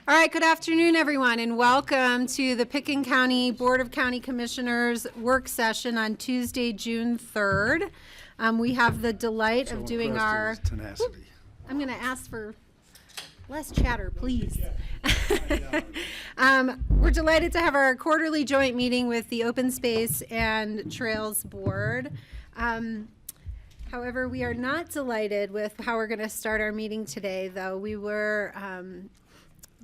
All right, good afternoon, everyone, and welcome to the Pickens County Board of County Commissioners work session on Tuesday, June 3rd. We have the delight of doing our... tenacity. I'm going to ask for less chatter, please. We're delighted to have our quarterly joint meeting with the Open Space and Trails Board. However, we are not delighted with how we're going to start our meeting today, though. We were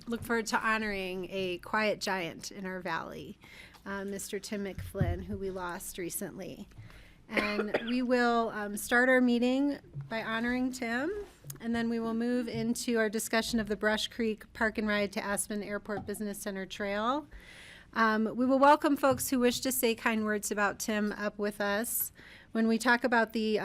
look forward to honoring a quiet giant in our valley, Mr. Tim McFlynn, who we lost recently. And we will start our meeting by honoring Tim, and then we will move into our discussion of the Brush Creek Park and Ride to Aspen Airport Business Center Trail. We will welcome folks who wish to say kind words about Tim up with us. When we talk about the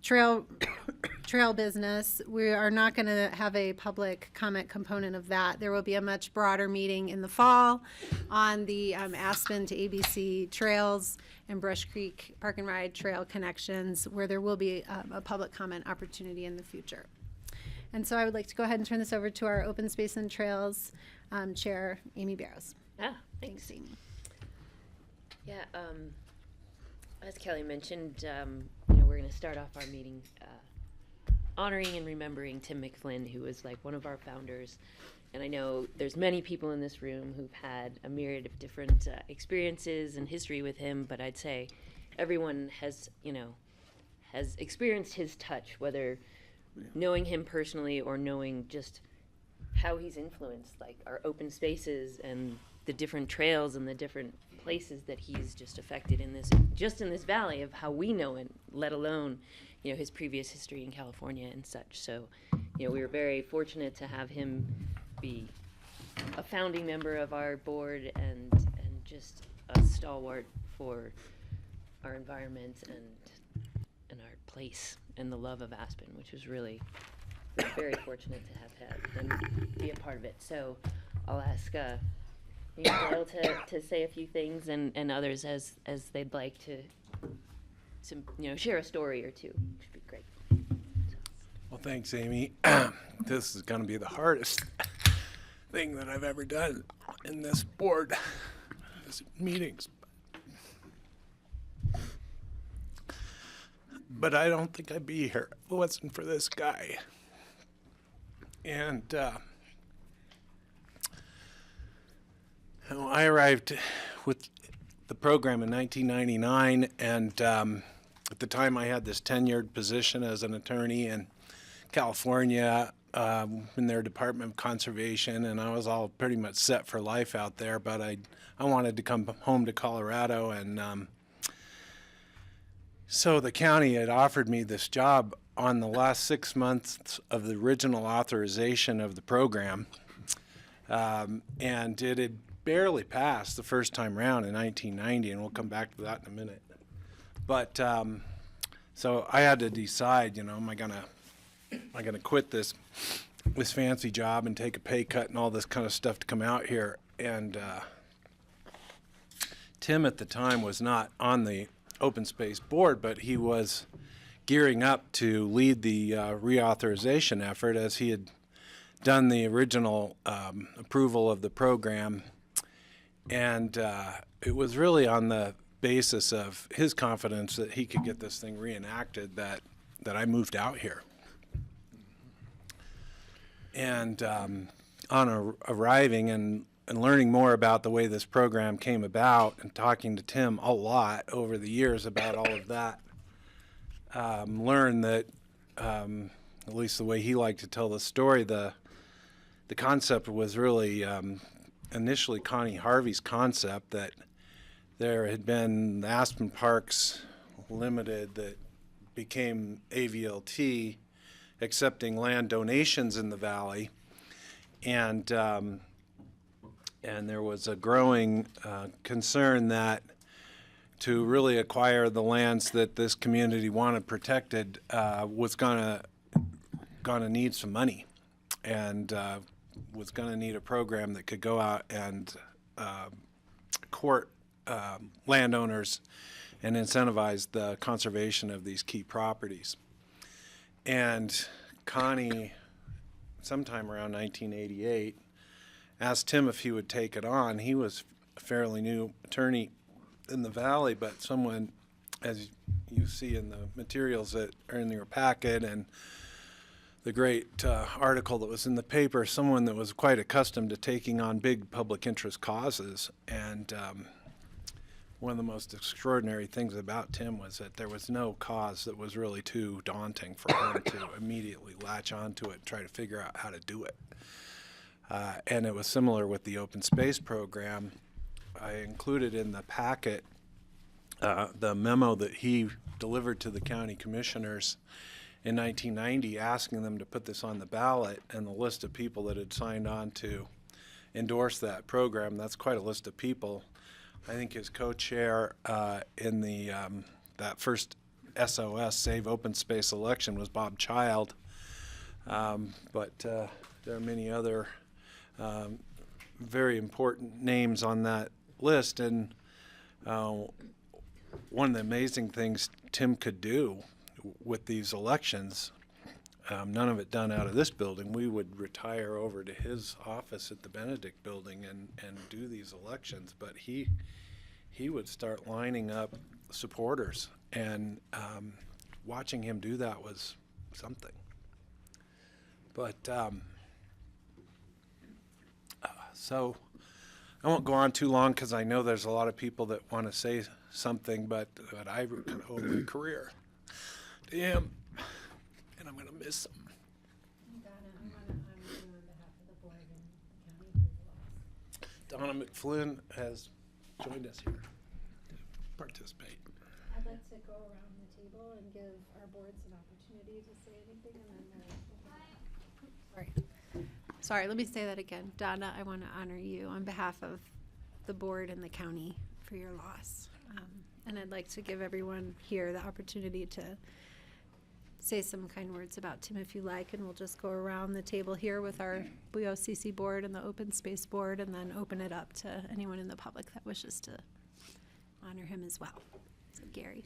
trail business, we are not going to have a public comment component of that. There will be a much broader meeting in the fall on the Aspen to ABC trails and Brush Creek Park and Ride trail connections, where there will be a public comment opportunity in the future. And so I would like to go ahead and turn this over to our Open Space and Trails Chair, Amy Barrows. Thanks, Amy. Yeah, as Kelly mentioned, we're going to start off our meeting honoring and remembering Tim McFlynn, who was like one of our founders. And I know there's many people in this room who've had a myriad of different experiences and history with him, but I'd say everyone has experienced his touch, whether knowing him personally or knowing just how he's influenced like our open spaces and the different trails and the different places that he's just affected in this valley of how we know it, let alone his previous history in California and such. So we were very fortunate to have him be a founding member of our board and just a stalwart for our environment and our place and the love of Aspen, which was really very fortunate to have had and be a part of it. So I'll ask Dale to say a few things and others as they'd like to share a story or two, which would be great. Well, thanks, Amy. This is going to be the hardest thing that I've ever done in this board, this meetings. But I don't think I'd be here if it wasn't for this guy. And I arrived with the program in 1999, and at the time I had this tenured position as an attorney in California in their Department of Conservation, and I was all pretty much set for life out there, but I wanted to come home to Colorado, and so the county had offered me this job on the last 6 months of the original authorization of the program, and it had barely passed the first time around in 1990, and we'll come back to that in a minute. But so I had to decide, am I gonna quit this fancy job and take a pay cut and all this kind of stuff to come out here? And Tim at the time was not on the Open Space Board, but he was gearing up to lead the reauthorization effort, as he had done the original approval of the program. And it was really on the basis of his confidence that he could get this thing reenacted that I moved out here. And on arriving and learning more about the way this program came about and talking to Tim a lot over the years about all of that, learned that, at least the way he liked to tell the story, the concept was really initially Connie Harvey's concept, that there had been the Aspen Parks Limited that became AVLT, accepting land donations in the valley, and there was a growing concern that to really acquire the lands that this community wanted protected was gonna need some money, and was going to need a program that could go out and court landowners and incentivize the conservation of these key properties. And Connie, sometime around 1988, asked Tim if he would take it on. He was a fairly new attorney in the Valley, but someone, as you see in the materials that are in your packet and the great article that was in the paper, someone that was quite accustomed to taking on big public interest causes. And one of the most extraordinary things about Tim was that there was no cause that was really too daunting for him to immediately latch onto it and try to figure out how to do it. And it was similar with the open space program. I included in the packet the memo that he delivered to the county commissioners in 1990 asking them to put this on the ballot, and the list of people that had signed on to endorse that program. That's quite a list of people. I think his co-chair in the that first SOS, Save Open Space election, was Bob Child. But there are many other very important names on that list. And one of the amazing things Tim could do with these elections, none of it done out of this building, we would retire over to his office at the Benedict building and do these elections. But he would start lining up supporters, and watching him do that was something. But so I won't go on too long because I know there's a lot of people that want to say something, but I owe my career to him, and I'm going to miss him. Donna, I want to honor you on behalf of the board and county for your loss. Donna McFlynn has joined us here to participate. I'd like to go around the table and give our boards an opportunity to say anything, and then Sorry, let me say that again. Donna, I want to honor you on behalf of the board and the county for your loss. And I'd like to give everyone here the opportunity to say some kind words about Tim if you like, and we'll just go around the table here with our BoCC board and the open space board, and then open it up to anyone in the public that wishes to honor him as well. So Gary.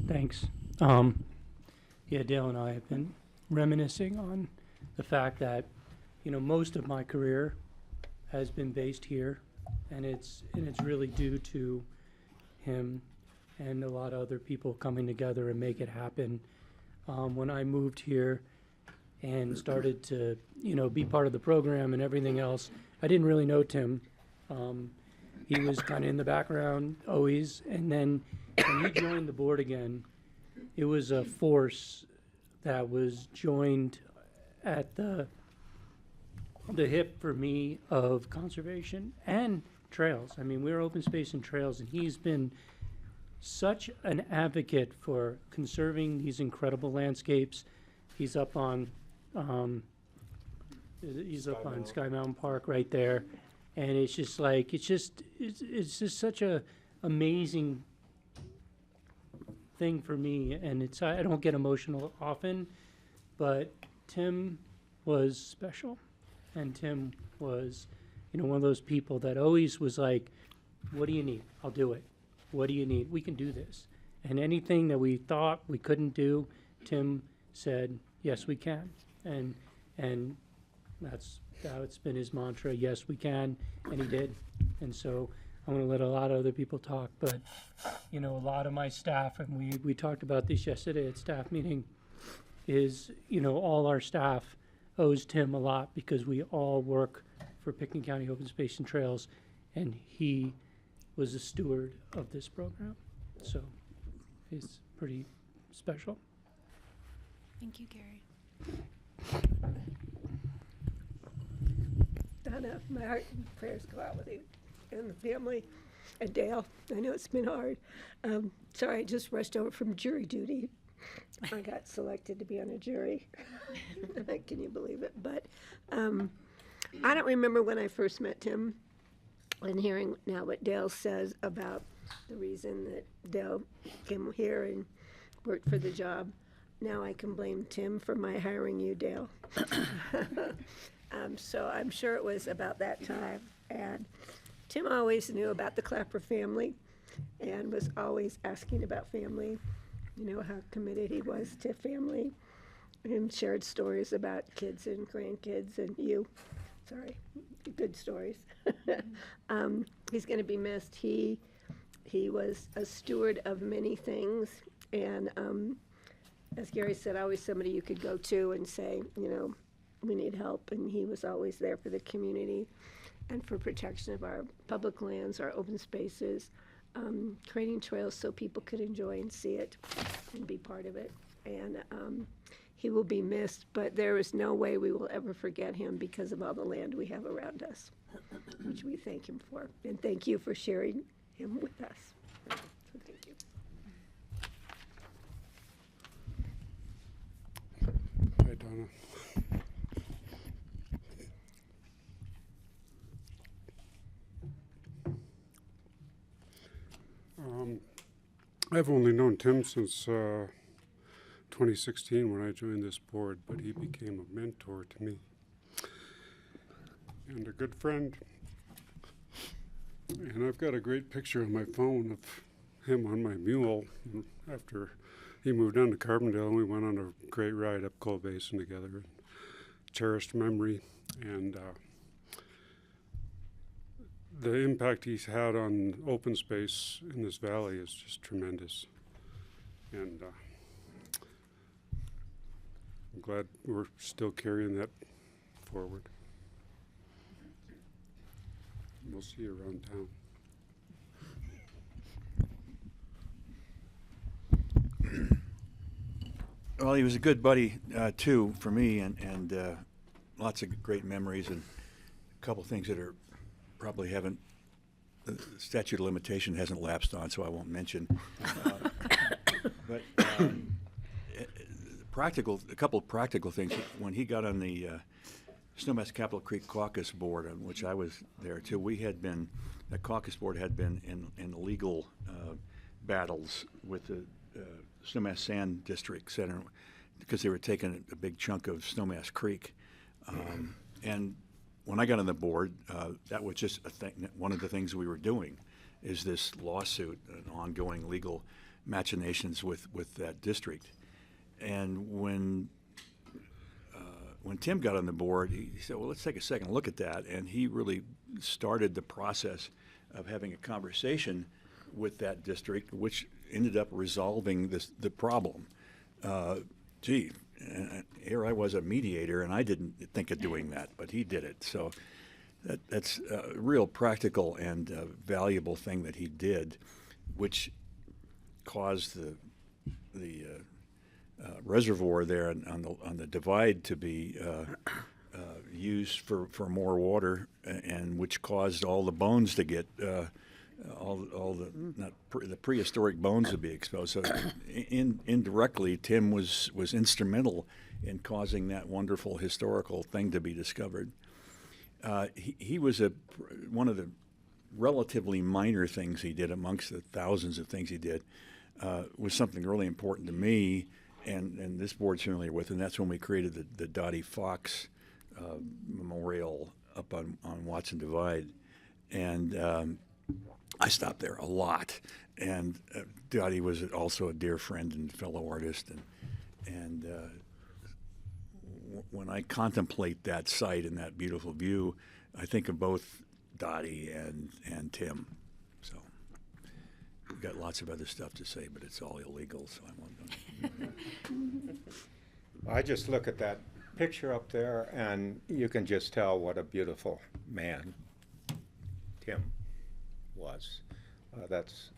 Thanks. Yeah, Dale and I have been reminiscing on the fact that, most of my career has been based here, and it's really due to him and a lot of other people coming together and make it happen. When I moved here and started to, be part of the program and everything else, I didn't really know Tim. He was kind of in the background always, and then when he joined the board again, it was a force that was joined at the hip for me of conservation and trails. I mean, we're open space and trails, and he's been such an advocate for conserving these incredible landscapes. He's up on Sky Mountain Park right there, and it's just like it's just such a amazing thing for me, and I don't get emotional often, but Tim was special, and Tim was, one of those people that always was like, "What do you need? I'll do it. What do you need? We can do this." And anything that we thought we couldn't do, Tim said, "Yes, we can," and that's been his mantra. Yes, we can, and he did. And so I'm going to let a lot of other people talk, but a lot of my staff, and we talked about this yesterday at staff meeting, is all our staff owes Tim a lot because we all work for Pickens County Open Space and Trails, and he was a steward of this program, so he's pretty special. Thank you, Gary. Donna, my heart and prayers go out with you and the family. And Dale, I know it's been hard. Sorry, I just rushed over from jury duty. I got selected to be on a jury. Can you believe it? But I don't remember when I first met Tim, and hearing now what Dale says about the reason that Dale came here and worked for the job. Now I can blame Tim for my hiring you, Dale. So I'm sure it was about that time. And Tim always knew about the Clapper family and was always asking about family, how committed he was to family. and shared stories about kids and grandkids and you. Sorry, good stories. He's going to be missed. He was a steward of many things, and as Gary said, always somebody you could go to and say, you know, we need help, and he was always there for the community and for protection of our public lands, our open spaces, creating trails so people could enjoy and see it and be part of it. And he will be missed, but there is no way we will ever forget him because of all the land we have around us, which we thank him for. And thank you for sharing him with us. So thank you. Hi, Donna. I've only known Tim since 2016 when I joined this board, but he became a mentor to me and a good friend. And I've got a great picture on my phone of him on my mule after he moved on to Carbondale, and we went on a great ride up Coal Basin together. Cherished memory, and the impact he's had on open space in this valley is just tremendous. And I'm glad we're still carrying that forward. We'll see you around town. Well, he was a good buddy too for me, and lots of great memories, and a couple things that are probably haven't, the statute of limitation hasn't lapsed on, so I won't mention. But a couple of practical things. When he got on the Snowmass Capitol Creek Caucus Board, on which I was there too, the caucus board had been in legal battles with the Snowmass Sand District Center because they were taking a big chunk of Snowmass Creek. And when I got on the board, that was just one of the things we were doing is this lawsuit and ongoing legal machinations with that district. And when Tim got on the board, he said, well, let's take a second look at that. And he really started the process of having a conversation with that district, which ended up resolving the problem. Here I was a mediator, and I didn't think of doing that, but he did it. So that's a real practical and valuable thing that he did, which caused the reservoir there on the divide to be used for more water, and which caused all the bones to get the prehistoric bones to be exposed. So indirectly, Tim was instrumental in causing that wonderful historical thing to be discovered. He was one of the relatively minor things he did amongst the thousands of things he did was something really important to me, and this board's familiar with, and that's when we created the Dottie Fox Memorial up on Watson Divide. And I stopped there a lot, and Dottie was also a dear friend and fellow artist, and when I contemplate that site and that beautiful view, I think of both Dottie and Tim. So we've got lots of other stuff to say, but it's all illegal, so I won't. I just look at that picture up there, and you can just tell what a beautiful man Tim was. That's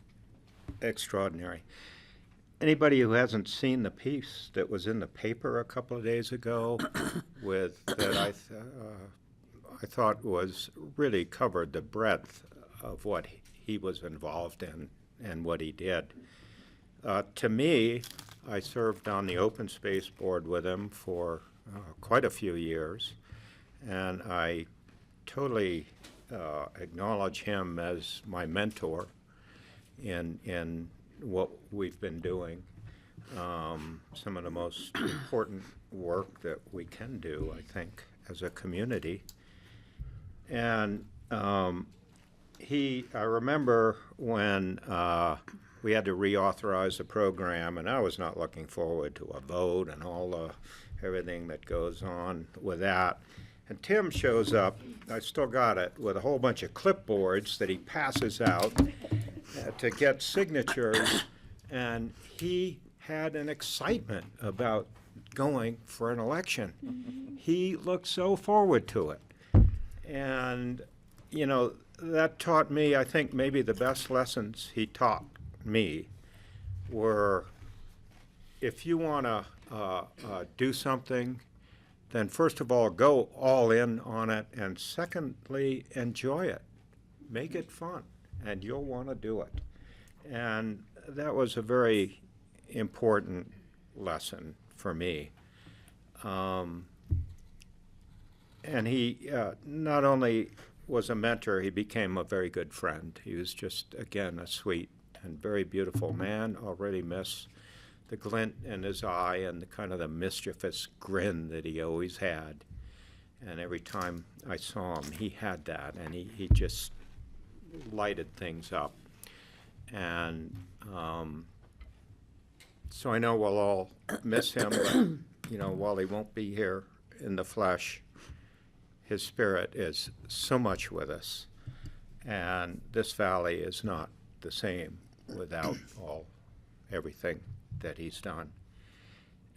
extraordinary. Anybody who hasn't seen the piece that was in the paper a couple of days ago that I thought was really covered the breadth of what he was involved in and what he did. To me, I served on the Open Space Board with him for quite a few years, and I totally acknowledge him as my mentor in what we've been doing. Some of the most important work that we can do, I think, as a community. And I remember when we had to reauthorize the program, and I was not looking forward to a vote and everything that goes on with that. And Tim shows up, I still got it, with a whole bunch of clipboards that he passes out to get signatures, and he had an excitement about going for an election. He looked so forward to it. And, you know, that taught me, I think maybe the best lessons he taught me were, if you want to do something, then first of all, go all in on it, and secondly, enjoy it. Make it fun, and you'll want to do it. And that was a very important lesson for me. And he not only was a mentor, he became a very good friend. He was just, again, a sweet and very beautiful man. Already miss the glint in his eye and the kind of the mischievous grin that he always had. And every time I saw him, he had that, and he just lighted things up. And so I know we'll all miss him, but, you know, while he won't be here in the flesh, his spirit is so much with us. And this valley is not the same without everything that he's done.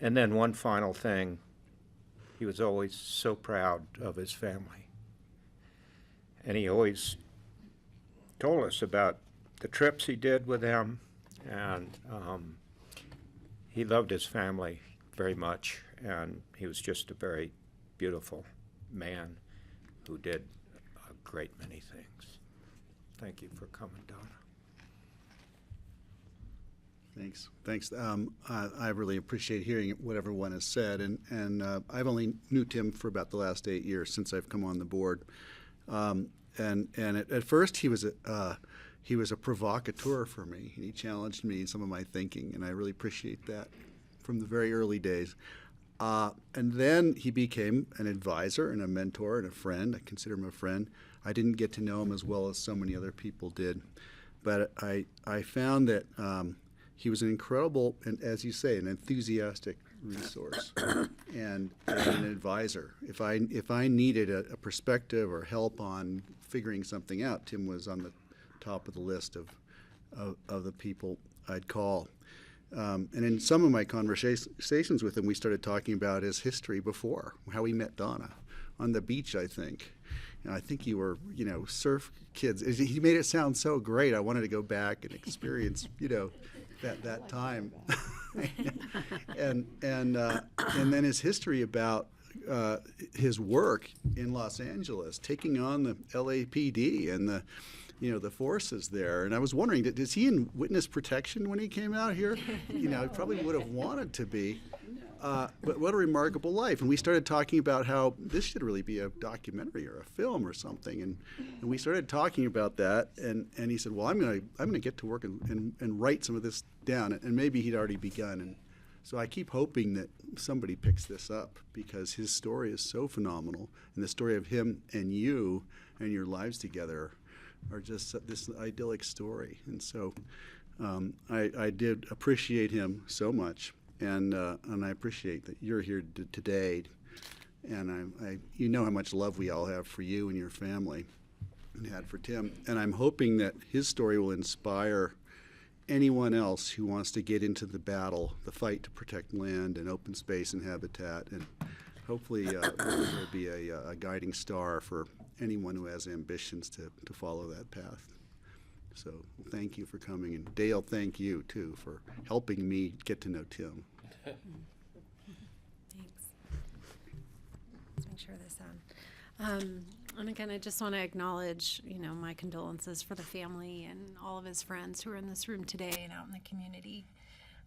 And then one final thing, he was always so proud of his family. And he always told us about the trips he did with them, and he loved his family very much, and he was just a very beautiful man who did a great many things. Thank you for coming, Donna. Thanks. I really appreciate hearing what everyone has said, and I've only knew Tim for about the last 8 years since I've come on the board. And at first he was a provocateur for me. He challenged me in some of my thinking, and I really appreciate that from the very early days. And then he became an advisor and a mentor and a friend. I consider him a friend. I didn't get to know him as well as so many other people did, but I found that he was an incredible, and as you say, an enthusiastic resource and an advisor. If I needed a perspective or help on figuring something out, Tim was on the top of the list of the people I'd call. And in some of my conversations with him, we started talking about his history before, how he met Donna on the beach, I think. And I think you were, surf kids. He made it sound so great. I wanted to go back and experience, that time. and then his history about his work in Los Angeles, taking on the LAPD and the forces there. And I was wondering, is he in witness protection when he came out here? He probably would have wanted to be. But what a remarkable life. And we started talking about how this should really be a documentary or a film or something. And we started talking about that. And he said, well, I'm gonna get to work and write some of this down. And maybe he'd already begun. And so I keep hoping that somebody picks this up, because his story is so phenomenal. And the story of him and you and your lives together are just this idyllic story. And so I did appreciate him so much. And I appreciate that you're here today, and you know how much love we all have for you and your family, and had for Tim. And I'm hoping that his story will inspire anyone else who wants to get into the battle, the fight to protect land and open space and habitat. And hopefully it'll be a guiding star for anyone who has ambitions to follow that path. So thank you for coming. And Dale, thank you, too, for helping me get to know Tim. Thanks. Let's make sure this on. And again, I just want to acknowledge, my condolences for the family and all of his friends who are in this room today and out in the community.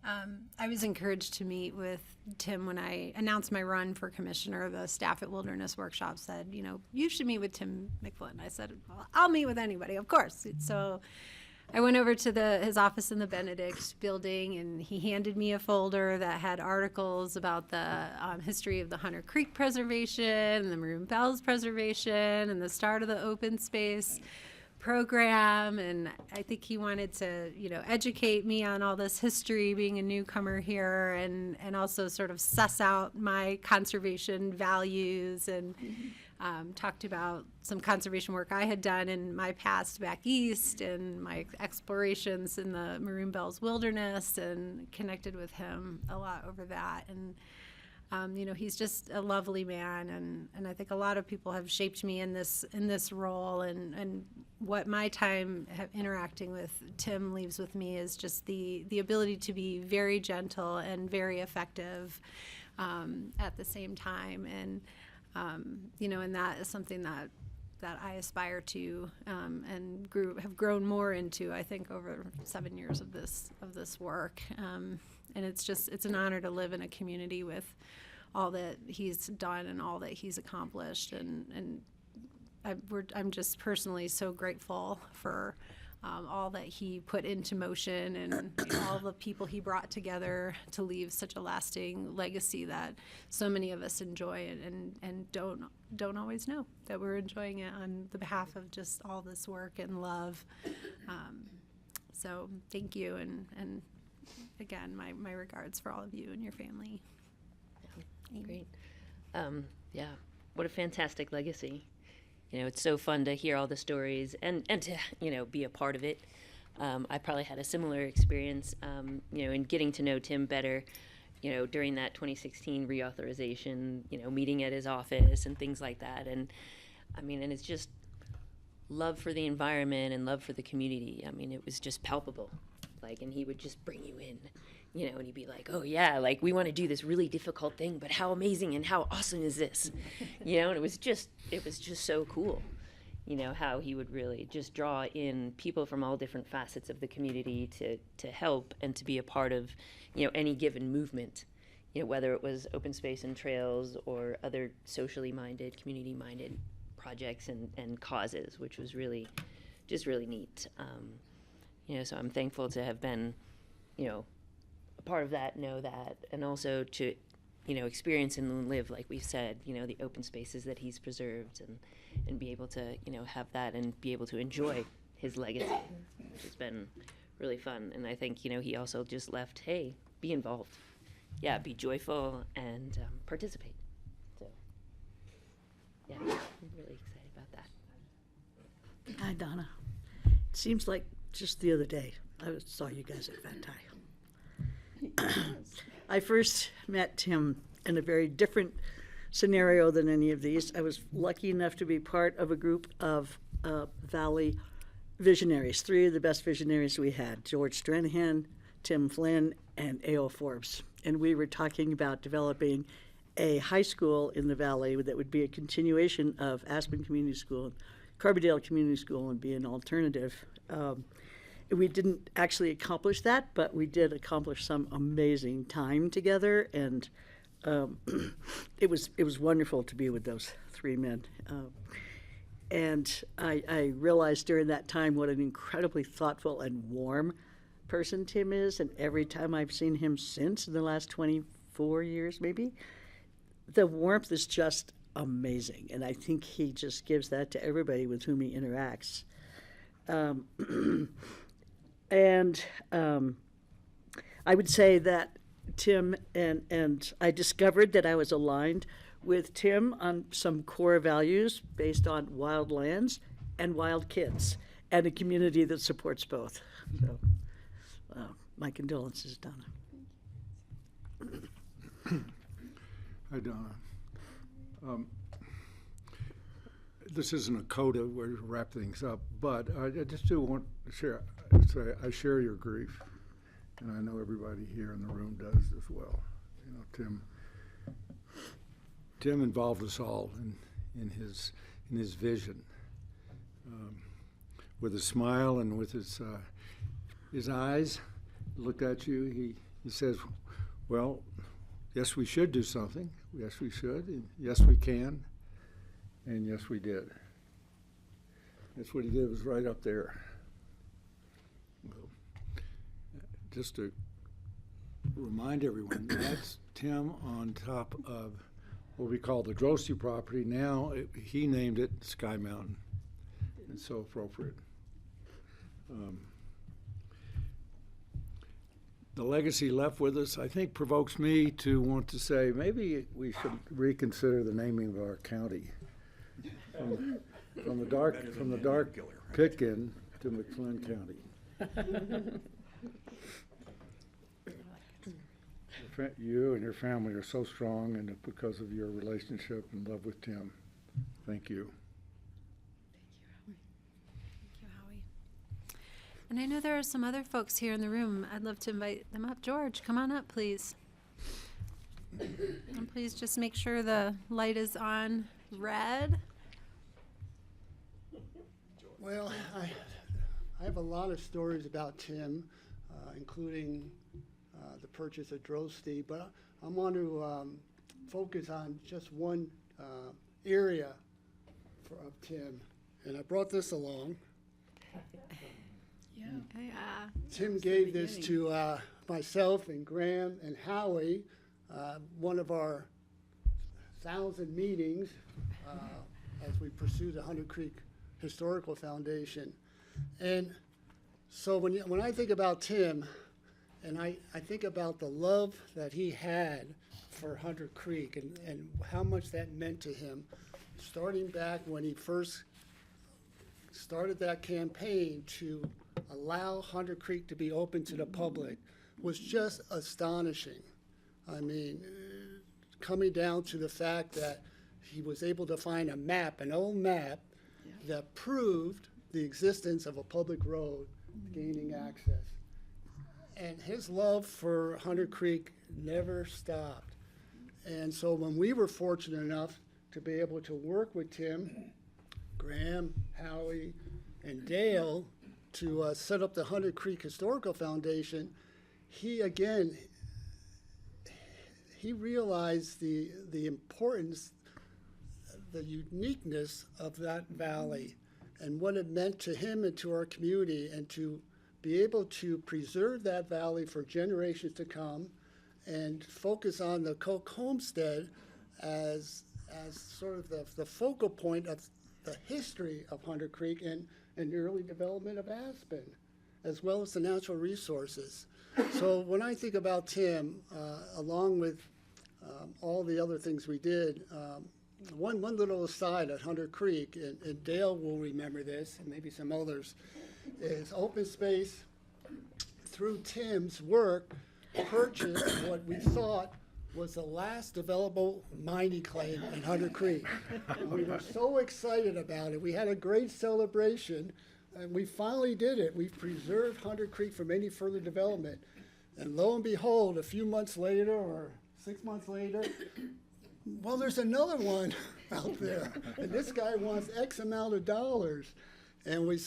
I was encouraged to meet with Tim when I announced my run for commissioner. The staff at Wilderness Workshop said, you should meet with Tim McFlynn. I said, well, I'll meet with anybody, of course. So I went over to his office in the Benedict building, and he handed me a folder that had articles about the history of the Hunter Creek Preservation and the Maroon Bells Preservation and the start of the open space program, and I think he wanted to, educate me on all this history, being a newcomer here, and also sort of suss out my conservation values, and talked about some conservation work I had done in my past back east and my explorations in the Maroon Bells Wilderness, and connected with him a lot over that. And he's just a lovely man, and I think a lot of people have shaped me in this role, and what my time interacting with Tim leaves with me is just the ability to be very gentle and very effective at the same time, and and that is something that I aspire to and have grown more into, I think, over 7 years of this work. And it's an honor to live in a community with all that he's done and all that he's accomplished, and I'm just personally so grateful for all that he put into motion, and all the people he brought together to leave such a lasting legacy that so many of us enjoy and don't always know that we're enjoying it on the behalf of just all this work and love. So thank you, and again, my regards for all of you and your family. Great. Yeah, what a fantastic legacy. It's so fun to hear all the stories and to, be a part of it. I probably had a similar experience, in getting to know Tim better, during that 2016 reauthorization, meeting at his office and things like that. And and it's just love for the environment and love for the community. It was just palpable. And he would just bring you in, and he'd be like, oh yeah, we want to do this really difficult thing, but how amazing and how awesome is this? And it was just so cool, how he would really just draw in people from all different facets of the community to help and to be a part of, any given movement, whether it was open space and trails or other socially minded, community minded projects and causes, which was really neat. So I'm thankful to have been, a part of that, know that, and also to, experience and live, like we've said, the open spaces that he's preserved, and be able to, have that and be able to enjoy his legacy, which has been really fun. And I think, he also just left, hey, be involved. Yeah, be joyful and participate. So, yeah, I'm really excited about that. Hi, Donna. It seems like just the other day I saw you guys at Van Tye. I first met Tim in a very different scenario than any of these. I was lucky enough to be part of a group of Valley visionaries, 3 of the best visionaries we had: George Stranahan, Tim Flynn, and A.O. Forbes. And we were talking about developing a high school in the Valley that would be a continuation of Aspen Community School and Carbondale Community School, and be an alternative. We didn't actually accomplish that, but we did accomplish some amazing time together, and it was wonderful to be with those 3 men. And I realized during that time what an incredibly thoughtful and warm person Tim is, and every time I've seen him since, in the last 24 years maybe, the warmth is just amazing, and I think he just gives that to everybody with whom he interacts. And I would say that Tim and I discovered that I was aligned with Tim on some core values based on wild lands and wild kids, and a community that supports both. So, my condolences, Donna. Hi, Donna. This isn't a coda where you wrap things up, but I just do want to say I share your grief, and I know everybody here in the room does as well. Tim involved us all in his vision, with a smile and with his eyes. Looked at you. He says, "Well, yes, we should do something. Yes, we should. And yes, we can." And yes, we did. That's what he did, was right up there. Well, just to remind everyone, that's Tim on top of what we call the Drosy property. Now he named it Sky Mountain. It's so appropriate. The legacy left with us, I think, provokes me to want to say maybe we should reconsider the naming of our county. From the dark Pitkin to McFlynn County. You and your family are so strong, and because of your relationship and love with Tim. Thank you. Thank you, Howie. And I know there are some other folks here in the room. I'd love to invite them up. George, come on up, please. And please just make sure the light is on red. Well, I have a lot of stories about Tim, including the purchase of Drosty, but I want to focus on just one area of Tim, and I brought this along. Yeah. Tim gave this to myself and Graham and Howie, one of our 1,000 meetings as we pursue the Hunter Creek Historical Foundation. And so when I think about Tim, and I think about the love that he had for Hunter Creek and how much that meant to him, starting back when he first started that campaign to allow Hunter Creek to be open to the public, was just astonishing. I mean, coming down to the fact that he was able to find a map, an old map, that proved the existence of a public road gaining access. And his love for Hunter Creek never stopped. And so when we were fortunate enough to be able to work with Tim, Graham, Howie, and Dale to set up the Hunter Creek Historical Foundation, he realized the importance, the uniqueness of that valley and what it meant to him and to our community, and to be able to preserve that valley for generations to come and focus on the Koch homestead as sort of the focal point of the history of Hunter Creek and the early development of Aspen, as well as the natural resources. So when I think about Tim, along with all the other things we did, one little aside at Hunter Creek, and Dale will remember this, and maybe some others, is open space, through Tim's work, purchased what we thought was the last developable mining claim in Hunter Creek. And we were so excited about it. We had a great celebration, and we finally did it. We preserved Hunter Creek from any further development. And lo and behold, a few months later, or 6 months later, well, there's another one out there, and this guy wants X amount of dollars. And we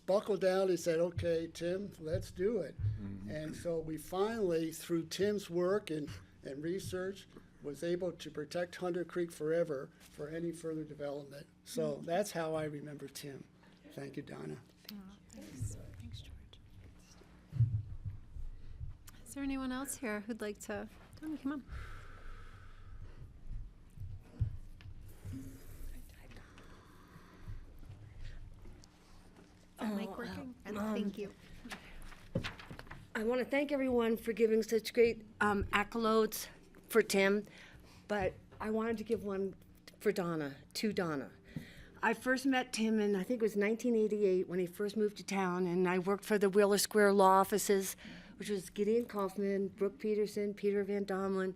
buckled down and said, okay, Tim, let's do it. Mm-hmm. And so we finally, through Tim's work and research, was able to protect Hunter Creek forever for any further development. So that's how I remember Tim. Thank you, Donna. Thanks, George. Is there anyone else here who'd like to? Tony, come on. Is the mic working? Thank you. I want to thank everyone for giving such great accolades for Tim, but I wanted to give one for Donna, to Donna. I first met Tim in, I think it was 1988, when he first moved to town, and I worked for the Wheeler Square law offices, which was Gideon Kaufman, Brooke Peterson, Peter Van Domlin,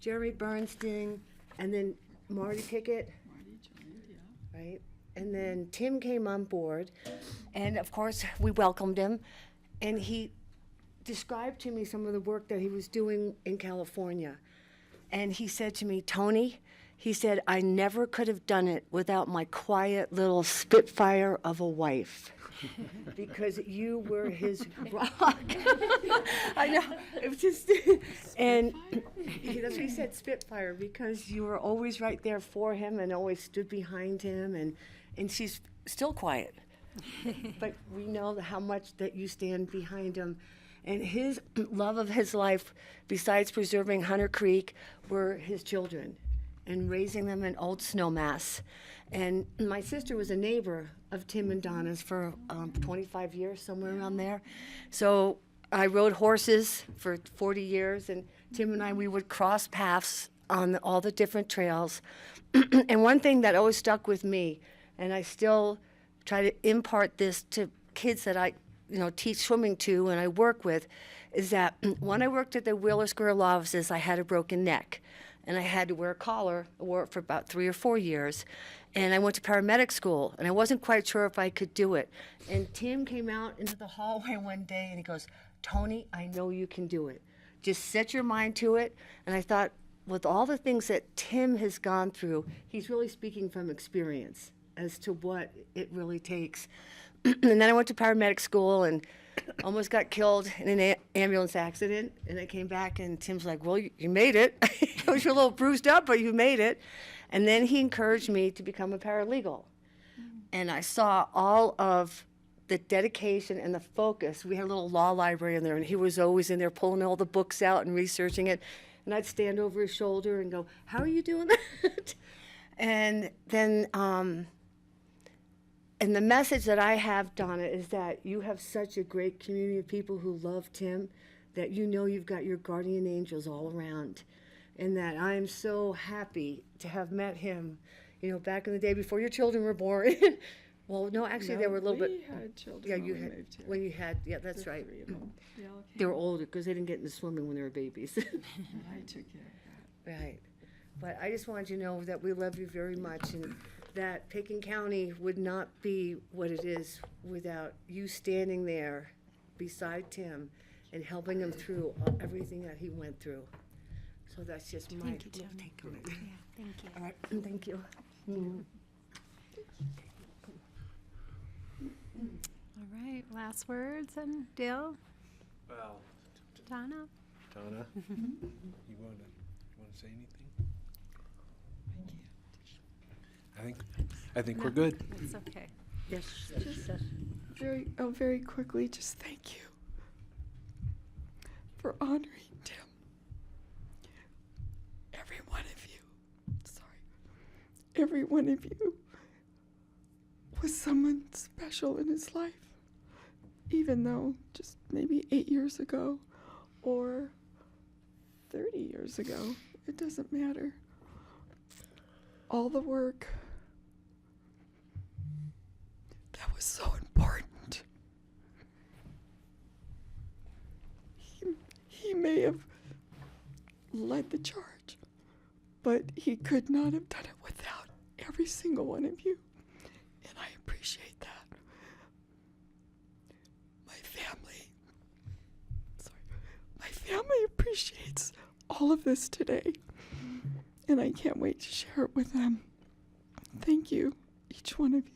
Jeremy Bernstein, and then Marty Pickett. Right? And then Tim came on board, and of course, we welcomed him, and he described to me some of the work that he was doing in California. And he said to me, Tony, he said, I never could have done it without my quiet little spitfire of a wife. Because you were his rock. I know, it was just, and that's what he said, spitfire, because you were always right there for him and always stood behind him, and she's still quiet. But we know how much that you stand behind him. And his love of his life, besides preserving Hunter Creek, were his children. and raising them in Old Snowmass. And my sister was a neighbor of Tim and Donna's for 25 years, somewhere around there. So I rode horses for 40 years, and Tim and I, we would cross paths on all the different trails. And one thing that always stuck with me, and I still try to impart this to kids that I teach swimming to and I work with, is that when I worked at the Wheeler Square Law Offices, I had a broken neck. And I had to wear a collar. I wore it for about 3 or 4 years. And I went to paramedic school, and I wasn't quite sure if I could do it. And Tim came out into the hallway one day, and he goes, "Tony, I know you can do it. Just set your mind to it." And I thought, with all the things that Tim has gone through, he's really speaking from experience as to what it really takes. And then I went to paramedic school and almost got killed in an ambulance accident. And I came back, and Tim's like, "Well, you made it. You're a little bruised up, but you made it." And then he encouraged me to become a paralegal. And I saw all of the dedication and the focus. We had a little law library in there, and he was always in there pulling all the books out and researching it. And I'd stand over his shoulder and go, "How are you doing that?" And then, and the message that I have, Donna, is that you have such a great community of people who love Tim, that you've got your guardian angels all around. And that I am so happy to have met him, back in the day before your children were born. Well, no, actually, they were a little bit. We had children Yeah, when you we had. moved here. When you had, yeah, that's The right. 3 of them. They all They were came. older because they didn't get into swimming when they were babies. I took care of that. Right. But I just wanted you to know that we love you very much, and that Picken County would not be what it is without you standing there beside Tim and helping him through everything that he went through. So that's just my Thank you, little Tim. take on it. Yeah, thank you. All right, thank you. All right, last words, and Dale, Well, Donna? Donna, you want to say anything? I think we're good. It's okay. Yes, Just very quickly, just thank you for honoring Tim. Every one of you, every one of you was someone special in his life, even though just maybe 8 years ago or 30 years ago, it doesn't matter. All the work that was so important. He may have led the charge, but he could not have done it without every single one of you, and I appreciate that. My family appreciates all of this today, and I can't wait to share it with them. Thank you, each one of you.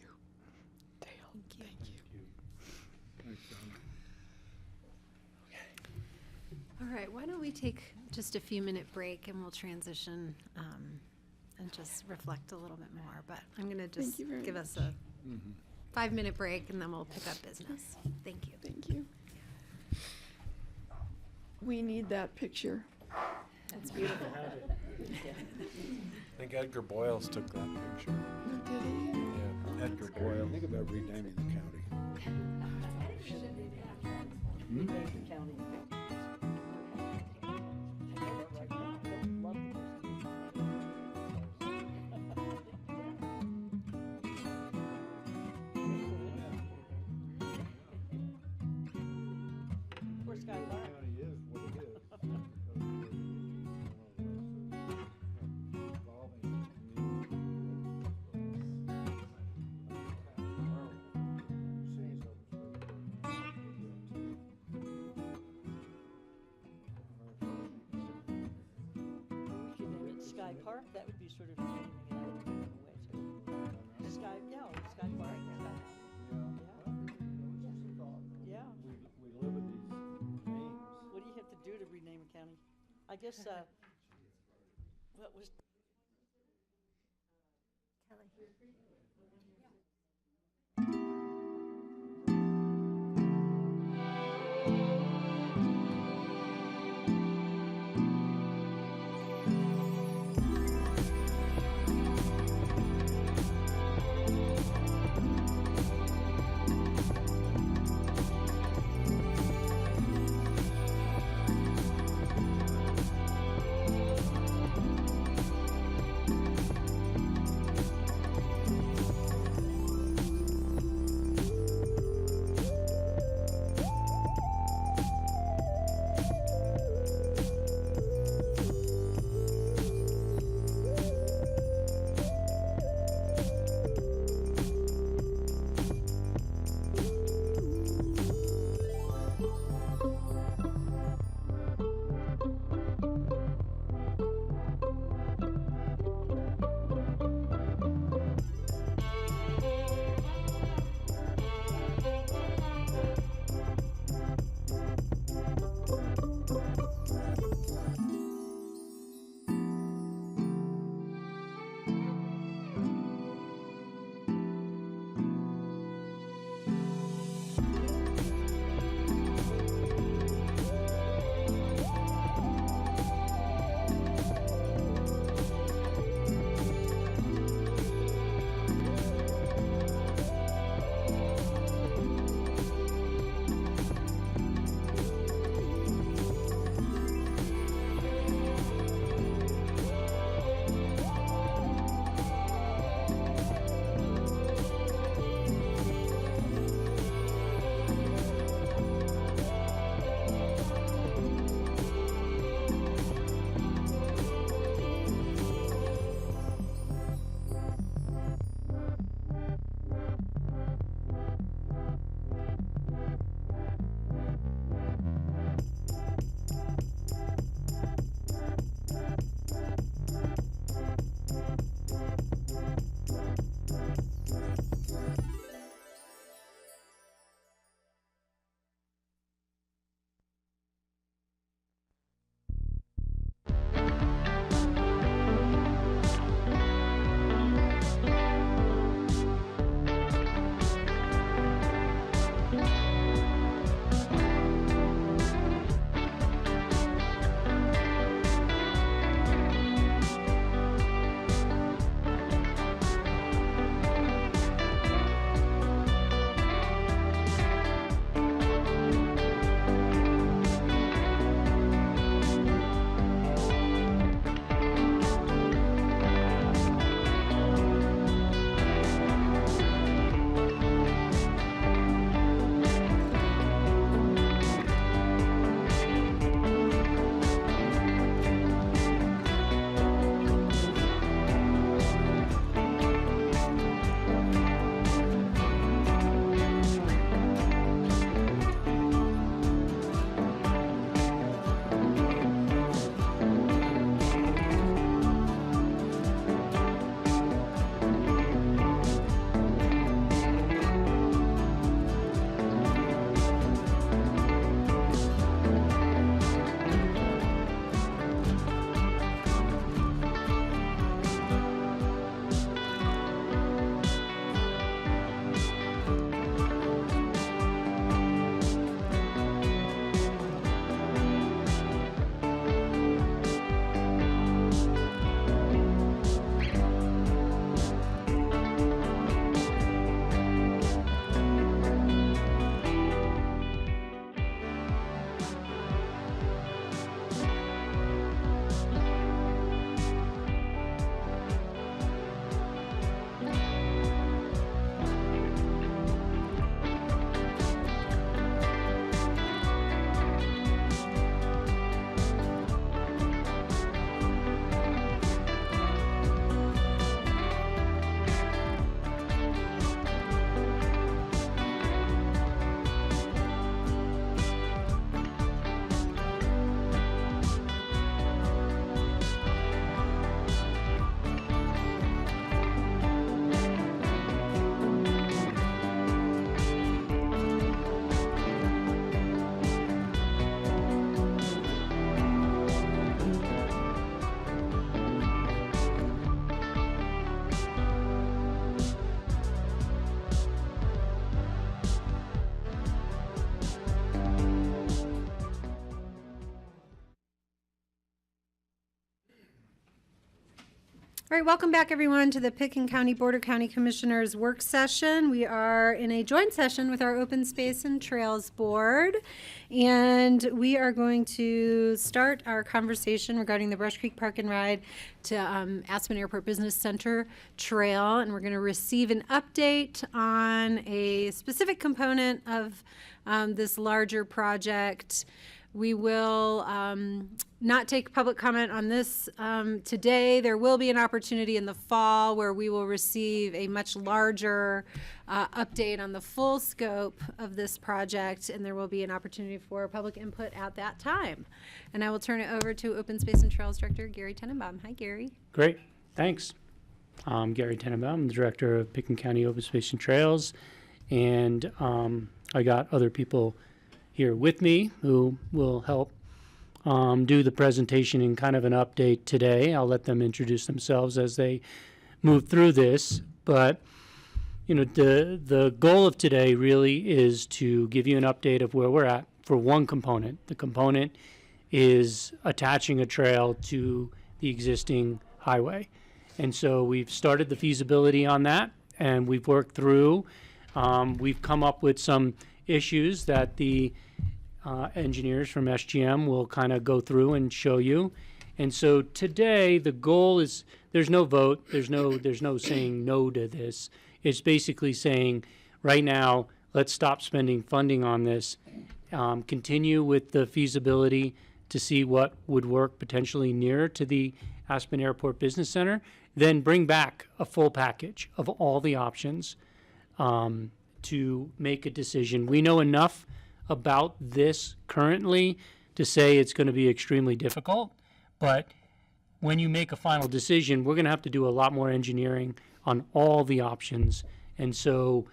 Dale, thank you. All right, why don't we take just a few minute break and we'll transition and just reflect a little bit more. But I'm going to just you very give us a 5-minute break and then we'll pick up business. Thank you. Thank you. We need that picture. That's beautiful. I think Edgar Boyles took that picture. Did he? Yeah, Edgar Boyle. Think about renaming the county. Sky Park, that would be sort of naming it out in a way too. Sky, yeah, Sky Park. Yeah. We live in these names. What do you have to do to rename a county? I guess, what was All right, welcome back everyone to the Picken County Board of County Commissioners work session. We are in a joint session with our Open Space and Trails Board, and we are going to start our conversation regarding the Brush Creek Park and Ride to Aspen Airport Business Center Trail, and we're going to receive an update on a specific component of this larger project. We will not take public comment on this today. There will be an opportunity in the fall where we will receive a much larger update on the full scope of this project, and there will be an opportunity for public input at that time. And I will turn it over to Open Space and Trails Director Gary Tenenbaum. Hi, Gary. Great, thanks. I'm Gary Tenenbaum, I'm the Director of Picken County Open Space and Trails, and I got other people here with me who will help do the presentation in kind of an update today. I'll let them introduce themselves as they move through this. But, you know, the goal of today really is to give you an update of where we're at for one component. The component is attaching a trail to the existing highway. And so we've started the feasibility on that, and we've worked through. We've come up with some issues that the engineers from SGM will kind of go through and show you. And so today the goal is there's no vote, there's no saying no to this. It's basically saying right now let's stop spending funding on this, continue with the feasibility to see what would work potentially near to the Aspen Airport Business Center, then bring back a full package of all the options to make a decision. We know enough about this currently to say it's going to be extremely difficult, but when you make a final decision, we're going to have to do a lot more engineering on all the options. And so,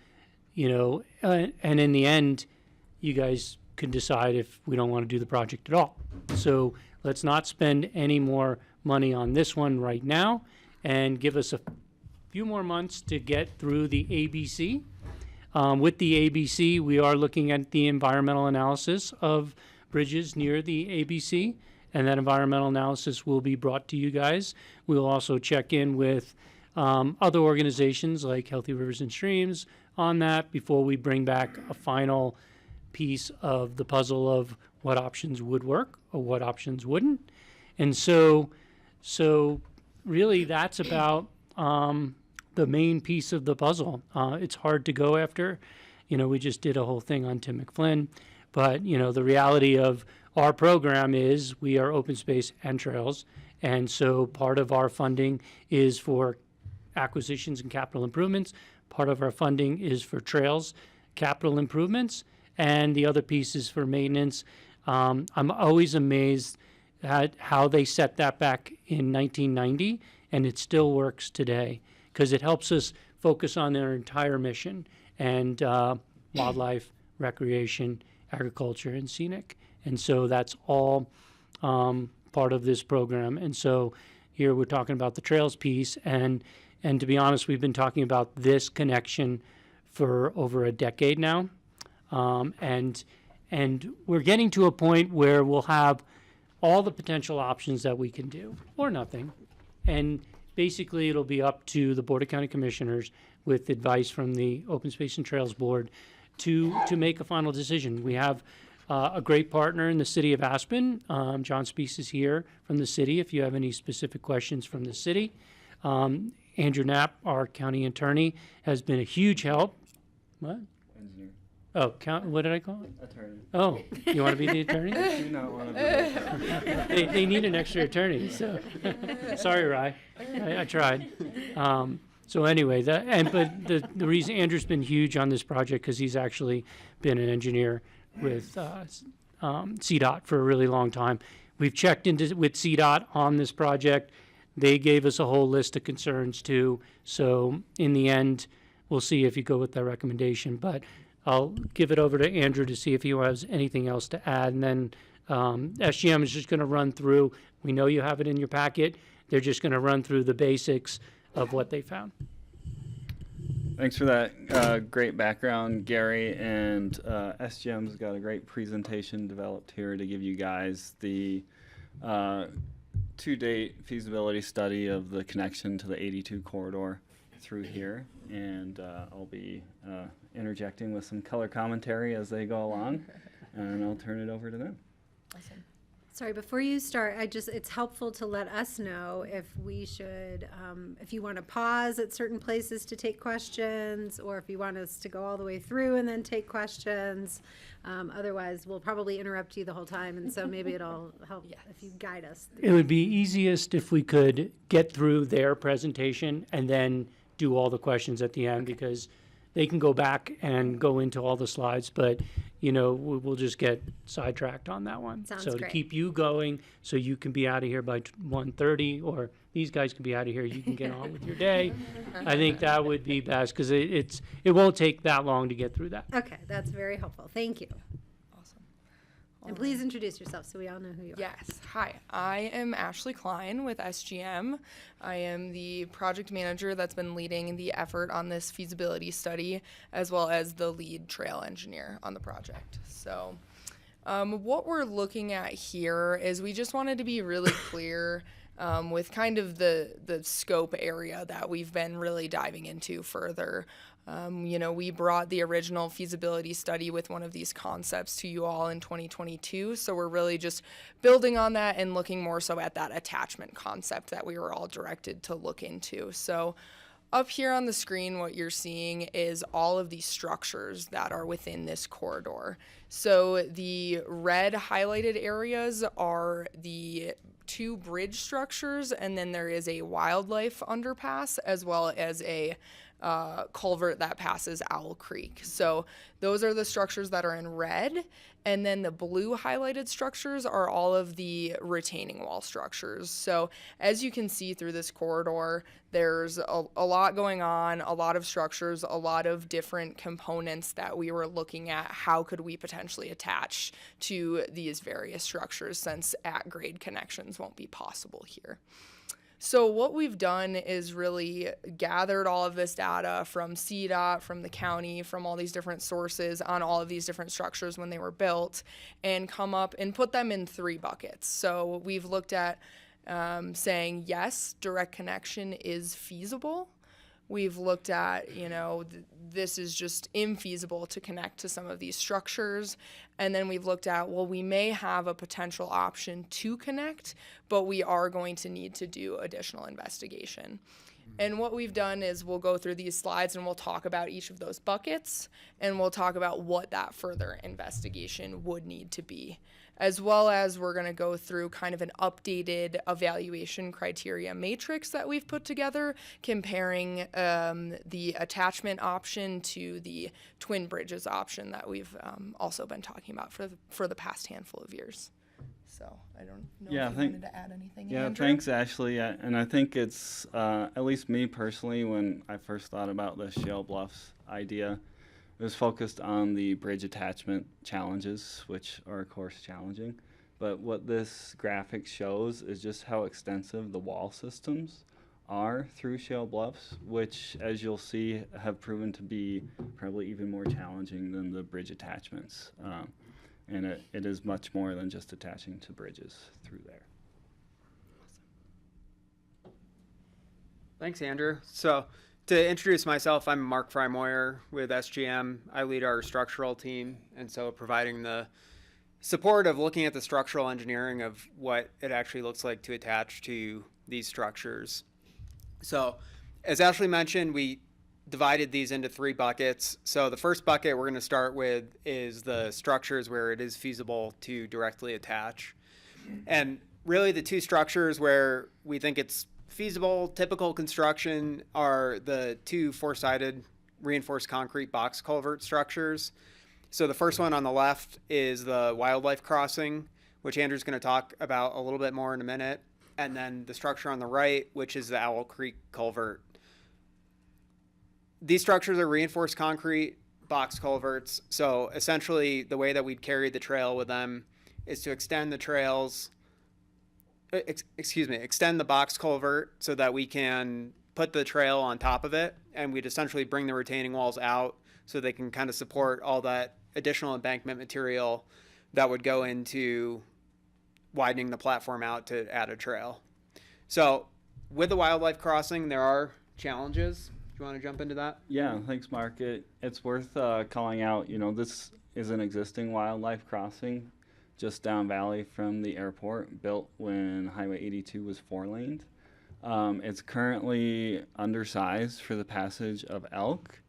you know, and in the end, you guys can decide if we don't want to do the project at all. So let's not spend any more money on this one right now and give us a few more months to get through the ABC. With the ABC, we are looking at the environmental analysis of bridges near the ABC, and that environmental analysis will be brought to you guys. We'll also check in with other organizations like Healthy Rivers and Streams on that before we bring back a final piece of the puzzle of what options would work or what options wouldn't. And so really that's about the main piece of the puzzle. It's hard to go after. You know, we just did a whole thing on Tim McFlynn, but you know, the reality of our program is we are open space and trails. And so part of our funding is for acquisitions and capital improvements. Part of our funding is for trails, capital improvements, and the other piece is for maintenance. I'm always amazed at how they set that back in 1990, and it still works today, because it helps us focus on their entire mission and wildlife, recreation, agriculture, and scenic. And so that's all part of this program. And so here we're talking about the trails piece. And to be honest, we've been talking about this connection for over a decade now. And we're getting to a point where we'll have all the potential options that we can do, or nothing. And basically, it'll be up to the Board of County Commissioners with advice from the Open Space and Trails Board to make a final decision. We have a great partner in the city of Aspen. John Spees is here from the city if you have any specific questions from the city. Andrew Knapp, our county attorney, has been a huge help. What? Engineer. Oh, what did I call it? Attorney. Oh, you want to be the attorney? I do not want to be the attorney. They need an extra attorney, so sorry, Rye. I tried. So anyway, but the reason Andrew's been huge on this project because he's actually been an engineer with CDOT for a really long time. We've checked into with CDOT on this project. They gave us a whole list of concerns too. So in the end, we'll see if you go with that recommendation. But I'll give it over to Andrew to see if he has anything else to add. And then SGM is just going to run through. We know you have it in your packet. They're just going to run through the basics of what they found. Thanks for that great background, Gary. And SGM's got a great presentation developed here to give you guys the to-date feasibility study of the connection to the 82 corridor through here, and I'll be interjecting with some color commentary as they go along, and I'll turn it over to them. Awesome. Sorry, before you start, it's helpful to let us know if we should, if you want to pause at certain places to take questions, or if you want us to go all the way through and then take questions. Otherwise, we'll probably interrupt you the whole time, and so maybe it'll help if you guide us. It would be easiest if we could get through their presentation and then do all the questions at the end, because they can go back and go into all the slides, but we'll just get sidetracked on that one. Sounds so to great. keep you going, so you can be out of here by 1:30, or these guys can be out of here, you can get on with your day. I think that would be best, because it won't take that long to get through that. Okay, that's very helpful. Thank you. Awesome. And please introduce yourself so we all know who you are. Yes. Hi, I am Ashley Klein with SGM. I am the project manager that's been leading the effort on this feasibility study, as well as the lead trail engineer on the project. So what we're looking at here is we just wanted to be really clear with kind of the scope area that we've been really diving into further. We brought the original feasibility study with one of these concepts to you all in 2022. So we're really just building on that and looking more so at that attachment concept that we were all directed to look into. So up here on the screen, what you're seeing is all of these structures that are within this corridor. So the red highlighted areas are the 2 bridge structures, and then there is a wildlife underpass as well as a culvert that passes Owl Creek. So those are the structures that are in red, and then the blue highlighted structures are all of the retaining wall structures. So as you can see through this corridor, there's a lot going on, a lot of structures, a lot of different components that we were looking at. How could we potentially attach to these various structures, since at-grade connections won't be possible here? So what we've done is really gathered all of this data from CDOT, from the county, from all these different sources on all of these different structures when they were built, and come up and put them in 3 buckets. So we've looked at saying, yes, direct connection is feasible. We've looked at, this is just infeasible to connect to some of these structures. And then we've looked at, well, we may have a potential option to connect, but we are going to need to do additional investigation. And what we've done is we'll go through these slides and we'll talk about each of those buckets, and we'll talk about what that further investigation would need to be, as well as we're going to go through kind of an updated evaluation criteria matrix that we've put together, comparing the attachment option to the twin bridges option that we've also been talking about for the past handful of years. So I don't know if you wanted to add anything. Yeah, Andrew? thanks, Ashley. And I think it's, at least me personally, when I first thought about the Shale Bluffs idea, it was focused on the bridge attachment challenges, which are, of course, challenging. But what this graphic shows is just how extensive the wall systems are through Shale Bluffs, which, as you'll see, have proven to be probably even more challenging than the bridge attachments. And it is much more than just attaching to bridges through there. Thanks, Andrew. So to introduce myself, I'm Mark Frymoyer with SGM. I lead our structural team, and so providing the support of looking at the structural engineering of what it actually looks like to attach to these structures. So as Ashley mentioned, we divided these into 3 buckets. So the first bucket we're going to start with is the structures where it is feasible to directly attach. And really the 2 structures where we think it's feasible, typical construction, are the 2 4-sided reinforced concrete box culvert structures. So the first one on the left is the wildlife crossing, which Andrew's going to talk about a little bit more in a minute. And then the structure on the right, which is the Owl Creek culvert. These structures are reinforced concrete box culverts. So essentially the way that we'd carry the trail with them is to extend the trails, extend the box culvert so that we can put the trail on top of it. And we'd essentially bring the retaining walls out so they can kind of support all that additional embankment material that would go into widening the platform out to add a trail. So with the wildlife crossing, there are challenges. Do you want to jump into that? Yeah, thanks, Mark. It's worth calling out, this is an existing wildlife crossing just down valley from the airport, built when Highway 82 was 4-laned. It's currently undersized for the passage of elk,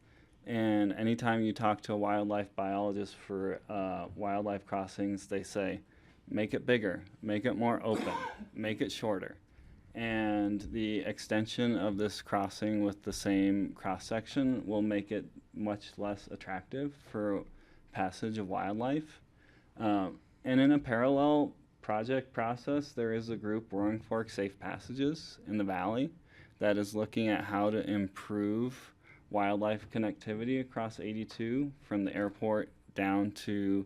and anytime you talk to a wildlife biologist for wildlife crossings, they say, make it bigger, make it more open, make it shorter. And the extension of this crossing with the same cross-section will make it much less attractive for passage of wildlife. And in a parallel project process, there is a group, Roaring Fork Safe Passages in the Valley, that is looking at how to improve wildlife connectivity across 82 from the airport down to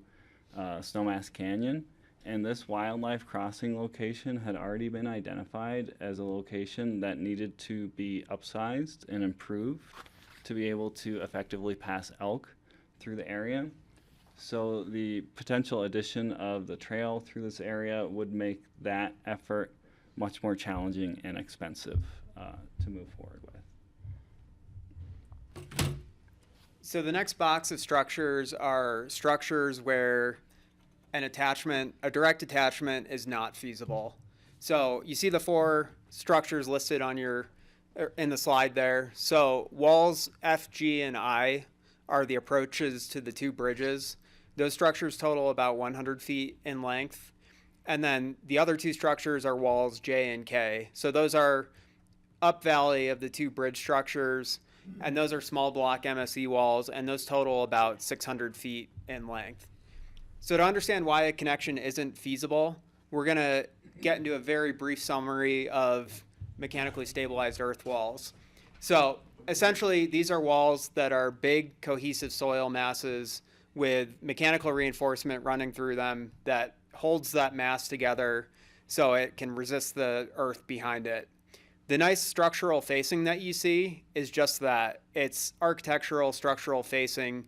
Snowmass Canyon. And this wildlife crossing location had already been identified as a location that needed to be upsized and improved to be able to effectively pass elk through the area. So the potential addition of the trail through this area would make that effort much more challenging and expensive to move forward with. So the next box of structures are structures where a direct attachment is not feasible. So you see the 4 structures listed on in the slide there. So walls F, G, and I are the approaches to the 2 bridges. Those structures total about 100 feet in length. And then the other 2 structures are walls J and K. So those are up valley of the 2 bridge structures, and those are small block MSE walls, and those total about 600 feet in length. So to understand why a connection isn't feasible, we're going to get into a very brief summary of mechanically stabilized earth walls. So essentially, these are walls that are big, cohesive soil masses with mechanical reinforcement running through them that holds that mass together so it can resist the earth behind it. The nice structural facing that you see is just that. It's architectural structural facing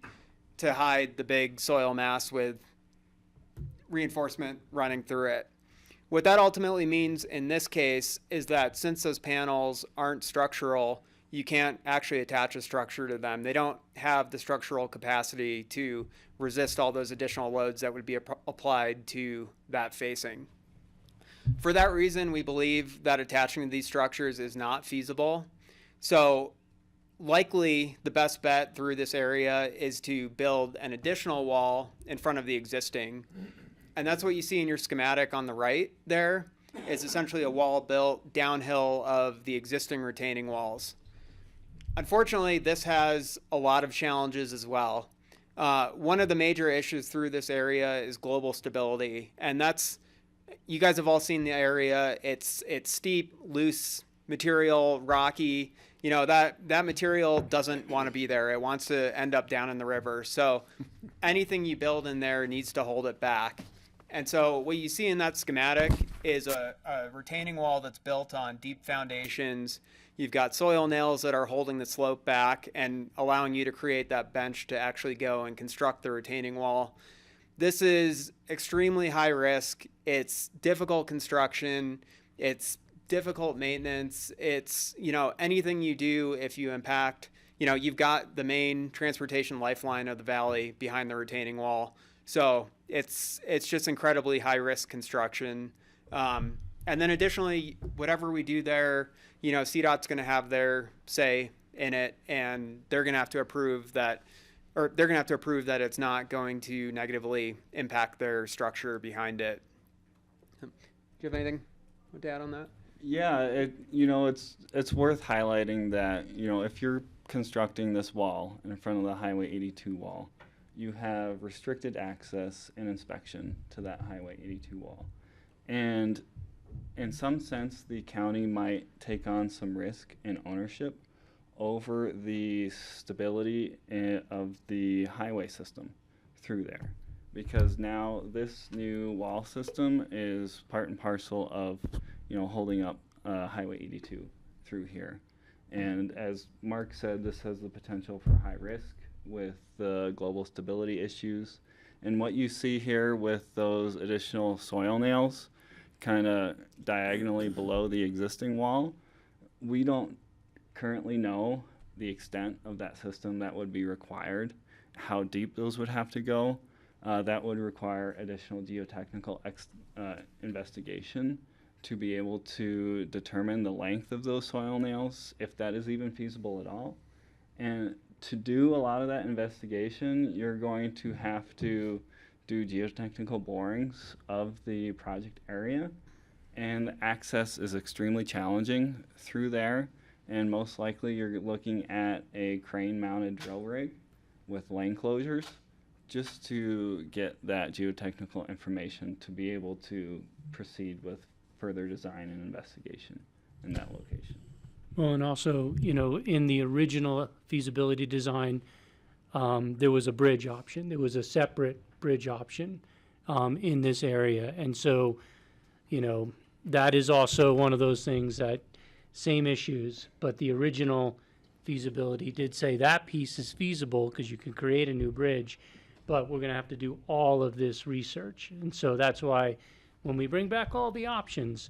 to hide the big soil mass with reinforcement running through it. What that ultimately means in this case is that since those panels aren't structural, you can't actually attach a structure to them. They don't have the structural capacity to resist all those additional loads that would be applied to that facing. For that reason, we believe that attaching to these structures is not feasible. So likely the best bet through this area is to build an additional wall in front of the existing. And that's what you see in your schematic on the right there. It's essentially a wall built downhill of the existing retaining walls. Unfortunately, this has a lot of challenges as well. One of the major issues through this area is global stability. And that's, you guys have all seen the area. It's steep, loose material, rocky. You know, that material doesn't want to be there. It wants to end up down in the river. So anything you build in there needs to hold it back. And so what you see in that schematic is a retaining wall that's built on deep foundations. You've got soil nails that are holding the slope back and allowing you to create that bench to actually go and construct the retaining wall. This is extremely high risk. It's difficult construction. It's difficult maintenance. It's, anything you do if you impact, you've got the main transportation lifeline of the valley behind the retaining wall. So it's just incredibly high risk construction. And then additionally, whatever we do there, CDOT's going to have their say in it, and they're going to have to approve that, it's not going to negatively impact their structure behind it. Do you have anything to add on that? Yeah, it's worth highlighting that, if you're constructing this wall in front of the Highway 82 wall, you have restricted access and inspection to that Highway 82 wall. And in some sense, the county might take on some risk and ownership over the stability of the highway system through there. Because now this new wall system is part and parcel of, holding up Highway 82 through here. And as Mark said, this has the potential for high risk with the global stability issues. And what you see here with those additional soil nails kind of diagonally below the existing wall. We don't currently know the extent of that system that would be required, how deep those would have to go. That would require additional geotechnical investigation to be able to determine the length of those soil nails, if that is even feasible at all. And to do a lot of that investigation, you're going to have to do geotechnical borings of the project area, and access is extremely challenging through there, and most likely you're looking at a crane-mounted drill rig with lane closures just to get that geotechnical information to be able to proceed with further design and investigation in that location. Well, and also, in the original feasibility design, there was a bridge option. There was a separate bridge option in this area. And so, that is also one of those things that same issues, but the original feasibility did say that piece is feasible because you can create a new bridge, but we're going to have to do all of this research. And so that's why when we bring back all the options,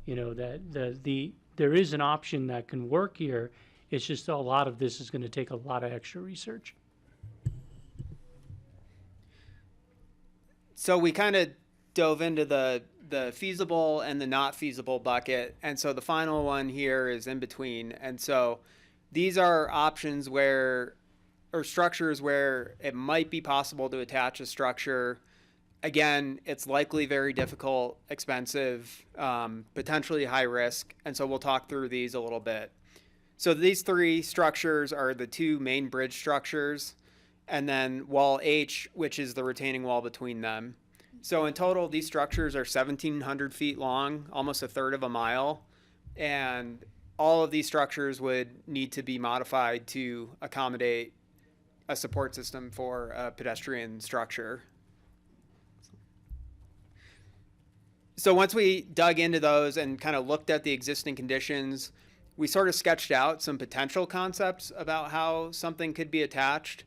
there is an option that can work here. It's just a lot of this is going to take a lot of extra research. So we kind of dove into the feasible and the not feasible bucket. And so the final one here is in between. And so these are options or structures where it might be possible to attach a structure. Again, it's likely very difficult, expensive, potentially high risk. And so we'll talk through these a little bit. So these three structures are the two main bridge structures, and then wall H, which is the retaining wall between them. So in total, these structures are 1,700 feet long, almost a third of a mile. And all of these structures would need to be modified to accommodate a support system for a pedestrian structure. So once we dug into those and kind of looked at the existing conditions, we sort of sketched out some potential concepts about how something could be attached.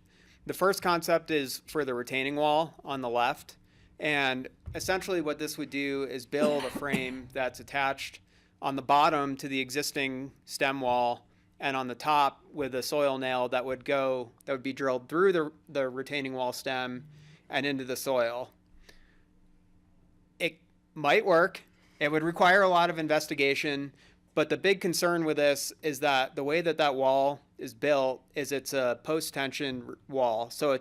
The first concept is for the retaining wall on the left. And essentially what this would do is build a frame that's attached on the bottom to the existing stem wall, and on the top with a soil nail that would be drilled through the retaining wall stem and into the soil. It might work. It would require a lot of investigation, but the big concern with this is that the way that wall is built is it's a post-tension wall. So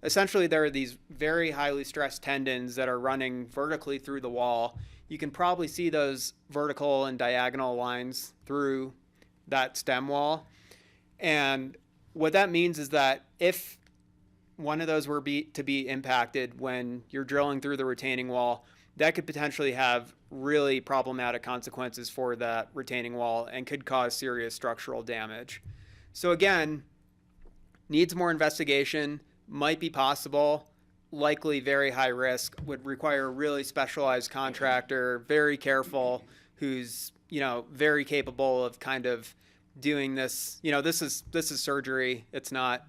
essentially there are these very highly stressed tendons that are running vertically through the wall. You can probably see those vertical and diagonal lines through that stem wall. And what that means is that if one of those were to be impacted when you're drilling through the retaining wall, that could potentially have really problematic consequences for that retaining wall and could cause serious structural damage. So again, needs more investigation, might be possible, likely very high risk, would require a really specialized contractor, very careful, who's very capable of kind of doing this. This is surgery. It's not,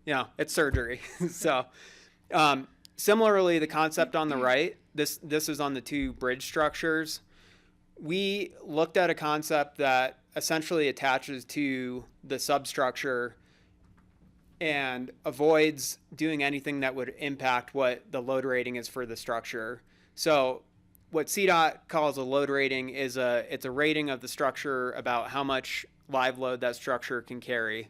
it's surgery. So similarly, the concept on the right, this is on the two bridge structures. We looked at a concept that essentially attaches to the substructure and avoids doing anything that would impact what the load rating is for the structure. So what CDOT calls a load rating is it's a rating of the structure about how much live load that structure can carry.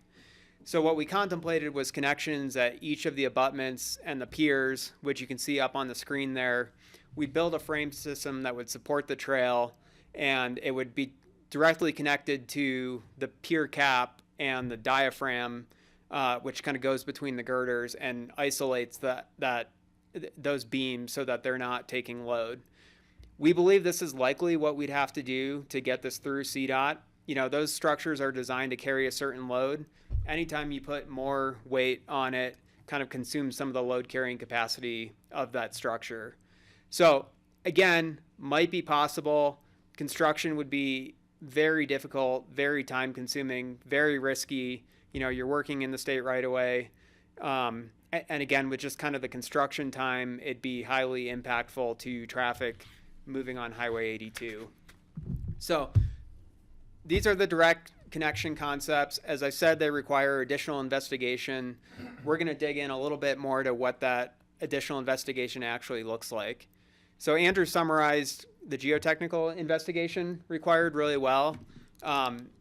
So what we contemplated was connections at each of the abutments and the piers, which you can see up on the screen there. We built a frame system that would support the trail, and it would be directly connected to the pier cap and the diaphragm, which kind of goes between the girders and isolates those beams so that they're not taking load. We believe this is likely what we'd have to do to get this through CDOT. Those structures are designed to carry a certain load. Anytime you put more weight on it, kind of consumes some of the load carrying capacity of that structure. So again, might be possible. Construction would be very difficult, very time consuming, very risky. You're working in the state right away. And and again, with just kind of the construction time, it'd be highly impactful to traffic moving on Highway 82. So these are the direct connection concepts. As I said, they require additional investigation. We're going to dig in a little bit more to what that additional investigation actually looks like. So Andrew summarized the geotechnical investigation required really well.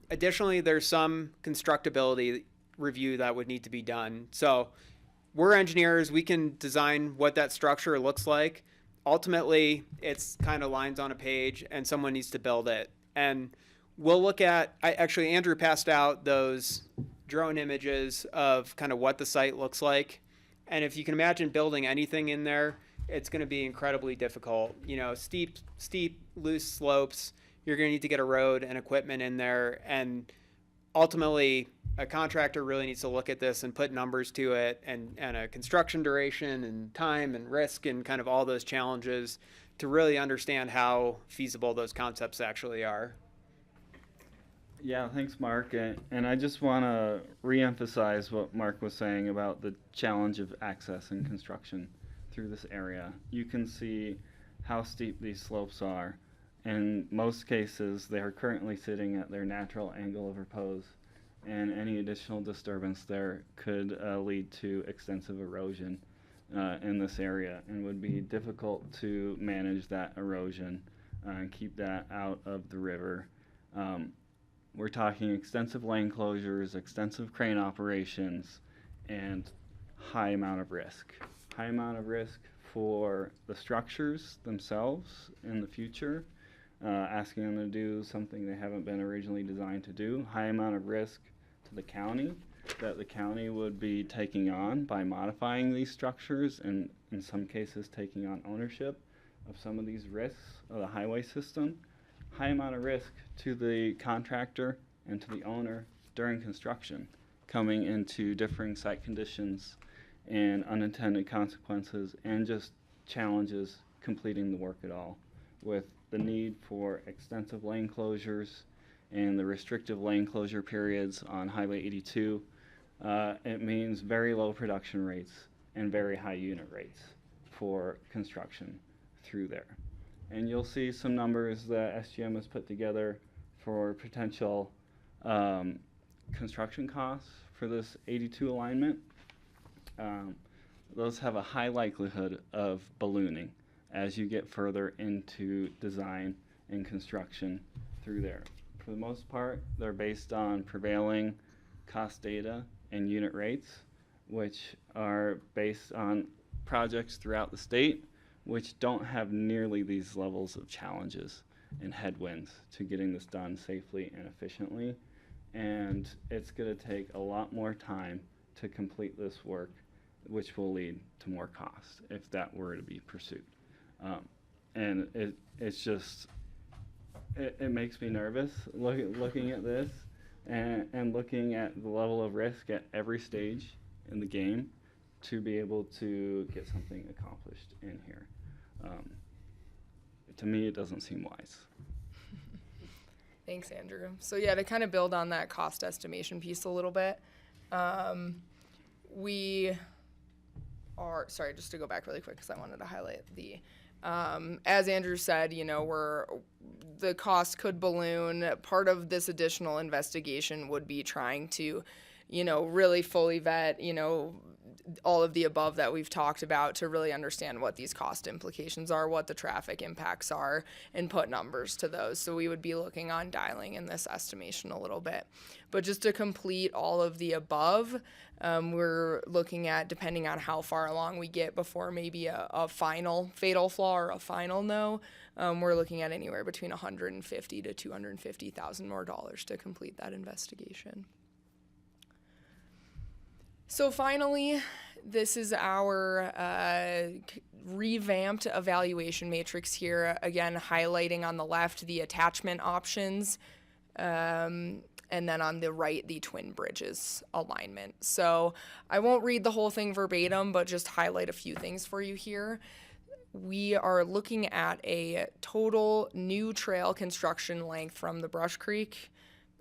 Additionally, there's some constructability review that would need to be done. So we're engineers, we can design what that structure looks like. Ultimately, it's kind of lines on a page and someone needs to build it. And we'll look at, actually Andrew passed out those drone images of kind of what the site looks like. And if you can imagine building anything in there, it's going to be incredibly difficult. You know, steep, loose slopes, you're going to need to get a road and equipment in there. And ultimately, a contractor really needs to look at this and put numbers to it, and a construction duration and time and risk and kind of all those challenges to really understand how feasible those concepts actually are. Yeah, thanks, Mark. And I just want to reemphasize what Mark was saying about the challenge of access and construction through this area. You can see how steep these slopes are. In most cases, they are currently sitting at their natural angle of repose, and any additional disturbance there could lead to extensive erosion in this area, and would be difficult to manage that erosion and keep that out of the river. We're talking extensive lane closures, extensive crane operations, and high amount of risk. High amount of risk for the structures themselves in the future, asking them to do something they haven't been originally designed to do. High amount of risk to the county, that the county would be taking on by modifying these structures, and in some cases taking on ownership of some of these risks of the highway system. High amount of risk to the contractor and to the owner during construction, coming into differing site conditions and unintended consequences, and just challenges completing the work at all, with the need for extensive lane closures and the restrictive lane closure periods on Highway 82. It means very low production rates and very high unit rates for construction through there. And you'll see some numbers that SGM has put together for potential construction costs for this 82 alignment. Those have a high likelihood of ballooning as you get further into design and construction through there. For the most part, they're based on prevailing cost data and unit rates, which are based on projects throughout the state, which don't have nearly these levels of challenges and headwinds to getting this done safely and efficiently. And it's going to take a lot more time to complete this work, which will lead to more cost if that were to be pursued. And it's just, it makes me nervous looking at this and looking at the level of risk at every stage in the game to be able to get something accomplished in here. To me, it doesn't seem wise. Thanks, Andrew. So yeah, to kind of build on that cost estimation piece a little bit, we are, sorry, just to go back really quick because I wanted to highlight the, as Andrew said, you know, the cost could balloon. Part of this additional investigation would be trying to, you know, really fully vet, you know, all of the above that we've talked about to really understand what these cost implications are, what the traffic impacts are, and put numbers to those. So we would be looking on dialing in this estimation a little bit. But just to complete all of the above, we're looking at, depending on how far along we get before maybe a final fatal flaw or a final no, we're looking at anywhere between $150,000 to $250,000 more to complete that investigation. So finally, this is our revamped evaluation matrix here, again highlighting on the left the attachment options, and then on the right the twin bridges alignment. So I won't read the whole thing verbatim, but just highlight a few things for you here. We are looking at a total new trail construction length from the Brush Creek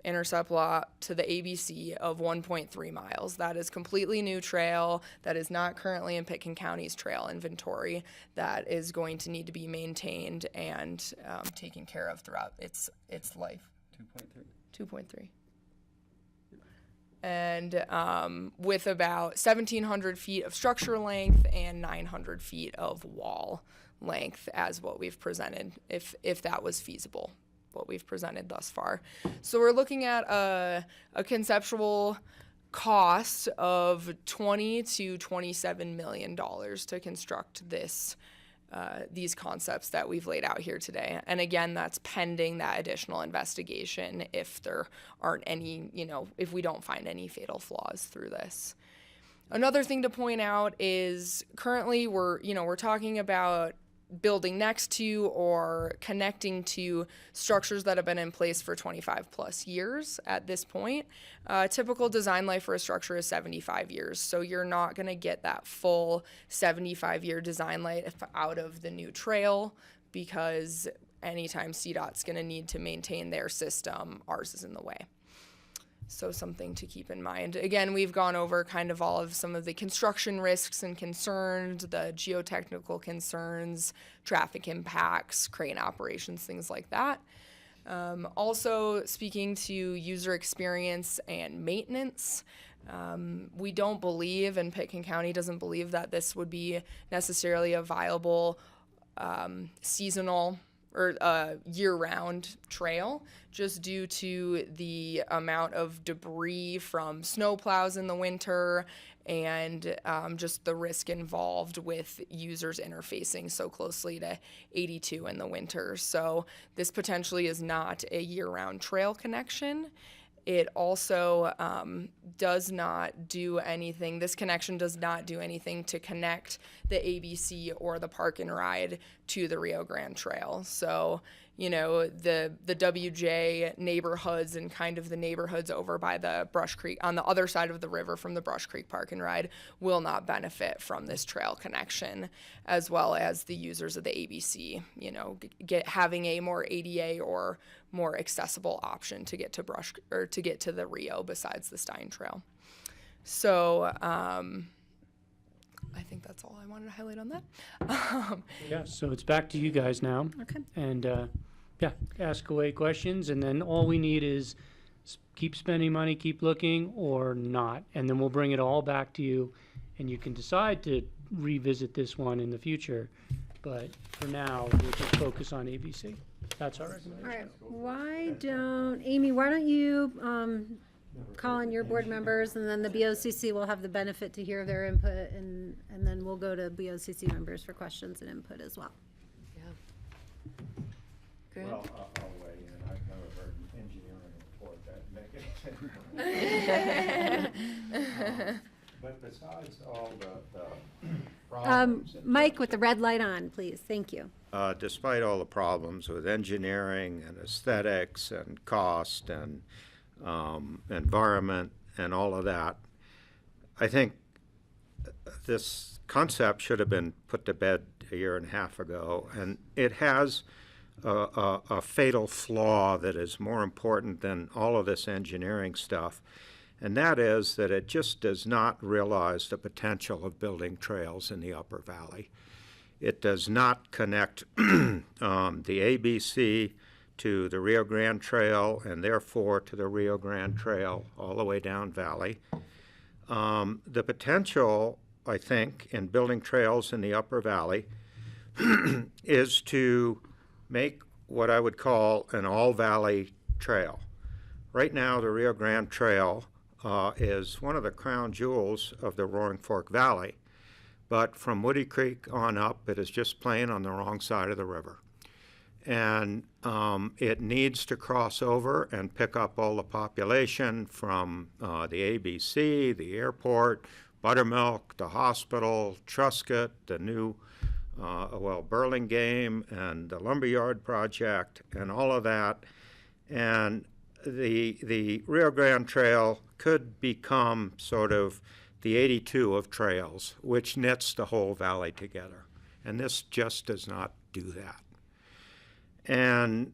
intercept lot to the ABC of 1.3 miles. That is completely new trail that is not currently in Pitkin County's trail inventory that is going to need to be maintained and taken care of throughout its life. 2.3. And with about 1,700 feet of structure length and 900 feet of wall length as what we've presented, if that was feasible, what we've presented thus far. So we're looking at a conceptual cost of $20 to $27 million to construct this these concepts that we've laid out here today. And again, that's pending that additional investigation if there aren't any, if we don't find any fatal flaws through this. Another thing to point out is currently we're talking about building next to or connecting to structures that have been in place for 25 plus years at this point. Typical design life for a structure is 75 years, so you're not going to get that full 75-year design life out of the new trail, because anytime CDOT's going to need to maintain their system, ours is in the way. So something to keep in mind. Again, we've gone over kind of all of some of the construction risks and concerns, the geotechnical concerns, traffic impacts, crane operations, things like that. Also, speaking to user experience and maintenance, we don't believe, and Pitkin County doesn't believe, that this would be necessarily a viable seasonal or year-round trail, just due to the amount of debris from snow plows in the winter and just the risk involved with users interfacing so closely to 82 in the winter. So this potentially is not a year-round trail connection. It also does not do anything, this connection does not do anything to connect the ABC or the Park and Ride to the Rio Grande Trail. So, the WJ neighborhoods and kind of the neighborhoods over by the Brush Creek, on the other side of the river from the Brush Creek Park and Ride, will not benefit from this trail connection, as well as the users of the ABC, having a more ADA or more accessible option to get to the Rio besides the Stein Trail. So I think that's all I wanted to highlight on that. Yeah, so it's back to you guys now. Okay. And ask away questions, and then all we need is keep spending money, keep looking, or not. And then we'll bring it all back to you, and you can decide to revisit this one in the future. But for now, we'll just focus on ABC. That's our recommendation. All right, Amy, why don't you call on your board members, and then the BoCC will have the benefit to hear their input, and then we'll go to BoCC members for questions and input as well. Yeah. Grant? Well, I'll weigh in. I've never heard an engineering report that make it. But besides all the problems. Mike with the red light on, please. Thank you. Despite all the problems with engineering and aesthetics and cost and environment and all of that, I think this concept should have been put to bed a year and a half ago, and it has a fatal flaw that is more important than all of this engineering stuff, and that is that it just does not realize the potential of building trails in the Upper Valley. It does not connect the ABC to the Rio Grande Trail, and therefore to the Rio Grande Trail all the way down valley. The potential, I think, in building trails in the Upper Valley is to make what I would call an all-valley trail. Right now, the Rio Grande Trail is one of the crown jewels of the Roaring Fork Valley, but from Woody Creek on up, it is just plain on the wrong side of the river. And it needs to cross over and pick up all the population from the ABC, the airport, Buttermilk, the hospital, Truscott, the new Burlingame, and the Lumberyard project, and all of that. And the Rio Grande Trail could become sort of the 82 of trails, which knits the whole valley together. And this just does not do that. And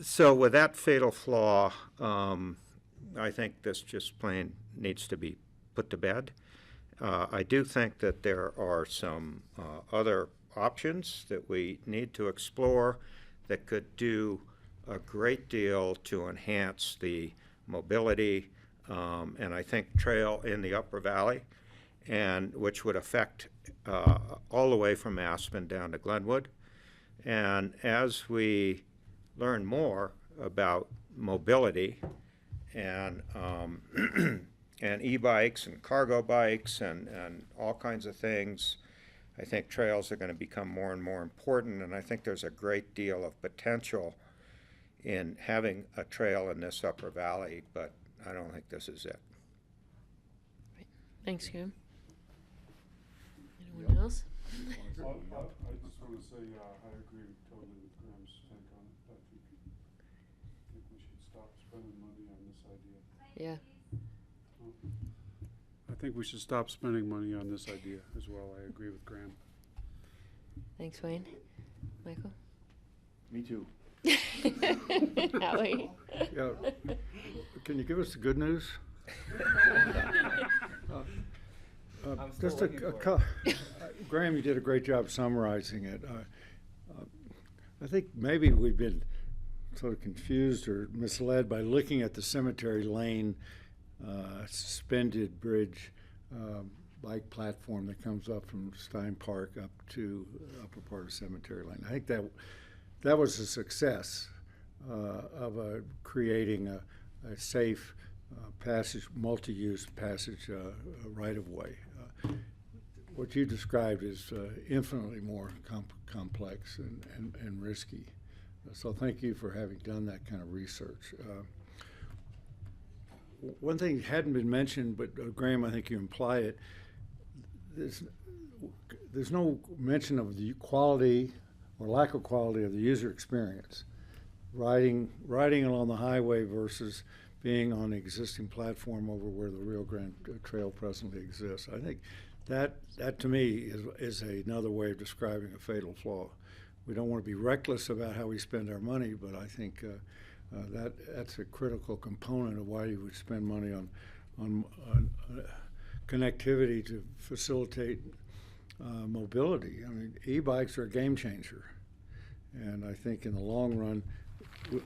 So with that fatal flaw, I think this just plain needs to be put to bed. I do think that there are some other options that we need to explore that could do a great deal to enhance the mobility and I think trail in the Upper Valley, and which would affect all the way from Aspen down to Glenwood. And as we learn more about mobility and and e-bikes and cargo bikes and all kinds of things, I think trails are going to become more and more important, and I think there's a great deal of potential in having a trail in this Upper Valley, but I don't think this is it. Thanks, Graham. Anyone else? I just want to say I agree totally with Graham's take on it. I think we should stop spending money on this idea. Yeah. I think we should stop spending money on this idea as well. I agree with Graham. Thanks, Wayne. Michael? Me too. Howie? Yeah. Can you give us the good news? Just Graham, you did a great job summarizing it. I think maybe we've been sort of confused or misled by looking at the Cemetery Lane suspended bridge bike platform that comes up from Stein Park up to the upper part of Cemetery Lane. I think that was a success of creating a safe passage, multi-use passage right-of-way. What you described is infinitely more complex and risky. So thank you for having done that kind of research. One thing hadn't been mentioned, but Graham, I think you imply it, there's no mention of the quality or lack of quality of the user experience. Riding along the highway versus being on the existing platform over where the Rio Grande Trail presently exists. I think that to me is another way of describing a fatal flaw. We don't want to be reckless about how we spend our money, but I think that's a critical component of why you would spend money on connectivity to facilitate mobility. I mean, e-bikes are a game changer, and I think in the long run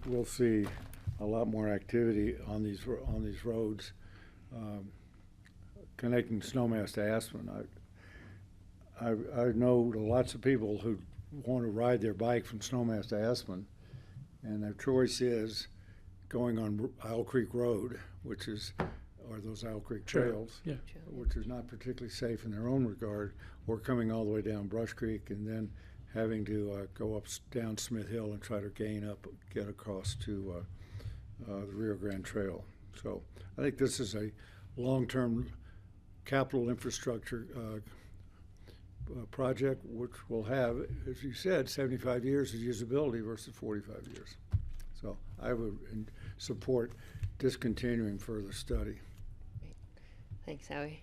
we'll see a lot more activity on these roads connecting Snowmass to Aspen. I know lots of people who want to ride their bike from Snowmass to Aspen, and their choice is going on Owl Creek Road, or those Owl Creek trails, Yeah. which is not particularly safe in their own regard, or coming all the way down Brush Creek and then having to go down Smith Hill and try to get across to the Rio Grande Trail. So I think this is a long-term capital infrastructure project, which will have, as you said, 75 years of usability versus 45 years. So I would support discontinuing further study. Thanks, Howie.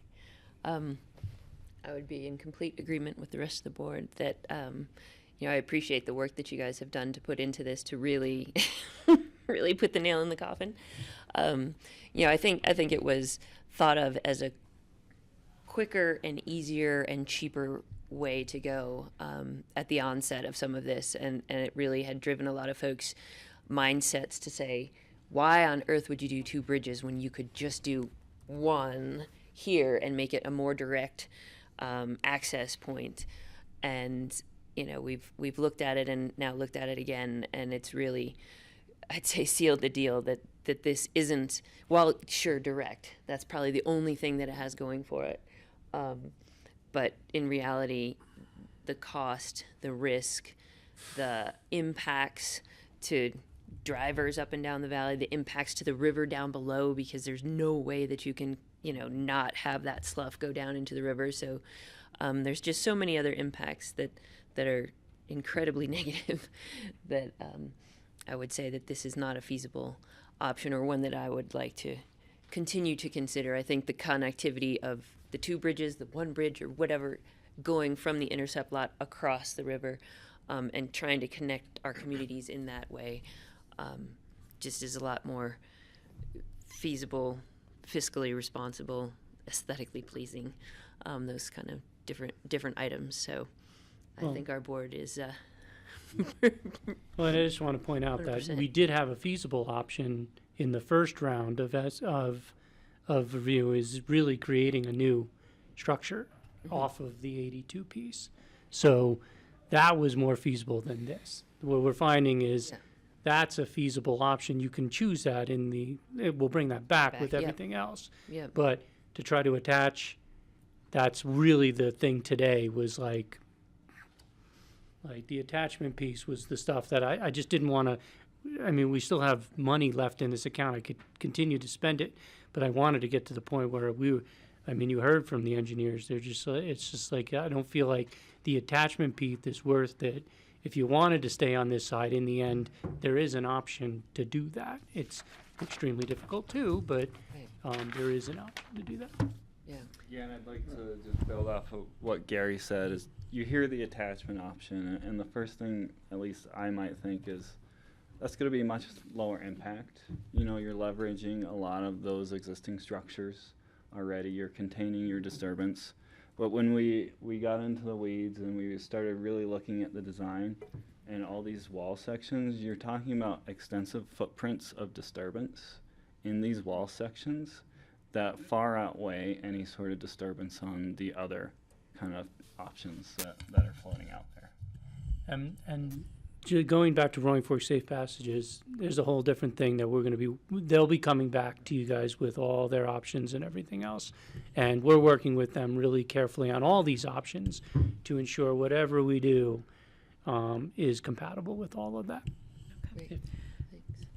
I would be in complete agreement with the rest of the board that, I appreciate the work that you guys have done to put into this to really, really put the nail in the coffin. I think it was thought of as a quicker and easier and cheaper way to go at the onset of some of this, and it really had driven a lot of folks' mindsets to say, why on earth would you do two bridges when you could just do one here and make it a more direct access point? And we've looked at it and now looked at it again, and it's really, I'd say, sealed the deal that this isn't, while sure direct, that's probably the only thing that it has going for it. But in reality, the cost, the risk, the impacts to drivers up and down the valley, the impacts to the river down below, because there's no way that you can, not have that slough go down into the river. So there's just so many other impacts that are incredibly negative that I would say that this is not a feasible option, or one that I would like to continue to consider. I think the connectivity of the two bridges, the one bridge or whatever, going from the intercept lot across the river and trying to connect our communities in that way just is a lot more feasible, fiscally responsible, aesthetically pleasing, those kind of different items. So I Well- think our board is Well, and I just want to point out that 100%. we did have a feasible option in the first round of review, is really creating a new structure off of the 82 piece. So that was more feasible than this. What we're finding is that's a feasible option. You can choose that we'll bring that back with yep. everything else. Yep. But to try to attach, that's really the thing today, was like the attachment piece was the stuff that I just didn't want to. I mean, we still have money left in this account. I could continue to spend it, but I wanted to get to the point where you heard from the engineers. They're just, it's just like, I don't feel like the attachment piece is worth it. If you wanted to stay on this side, in the end, there is an option to do that. It's extremely difficult too, but there is an option to do that. Yeah, and I'd like to just build off of what Gary said. Is you hear the attachment option, and the first thing, at least I might think, is that's going to be much lower impact. You know, you're leveraging a lot of those existing structures already. You're containing your disturbance. But when we got into the weeds and we started really looking at the design and all these wall sections, you're talking about extensive footprints of disturbance in these wall sections that far outweigh any sort of disturbance on the other kind of options that are floating out there. And going back to Roaring Fork Safe Passages, there's a whole different thing that they'll be coming back to you guys with all their options and everything else. And we're working with them really carefully on all these options to ensure whatever we do is compatible with all of that. Great.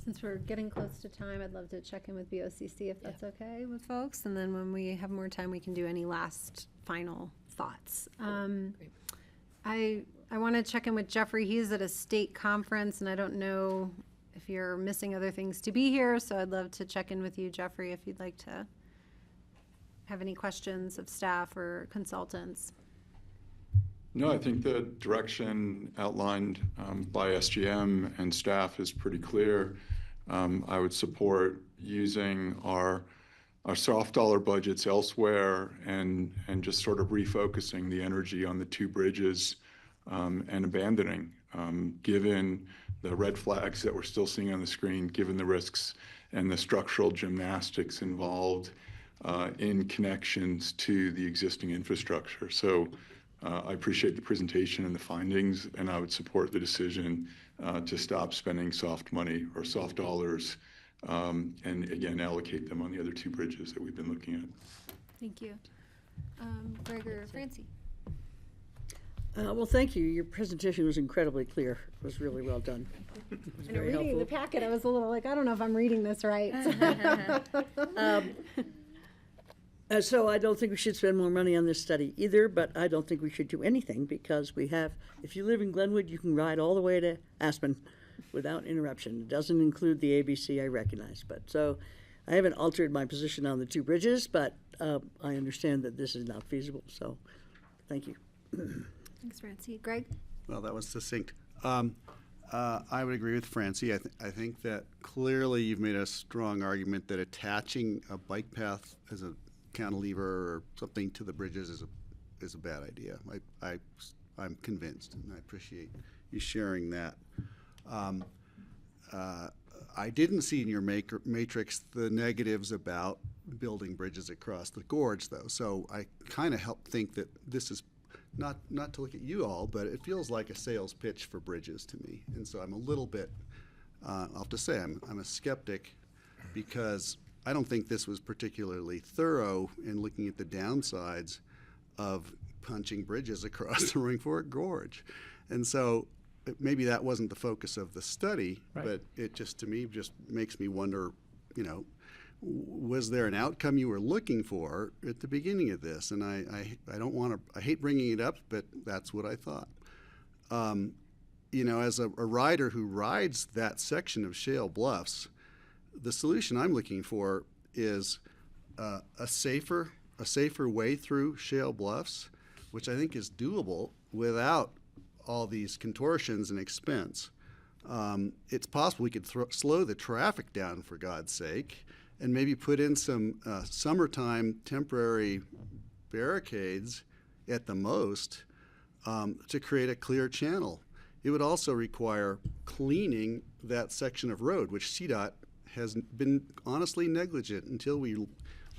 Since we're getting close to time, I'd love to check in with BoCC if that's okay with folks. And then when we have more time, we can do any last final thoughts. I want to check in with Jeffrey. He's at a state conference, and I don't know if you're missing other things to be here. So I'd love to check in with you, Jeffrey, if you'd like to have any questions of staff or consultants. No, I think the direction outlined by SGM and staff is pretty clear. I would support using our soft dollar budgets elsewhere and just sort of refocusing the energy on the two bridges and abandoning, given the red flags that we're still seeing on the screen, given the risks and the structural gymnastics involved in connections to the existing infrastructure. So I appreciate the presentation and the findings, and I would support the decision to stop spending soft money or soft dollars and again allocate them on the other two bridges that we've been looking at. Thank you. Greg or Francie? Well, thank you. Your presentation was incredibly clear. It was really well done. It was And very reading helpful. the packet, I was a little like, I don't know if I'm reading this right. So I don't think we should spend more money on this study either, but I don't think we should do anything because if you live in Glenwood, you can ride all the way to Aspen without interruption. It doesn't include the ABC, I recognize. But so I haven't altered my position on the two bridges, but I understand that this is not feasible. So thank you. Thanks, Francie. Greg? Well, that was succinct. I would agree with Francie. I think that clearly you've made a strong argument that attaching a bike path as a cantilever or something to the bridges is a bad idea. I'm convinced, and I appreciate you sharing that. I didn't see in your matrix the negatives about building bridges across the gorge, though. So I kind of think that this is not to look at you all, but it feels like a sales pitch for bridges to me. And so I'm a little bit, I'll have to say, I'm a skeptic because I don't think this was particularly thorough in looking at the downsides of punching bridges across the Roaring Fork Gorge. And so maybe that wasn't the focus of the study, Right. but it just, to me, just makes me wonder, was there an outcome you were looking for at the beginning of this? And I don't want to, I hate bringing it up, but that's what I thought. As a rider who rides that section of Shale Bluffs, the solution I'm looking for is a safer way through Shale Bluffs, which I think is doable without all these contortions and expense. It's possible we could slow the traffic down, for God's sake, and maybe put in some summertime temporary barricades at the most to create a clear channel. It would also require cleaning that section of road, which CDOT has been honestly negligent. Until we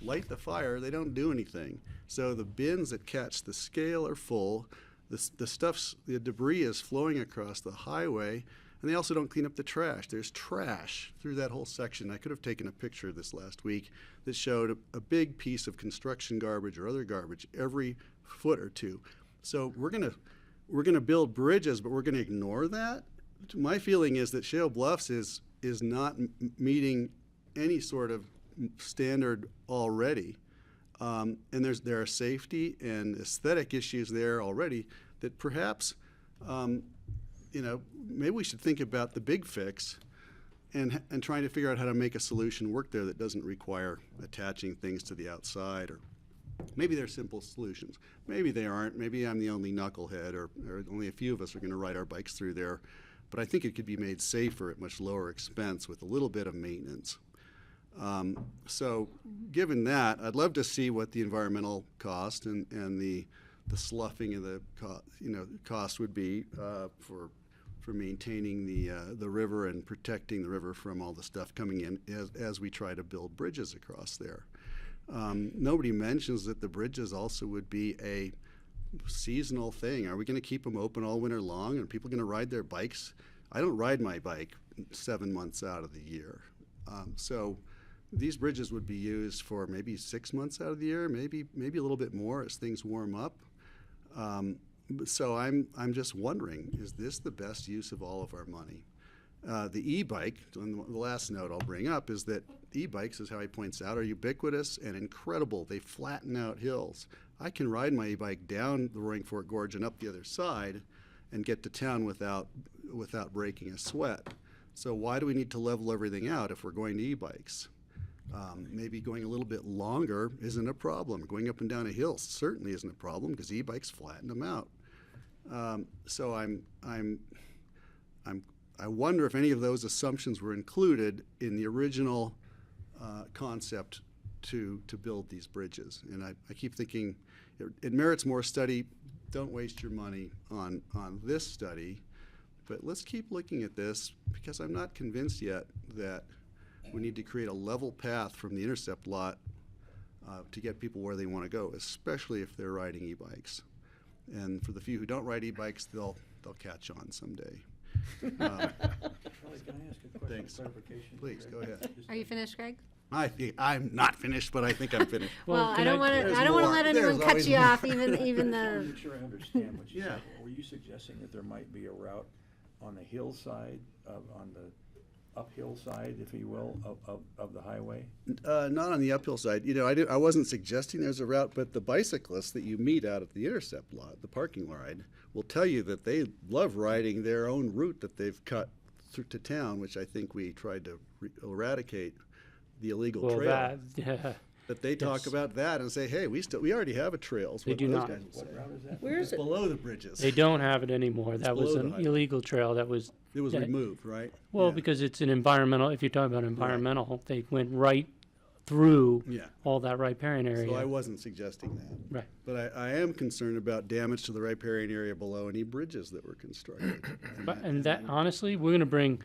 light the fire, they don't do anything. So the bins that catch the scale are full. The debris is flowing across the highway, and they also don't clean up the trash. There's trash through that whole section. I could have taken a picture of this last week that showed a big piece of construction garbage or other garbage every foot or two. So we're gonna build bridges, but we're gonna ignore that. My feeling is that Shale Bluffs is not meeting any sort of standard already. And there are safety and aesthetic issues there already that perhaps, maybe we should think about the big fix and trying to figure out how to make a solution work there that doesn't require attaching things to the outside. Or maybe they're simple solutions. Maybe they aren't. Maybe I'm the only knucklehead, or only a few of us are going to ride our bikes through there. But I think it could be made safer at much lower expense with a little bit of maintenance. So given that, I'd love to see what the environmental cost and the sloughing of the cost would be for maintaining the river and protecting the river from all the stuff coming in as we try to build bridges across there. Nobody mentions that the bridges also would be a seasonal thing. Are we going to keep them open all winter long? Are people going to ride their bikes? I don't ride my bike 7 months out of the year. So these bridges would be used for maybe 6 months out of the year, maybe a little bit more as things warm up. So I'm just wondering, is this the best use of all of our money? The e-bike, and the last note I'll bring up is that e-bikes, as Howie points out, are ubiquitous and incredible. They flatten out hills. I can ride my e-bike down the Roaring Fork Gorge and up the other side and get to town without breaking a sweat. So why do we need to level everything out if we're going to e-bikes? Maybe going a little bit longer isn't a problem. Going up and down a hill certainly isn't a problem because e-bikes flatten them out. So I wonder if any of those assumptions were included in the original concept to build these bridges. And I keep thinking it merits more study. Don't waste your money on this study, but let's keep looking at this because I'm not convinced yet that we need to create a level path from the intercept lot to get people where they want to go, especially if they're riding e-bikes. And for the few who don't ride e-bikes, they'll catch on someday. Charlie, can I ask a question Thanks. of clarification? Please, go ahead. Are you finished, Greg? I'm not finished, but I think I'm finished. Well, I don't want to let anyone cut you off, even I the. want to make sure I understand what you Yeah. said. Were you suggesting that there might be a route on the hillside, on the uphill side, if you will, of the highway? Not on the uphill side. I wasn't suggesting there's a route, but the bicyclists that you meet out at the intercept lot, the parking ride, will tell you that they love riding their own route that they've cut through to town, which I think we tried to eradicate the illegal trail. But they talk about that and say, hey, we already have a trail. They do not. What route is that? Where is It's it? below the bridges. They don't have it anymore. That was below the an highway. illegal trail that was. It was removed, right? Well, Yeah. because it's an environmental, if you're talking about environmental, they went right through Yeah. all that riparian area. So I wasn't suggesting that. Right. But I am concerned about damage to the riparian area below any bridges that were constructed. And that honestly, we're going to bring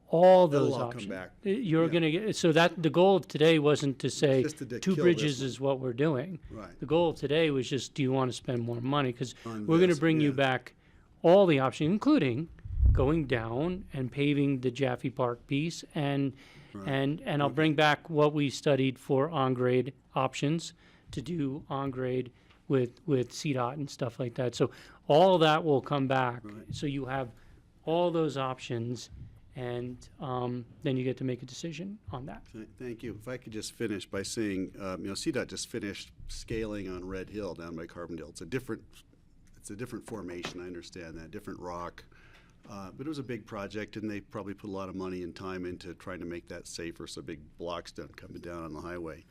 all That'll those all come options. back. You're going to get, so that the goal of today wasn't to say Just to two kill this bridges one. is what we're doing. Right. The goal of today was just, do you want to spend more money? Because On we're going to this, bring you yeah. back all the options, including going down and paving the Jaffe Park piece, and I'll bring back what we studied for on-grade options to do on-grade with CDOT and stuff like that. So all that will come back. Right. So you have all those options, and then you get to make a decision on that. Thank you. If I could just finish by saying, CDOT just finished scaling on Red Hill down by Carbondale. It's a different formation, I understand that, different rock. But it was a big project, and they probably put a lot of money and time into trying to make that safer so big blocks don't come down on the highway.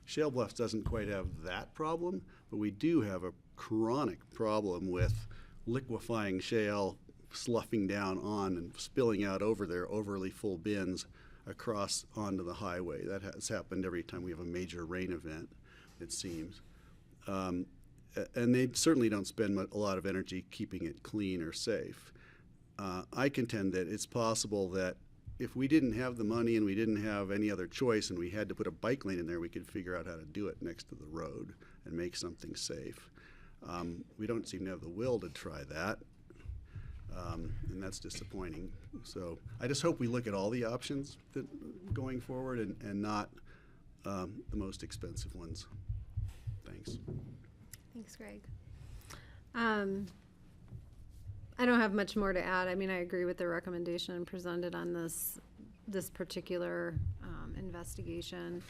Shale Bluffs doesn't quite have that problem, but we do have a chronic problem with liquefying shale sloughing down on and spilling out over their overly full bins across onto the highway. That has happened every time we have a major rain event, it seems. And they certainly don't spend a lot of energy keeping it clean or safe. I contend that it's possible that if we didn't have the money and we didn't have any other choice and we had to put a bike lane in there, we could figure out how to do it next to the road and make something safe. We don't seem to have the will to try that, and that's disappointing. So I just hope we look at all the options that going forward and not the most expensive ones. Thanks. Thanks, Greg. I don't have much more to add. I mean, I agree with the recommendation presented on this particular investigation.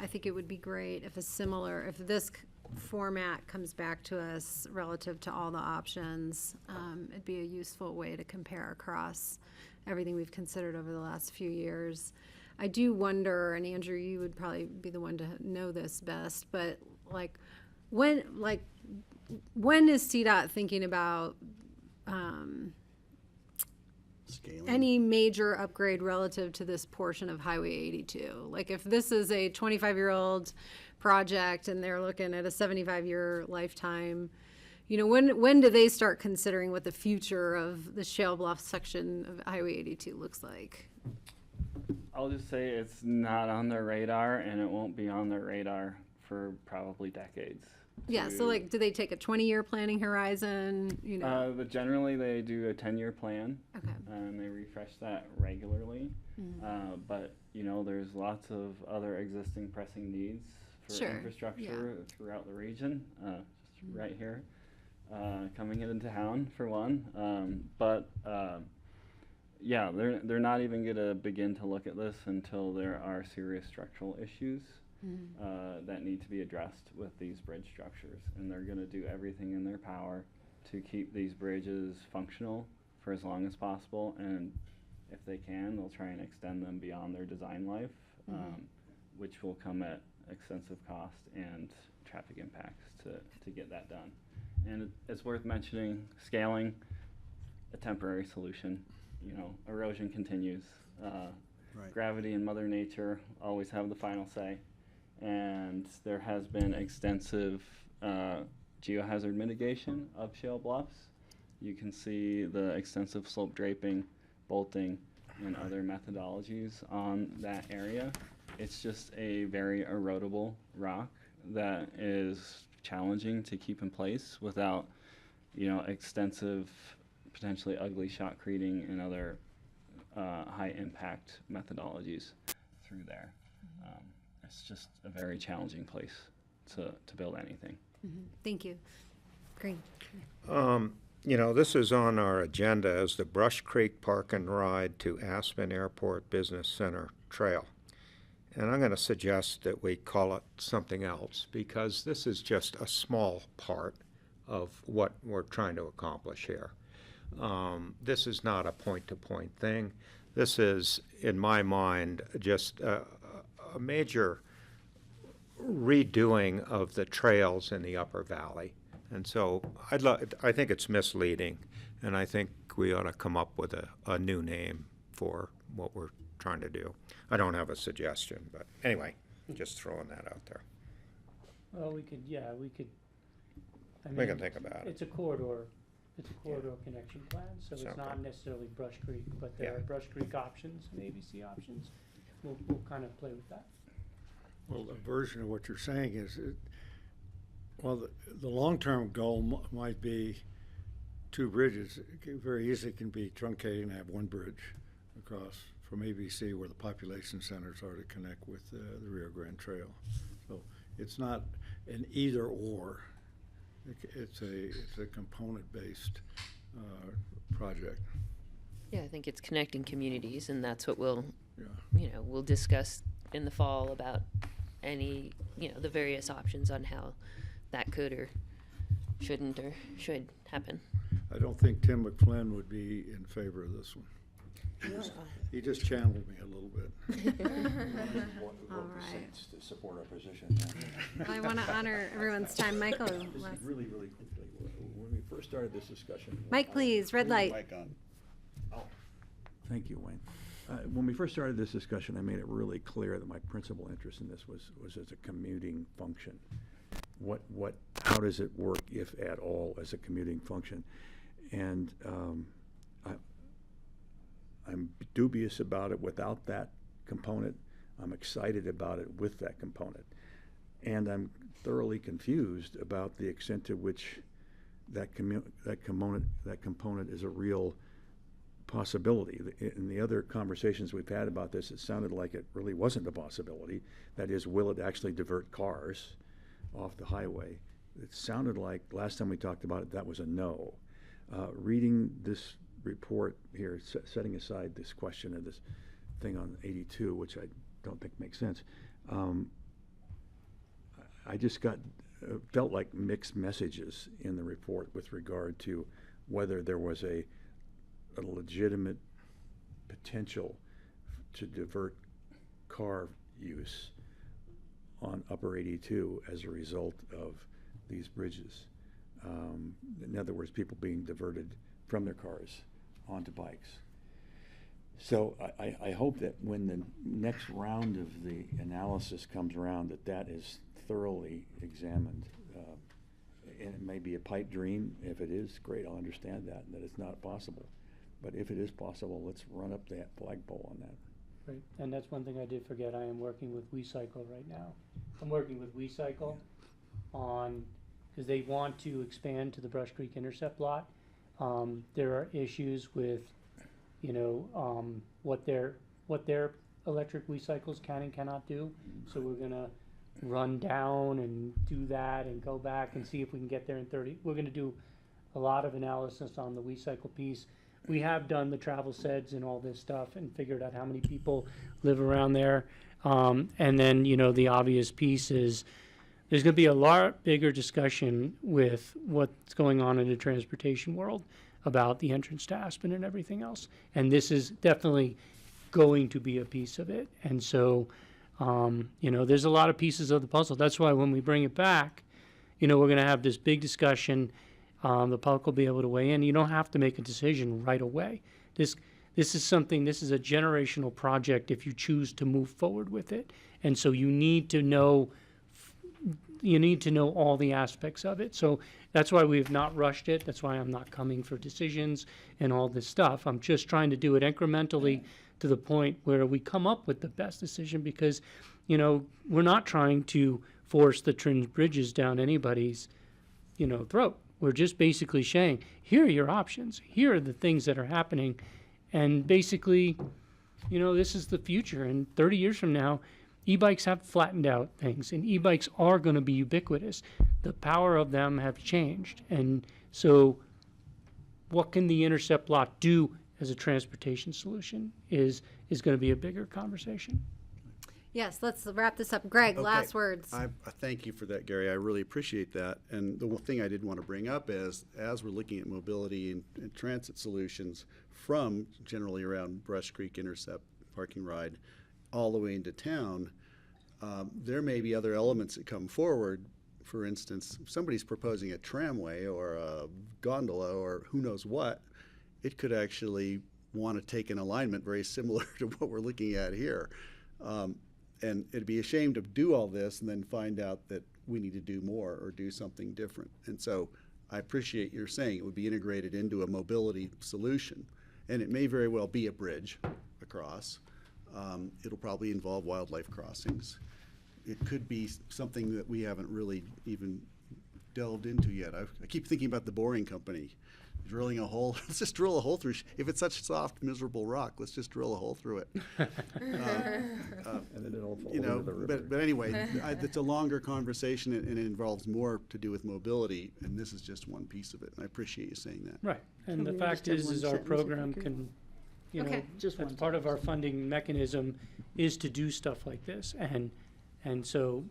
I think it would be great if if this format comes back to us relative to all the options. It'd be a useful way to compare across everything we've considered over the last few years. I do wonder, and Andrew, you would probably be the one to know this best, but when is CDOT thinking about any major upgrade relative to this portion of Highway 82? Like, if this is a 25-year-old project and they're looking at a 75-year lifetime, when do they start considering what the future of the Shale Bluff section of Highway 82 looks like? I'll just say it's not on their radar, and it won't be on their radar for probably decades. Yeah, so do they take a 20-year planning horizon? But generally they do a 10-year plan. Okay. And they refresh that regularly. But there's lots of other existing pressing needs for infrastructure throughout the region, just right here, coming into town for one. Yeah, they're not even going to begin to look at this until there are serious structural issues that need to be addressed with these bridge structures. And they're going to do everything in their power to keep these bridges functional for as long as possible. And if they can, they'll try and extend them beyond their design life, which will come at extensive cost and traffic impacts to get that done. And it's worth mentioning, scaling, a temporary solution. Erosion continues. Gravity and Mother Nature always have the final say. And there has been extensive geohazard mitigation of shale bluffs. You can see the extensive slope draping, bolting, and other methodologies on that area. It's just a very erodible rock that is challenging to keep in place without, extensive, potentially ugly shotcreting and other high impact methodologies through there. It's just a very challenging place to build anything. Thank you. Great. This is on our agenda as the Brush Creek Park and Ride to Aspen Airport Business Center Trail. And I'm going to suggest that we call it something else, because this is just a small part of what we're trying to accomplish here. This is not a point-to-point thing. This is, in my mind, just a major redoing of the trails in the Upper Valley. And so I think it's misleading, and I think we ought to come up with a new name for what we're trying to do. I don't have a suggestion, but anyway, just throwing that out there. Well, we could. We can think about it. It's a corridor connection plan, so it's not necessarily Brush Creek, but there are Brush Creek options and ABC options. We'll kind of play with that. Well, a version of what you're saying is, the long-term goal might be two bridges. It very easily can be truncated and have one bridge across from ABC, where the population centers are, to connect with the Rio Grande Trail. So it's not an either-or. It's a component-based project. Yeah, I think it's connecting communities, and that's what we'll discuss in the fall about any, the various options on how that could or shouldn't or should happen. I don't think Tim McFlynn would be in favor of this one. He just channeled me a little bit. All right. To support our position. Well, I want to honor everyone's time. Michael. Really, really quickly. When we first started this discussion. Mike, please. Red light. Mic on. Thank you, Wayne. When we first started this discussion, I made it really clear that my principal interest in this was as a commuting function. How does it work, if at all, as a commuting function? And I'm dubious about it without that component. I'm excited about it with that component. And I'm thoroughly confused about the extent to which that component is a real possibility. In the other conversations we've had about this, it sounded like it really wasn't a possibility. That is, will it actually divert cars off the highway? It sounded like last time we talked about it, that was a no. Reading this report here, setting aside this question of this thing on 82, which I don't think makes sense, I just felt like mixed messages in the report with regard to whether there was a legitimate potential to divert car use on Upper 82 as a result of these bridges. In other words, people being diverted from their cars onto bikes. So I hope that when the next round of the analysis comes around, that is thoroughly examined. And it may be a pipe dream. If it is, great, I'll understand that it's not possible. But if it is possible, let's run up that flagpole on that. Right, and that's one thing I did forget. I am working with WeCycle right now. I'm working with WeCycle on, because they want to expand to the Brush Creek Intercept lot. There are issues with, what their electric WeCycles can and cannot do. So we're gonna run down and do that and go back and see if we can get there in 30. We're gonna do a lot of analysis on the WeCycle piece. We have done the travel seds and all this stuff and figured out how many people live around there. And then, the obvious piece is there's going to be a lot bigger discussion with what's going on in the transportation world about the entrance to Aspen and everything else. And this is definitely going to be a piece of it. And so, there's a lot of pieces of the puzzle. That's why when we bring it back, we're going to have this big discussion. The public will be able to weigh in. You don't have to make a decision right away. This is a generational project if you choose to move forward with it. And so you need to know all the aspects of it. So that's why we have not rushed it. That's why I'm not coming for decisions and all this stuff. I'm just trying to do it incrementally to the point where we come up with the best decision, because, we're not trying to force the Trinity Bridges down anybody's, throat. We're just basically saying, here are your options. Here are the things that are happening. And basically, this is the future. And 30 years from now, e-bikes have flattened out things, and e-bikes are going to be ubiquitous. The power of them have changed. And so what can the Intercept lot do as a transportation solution is going to be a bigger conversation. Yes, let's wrap this up. Greg, Okay. last words. I thank you for that, Gary. I really appreciate that. And the one thing I did want to bring up is, as we're looking at mobility and transit solutions from generally around Brush Creek Intercept parking ride all the way into town, there may be other elements that come forward. For instance, if somebody's proposing a tramway or a gondola or who knows what, it could actually want to take an alignment very similar to what we're looking at here. And it'd be a shame to do all this and then find out that we need to do more or do something different. And so I appreciate your saying it would be integrated into a mobility solution. And it may very well be a bridge across. It'll probably involve wildlife crossings. It could be something that we haven't really even delved into yet. I keep thinking about the Boring Company. Drilling a hole, let's just drill a hole through. If it's such soft, miserable rock, let's just drill a hole through it. And then it'll fall into the river. But anyway, it's a longer conversation, and it involves more to do with mobility, and this is just one piece of it. And I appreciate you saying that. Right, and Can the we fact just have is one our sentence if program we could? can, Okay. Just that's one part of our funding mechanism is to do stuff like this. And so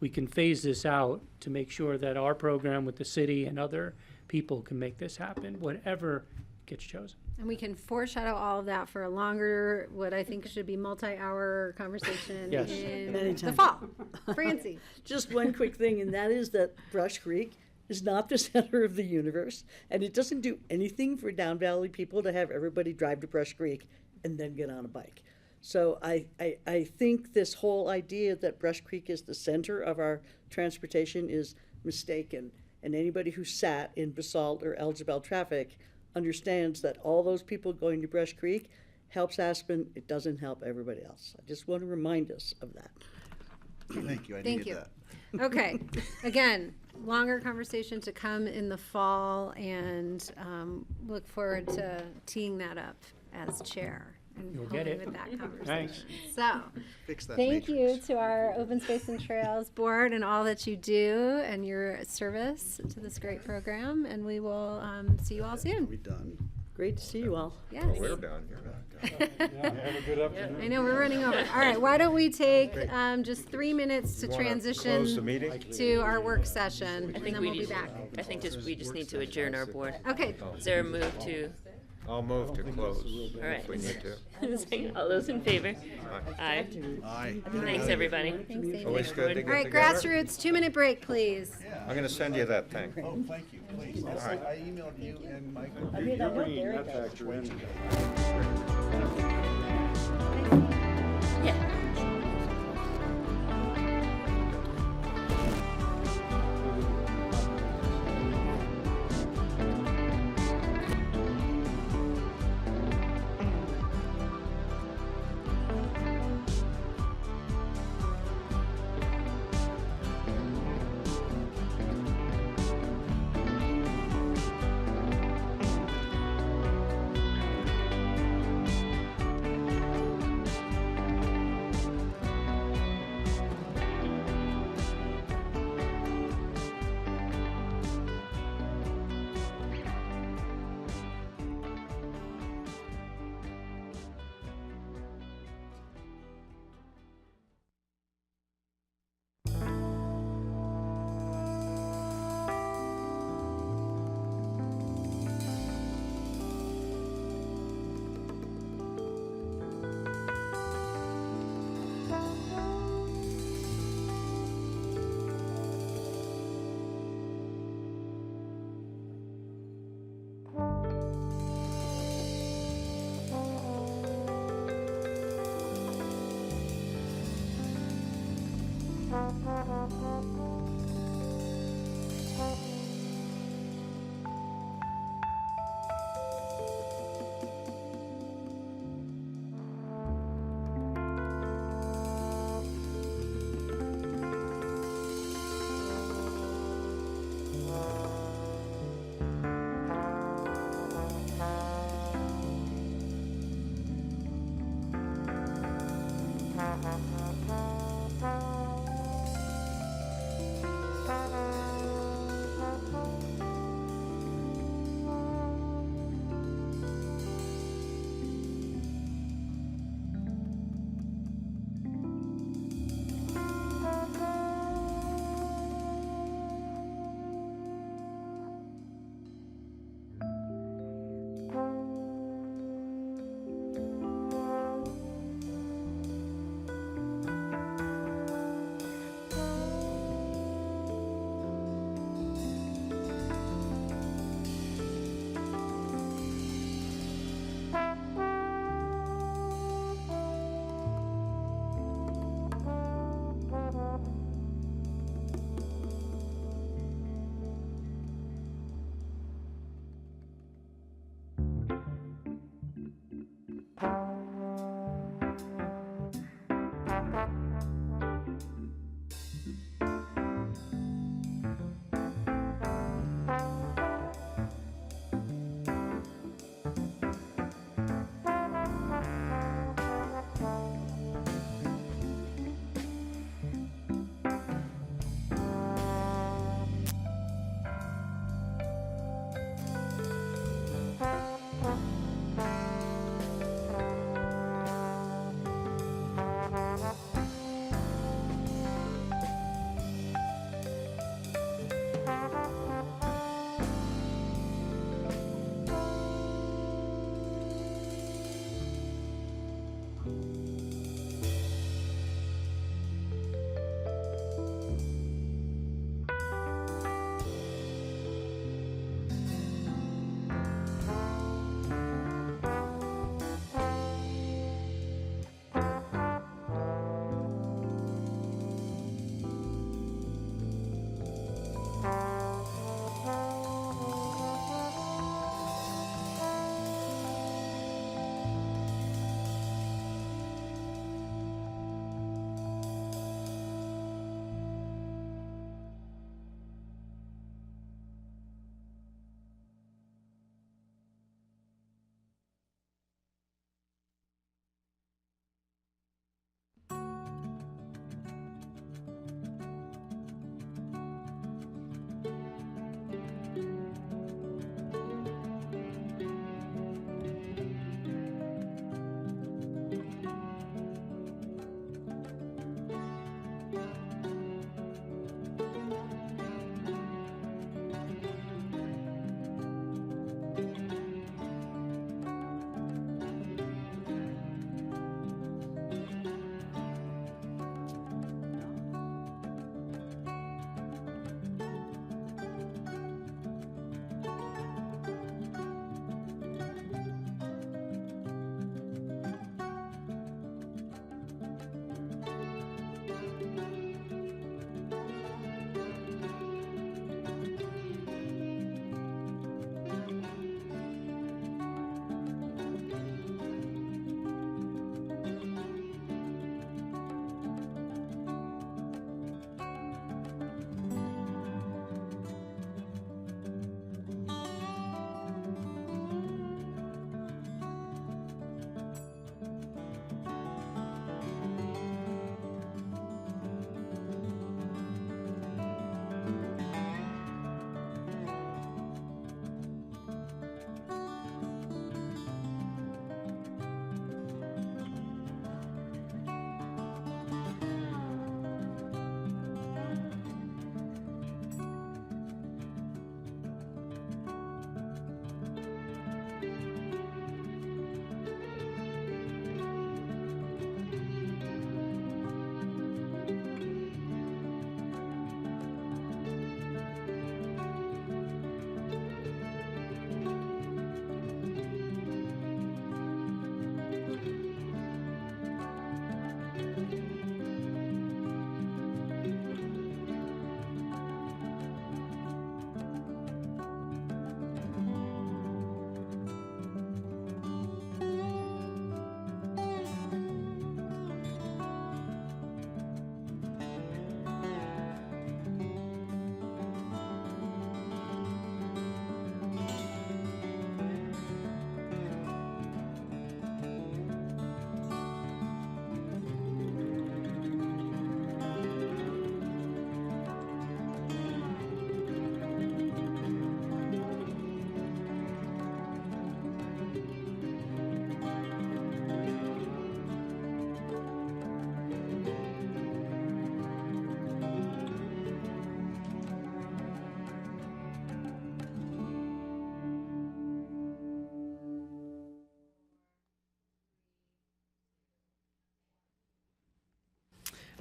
we can phase this out to make sure that our program with the city and other people can make this happen, whatever gets chosen. And we can foreshadow all of that for a longer, what I think should be multi-hour conversation Yes. in Anytime. the fall. Francie. Just one quick thing, and that is that Brush Creek is not the center of the universe, and it doesn't do anything for Down Valley people to have everybody drive to Brush Creek and then get on a bike. So I think this whole idea that Brush Creek is the center of our transportation is mistaken. And anybody who sat in Basalt or Elgibel traffic understands that all those people going to Brush Creek helps Aspen. It doesn't help everybody else. I just want to remind us of that. Thank you. I Thank needed you. that. Okay, again, longer conversation to come in the fall, and look forward to teeing that up as chair. And You'll get helping it. with that conversation. Thanks. So, Fix that thank you matrix. to our Open Space and Trails Board and all that you do and your service to this great program. And we will see you all Are soon. we done? Great to see you all. Yes. We're done, you're not done. Have a good afternoon. I know, we're running over. All right, why don't we take just 3 minutes to You wanna transition close the meeting? to our work session, and think then we we'll be just- back. I think we just need to adjourn our board. Okay. Is there a move to? I'll move to close All right. if we need to. All those in favor? Aye. Aye. Thanks, everybody. Thanks, Amy. Always good to All right, get together. grassroots, 2-minute break, please. I'm gonna send you that thing. Oh, thank you, please. All right. I emailed you and Michael. You're bringing that factor in. Yeah.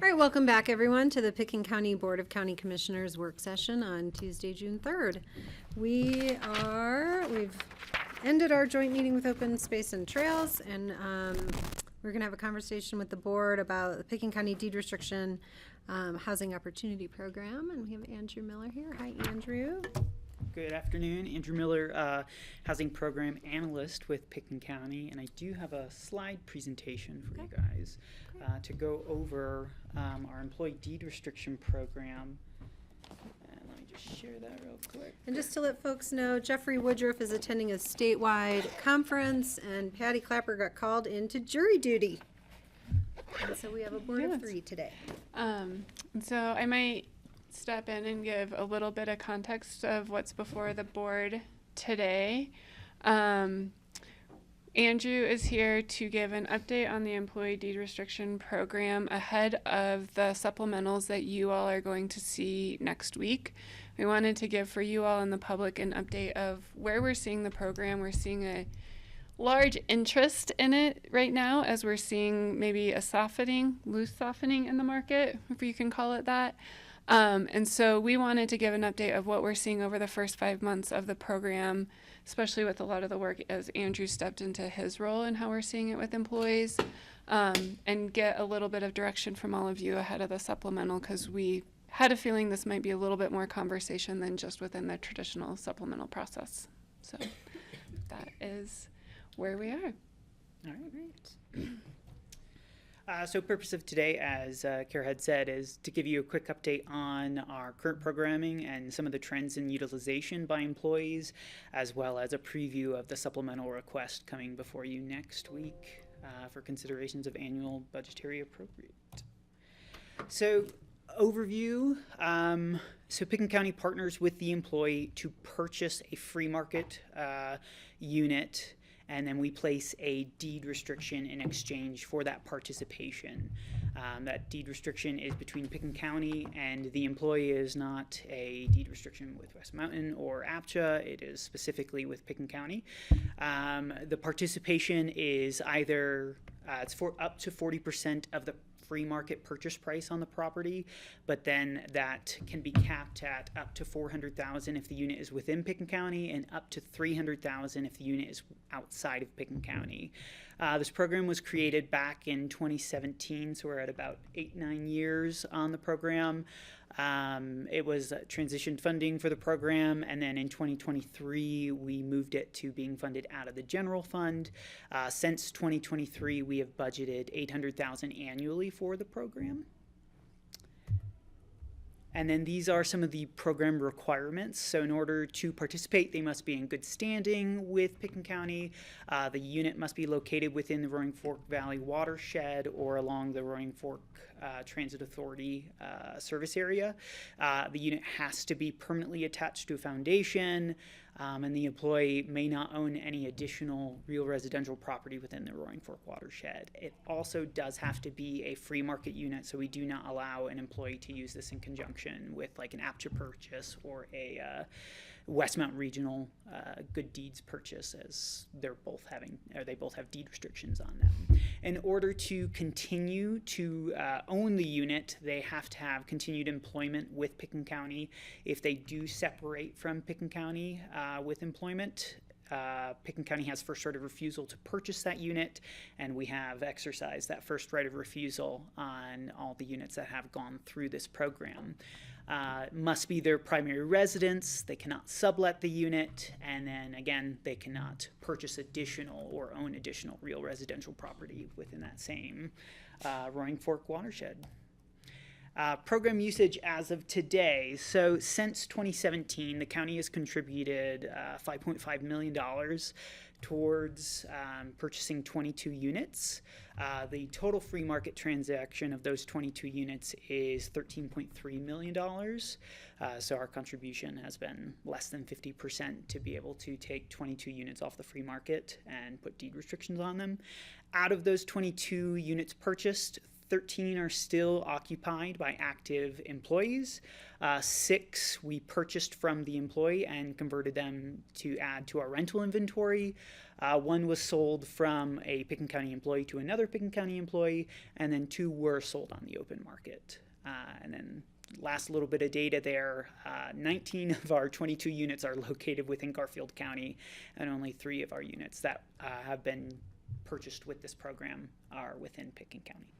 All right, welcome back, everyone, to the Pickens County Board of County Commissioners work session on Tuesday, June 3rd. We've ended our joint meeting with Open Space and Trails, and we're going to have a conversation with the board about the Pickens County Deed Restriction Housing Opportunity Program, and we have Andrew Miller here. Hi, Andrew. Good afternoon, Andrew Miller, Housing Program Analyst with Pickens County, and I do have a slide presentation for you guys to go over our Employee Deed Restriction Program. And let me just share that real quick. And just to let folks know, Jeffrey Woodruff is attending a statewide conference, and Patty Clapper got called into jury duty. And so we have a board of 3 today. So I might step in and give a little bit of context of what's before the board today. Andrew is here to give an update on the Employee Deed Restriction Program ahead of the supplementals that you all are going to see next week. We wanted to give for you all and the public an update of where we're seeing the program. We're seeing a large interest in it right now, as we're seeing maybe a loose softening in the market, if you can call it that. And so we wanted to give an update of what we're seeing over the first 5 months of the program, especially with a lot of the work as Andrew stepped into his role and how we're seeing it with employees, and get a little bit of direction from all of you ahead of the supplemental, because we had a feeling this might be a little bit more conversation than just within the traditional supplemental process. So that is where we are. All right, great. So purpose of today, as Kara had said, is to give you a quick update on our current programming and some of the trends in utilization by employees, as well as a preview of the supplemental request coming before you next week for considerations of annual budgetary appropriate. So overview, so Pickens County partners with the employee to purchase a free market unit, and then we place a deed restriction in exchange for that participation. That deed restriction is between Pickens County, and the employee is not a deed restriction with West Mountain or APCHA. It is specifically with Pickens County. The participation is either, it's for up to 40% of the free market purchase price on the property, but then that can be capped at up to $400,000 if the unit is within Pickens County, and up to $300,000 if the unit is outside of Pickens County. This program was created back in 2017, so we're at about 8-9 years on the program. It was transition funding for the program, and then in 2023 we moved it to being funded out of the general fund. Since 2023 we have budgeted $800,000 annually for the program. And then these are some of the program requirements. So in order to participate, they must be in good standing with Pickens County. The unit must be located within the Roaring Fork Valley watershed or along the Roaring Fork Transit Authority service area. The unit has to be permanently attached to a foundation, and the employee may not own any additional real residential property within the Roaring Fork watershed. It also does have to be a free market unit, so we do not allow an employee to use this in conjunction with like an APCHA purchase or a West Mountain Regional good deeds purchase, as they both have deed restrictions on them. In order to continue to own the unit, they have to have continued employment with Pickens County. If they do separate from Pickens County with employment, Pickens County has first right of refusal to purchase that unit, and we have exercised that first right of refusal on all the units that have gone through this program. Must be their primary residence, they cannot sublet the unit, and then again, they cannot purchase additional or own additional real residential property within that same Roaring Fork watershed. Program usage as of today. So since 2017, the county has contributed $5.5 million towards purchasing 22 units. The total free market transaction of those 22 units is $13.3 million. So our contribution has been less than 50% to be able to take 22 units off the free market and put deed restrictions on them. Out of those 22 units purchased, 13 are still occupied by active employees. 6 we purchased from the employee and converted them to add to our rental inventory. 1 was sold from a Pickens County employee to another Pickens County employee, and then 2 were sold on the open market. And then last little bit of data there, 19 of our 22 units are located within Garfield County, and only 3 of our units that have been purchased with this program are within Pickens County.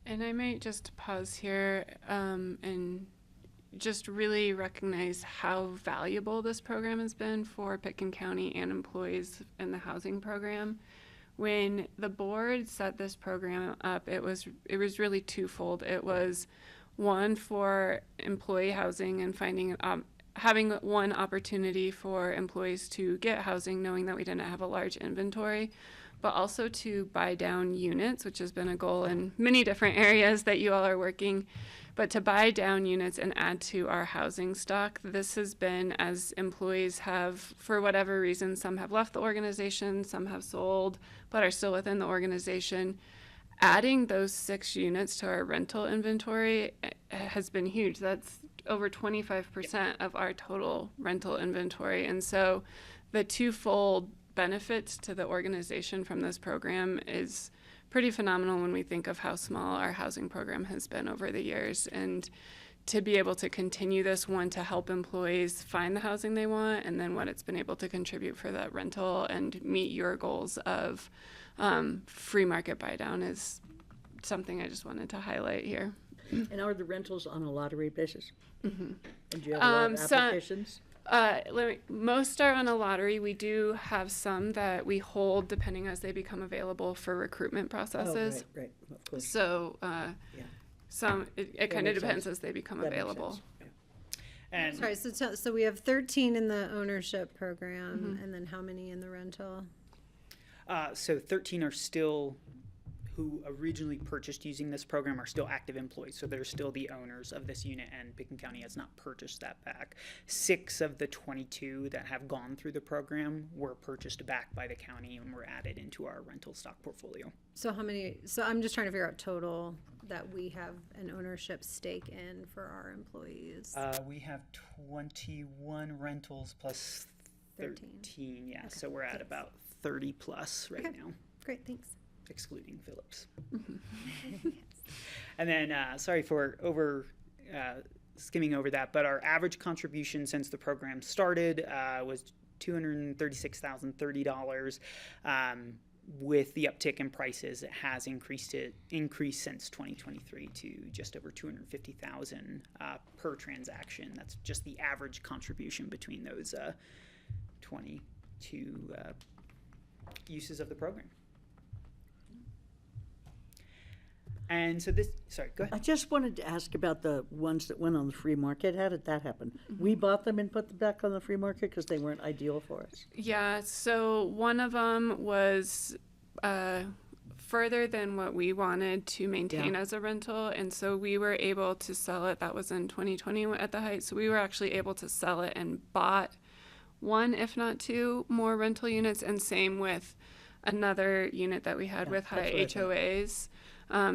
And I might just pause here and just really recognize how valuable this program has been for Pickens County and employees in the housing program. When the board set this program up, it was really twofold. It was one for employee housing and finding having one opportunity for employees to get housing, knowing that we didn't have a large inventory, but also to buy down units, which has been a goal in many different areas that you all are working, but to buy down units and add to our housing stock. This has been, as employees have, for whatever reason, some have left the organization, some have sold, but are still within the organization. Adding those 6 units to our rental inventory has been huge. That's over 25% of our total rental inventory. And so the twofold benefits to the organization from this program is pretty phenomenal when we think of how small our housing program has been over the years. And to be able to continue this, one, to help employees find the housing they want, and then what it's been able to contribute for that rental and meet your goals of free market buy down is something I just wanted to highlight here. And are the rentals on a lottery basis? Mm-hmm. And do you have a lot of applications? Most are on a lottery. We do have some that we hold depending as they become available for recruitment processes. Oh, right, of course. So some, it kind of depends as they become available. And Sorry, so we have 13 in the ownership program, and then how many in the rental? So 13 are still, who originally purchased using this program, are still active employees. So they're still the owners of this unit, and Pickens County has not purchased that back. 6 of the 22 that have gone through the program were purchased back by the county and were added into our rental stock portfolio. So how many, so I'm just trying to figure out total that we have an ownership stake in for our employees. We have 21 rentals plus 13, yeah. Okay. So we're at about 30 plus right now. Great, thanks. Excluding Phillips. And then, sorry for skimming over that, but our average contribution since the program started was $236,030. With the uptick in prices, it has increased since 2023 to just over $250,000 per transaction. That's just the average contribution between those 22 uses of the program. And so sorry, go ahead. I just wanted to ask about the ones that went on the free market. How did that happen? We bought them and put them back on the free market because they weren't ideal for us. Yeah, so one of them was further than what we wanted to maintain as a rental, and so we were able to sell it. That was in 2020 at the height, so we were actually able to sell it and bought 1, if not 2, more rental units, and same with another unit that we had with high HOAs.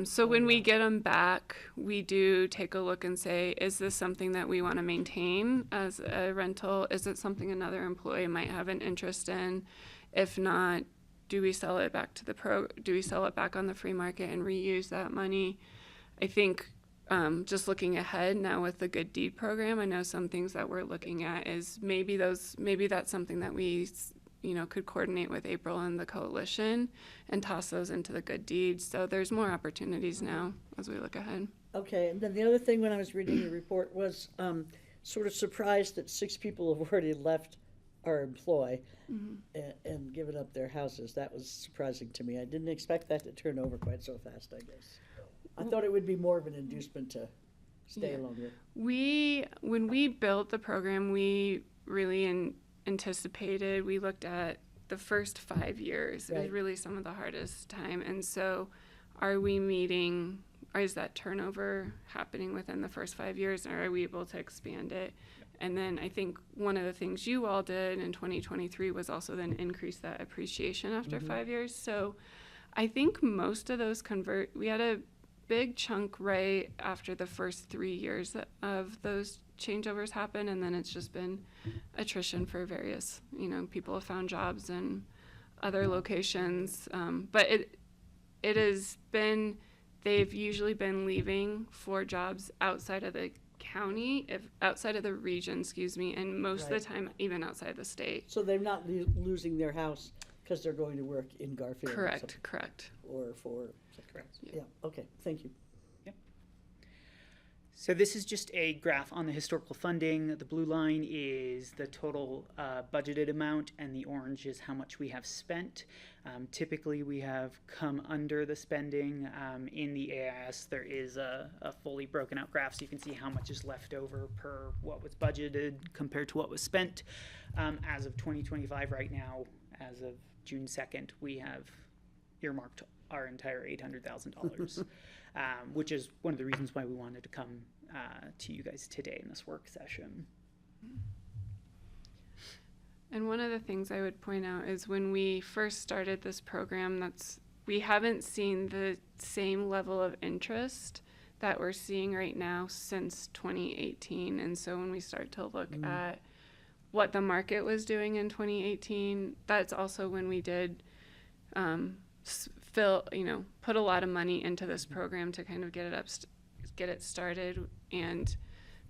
So when we get them back, we do take a look and say, is this something that we want to maintain as a rental? Is it something another employee might have an interest in? If not, do we sell it back to do we sell it back on the free market and reuse that money? I think just looking ahead now with the Good Deed program, I know some things that we're looking at is maybe that's something that we could coordinate with April and the coalition and toss those into the Good Deeds. So there's more opportunities now as we look ahead. Okay, and then the other thing when I was reading your report was sort of surprised that 6 people have already left our employ and given up their houses. That was surprising to me. I didn't expect that to turn over quite so fast, I guess. I thought it would be more of an inducement to stay longer. When we built the program, we really anticipated, we looked at the first 5 years. Right. It was really some of the hardest time. And so is that turnover happening within the first 5 years, or are we able to expand it? And then I think one of the things you all did in 2023 was also then increase that appreciation after 5 years. So I think most of those we had big chunk right after the first 3 years of those changeovers happen, and then it's just been attrition for various, people have found jobs in other locations. But it has been, they've usually been leaving for jobs outside of the county, outside of the region, and most of the time even outside the state. So they're not losing their house because they're going to work in Garfield. Correct. Or for, is that correct? Yeah, okay, thank you. So this is just a graph on the historical funding. The blue line is the total budgeted amount, and the orange is how much we have spent. Typically, we have come under the spending. In the AIS, there is a fully broken out graph, so you can see how much is left over per what was budgeted compared to what was spent. As of 2025 right now, as of June 2nd, we have earmarked our entire $800,000. Which is one of the reasons why we wanted to come to you guys today in this work session. And one of the things I would point out is when we first started this program, we haven't seen the same level of interest that we're seeing right now since 2018. And so when we start to look at what the market was doing in 2018, that's also when we did put a lot of money into this program to kind of get it started, and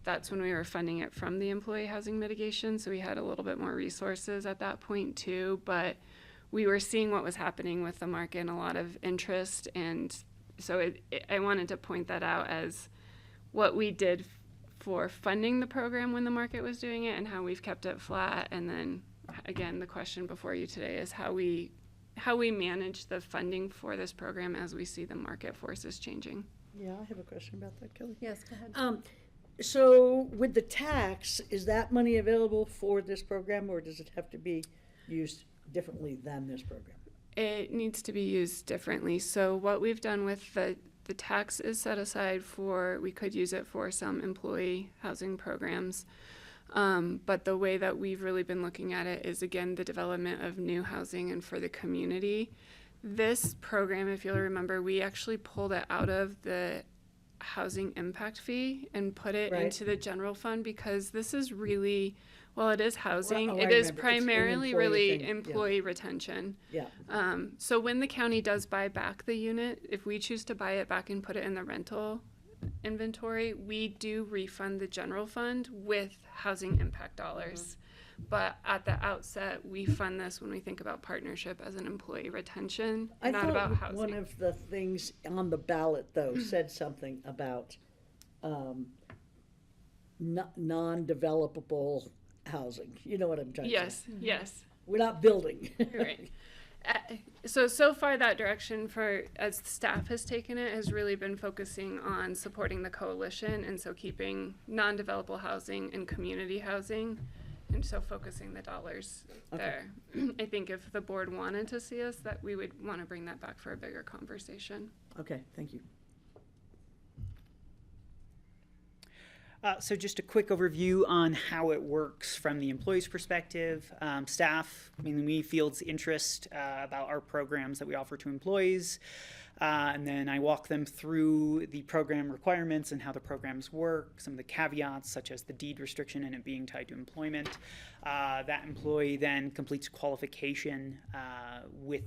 that's when we were funding it from the employee housing mitigation, so we had a little bit more resources at that point too, but we were seeing what was happening with the market and a lot of interest, and so I wanted to point that out as what we did for funding the program when the market was doing it and how we've kept it flat. And then again, the question before you today is how we manage the funding for this program as we see the market forces changing. Yeah, I have a question about that, Kelly. Yes, go ahead. So with the tax, is that money available for this program, or does it have to be used differently than this program? It needs to be used differently. So what we've done with the tax is set aside we could use it for some employee housing programs. But the way that we've really been looking at it is, again, the development of new housing and for the community. This program, if you'll remember, we actually pulled it out of the housing impact fee and put it into the general fund, because this is really, well, it is housing. It is primarily really employee retention. Yeah. So when the county does buy back the unit, if we choose to buy it back and put it in the rental inventory, we do refund the general fund with housing impact dollars. But at the outset, we fund this when we think about partnership as an employee retention, not about housing. One of the things on the ballot, though, said something about non-developable housing. You know what I'm trying to say? Yes. We're not building. Right. So far that direction as staff has taken it has really been focusing on supporting the coalition, and so keeping non-developable housing and community housing, and so focusing the dollars there. I think if the board wanted to see us, that we would want to bring that back for a bigger conversation. Okay, thank you. So just a quick overview on how it works from the employee's perspective. Staff, we fields interest about our programs that we offer to employees. And then I walk them through the program requirements and how the programs work, some of the caveats such as the deed restriction and it being tied to employment. That employee then completes qualification with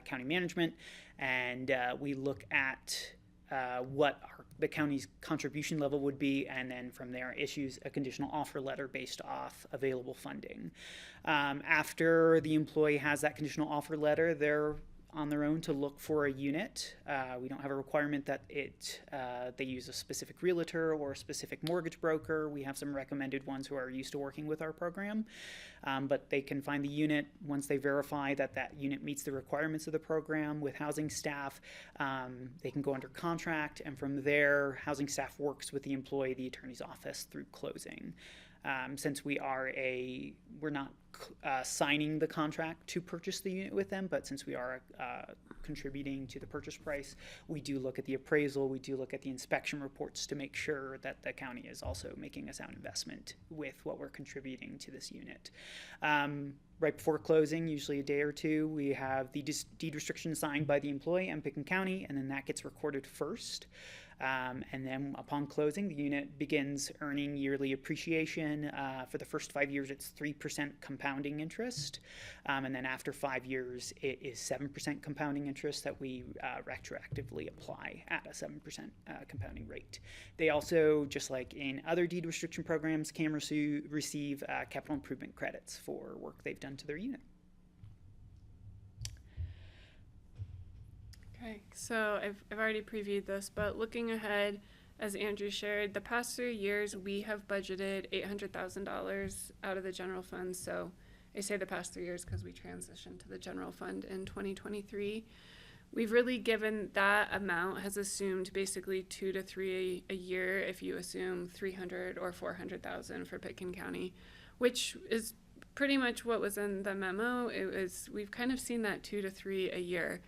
county management, and we look at what the county's contribution level would be, and then from there issues a conditional offer letter based off available funding. After the employee has that conditional offer letter, they're on their own to look for a unit. We don't have a requirement that they use a specific realtor or a specific mortgage broker. We have some recommended ones who are used to working with our program, but they can find the unit once they verify that that unit meets the requirements of the program with housing staff. They can go under contract, and from there, housing staff works with the employee, the attorney's office, through closing. since we're not signing the contract to purchase the unit with them, but since we are contributing to the purchase price, we do look at the appraisal, we do look at the inspection reports to make sure that the county is also making a sound investment with what we're contributing to this unit. Right before closing, usually a day or two, we have the deed restriction signed by the employee and Pickens County, and then that gets recorded first. And then upon closing, the unit begins earning yearly appreciation. For the first 5 years, it's 3% compounding interest. And then after 5 years, it is 7% compounding interest that we retroactively apply at a 7% compounding rate. They also, just like in other deed restriction programs, can receive capital improvement credits for work they've done to their unit. Okay, so I've already previewed this, but looking ahead, as Andrew shared, the past 3 years we have budgeted $800,000 out of the general fund. So I say the past 3 years because we transitioned to the general fund in 2023. We've really given that amount has assumed basically 2 to 3 a year if you assume 300 or 400,000 for Pickens County, which is pretty much what was in the memo. We've kind of seen that 2 to 3 a year.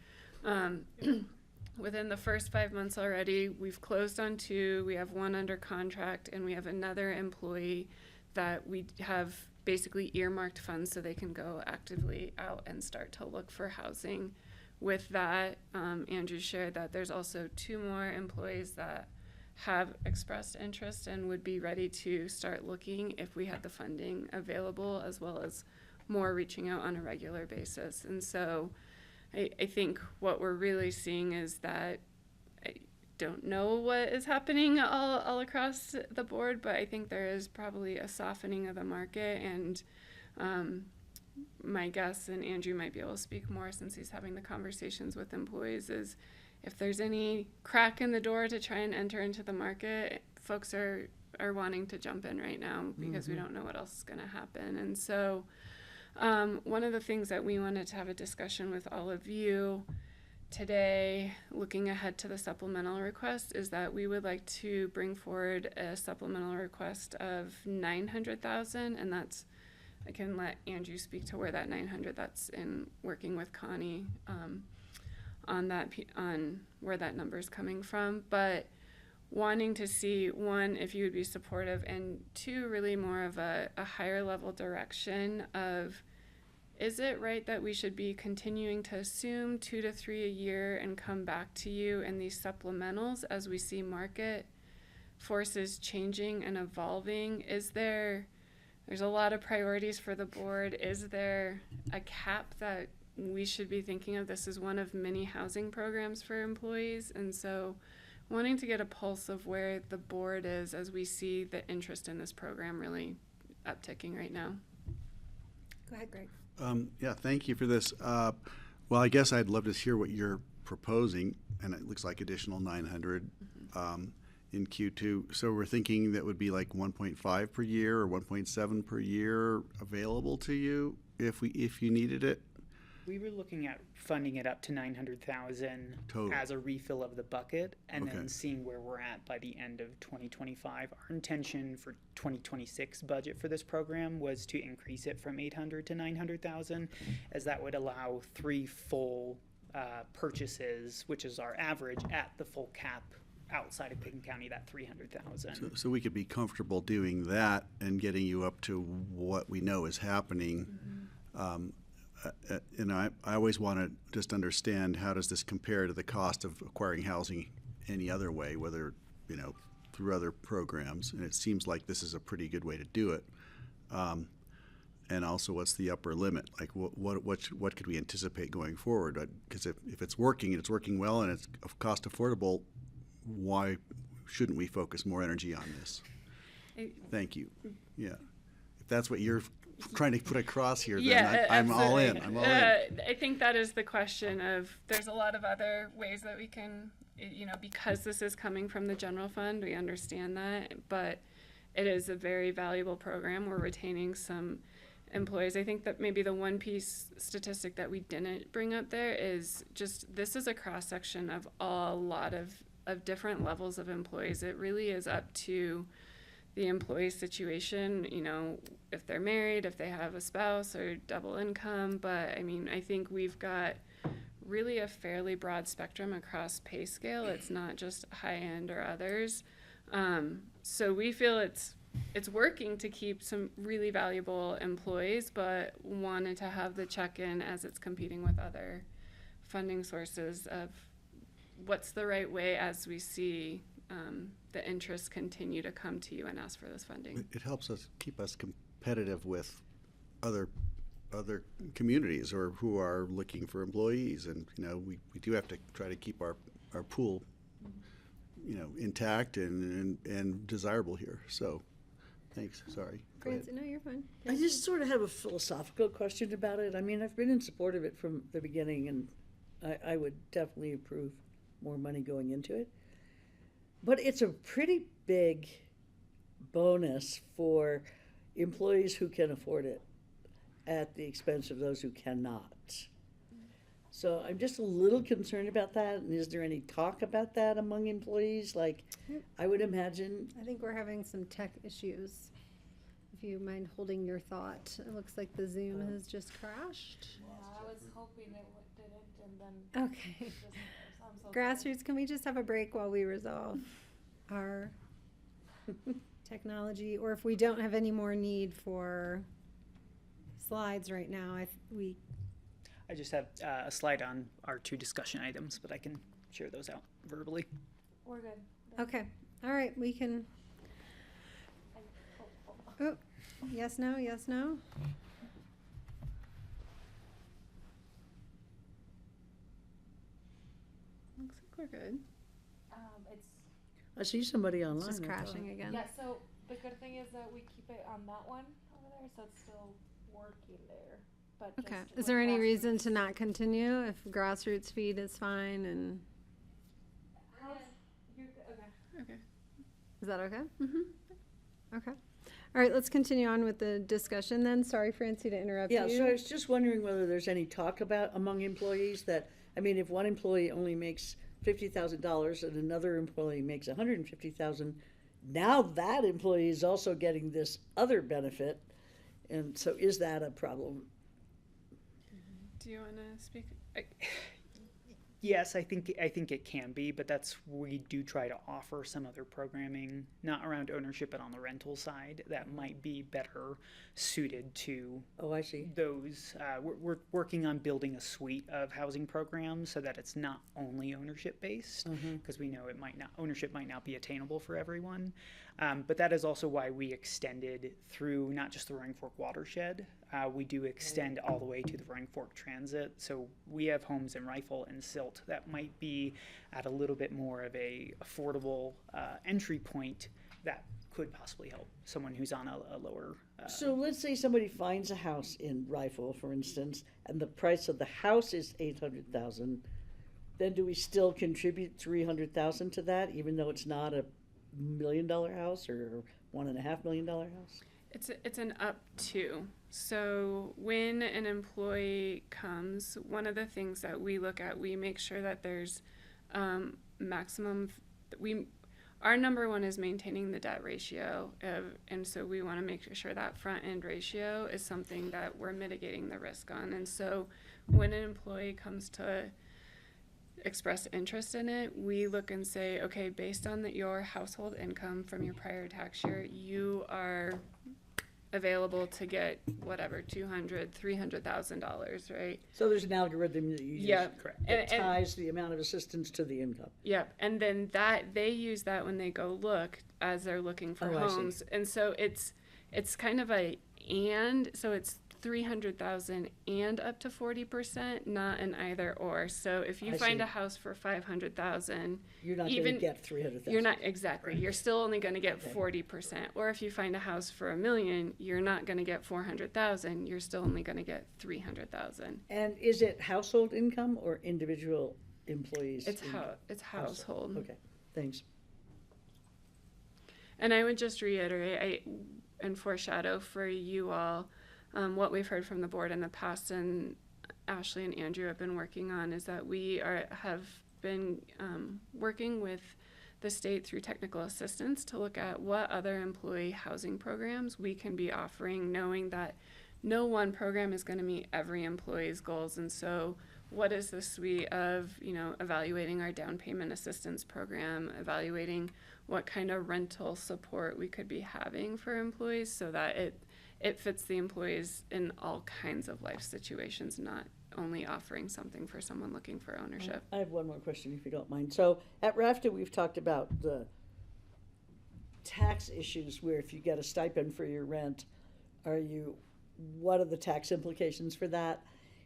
Within the first 5 months already, we've closed on 2, we have 1 under contract, and we have another employee that we have basically earmarked funds so they can go actively out and start to look for housing. With that, Andrew shared that there's also 2 more employees that have expressed interest and would be ready to start looking if we had the funding available, as well as more reaching out on a regular basis. And so I think what we're really seeing is that I don't know what is happening all across the board, but I think there is probably a softening of the market. And my guess, and Andrew might be able to speak more since he's having the conversations with employees, is if there's any crack in the door to try and enter into the market, folks are wanting to jump in right now because we don't know what else is going to happen. And so one of the things that we wanted to have a discussion with all of you today, looking ahead to the supplemental request, is that we would like to bring forward a supplemental request of $900,000, and that's, I can let Andrew speak to where that 900, that's in working with Connie on where that number is coming from, but wanting to see, 1, if you would be supportive, and 2, really more of a higher level direction of, is it right that we should be continuing to assume 2 to 3 a year and come back to you in these supplementals as we see market forces changing and evolving? There's a lot of priorities for the board. Is there a cap that we should be thinking of? This is one of many housing programs for employees, and so wanting to get a pulse of where the board is as we see the interest in this program really upticking right now. Go ahead, Greg. Yeah, thank you for this. Well, I guess I'd love to hear what you're proposing, and it looks like additional 900 in Q2. So we're thinking that would be like 1.5 per year or 1.7 per year available to you if you needed it. We were looking at funding it up to 900,000 as a refill of the bucket, and then seeing where we're at by the end of 2025. Our intention for 2026 budget for this program was to increase it from 800 to 900,000, as that would allow 3 full purchases, which is our average at the full cap outside of Pickens County, that 300,000. So we could be comfortable doing that and getting you up to what we know is happening. I always want to just understand, how does this compare to the cost of acquiring housing any other way, whether, through other programs? And it seems like this is a pretty good way to do it. And also, what's the upper limit? Like, what could we anticipate going forward? Because if it's working and it's working well and it's cost affordable, why shouldn't we focus more energy on this? Thank you. Yeah. If that's what you're trying to put across here, then I'm all in. I'm all in. I think that is the question of, there's a lot of other ways that we can, because this is coming from the general fund, we understand that, but it is a very valuable program. We're retaining some employees. I think that maybe the one piece statistic that we didn't bring up there is just, this is a cross-section of a lot of different levels of employees. It really is up to the employee situation, you know, if they're married, if they have a spouse or double income. But I mean, I think we've got really a fairly broad spectrum across pay scale. It's not just high end or others. So we feel it's working to keep some really valuable employees, but wanted to have the check-in as it's competing with other funding sources of what's the right way as we see the interests continue to come to you and ask for this funding. It helps us keep us competitive with other communities or who are looking for employees, and you know we do have to try to keep our pool, you know, intact and desirable here. So, thanks. Sorry. Go ahead. Francie, no, you're fine. I just sort of have a philosophical question about it. I mean, I've been in support of it from the beginning, and I would definitely approve more money going into it. But it's a pretty big bonus for employees who can afford it at the expense of those who cannot. So I'm just a little concerned about that. And is there any talk about that among employees? Like, I would imagine. I think we're having some tech issues. If you mind holding your thought. It looks like the Zoom has just crashed. Yeah, I was hoping it didn't, and then. Okay. Grassroots, can we just have a break while we resolve our technology? Or if we don't have any more need for slides right now, I just have a slide on our 2 discussion items, but I can share those out verbally. We're good. Okay. All right. We can. Oh, yes, no, yes, no. Looks like we're good. It's I see somebody online. It's just I crashing thought. again. yeah. So the good thing is that we keep it on that one over there, so it's still working there. But Okay. just Is with there any Grassroots- reason to not continue if grassroots feed is fine and How's- you're good. Okay. Okay. is that okay? Mm-hmm. Okay. All right, let's continue on with the discussion then. Sorry, Francie, to interrupt you. Yeah, so I was just wondering whether there's any talk about among employees that, I mean, if one employee only makes $50,000 and another employee makes $150,000, now that employee is also getting this other benefit. And so is that a problem? Do you want to speak? Yes, I think it can be, but we do try to offer some other programming, not around ownership, but on the rental side that might be better suited to. Oh, I see. Those we're working on building a suite of housing programs so that it's not only ownership based, because we know ownership might not be attainable for everyone. But that is also why we extended through not just the Roaring Fork watershed. We do extend all the way to the Roaring Fork Transit. So we have homes in Rifle and Silt that might be at a little bit more of a affordable entry point that could possibly help someone who's on a lower. So let's say somebody finds a house in Rifle, for instance, and the price of the house is $800,000. Then do we still contribute $300,000 to that, even though it's not a $1 million house or $1.5 million house? It's an up to. So when an employee comes, one of the things that we look at, we make sure that there's maximum. Our number one is maintaining the debt ratio, and so we want to make sure that front end ratio is something that we're mitigating the risk on. And so when an employee comes to express interest in it, we look and say, okay, based on your household income from your prior tax year, you are available to get whatever $200,000-$300,000, right? So there's an algorithm that you use that ties the amount of assistance to the income. Yep, and then they use that when they go look as they're looking for homes, and so it's kind of so it's $300,000 and up to 40%, not an either or. So if you find a house for $500,000, you're not going to get $300,000. You're not exactly. Right. You're still only going to get 40%. Or if you find a house for $1 million, you're not going to get $400,000. You're still only going to get $300,000. And is it household income or individual employees? It's household. Okay, thanks. And I would just reiterate and foreshadow for you all. What we've heard from the board in the past, and Ashley and Andrew have been working on, is that we have been working with the state through technical assistance to look at what other employee housing programs we can be offering, knowing that no one program is going to meet every employee's goals. And so what is the suite of, evaluating our down payment assistance program, evaluating what kind of rental support we could be having for employees so that it fits the employees in all kinds of life situations, not only offering something for someone looking for ownership. I have one more question, if you don't mind. So at RAFTA, we've talked about the tax issues where if you get a stipend for your rent, what are the tax implications for that?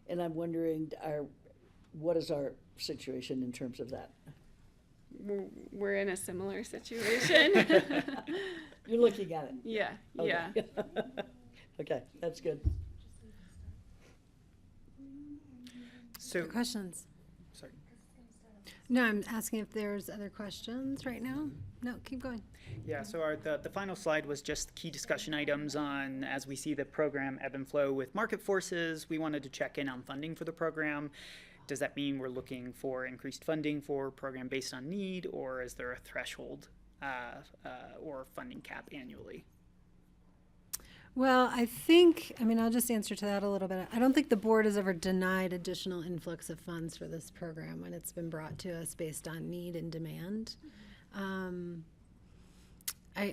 And I'm wondering, what is our situation in terms of that? We're in a similar situation. You're looking at it? Yeah, okay. yeah. Okay, that's good. So questions? Sorry. No, I'm asking if there's other questions right now. No, keep going. Yeah, so the final slide was just key discussion items on, as we see the program ebb and flow with market forces, we wanted to check in on funding for the program. Does that mean we're looking for increased funding for a program based on need, or is there a threshold or funding cap annually? Well, I'll just answer to that a little bit. I don't think the board has ever denied additional influx of funds for this program when it's been brought to us based on need and demand. I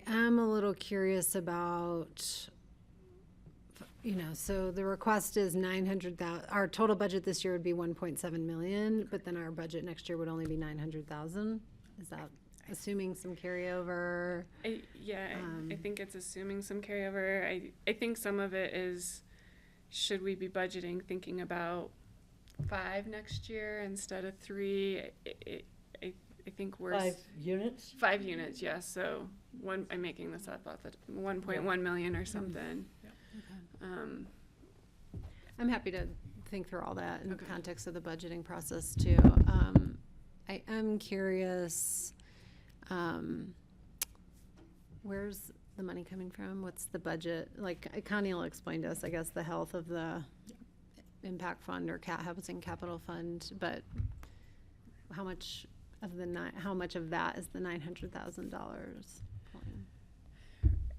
am a little curious about, so the request is 900,000. Our total budget this year would be 1.7 million, but then our budget next year would only be 900,000. Is that assuming some carryover? I think it's assuming some carryover. I think some of it is, should we be budgeting thinking about 5 next year instead of 3? I think we're 5 units? 5 units, yes. So I'm making this up off the 1.1 million or something. I'm happy to think through all that in the context of the budgeting process too. I am curious, where's the money coming from? What's the budget? Like Connie will explain to us, I guess, the health of the impact fund or housing capital fund, but how much of that is the $900,000?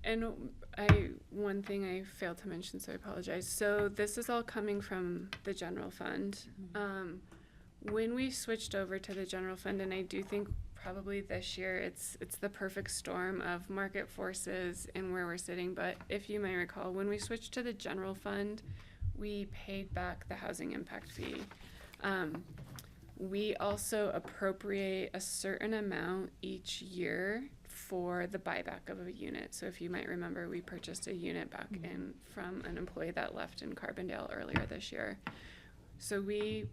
And one thing I failed to mention, so I apologize. So this is all coming from the general fund. When we switched over to the general fund, and I do think probably this year it's the perfect storm of market forces and where we're sitting. But if you may recall, when we switched to the general fund, we paid back the housing impact fee. We also appropriate a certain amount each year for the buyback of a unit. So if you might remember, we purchased a unit back in from an employee that left in Carbondale earlier this year. So we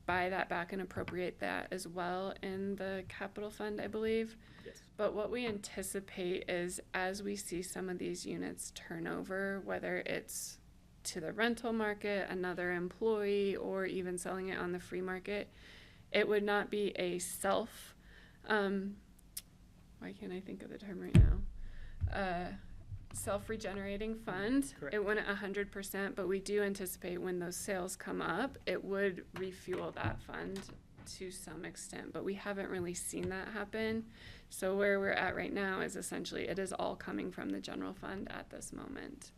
buy that back and appropriate that as well in the capital fund, I believe. Yes. But what we anticipate is as we see some of these units turn over, whether it's to the rental market, another employee, or even selling it on the free market, it would not be a why can't I think of the term right now? Self-regenerating fund. Correct. It wouldn't 100%, but we do anticipate when those sales come up, it would refuel that fund to some extent, but we haven't really seen that happen. So where we're at right now is essentially it is all coming from the general fund at this moment.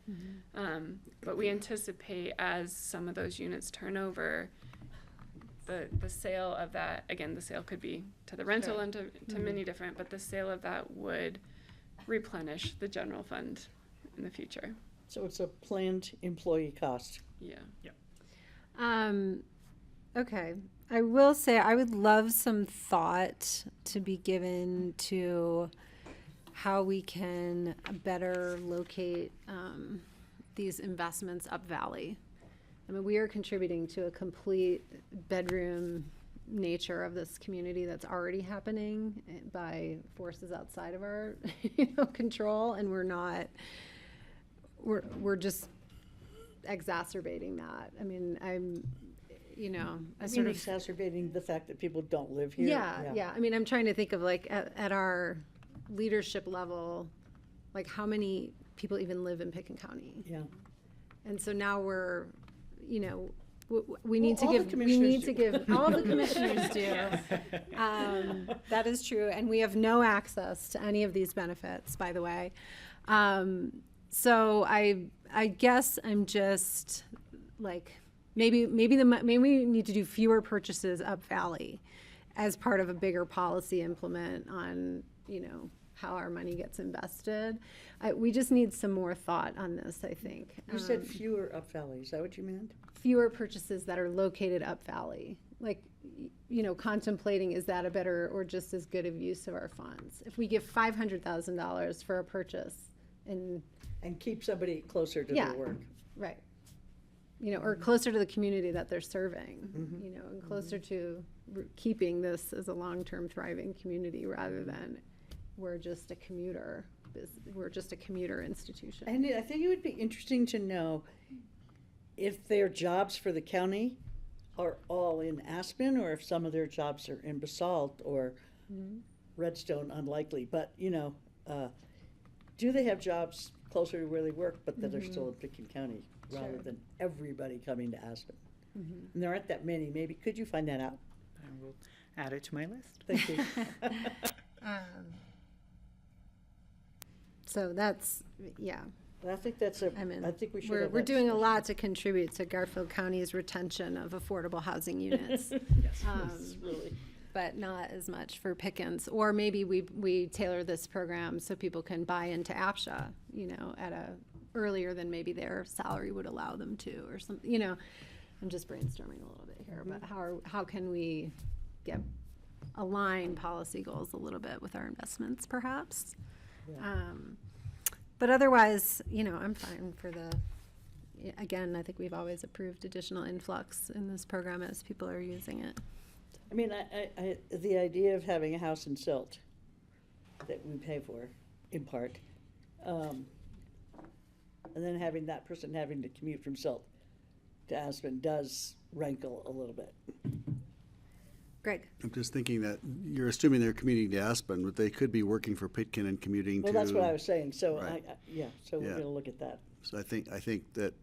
But we anticipate as some of those units turn over, the sale of that, again, the sale could be to the rental and to many different, but the sale of that would replenish the general fund in the future. So it's a planned employee cost. Yeah. Okay. I will say I would love some thought to be given to how we can better locate these investments up valley. I mean, we are contributing to a complete bedroom nature of this community that's already happening by forces outside of our control, and we're just exacerbating that. I mean, exacerbating the fact that people don't live here. Yeah. I mean, I'm trying to think of like at our leadership level, like how many people even live in Picken County. Yeah. And so now we're, We need to all the give, we commissioners need do. to give, all the commissioners do. That is true, and we have no access to any of these benefits, by the way. So I guess I'm just like, maybe we need to do fewer purchases up Valley as part of a bigger policy implement on, you know, how our money gets invested. We just need some more thought on this, I think. You said fewer up Valley, is that what you meant? Fewer purchases that are located up Valley, like, you know, contemplating, is that a better or just as good of use of our funds? If we give $500,000 for a purchase and keep somebody closer to Yeah. their work. right, you know, or closer to the community that they're serving, you know, and closer to keeping this as a long-term thriving community rather than we're just a commuter institution. And I think it would be interesting to know if their jobs for the county are all in Aspen, or if some of their jobs are in Basalt or Redstone, unlikely. But, you know, do they have jobs closer to where they work, but that are still in Pitkin County, rather Sure. than everybody coming to Aspen? And there aren't that many. Maybe, could you find that out? I will add it to my list. Thank you. So that's, yeah. I think that's a, I mean, I think we should we're have we're that doing a discussion. lot to contribute to Garfield County's retention of affordable housing units. Yes, Um, yes, really. But not as much for Pickens. Or maybe we tailor this program so people can buy into APSHA, you know, at a earlier than maybe their salary would allow them to, or something, you know. I'm just brainstorming a little bit here, but how can we align policy goals a little bit with our investments, perhaps? But otherwise, you know, I'm fine for again, I think we've always approved additional influx in this program as people are using it. I mean, the idea of having a house in Silt that we pay for, in part, and then having that person having to commute from Silt to Aspen does rankle a little bit. Greg? I'm just thinking that you're assuming they're commuting to Aspen, but they could be working for Pitkin and commuting to. Well, that's what I was saying, so Right. so we're Yeah. gonna look at that. So I think that,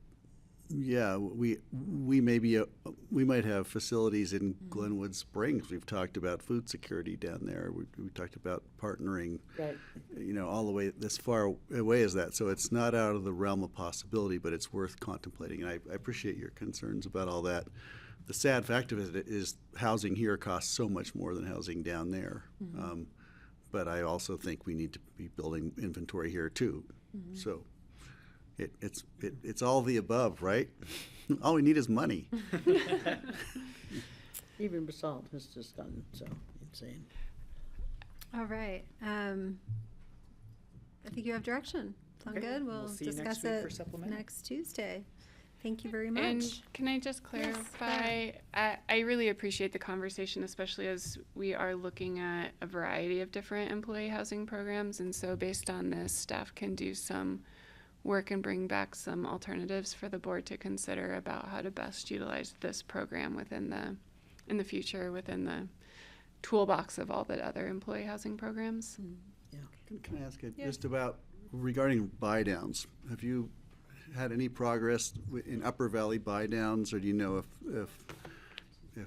yeah, we might have facilities in Glenwood Springs. We've talked about food security down there. We talked about partnering, Right. you know, all the way this far away as that. So it's not out of the realm of possibility, but it's worth contemplating. And I appreciate your concerns about all that. The sad fact of it is housing here costs so much more than housing down there. But I also think we need to be building inventory here too. So it's all the above, right? All we need is money. Even Basalt has just gotten so insane. All right. I think you have direction. Sound Okay, good? we'll We'll see you next discuss week for it supplemental. next Tuesday. Thank you very much. And can I just clarify? I really appreciate the conversation, especially as we are looking at a variety of different employee housing programs. And so based on this, staff can do some work and bring back some alternatives for the board to consider about how to best utilize this program in the future within the toolbox of all the other employee housing programs. Can I ask you just about regarding buy downs? Have you had any progress in Upper Valley buy downs, or do you know if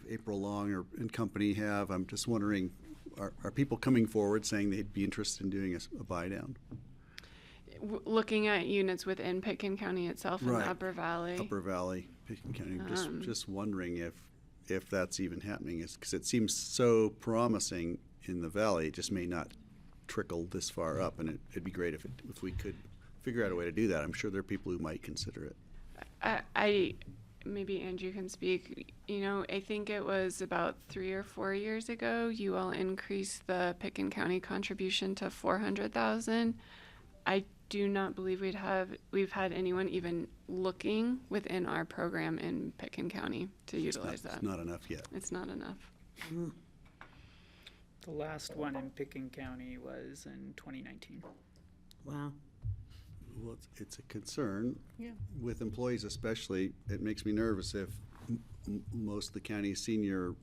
April Long and company have? I'm just wondering, are people coming forward saying they'd be interested in doing a buy down? Looking at units within Pitkin County itself in Right. the Upper Valley. Upper Valley, Pitkin County. Just wondering if that's even happening, because it seems so promising in the valley. It just may not trickle this far up, and it'd be great if we could figure out a way to do that. I'm sure there are people who might consider it. I maybe Andrew can speak. You know, I think it was about 3 or 4 years ago, you all increased the Pitkin County contribution to $400,000. I do not believe we've had anyone even looking within our program in Pitkin County to utilize that. It's not enough yet. It's not enough. The last one in Pitkin County was in 2019. Wow. Well, it's a concern. Yeah. With employees especially. It makes me nervous if most of the county's senior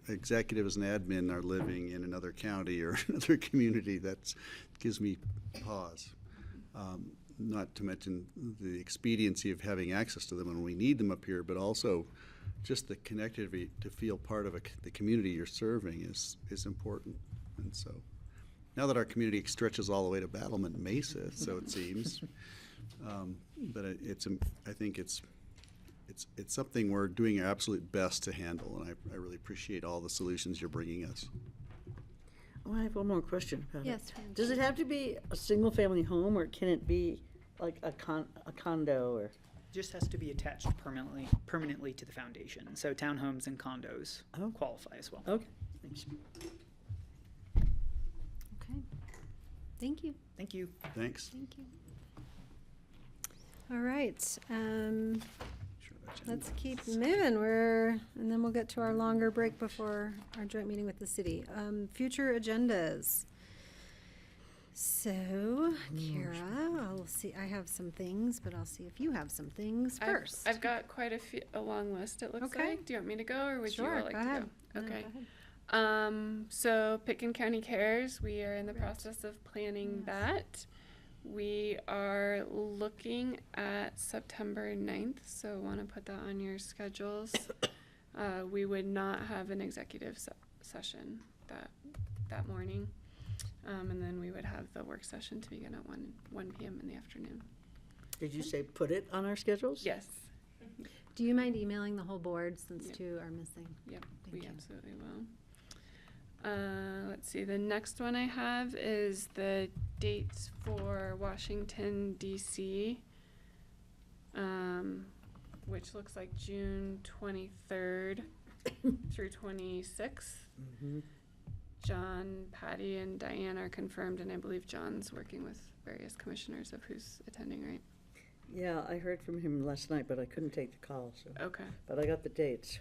executives and admin are living in another county or another community. That gives me pause. Not to mention the expediency of having access to them when we need them up here, but also just the connectivity to feel part of the community you're serving is important. And so now that our community stretches all the way to Battlement Mesa, so it seems, but I think it's something we're doing our absolute best to handle, and I really appreciate all the solutions you're bringing us. Oh, I have one more question about Yes, it. Frank. Does it have to be a single-family home, or can it be like a condo, or? Just has to be attached permanently to the foundation. So townhomes and condos qualify as well. Okay, thanks. Okay. Thank you. Thank you. Thanks. Thank you. All right. Let's keep moving. And then we'll get to our longer break before our joint meeting with the city. Future agendas. So, Kara, I'll see. I have some things, but I'll see if you have some things first. I've got quite a long list. It looks Okay. like. Do you want me to go, or would Sure, you all like go to ahead. go? No, Okay. go ahead. So Pitkin County Cares, we are in the process of planning that. We are looking at September 9th, so want to put that on your schedules. We would not have an executive session that morning. And then we would have the work session to begin at 1 p.m. in the afternoon. Did you say put it on our schedules? Yes. Do you mind emailing the whole board since Yep. 2 are missing? Yep, Thank we you. absolutely will. Let's see, the next one I have is the dates for Washington, D.C., which looks like June 23rd through 26th. Mm-hmm. John, Patty, and Diane are confirmed, and I believe John's working with various commissioners of who's attending, right? Yeah, I heard from him last night, but I couldn't take the call, so. Okay. But I got the dates.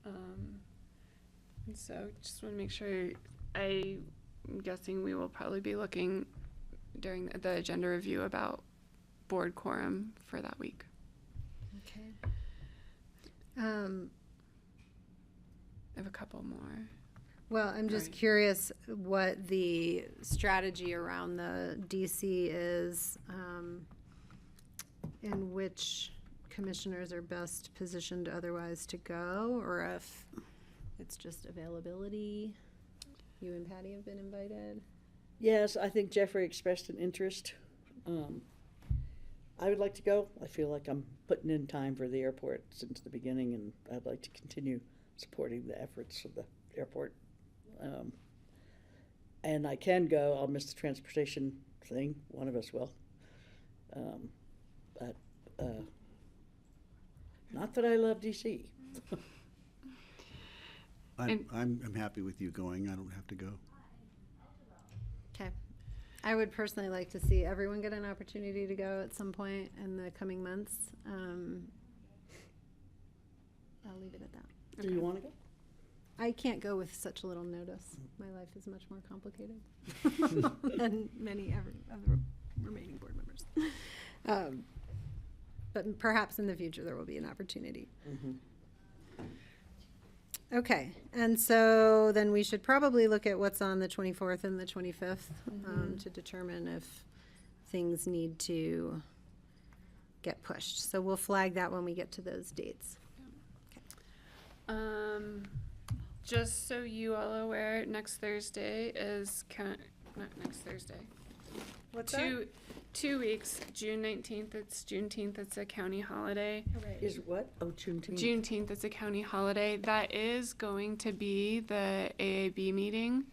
And so just want to make sure, I'm guessing we will probably be looking during the agenda review about board quorum for that week. Okay. I have a couple more. Well, I'm just Right. curious what the strategy around the DC is, and which commissioners are best positioned otherwise to go, or if it's just availability. You and Patty have been invited. Yes, I think Jeffrey expressed an interest. I would like to go. I feel like I'm putting in time for the airport since the beginning, and I'd like to continue supporting the efforts of the airport. And I can go. I'll miss the transportation thing. One of us will. But not that I love DC. I'm happy with you going. I don't have to go. Okay. I would personally like to see everyone get an opportunity to go at some point in the coming months. I'll leave it at that. Do you want to go? I can't go with such little notice. My life is much more complicated than many of the remaining board members. But perhaps in the future there will be an opportunity. Mm-hmm. Okay, and so then we should probably look at what's on the 24th and the 25th to determine if things need to get pushed. So we'll flag that when we get to those dates. Just so you all are aware, next Thursday is not next Thursday. What's Two weeks, June 19th, it's Juneteenth, it's a county holiday. Is what? Oh, Juneteenth. Juneteenth, it's a county holiday. That is going to be the AAB meeting.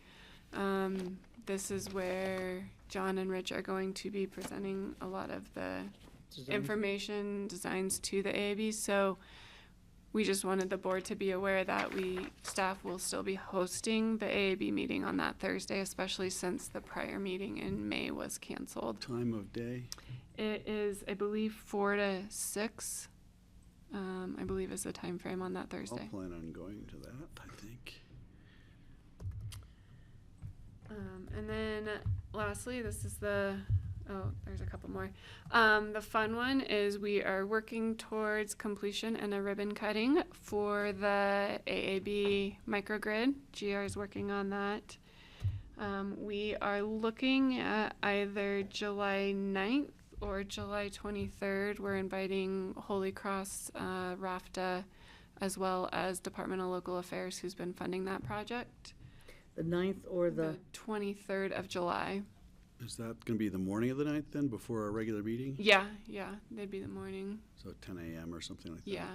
This is where John and Rich are going to be presenting a lot of the information, designs to the AAB. So we just wanted the board to be aware that staff will still be hosting the AAB meeting on that Thursday, especially since the prior meeting in May was canceled. Time of day? It is, I believe, 4 to 6. I believe is the time frame on that Thursday. I'll plan on going to that, I think. And then lastly, this is there's a couple more. The fun one is we are working towards completion and a ribbon cutting for the AAB microgrid. GR is working on that. We are looking at either July 9th or July 23rd. We're inviting Holy Cross, RAFTA, as well as Department of Local Affairs, who's been funding that project. The 9th or The 23rd of July. Is that going to be the morning of the 9th then, before our regular meeting? Yeah, they'd be the morning. So 10 a.m. or something like that? Yeah.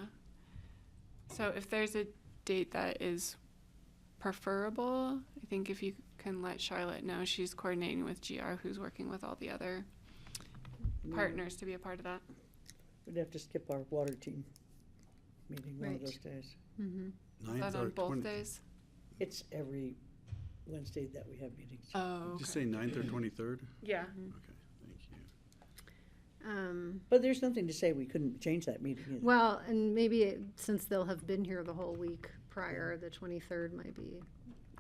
So if there's a date that is preferable, I think if you can let Charlotte know, she's coordinating with GR, who's working with all the other partners to be a part of that. We'd have to skip our water team meeting one of Right. those days. Is that on both days? It's every Wednesday that we have meetings. Oh, Did you say 9th or 23rd? Yeah. Okay, thank you. But there's nothing to say we couldn't change that meeting either. Well, and maybe since they'll have been here the whole week prior, the 23rd might be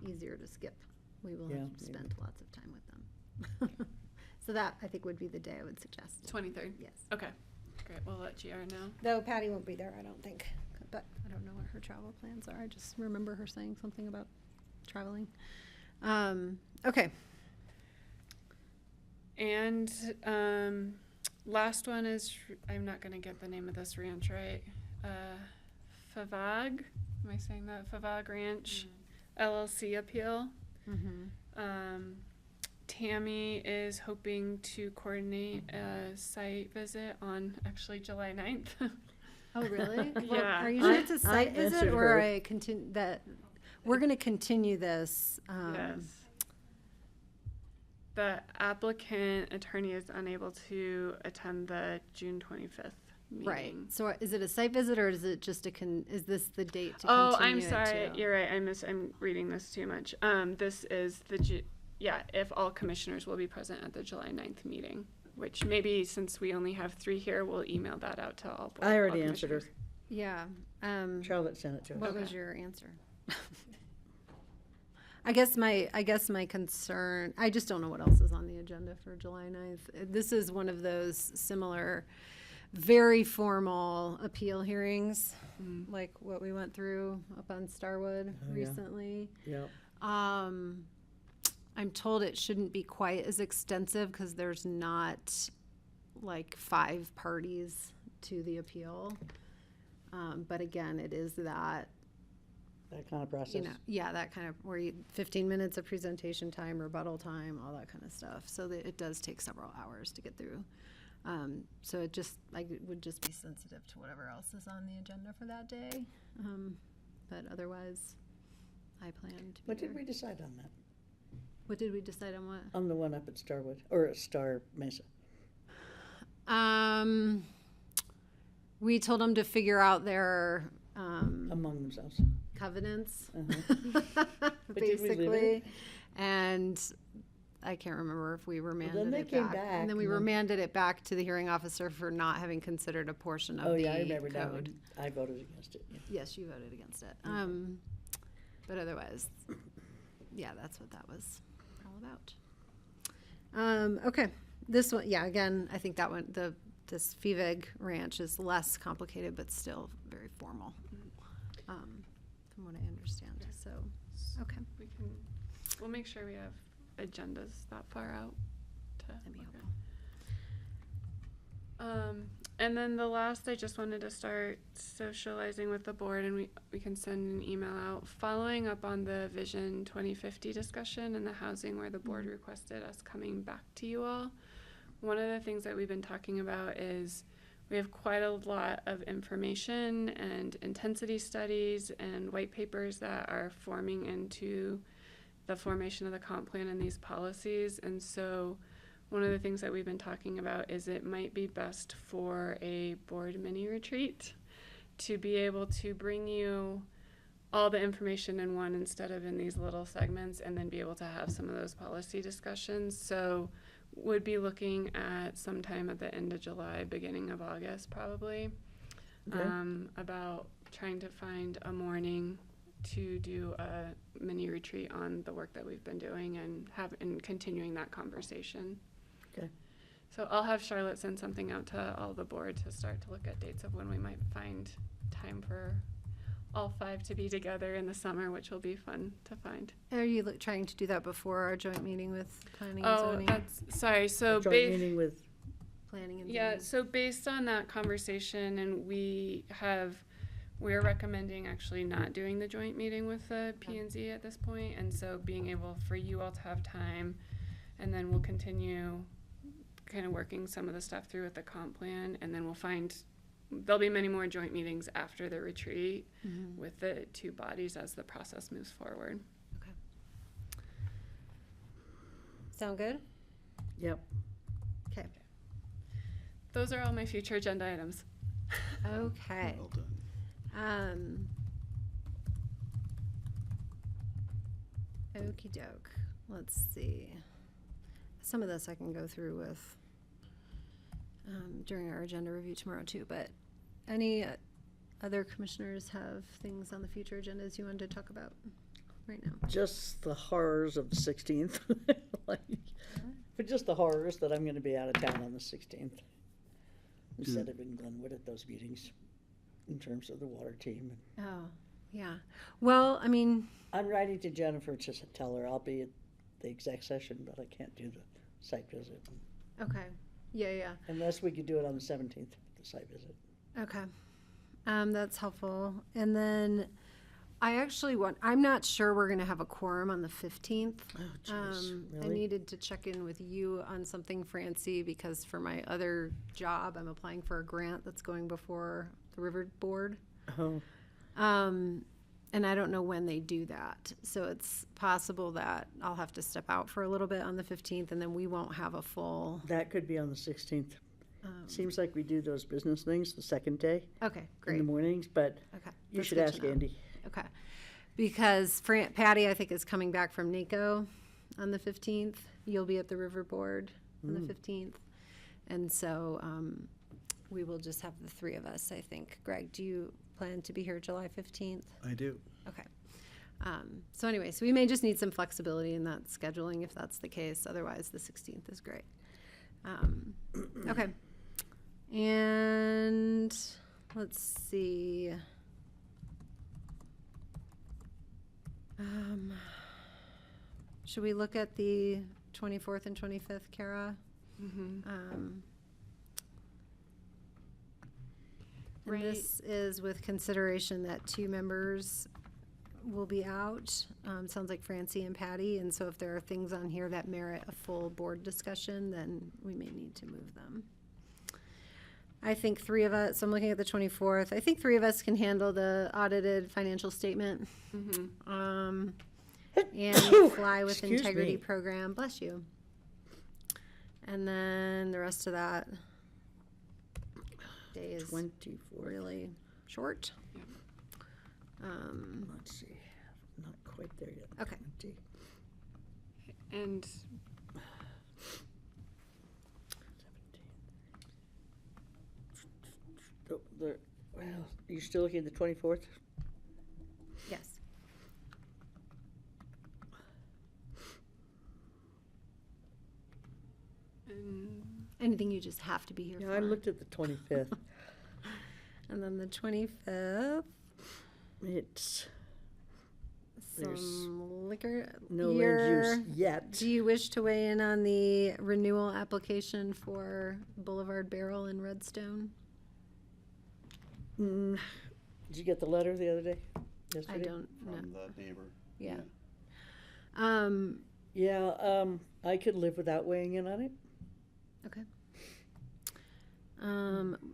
easier to skip. We will Yeah, have maybe. spent lots of time with them. So that, I think, would be the day I would suggest. 23rd? Yes. Okay. Great. We'll let GR know. Though Patty won't be there, I don't think. But I don't know what her travel plans are. I just remember her saying something about traveling. Okay. And last one is, I'm not going to get the name of this ranch right. Favag, am I saying that? Favag Ranch LLC appeal. Tammy is hoping to coordinate a site visit on actually July 9th. Oh, really? Well, Yeah. are you sure it's a I site visit answered or her. a that we're going to continue this? Yes. The applicant attorney is unable to attend the June 25th meeting. Right. So is it a site visit or is it just is this the date to Oh, continue I'm it sorry. to? You're right. I'm reading this too much. This is if all commissioners will be present at the July 9th meeting, which maybe since we only have 3 here, we'll email that out to all. I already answered her. Yeah. Charlotte sent it to us. What was your answer? I guess my concern, I just don't know what else is on the agenda for July 9th. This is one of those similar, very formal appeal hearings, like what we went through up on Starwood recently. Yeah. I'm told it shouldn't be quite as extensive because there's not like 5 parties to the appeal. But again, it is that kind of process. That kind of where 15 minutes of presentation time, rebuttal time, all that kind of stuff. So that it does take several hours to get through. So it would just be sensitive to whatever else is on the agenda for that day. But otherwise, I plan to be What did there. we decide on that? What did we decide on what? On the one up at Starwood, or at Star Mesa? We told them to figure out their among themselves covenants, But did we leave basically, it? and I can't remember if we remanded then they it came back. back, And then we and then- remanded it back to the hearing officer for not having considered a portion of Oh, the yeah, I remember now. code. I voted against it. Yeah. Yes, you voted against it. But otherwise, yeah, that's what that was all about. Okay, this one, yeah, again, I think that one, this FIVEG ranch is less complicated, but still very formal, from what I understand, so, okay. We'll make sure we have agendas that far out to That'd be look helpful. at. And then the last, I just wanted to start socializing with the board, and we can send an email out following up on the Vision 2050 discussion and the housing where the board requested us coming back to you all. One of the things that we've been talking about is we have quite a lot of information and intensity studies and white papers that are forming into the formation of the comp plan and these policies. And so one of the things that we've been talking about is it might be best for a board mini retreat to be able to bring you all the information in one instead of in these little segments, and then be able to have some of those policy discussions. So would be looking at sometime at the end of July, beginning of August probably, about trying to find a morning to do a mini retreat on the work that we've been doing and continuing that conversation. Okay. So I'll have Charlotte send something out to all the board to start to look at dates of when we might find time for all 5 to be together in the summer, which will be fun to find. Are you trying to do that before our joint meeting with planning and zoning? Sorry. So Joint meeting with planning and yeah. zoning. So based on that conversation, and we have we're recommending actually not doing the joint meeting with the P&Z at this point, and so being able for you all to have time, and then we'll continue kind of working some of the stuff through with the comp plan, and then we'll find there'll be many more joint meetings after the retreat with the two bodies as the process moves forward. Okay. Sound good? Yep. Okay. Those are all my future agenda items. Okay. Well done. Okie doke. Let's see. Some of this I can go through with during our agenda review tomorrow too, but any other commissioners have things on the future agendas you wanted to talk about right now? Just the horrors of the 16th. But just the horrors that I'm going to be out of town on the 16th. Instead of in Glenwood at those meetings in terms of the water team. Oh, yeah. Well, I mean, I'm writing to Jennifer to tell her I'll be at the exec session, but I can't do the site visit. okay. Yeah. Unless we could do it on the 17th, the site visit. Okay. That's helpful. And then I'm not sure we're going to have a quorum on the 15th. Oh, jeez. I Really? needed to check in with you on something, Francie, because for my other job, I'm applying for a grant that's going before the River Board. Oh. And I don't know when they do that. So it's possible that I'll have to step out for a little bit on the 15th, and then we won't have a full. That could be on the 16th. Seems like we do those business things the second day. Okay, great. In the mornings, but Okay, you that's should good to ask know. Andy. Okay. Because Patty, I think, is coming back from NACO on the 15th. You'll be at the River Board on the 15th. And so we will just have the three of us, I think. Greg, do you plan to be here July 15th? I do. Okay. So anyway, so we may just need some flexibility in that scheduling if that's the case. Otherwise, the 16th is great. Okay. And let's see. Should we look at the 24th and 25th, Kara? And Right. this is with consideration that 2 members will be out. Sounds like Francie and Patty, and so if there are things on here that merit a full board discussion, then we may need to move them. I think 3 of us, so I'm looking at the 24th, I think 3 of us can handle the audited financial statement. And fly with Excuse integrity me. program, bless you. And then the rest of that day is 24th. really short. Let's see. Not quite there yet. Okay. 20. And 17. Oh, well, you're still looking at the 24th? Yes. Anything you just have to be here Yeah, for. I looked at the 25th. And then the 25th, It's There's some liquor. no land Your- use yet. Do you wish to weigh in on the renewal application for Boulevard Barrel in Redstone? Did you get the letter the other day? Yesterday? I don't know. From the neighbor. Yeah. Yeah, I could live without weighing in on it. Okay.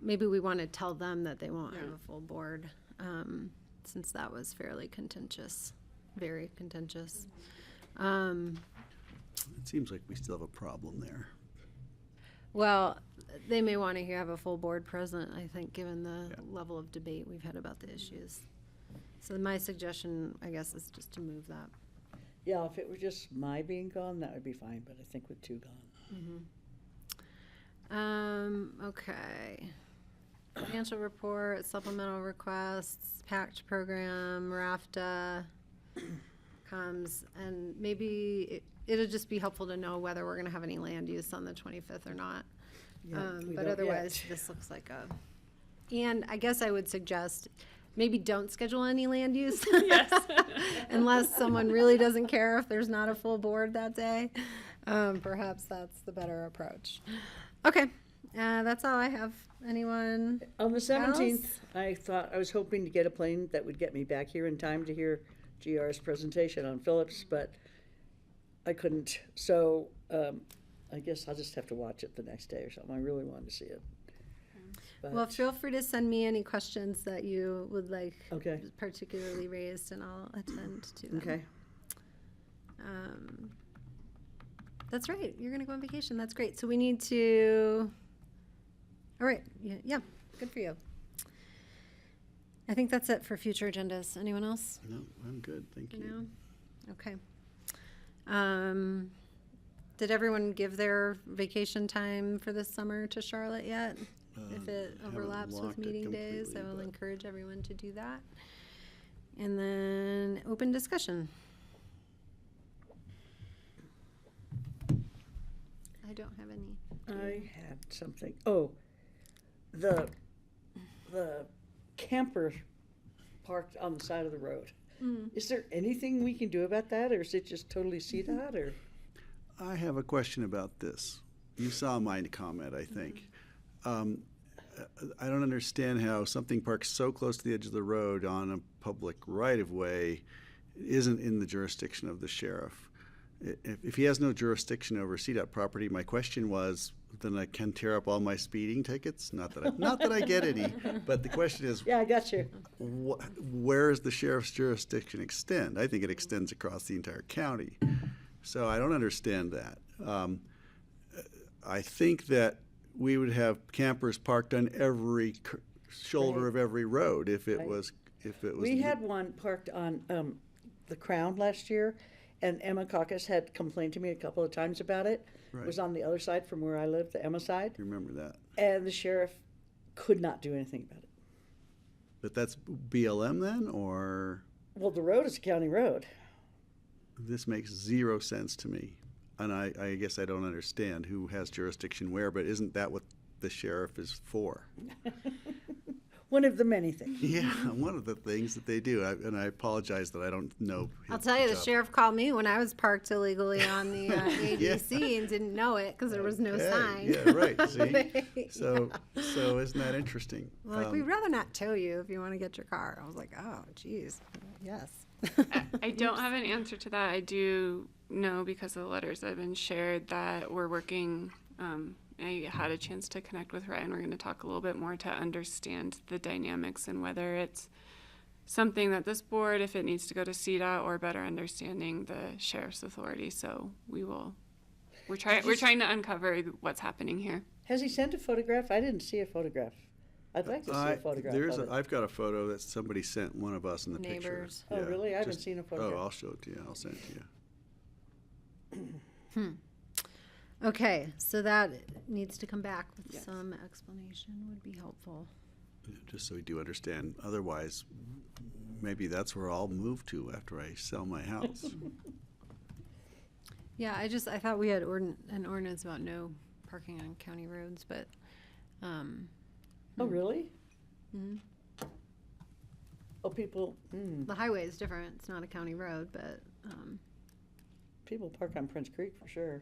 Maybe we want to tell them that they won't have a full board, since that was fairly contentious, very contentious. It seems like we still have a problem there. Well, they may want to have a full board present, I think, given the level of debate we've had about the issues. So my suggestion, I guess, is just to move that. Yeah, if it were just my being gone, that would be fine, but I think with 2 gone. Okay. Financial report, supplemental requests, PACT program, RAFTA comes, and maybe it'll just be helpful to know whether we're gonna have any land use on the 25th or not. Yeah, we But don't otherwise, yet. this looks like and I guess I would suggest maybe don't schedule any land use. Yes. Unless someone really doesn't care if there's not a full board that day. Perhaps that's the better approach. Okay. That's all I have. Anyone? On the 17th, else? I was hoping to get a plane that would get me back here in time to hear GR's presentation on Phillips, but I couldn't. So I guess I'll just have to watch it the next day or something. I really wanted to see it. But Well, feel free to send me any questions that you would like Okay. particularly raised, and I'll attend to them. Okay. That's right. You're going to go on vacation. That's great. So we need to. All right. Yeah. Good for you. I think that's it for future agendas. Anyone else? No, I'm good. Thank you. No? Okay. Did everyone give their vacation time for this summer to Charlotte yet? If it haven't overlaps with locked it meeting days, I completely, will but- encourage everyone to do that. And then open discussion. I don't have any. I had something. Oh, the camper parked on the side of the road. Is there anything we can do about that, or is it just totally CDOT, or? I have a question about this. You saw my comment, I think. I don't understand how something parked so close to the edge of the road on a public right-of-way isn't in the jurisdiction of the sheriff. If he has no jurisdiction over CDOT property, my question was, then I can tear up all my speeding tickets? Not that I get any, but the question is, Yeah, I got you. where does the sheriff's jurisdiction extend? I think it extends across the entire county. So I don't understand that. I think that we would have campers parked on every shoulder Right. of every road if it Right. was. We had one parked on the Crown last year, and Emma Caucus had complained to me a couple of times about it. It was Right. on the other side from where I live, the Emma side, Remember that. and the sheriff could not do anything about it. But that's BLM then, or Well, the road is a county road. this makes zero sense to me. And I guess I don't understand who has jurisdiction where, but isn't that what the sheriff is for? One of the many things. Yeah, one of the things that they do. And I apologize that I don't know. I'll tell you, the job. sheriff called me when I was parked illegally on the ABC and didn't know it because there was no Okay, sign. Yeah, right. See, so isn't that interesting? Like, we'd rather not tow you if you want to get your car. I was like, oh, geez, yes. I don't have an answer to that. I do know because of the letters that have been shared that we're working. I had a chance to connect with Ryan. We're going to talk a little bit more to understand the dynamics and whether it's something that this board, if it needs to go to CDOT, or better understanding the sheriff's authority. So we're trying to uncover what's happening here. Has he sent a photograph? I didn't see a photograph. I'd like to see a photograph of it. I've got a photo that somebody sent one of us in the Neighbors. picture. Oh, really? I haven't seen a photograph. Oh, I'll show it to you. I'll send it to you. Okay, so that needs to come back with some explanation would be helpful. Just so we do understand. Otherwise, maybe that's where I'll move to after I sell my house. Yeah, I thought we had an ordinance about no parking on county roads, but. Oh, really? Mhm. Oh, people. The highway is different. It's not a county road, but. People park on Prince Creek for sure.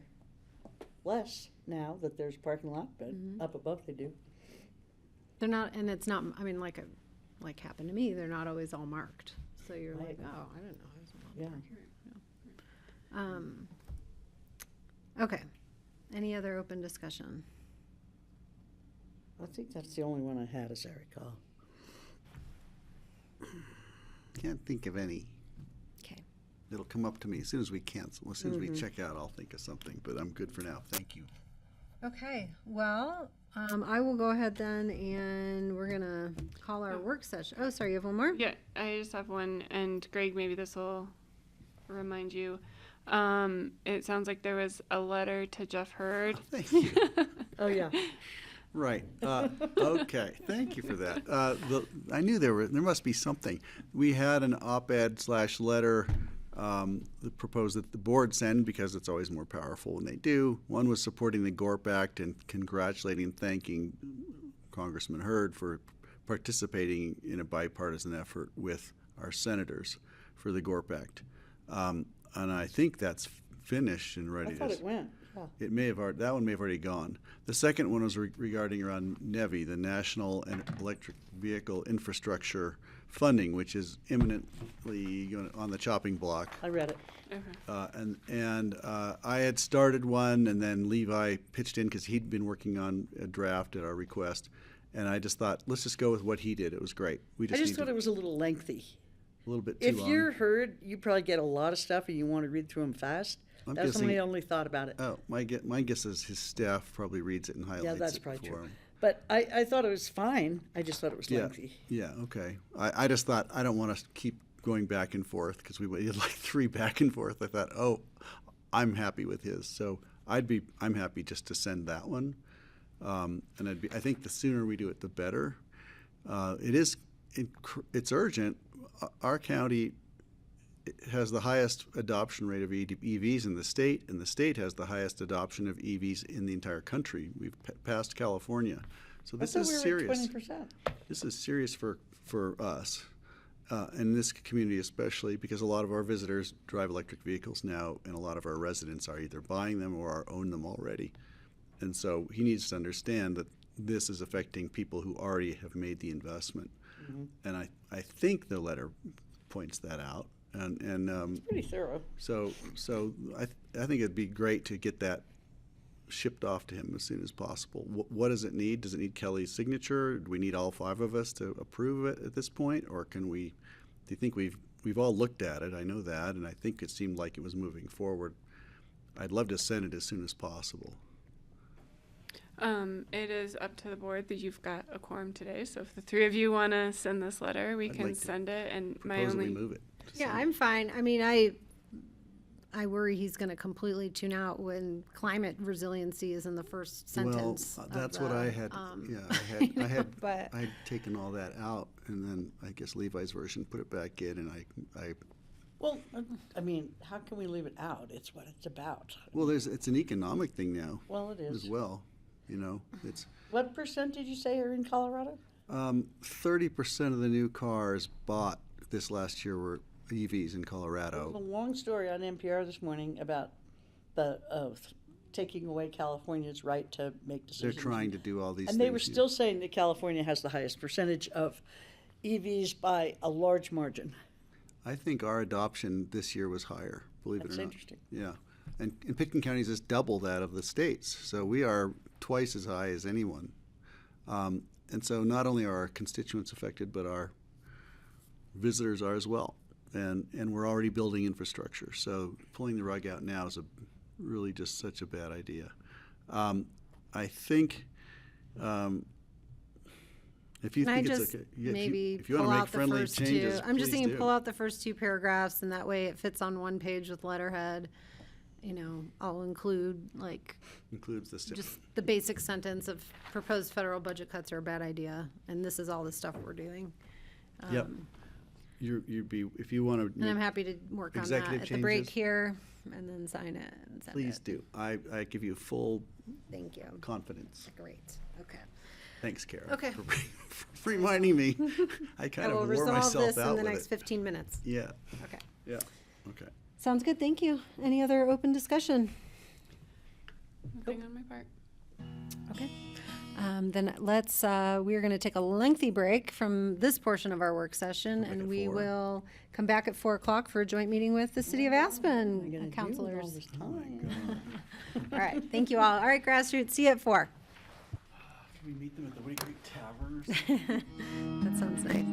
Less now that there's a parking lot, but up above they do. They're not, and it's not, I mean, like happened to me, they're not always all marked. So you're like, oh, I didn't know I was allowed to park here. No. Okay. Any other open discussion? I think that's the only one I had, as I recall. Can't think of any. Okay. It'll come up to me as soon as we cancel. As soon as we check out, I'll think of something. But I'm good for now. Thank you. Okay, well, I will go ahead then, and we're gonna call our work session. Oh, sorry, you have one more? Yeah, I just have one, and Greg, maybe this will remind you. It sounds like there was a letter to Jeff Hurd. Thank you. Oh, yeah. Right. Okay. Thank you for that. I knew there must be something. We had an op-ed / letter that proposed that the board send, because it's always more powerful when they do. One was supporting the GORP Act and congratulating and thanking Congressman Hurd for participating in a bipartisan effort with our senators for the GORP Act. And I think that's finished and ready I thought to. it went. It may have that one may have already gone. The second one was regarding around NEVI, the National and Electric Vehicle Infrastructure Funding, which is imminently on the chopping block. I read it. And I had started one, and then Levi pitched in because he'd been working on a draft at our request, and I just thought, let's just go with what he did. It was great. I just thought it was a little lengthy. A little bit too If long. you're herd, you probably get a lot of stuff and you want to read through them fast. I'm That's guessing- my only thought about it. Oh, my guess is his staff probably reads it and highlights it. Yeah, that's for probably true. him. But I thought it was fine. I just thought it was Yeah, lengthy. yeah, okay. I just thought, I don't want to keep going back and forth because we did like 3 back and forth. I thought, oh, I'm happy with his. So I'm happy just to send that one. And I think the sooner we do it, the better. It's urgent. Our county has the highest adoption rate of EVs in the state, and the state has the highest adoption of EVs in the entire country. We've passed California. So this is serious. 20%. This is serious for us, and this community especially, because a lot of our visitors drive electric vehicles now, and a lot of our residents are either buying them or own them already. And so he needs to understand that this is affecting people who already have made the investment. And I think the letter points that out. And Pretty thorough. So I think it'd be great to get that shipped off to him as soon as possible. What does it need? Does it need Kelly's signature? Do we need all 5 of us to approve it at this point, or can we? Do you think we've all looked at it? I know that, and I think it seemed like it was moving forward. I'd love to send it as soon as possible. It is up to the board that you've got a quorum today. So if the 3 of you want to send this letter, we I'd can like to send it. And my Propose that only we move it. Yeah, I'm fine. I mean, I worry he's going to completely tune out when climate resiliency is in the first sentence. Well, that's of what the, I had. But I had taken all that out, and then I guess Levi's version put it back in, and I Well, I mean, how can we leave it out? It's what it's about. well, it's an economic thing now. Well, it is. As well, it's What percent did you say are in Colorado? 30% of the new cars bought this last year were EVs in There Colorado. was a long story on NPR this morning about the taking away California's right to make decisions. They're trying to do all these And things. they were still saying that California has the highest percentage of EVs by a large margin. I think our adoption this year was higher, believe it That's or not. interesting. Yeah. And Pitkin County is just double that of the states. So we are twice as high as anyone. And so not only are our constituents affected, but our visitors are as well. And we're already building infrastructure. So pulling the rug out now is really just such a bad idea. I think if you Can I think it's just okay, maybe if you pull want to make out the friendly first changes, 2? I'm just please thinking do. pull out the first 2 paragraphs, and that way it fits on one page with letterhead. I'll include Includes the stuff. just the basic sentence of proposed federal budget cuts are a bad idea, and this is all the stuff we're doing. Yep. You'd be if you want to. And I'm happy to work on that executive at the break changes, here, and then sign it and send Please it. do. I give you full Thank you. confidence. Great. Okay. Thanks, Kara. Okay. For reminding me. I kind I will of wore resolve myself this out in the with next it. 15 minutes. Yeah. Okay. Yeah. Okay. Sounds good. Thank you. Any other open discussion? nothing on my part. Okay. Then we're going to take a lengthy break from this portion of our work session, and we will come back at 4 o'clock for a joint meeting with the City of Aspen counselors. All right. Thank you all. All right, Grassroots, see you at 4. Can we meet them at the Woody Creek Tavern? That sounds nice.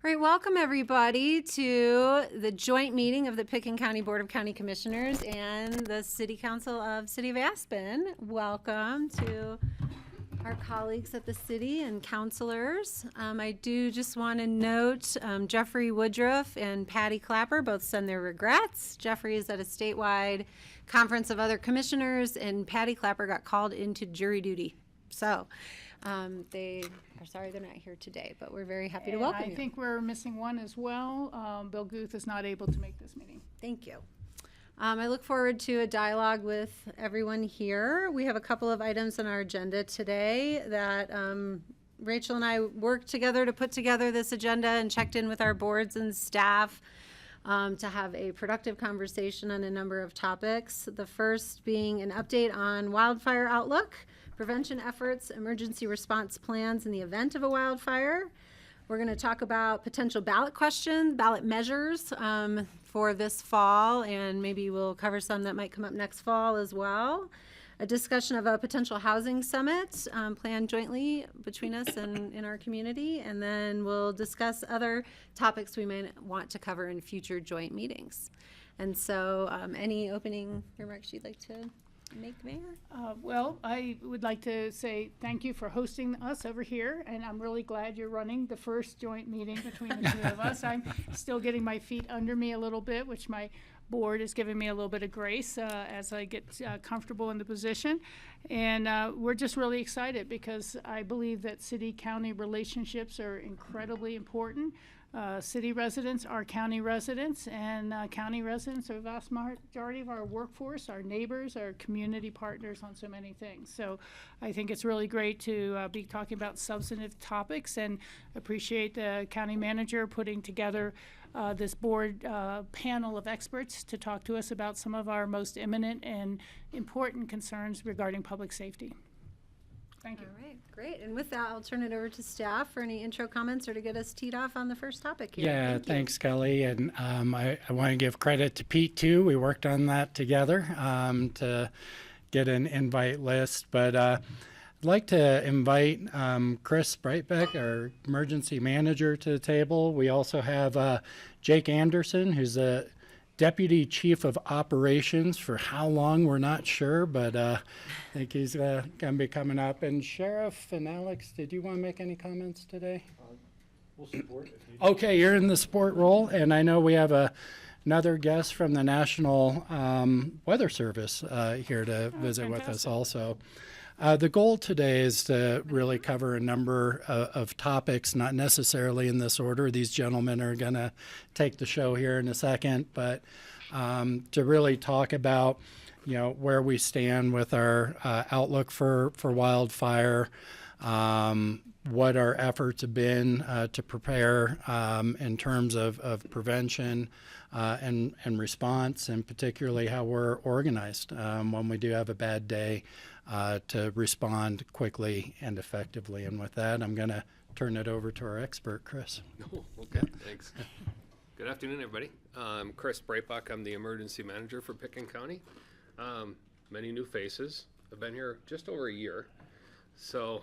All right, welcome everybody to the joint meeting of the Pickens County Board of County Commissioners and the City Council of City of Aspen. Welcome to our colleagues at the city and councilors. I do just want to note Jeffrey Woodruff and Patty Clapper both send their regrets. Jeffrey is at a statewide conference of other commissioners, and Patty Clapper got called into jury duty. So they are sorry they're not here today, but we're very happy to welcome you. I think we're missing one as well. Bill Guth is not able to make this meeting. Thank you. I look forward to a dialogue with everyone here. We have a couple of items on our agenda today that Rachel and I worked together to put together this agenda and checked in with our boards and staff to have a productive conversation on a number of topics. The first being an update on wildfire outlook, prevention efforts, emergency response plans in the event of a wildfire. We're going to talk about potential ballot questions, ballot measures for this fall, and maybe we'll cover some that might come up next fall as well. A discussion of a potential housing summit planned jointly between us and in our community, and then we'll discuss other topics we may want to cover in future joint meetings. And so any opening remarks you'd like to make, Mayor? Well, I would like to say thank you for hosting us over here, and I'm really glad you're running the first joint meeting between the two of us. I'm still getting my feet under me a little bit, which my board is giving me a little bit of grace as I get comfortable in the position. And we're just really excited because I believe that city-county relationships are incredibly important. City residents are county residents, and county residents are the vast majority of our workforce, our neighbors, our community partners on so many things. So I think it's really great to be talking about substantive topics, and appreciate the county manager putting together this board panel of experts to talk to us about some of our most imminent and important concerns regarding public safety. Thank you. All right, great. And with that, I'll turn it over to staff for any intro comments or to get us teed off on the first topic here. Yeah, Thank you. thanks, Kelly. And I want to give credit to Pete, too. We worked on that together to get an invite list. But I'd like to invite Chris Breitbeck, our emergency manager, to the table. We also have Jake Anderson, who's the Deputy Chief of Operations. For how long, we're not sure, but I think he's going to be coming up. And Sheriff and Alex, did you want to make any comments today? We'll support it. Okay, you're in the support role, and I know we have another guest from the National Weather Service here to visit with us also. The goal today is to really cover a number of topics, not necessarily in this order. These gentlemen are going to take the show here in a second, but to really talk about, where we stand with our outlook for wildfire, what our efforts have been to prepare in terms of prevention and response, and particularly how we're organized when we do have a bad day to respond quickly and effectively. And with that, I'm going to turn it over to our expert, Chris. Oh, okay, thanks. Good afternoon, everybody. I'm Chris Breitbach. I'm the emergency manager for Pickens County. Many new faces. I've been here just over a year. So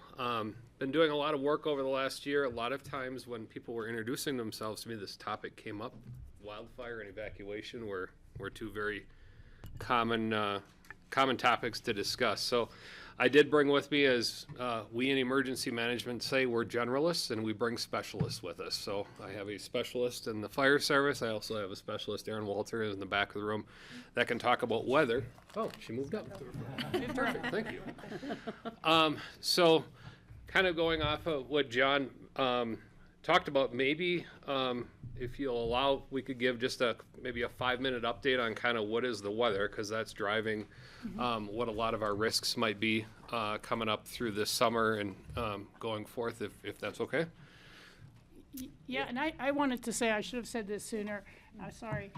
been doing a lot of work over the last year. A lot of times when people were introducing themselves to me, this topic came up. Wildfire and evacuation were two very common topics to discuss. So I did bring with me, as we in emergency management say, we're generalists and we bring specialists with us. So I have a specialist in the fire service. I also have a specialist, Aaron Walter, is in the back of the room, that can talk about weather. Oh, she moved up. Perfect, thank you. So kind of going off of what John talked about, maybe if you'll allow, we could give just maybe a 5-minute update on kind of what is the weather, because that's driving what a lot of our risks might be coming up through this summer and going forth, if that's okay. Yeah, and I wanted to say, I should have said this sooner, Sorry.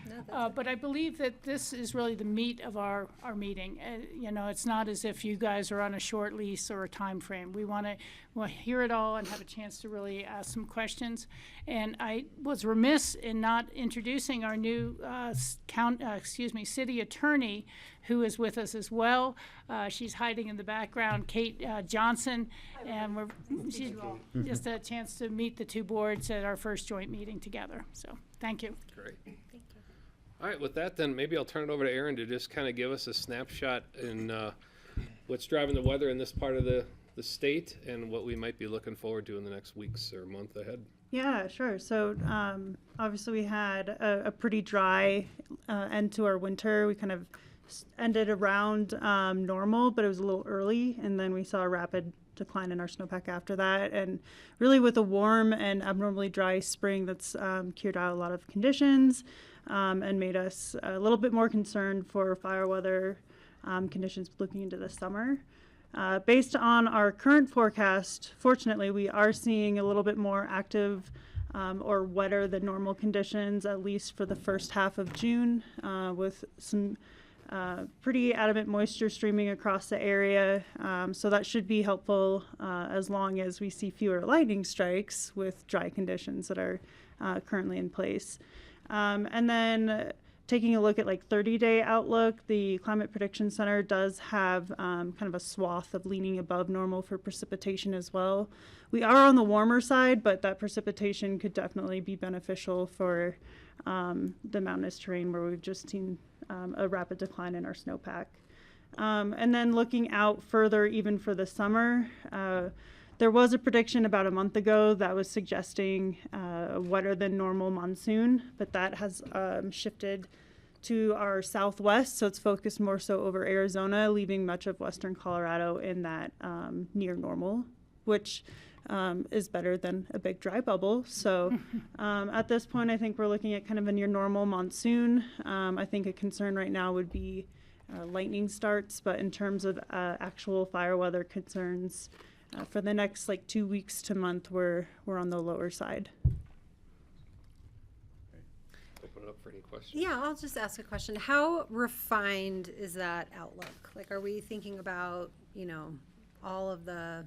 But I believe that this is really the meat of our meeting. You know, it's not as if you guys are on a short lease or a time frame. We want to hear it all and have a chance to really ask some questions. And I was remiss in not introducing our new city attorney, who is with us as well. She's hiding in the background, Kate Johnson, and she's just a chance to meet the two boards at our first joint meeting together. So, thank you. Great. All right, with that then, maybe I'll turn it over to Aaron to just kind of give us a snapshot in what's driving the weather in this part of the state and what we might be looking forward to in the next weeks or month ahead. Yeah, sure. So obviously we had a pretty dry end to our winter. We kind of ended around normal, but it was a little early, and then we saw a rapid decline in our snowpack after that. And really with a warm and abnormally dry spring, that's cured out a lot of conditions and made us a little bit more concerned for fire weather conditions looking into the summer. Based on our current forecast, fortunately, we are seeing a little bit more active or wetter than normal conditions, at least for the first half of June, with some pretty adamant moisture streaming across the area. So that should be helpful as long as we see fewer lightning strikes with dry conditions that are currently in place. And then taking a look at like 30-day outlook, the Climate Prediction Center does have kind of a swath of leaning above normal for precipitation as well. We are on the warmer side, but that precipitation could definitely be beneficial for the mountainous terrain where we've just seen a rapid decline in our snowpack. And then looking out further, even for the summer, there was a prediction about a month ago that was suggesting a wetter than normal monsoon, but that has shifted to our southwest, so it's focused more so over Arizona, leaving much of western Colorado in that near normal, which is better than a big dry bubble. So at this point, I think we're looking at kind of a near normal monsoon. I think a concern right now would be lightning starts, but in terms of actual fire weather concerns, for the next like 2 weeks to month, we're on the lower side. Open it up for any questions. Yeah, I'll just ask a question. How refined is that outlook? Like, are we thinking about, you know, all of the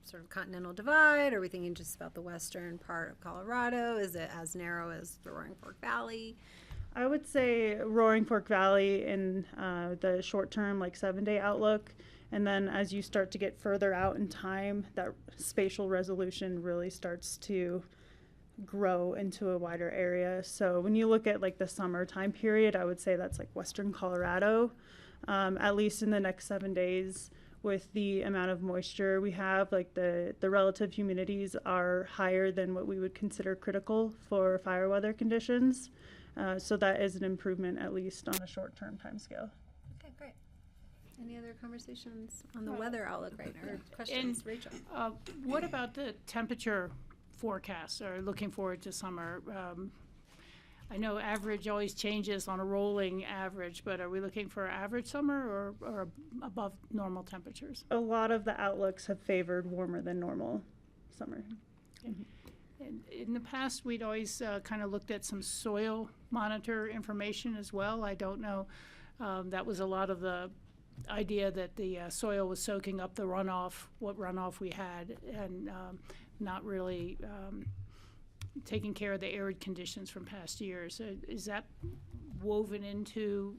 sort of continental divide? Are we thinking just about the western part of Colorado? Is it as narrow as the Roaring Fork Valley? I would say Roaring Fork Valley in the short term, like 7-day outlook. And then as you start to get further out in time, that spatial resolution really starts to grow into a wider area. So when you look at like the summer time period, I would say that's like western Colorado, at least in the next 7 days. With the amount of moisture we have, like the relative humidities are higher than what we would consider critical for fire weather conditions. So that is an improvement, at least on a short-term timescale. Okay, great. Any other conversations on the weather outlook right now, or questions, Rachel? What about the temperature forecast, or looking forward to summer? I know average always changes on a rolling average, but are we looking for average summer or above normal temperatures? A lot of the outlooks have favored warmer than normal summer. And in the past, we'd always kind of looked at some soil monitor information as well. I don't know, that was a lot of the idea that the soil was soaking up the runoff, what runoff we had, and not really taking care of the arid conditions from past years. Is that woven into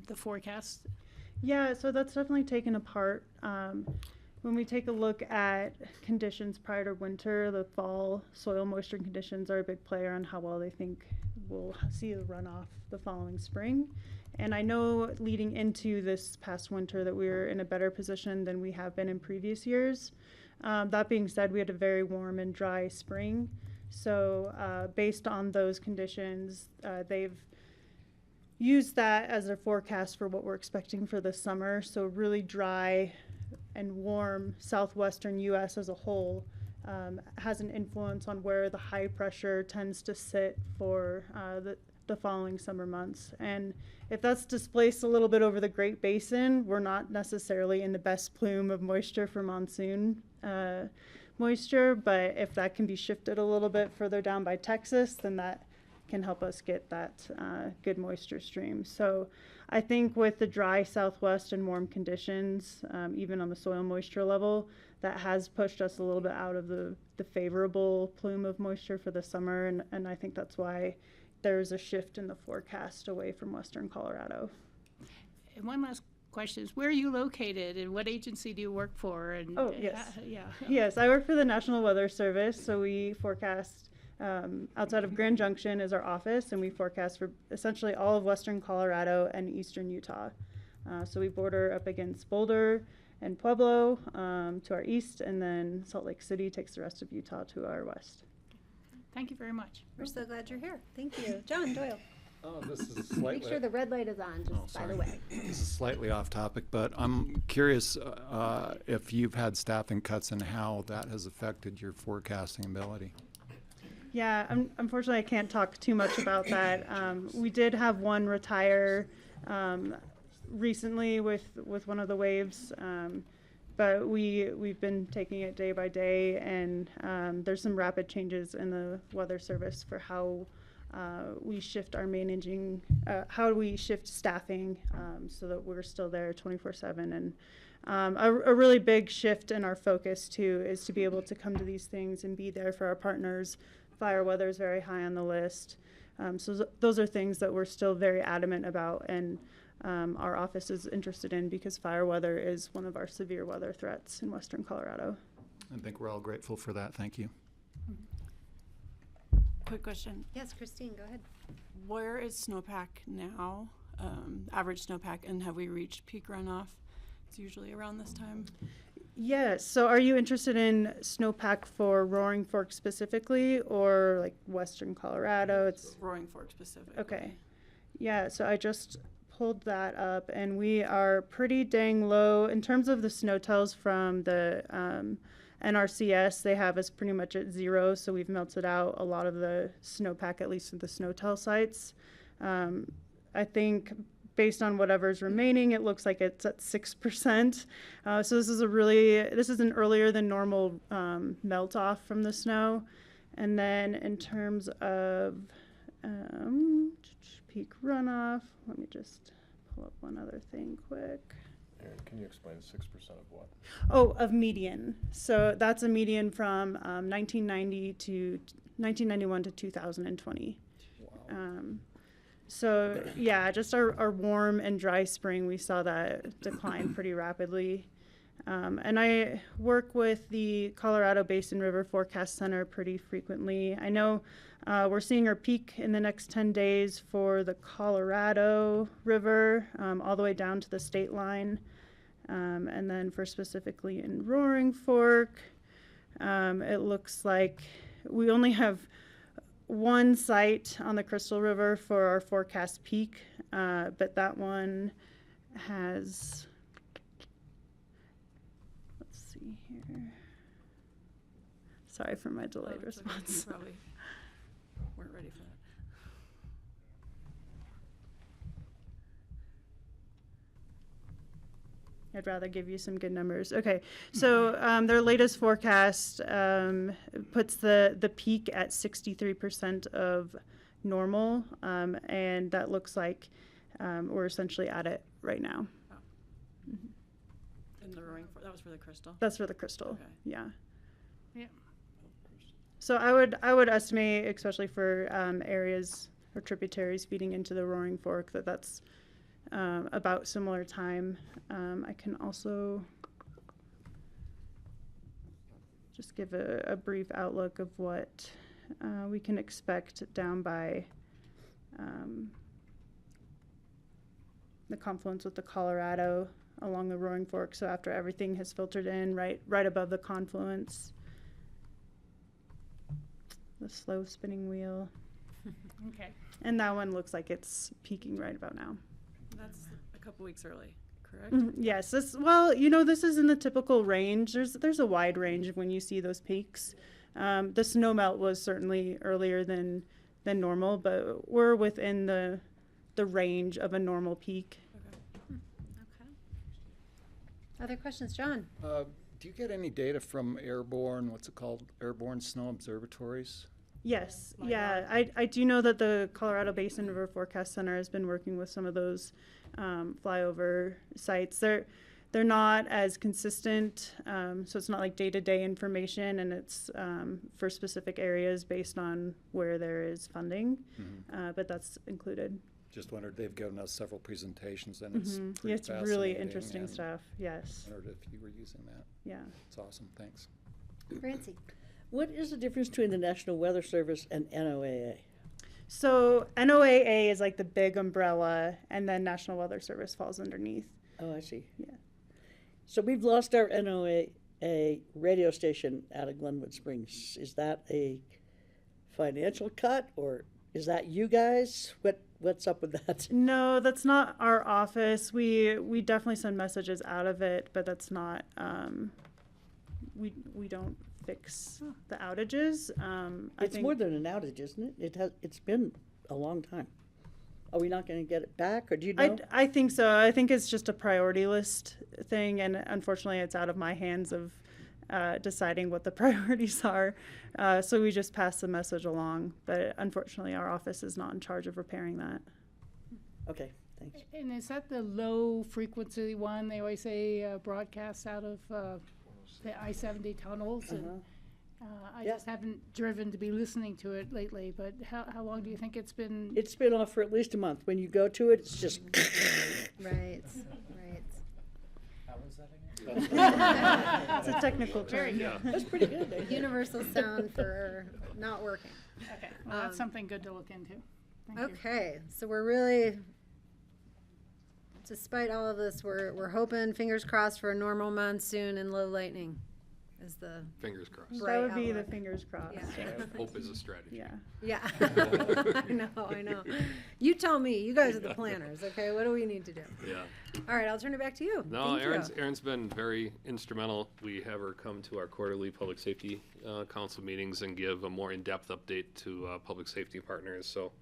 the forecast? Yeah, so that's definitely taken apart. When we take a look at conditions prior to winter, the fall soil moisture conditions are a big player on how well they think we'll see the runoff the following spring. And I know leading into this past winter that we were in a better position than we have been in previous years. That being said, we had a very warm and dry spring. So based on those conditions, they've used that as a forecast for what we're expecting for the summer. So really dry and warm southwestern U.S. as a whole has an influence on where the high pressure tends to sit for the following summer months. And if that's displaced a little bit over the Great Basin, we're not necessarily in the best plume of moisture for monsoon moisture, but if that can be shifted a little bit further down by Texas, then that can help us get that good moisture stream. So I think with the dry southwest and warm conditions, even on the soil moisture level, that has pushed us a little bit out of the favorable plume of moisture for the summer. And I think that's why there's a shift in the forecast away from western Colorado. And one last question is, where are you located and what agency do you work for? And Oh, yes. yeah. Yes, I work for the National Weather Service, so we forecast outside of Grand Junction is our office, and we forecast for essentially all of western Colorado and eastern Utah. So we border up against Boulder and Pueblo to our east, and then Salt Lake City takes the rest of Utah to our west. Thank you very much. We're so glad you're here. Thank you. John Doyle. Oh, this is slightly. Make sure the red light is on, just by the way. This is slightly off topic, but I'm curious if you've had staffing cuts and how that has affected your forecasting ability. Yeah, unfortunately, I can't talk too much about that. We did have one retire recently with one of the waves, but we've been taking it day by day, and there's some rapid changes in the Weather Service for how we shift our how we shift staffing so that we're still there 24/7. And a really big shift in our focus too is to be able to come to these things and be there for our partners. Fire weather is very high on the list. So those are things that we're still very adamant about, and our office is interested in, because fire weather is one of our severe weather threats in western Colorado. I think we're all grateful for that. Thank you. Quick question. Yes, Christine, go ahead. Where is snowpack now? Average snowpack, and have we reached peak runoff? It's usually around this time. Yes. So are you interested in snowpack for Roaring Fork specifically, or like western Colorado? It's Roaring Fork specifically. okay. Yeah, so I just pulled that up, and we are pretty dang low in terms of the snow tells from the NRCS. They have us pretty much at 0, so we've melted out a lot of the snowpack, at least at the snow tell sites. I think based on whatever's remaining, it looks like it's at 6%. So this is an earlier than normal melt off from the snow. And then in terms of peak runoff, let me just pull up one other thing quick. Aaron, can you explain 6% of what? Oh, of median. So that's a median from 1991 to 2020. Wow. So yeah, just our warm and dry spring, we saw that decline pretty rapidly. And I work with the Colorado Basin River Forecast Center pretty frequently. I know we're seeing our peak in the next 10 days for the Colorado River, all the way down to the state line. And then for specifically in Roaring Fork, it looks like we only have one site on the Crystal River for our forecast peak, but that one has, let's see here. Sorry for my delayed response. You probably weren't ready for that. I'd rather give you some good numbers. Okay, so their latest forecast puts the peak at 63% of normal, and that looks like we're essentially at it right now. Oh. And the Roaring Fork, that was for the Crystal? That's for the Crystal, Okay. yeah. Yeah. So I would estimate, especially for areas or tributaries feeding into the Roaring Fork, that's about similar time. I can also just give a brief outlook of what we can expect down by the confluence with the Colorado along the Roaring Fork. So after everything has filtered in, right above the confluence, the slow spinning wheel. Okay. And that one looks like it's peaking right about now. That's a couple weeks early, correct? Yes, this is in the typical range. There's a wide range of when you see those peaks. The snow melt was certainly earlier than normal, but we're within the range of a normal peak. Okay. Other questions, John? Do you get any data from airborne, what's it called, airborne snow observatories? Yes, yeah, I do know that the Colorado Basin River Forecast Center has been working with some of those flyover sites. They're not as consistent, so it's not like day-to-day information, and it's for specific areas based on where there is funding, but that's included. Just wondered, they've given us several presentations, and it's Yeah, pretty it's really fascinating, interesting and stuff, yes. Wondered if you were using that. Yeah. It's awesome, thanks. Francie. What is the difference between the National Weather Service and NOAA? So NOAA is like the big umbrella, and then National Weather Service falls underneath. Oh, I see. Yeah. So we've lost our NOAA radio station out of Glenwood Springs. Is that a financial cut, or is that you guys? What's up with that? No, that's not our office. We definitely send messages out of it, but that's not. We don't fix the outages. I It's think more than an outage, isn't it? It's been a long time. Are we not going to get it back, or do you know? I think so. I think it's just a priority list thing, and unfortunately, it's out of my hands of deciding what the priorities are. So we just pass the message along, but unfortunately, our office is not in charge of repairing that. Okay, thanks. And is that the low frequency one? They always say broadcasts out of the I-70 tunnels. And, I just haven't driven to be listening to it lately, but how long do you think it's been? It's been off for at least a month. When you go to it, it's just. Right. How was that again? It's a technical term. Very good. That's pretty good. Universal sound for not working. Okay, well, that's something good to look into. Thank you. Okay, so we're really, despite all of this, we're hoping, fingers crossed, for a normal monsoon and low lightning is the Fingers crossed. That would be the outlook. fingers crossed. Yeah. Hope is a strategy. Yeah. Yeah. I know. You tell me. You guys are the planners, okay? What do we need to do? Yeah. All right, I'll turn it back to you. No, Thank you. Erin's been very instrumental. We have her come to our quarterly public safety council meetings and give a more in-depth update to public safety partners. So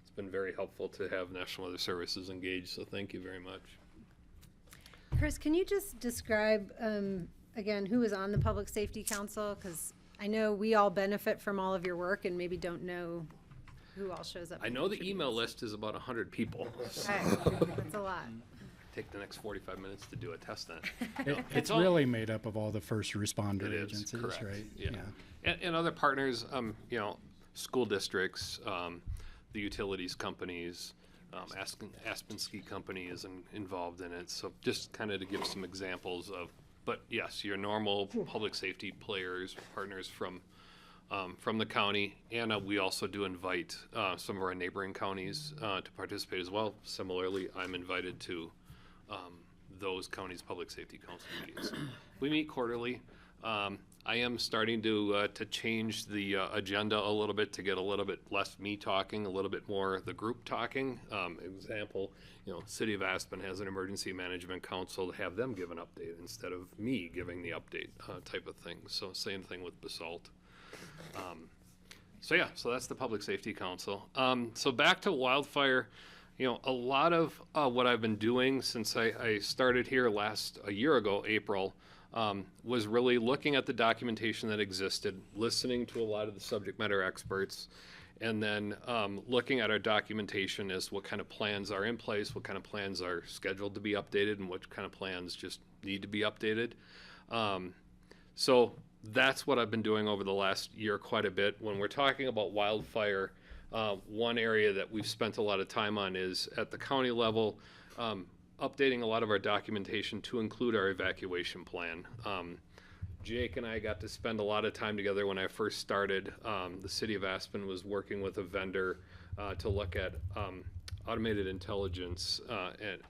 it's been very helpful to have National Weather Services engaged. So thank you very much. Chris, can you just describe, again, who is on the Public Safety Council? Because I know we all benefit from all of your work and maybe don't know who all shows up. I know the email list is about 100 people. So Okay, that's a lot. take the next 45 minutes to do a test then. It's really made up of all the first responder It is, agencies, correct. right? Yeah. And other partners, school districts, the utilities companies, Aspen Ski Company is involved in it. So just kind of to give some examples of, but yes, your normal public safety players, partners from the county, and we also do invite some of our neighboring counties to participate as well. Similarly, I'm invited to those counties' public safety council meetings. We meet quarterly. I am starting to change the agenda a little bit to get a little bit less me talking, a little bit more the group talking. Example, City of Aspen has an emergency management council to have them give an update instead of me giving the update type of thing. So same thing with Basalt. So that's the Public Safety Council. So back to wildfire, a lot of what I've been doing since I started here a year ago, April, was really looking at the documentation that existed, listening to a lot of the subject matter experts, and then looking at our documentation as what kind of plans are in place, what kind of plans are scheduled to be updated, and what kind of plans just need to be updated. So that's what I've been doing over the last year quite a bit. When we're talking about wildfire, one area that we've spent a lot of time on is at the county level, updating a lot of our documentation to include our evacuation plan. Jake and I got to spend a lot of time together when I first started. The City of Aspen was working with a vendor to look at automated intelligence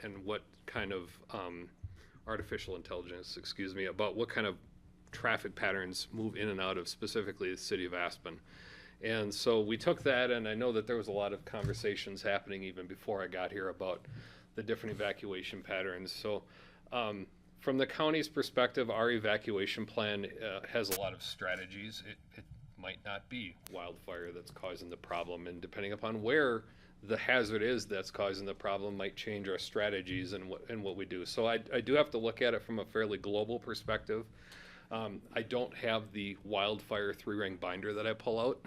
and what kind of artificial intelligence, about what kind of traffic patterns move in and out of specifically the City of Aspen. And so we took that, and I know that there was a lot of conversations happening even before I got here about the different evacuation patterns. So from the county's perspective, our evacuation plan has a lot of strategies. It might not be wildfire that's causing the problem, and depending upon where the hazard is that's causing the problem might change our strategies and what we do. So I do have to look at it from a fairly global perspective. I don't have the wildfire 3-ring binder that I pull out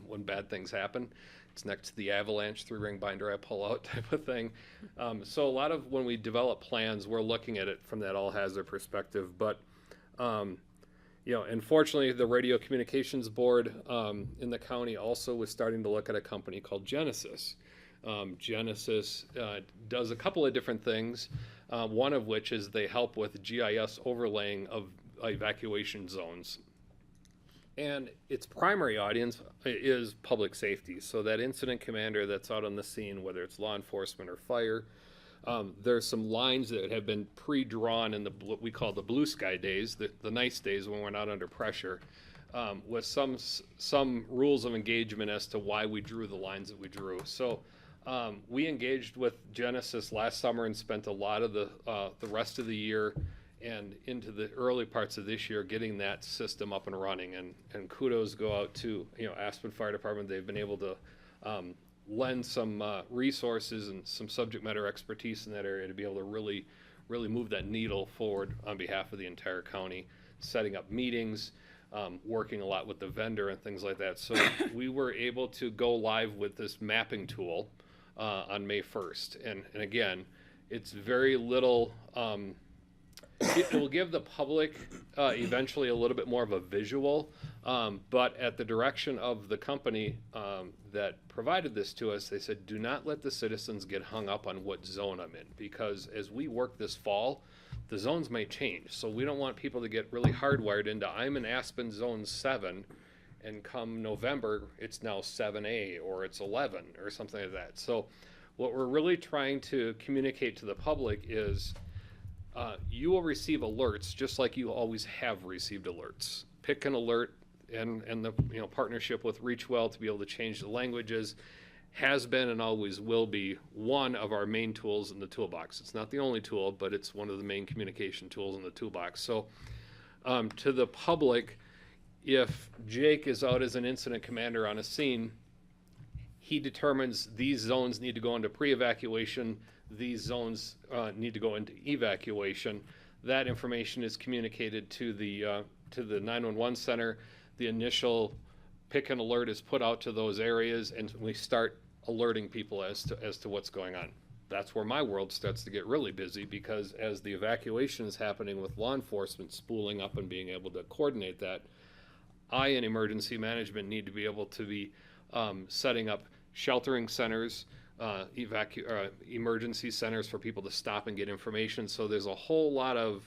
when bad things happen. It's next to the avalanche 3-ring binder I pull out type of thing. So a lot of when we develop plans, we're looking at it from that all hazard perspective. But unfortunately, the Radio Communications Board in the county also was starting to look at a company called Genesis. Genesis does a couple of different things, one of which is they help with GIS overlaying of evacuation zones. And its primary audience is public safety. So that incident commander that's out on the scene, whether it's law enforcement or fire, there's some lines that have been pre-drawn in what we call the blue sky days, the nice days when we're not under pressure, with some rules of engagement as to why we drew the lines that we drew. So we engaged with Genesis last summer and spent a lot of the rest of the year and into the early parts of this year getting that system up and running. And kudos go out to Aspen Fire Department. They've been able to lend some resources and some subject matter expertise in that area to be able to really move that needle forward on behalf of the entire county, setting up meetings, working a lot with the vendor and things like that. So we were able to go live with this mapping tool on May 1st. And again, it's very little, it will give the public eventually a little bit more of a visual, but at the direction of the company that provided this to us, they said, do not let the citizens get hung up on what zone I'm in, because as we work this fall, the zones may change. So we don't want people to get really hardwired into, I'm in Aspen Zone 7, and come November, it's now 7A or it's 11 or something like that. So what we're really trying to communicate to the public is you will receive alerts just like you always have received alerts. Pick an alert, and the partnership with ReachWell to be able to change the languages has been and always will be one of our main tools in the toolbox. It's not the only tool, but it's one of the main communication tools in the toolbox. So to the public, if Jake is out as an incident commander on a scene, he determines these zones need to go into pre-evacuation, these zones need to go into evacuation. That information is communicated to the 911 center. The initial pick and alert is put out to those areas, and we start alerting people as to what's going on. That's where my world starts to get really busy, because as the evacuation is happening with law enforcement spooling up and being able to coordinate that, I in emergency management need to be able to be setting up sheltering centers, emergency centers for people to stop and get information. So there's a whole lot of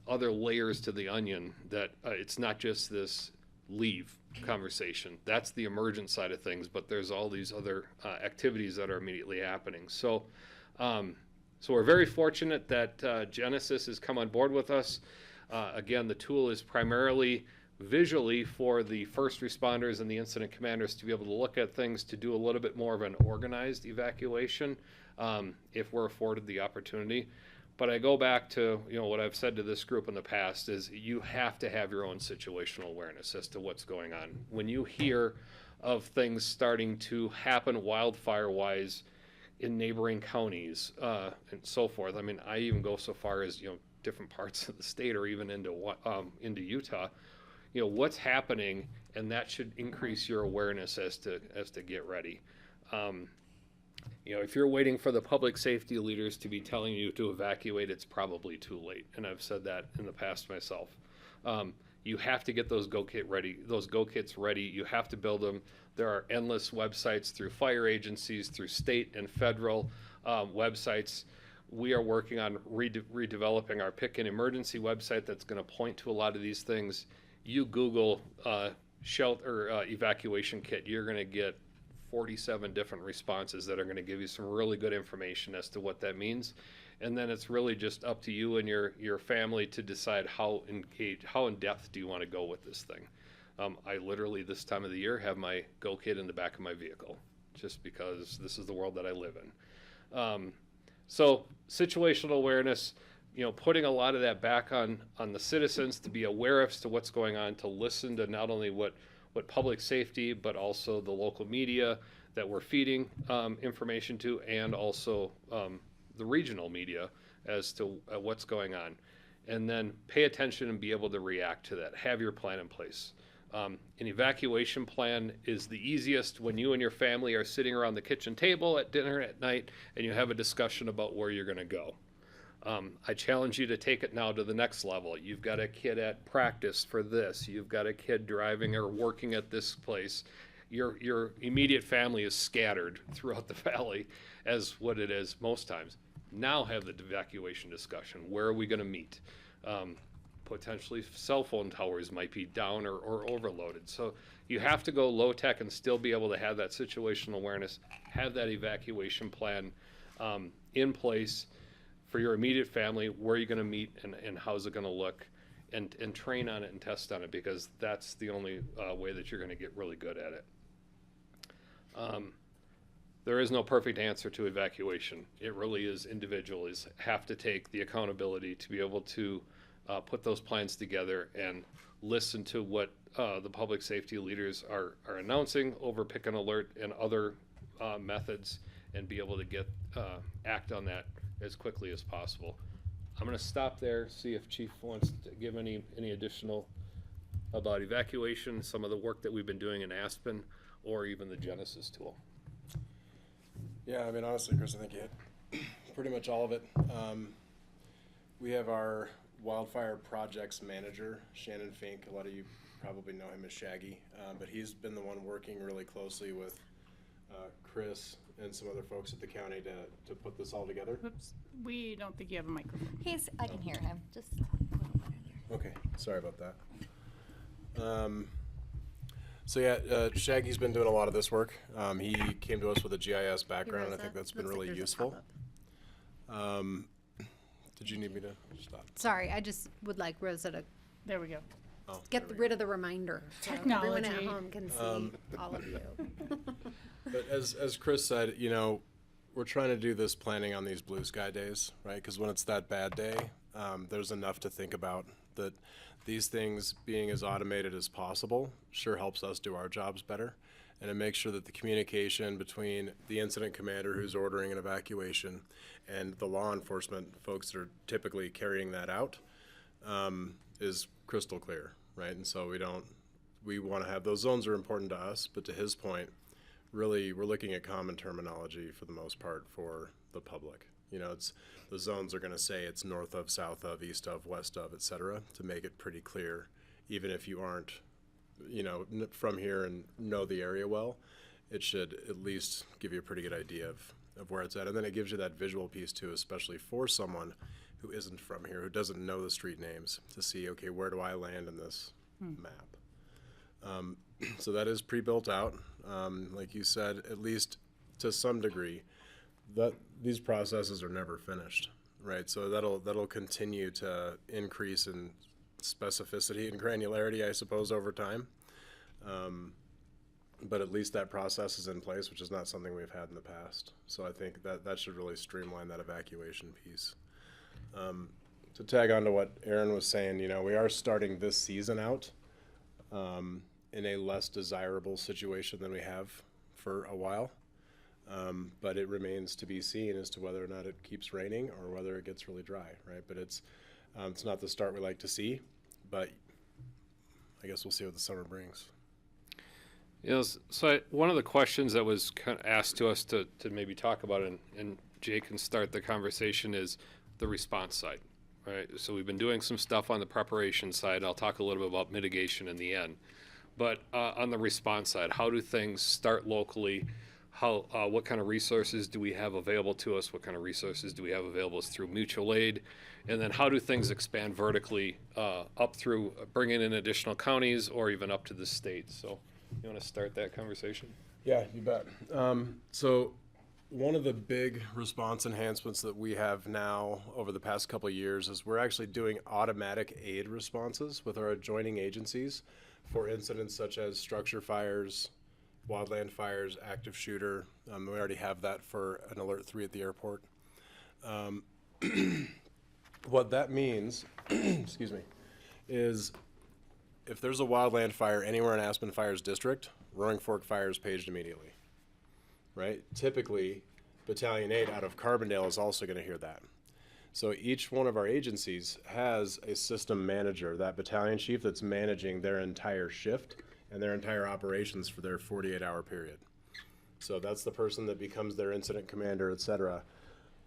other layers to the onion that it's not just this leave conversation. That's the emergent side of things, but there's all these other activities that are immediately happening. So we're very fortunate that Genesis has come on board with us. Again, the tool is primarily visually for the first responders and the incident commanders to be able to look at things, to do a little bit more of an organized evacuation if we're afforded the opportunity. But I go back to what I've said to this group in the past is you have to have your own situational awareness as to what's going on. When you hear of things starting to happen wildfire-wise in neighboring counties and so forth, I mean, I even go so far as different parts of the state or even into Utah. What's happening, and that should increase your awareness as to get ready. If you're waiting for the public safety leaders to be telling you to evacuate, it's probably too late. And I've said that in the past myself. You have to get those go kits ready. You have to build them. There are endless websites through fire agencies, through state and federal websites. We are working on redeveloping our Pick an Emergency website that's going to point to a lot of these things. You Google shelter evacuation kit, you're going to get 47 different responses that are going to give you some really good information as to what that means. And then it's really just up to you and your family to decide how in depth do you want to go with this thing. I literally this time of the year have my go kit in the back of my vehicle, just because this is the world that I live in. So situational awareness, putting a lot of that back on the citizens to be aware as to what's going on, to listen to not only what public safety, but also the local media that we're feeding information to, and also the regional media as to what's going on. and then pay attention and be able to react to that. Have your plan in place. An evacuation plan is the easiest when you and your family are sitting around the kitchen table at dinner at night and you have a discussion about where you're going to go. I challenge you to take it now to the next level. You've got a kid at practice for this. You've got a kid driving or working at this place. Your immediate family is scattered throughout the valley, as what it is most times. Now have the evacuation discussion. Where are we going to meet? Potentially cell phone towers might be down or overloaded. So you have to go low tech and still be able to have that situational awareness, have that evacuation plan in place for your immediate family, where you're going to meet and how's it going to look, and train on it and test on it, because that's the only way that you're going to get really good at it. There is no perfect answer to evacuation. It really is individuals have to take the accountability to be able to put those plans together and listen to what the public safety leaders are announcing over Pick and Alert and other methods, and be able to get act on that as quickly as possible. I'm going to stop there, see if Chief wants to give any additional about evacuation, some of the work that we've been doing in Aspen, or even the Genesis tool. Yeah, I mean, honestly, Chris, I think you hit pretty much all of it. We have our wildfire projects manager, Shannon Fink. A lot of you probably know him as Shaggy, but he's been the one working really closely with Chris and some other folks at the county to put this all together. Oops, we don't think you have a microphone. I can hear him, just Okay, sorry about that. So yeah, Shaggy's been doing a lot of this work. He came to us with a GIS background, and I think that's been really useful. Did you need me to stop? Sorry, I just would like Rosa to There we go. get rid of the reminder. So everyone at home can see all of you. But as Chris said, you know, we're trying to do this planning on these blue sky days, right? Because when it's that bad day, there's enough to think about. That these things being as automated as possible sure helps us do our jobs better, and it makes sure that the communication between the incident commander who's ordering an evacuation and the law enforcement folks that are typically carrying that out is crystal clear, right? And so we want to have, those zones are important to us, but to his point, really we're looking at common terminology for the most part for the public. You know, it's the zones are going to say it's north of, south of, east of, west of, et cetera, to make it pretty clear, even if you aren't, you know, from here and know the area well. It should at least give you a pretty good idea of where it's at. And then it gives you that visual piece too, especially for someone who isn't from here, who doesn't know the street names, to see, okay, where do I land in this map? So that is pre-built out. Like you said, at least to some degree, that these processes are never finished, right? So that'll continue to increase in specificity and granularity, I suppose, over time. But at least that process is in place, which is not something we've had in the past. So I think that should really streamline that evacuation piece. To tag on to what Aaron was saying, you know, we are starting this season out in a less desirable situation than we have for a while. But it remains to be seen as to whether or not it keeps raining or whether it gets really dry, right? But it's not the start we like to see, but I guess we'll see what the summer brings. Yes. So one of the questions that was kind of asked to us to maybe talk about, and Jay can start the conversation, is the response side, right? So we've been doing some stuff on the preparation side. I'll talk a little bit about mitigation in the end. But on the response side, how do things start locally? What kind of resources do we have available to us? What kind of resources do we have available through mutual aid? And then how do things expand vertically up through bringing in additional counties or even up to the state? So you want to start that conversation? Yeah, you bet. So one of the big response enhancements that we have now over the past couple of years is we're actually doing automatic aid responses with our adjoining agencies for incidents such as structure fires, wildland fires, active shooter. We already have that for an Alert 3 at the airport. What that means, excuse me, is if there's a wildland fire anywhere in Aspen Fire's district, Roaring Fork Fire is paged immediately, right? Typically, Battalion 8 out of Carbondale is also going to hear that. So each one of our agencies has a system manager, that battalion chief that's managing their entire shift and their entire operations for their 48-hour period. So that's the person that becomes their incident commander, et cetera.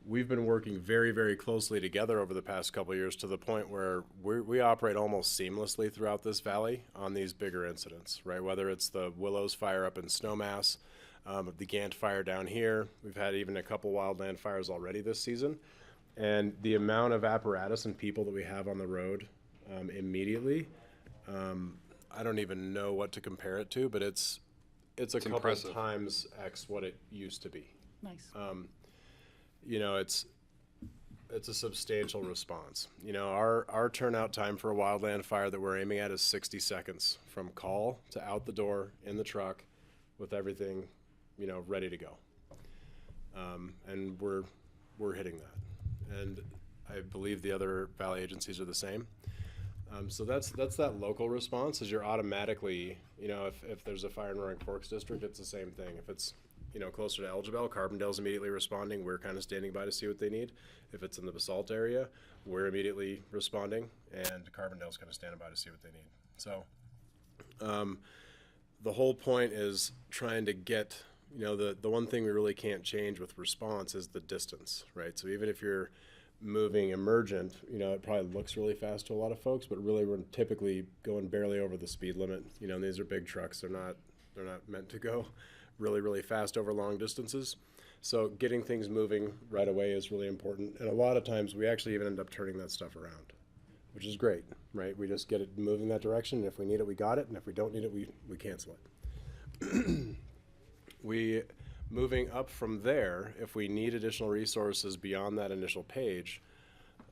We've been working very, very closely together over the past couple of years to the point where we operate almost seamlessly throughout this valley on these bigger incidents, right? Whether it's the Willows fire up in Snowmass, the Gant fire down here. We've had even a couple wildland fires already this season. And the amount of apparatus and people that we have on the road immediately, I don't even know what to compare it to, but it's a couple impressive. times X what it used to be. Nice. You know, it's a substantial response. You know, our turnout time for a wildland fire that we're aiming at is 60 seconds from call to out the door in the truck with everything, you know, ready to go. And we're hitting that. And I believe the other valley agencies are the same. So that's that local response, is you're automatically, you know, if there's a fire in Roaring Forks district, it's the same thing. If it's, you know, closer to Elgibel, Carbondale's immediately responding. We're kind of standing by to see what they need. If it's in the Basalt area, we're immediately responding, and Carbondale's kind of standing by to see what they need. So the whole point is trying to get, you know, the one thing we really can't change with response is the distance, right? So even if you're moving emergent, you know, it probably looks really fast to a lot of folks, but really we're typically going barely over the speed limit. You know, and these are big trucks. They're not meant to go really, really fast over long distances. So getting things moving right away is really important. And a lot of times we actually even end up turning that stuff around, which is great, right? We just get it moving that direction. And if we need it, we got it. And if we don't need it, we cancel it. Moving up from there, if we need additional resources beyond that initial page,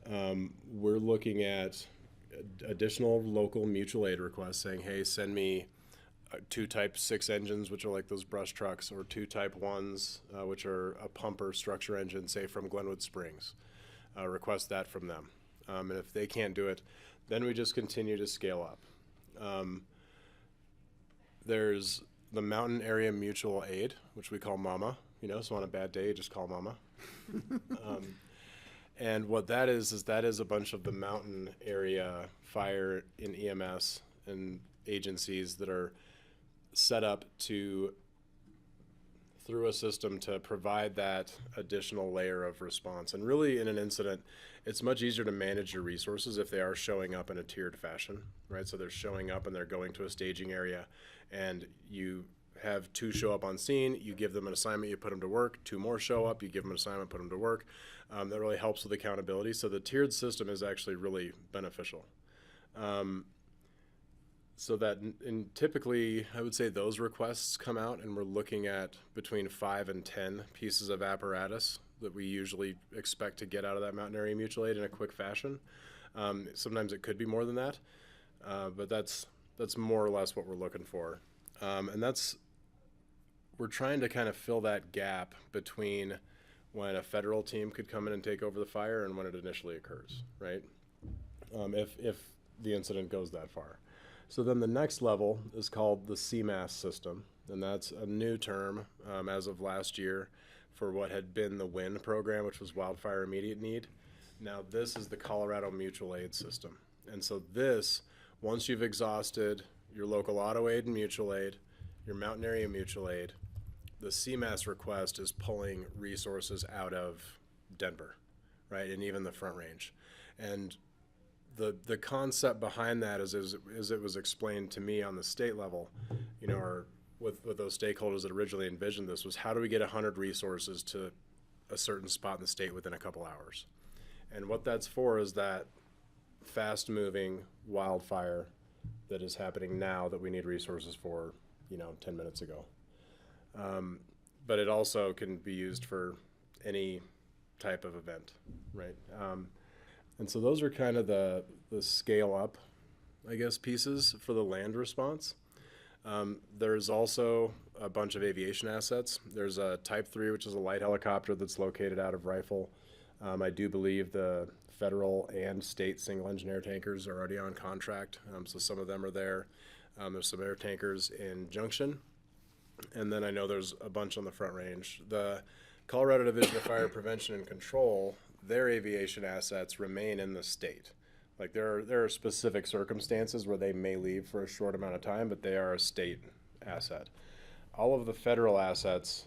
we're looking at additional local mutual aid requests saying, hey, send me 2 Type 6 engines, which are like those brush trucks, or 2 Type 1s, which are a pumper structure engine, say from Glenwood Springs. Request that from them. And if they can't do it, then we just continue to scale up. There's the Mountain Area Mutual Aid, which we call MAMA, you know, so on a bad day, you just call MAMA. And what that is a bunch of the mountain area fire and EMS and agencies that are set up to, through a system, to provide that additional layer of response. And really in an incident, it's much easier to manage your resources if they are showing up in a tiered fashion, right? So they're showing up and they're going to a staging area, and you have 2 show up on scene, you give them an assignment, you put them to work, 2 more show up, you give them an assignment, put them to work. That really helps with accountability. So the tiered system is actually really beneficial. So that typically, I would say those requests come out, and we're looking at between 5 and 10 pieces of apparatus that we usually expect to get out of that mountain area mutual aid in a quick fashion. Sometimes it could be more than that, but that's more or less what we're looking for. And we're trying to kind of fill that gap between when a federal team could come in and take over the fire and when it initially occurs, right? If the incident goes that far. So then the next level is called the CMAS system, and that's a new term as of last year for what had been the WIN program, which was Wildfire Immediate Need. Now this is the Colorado Mutual Aid System. And so this, once you've exhausted your local auto aid and mutual aid, your mountain area mutual aid, the CMAS request is pulling resources out of Denver, right, and even the Front Range. And the concept behind that is it was explained to me on the state level, you know, or with those stakeholders that originally envisioned this, was how do we get 100 resources to a certain spot in the state within a couple hours? And what that's for is that fast-moving wildfire that is happening now that we need resources for, you know, 10 minutes ago. But it also can be used for any type of event, right? And so those are kind of the scale up, I guess, pieces for the land response. There's also a bunch of aviation assets. There's a Type 3, which is a light helicopter that's located out of Rifle. I do believe the federal and state single engine air tankers are already on contract, so some of them are there. There's some air tankers in Junction, and then I know there's a bunch on the Front Range. The Colorado Division of Fire Prevention and Control, their aviation assets remain in the state. Like there are specific circumstances where they may leave for a short amount of time, but they are a state asset. All of the federal assets,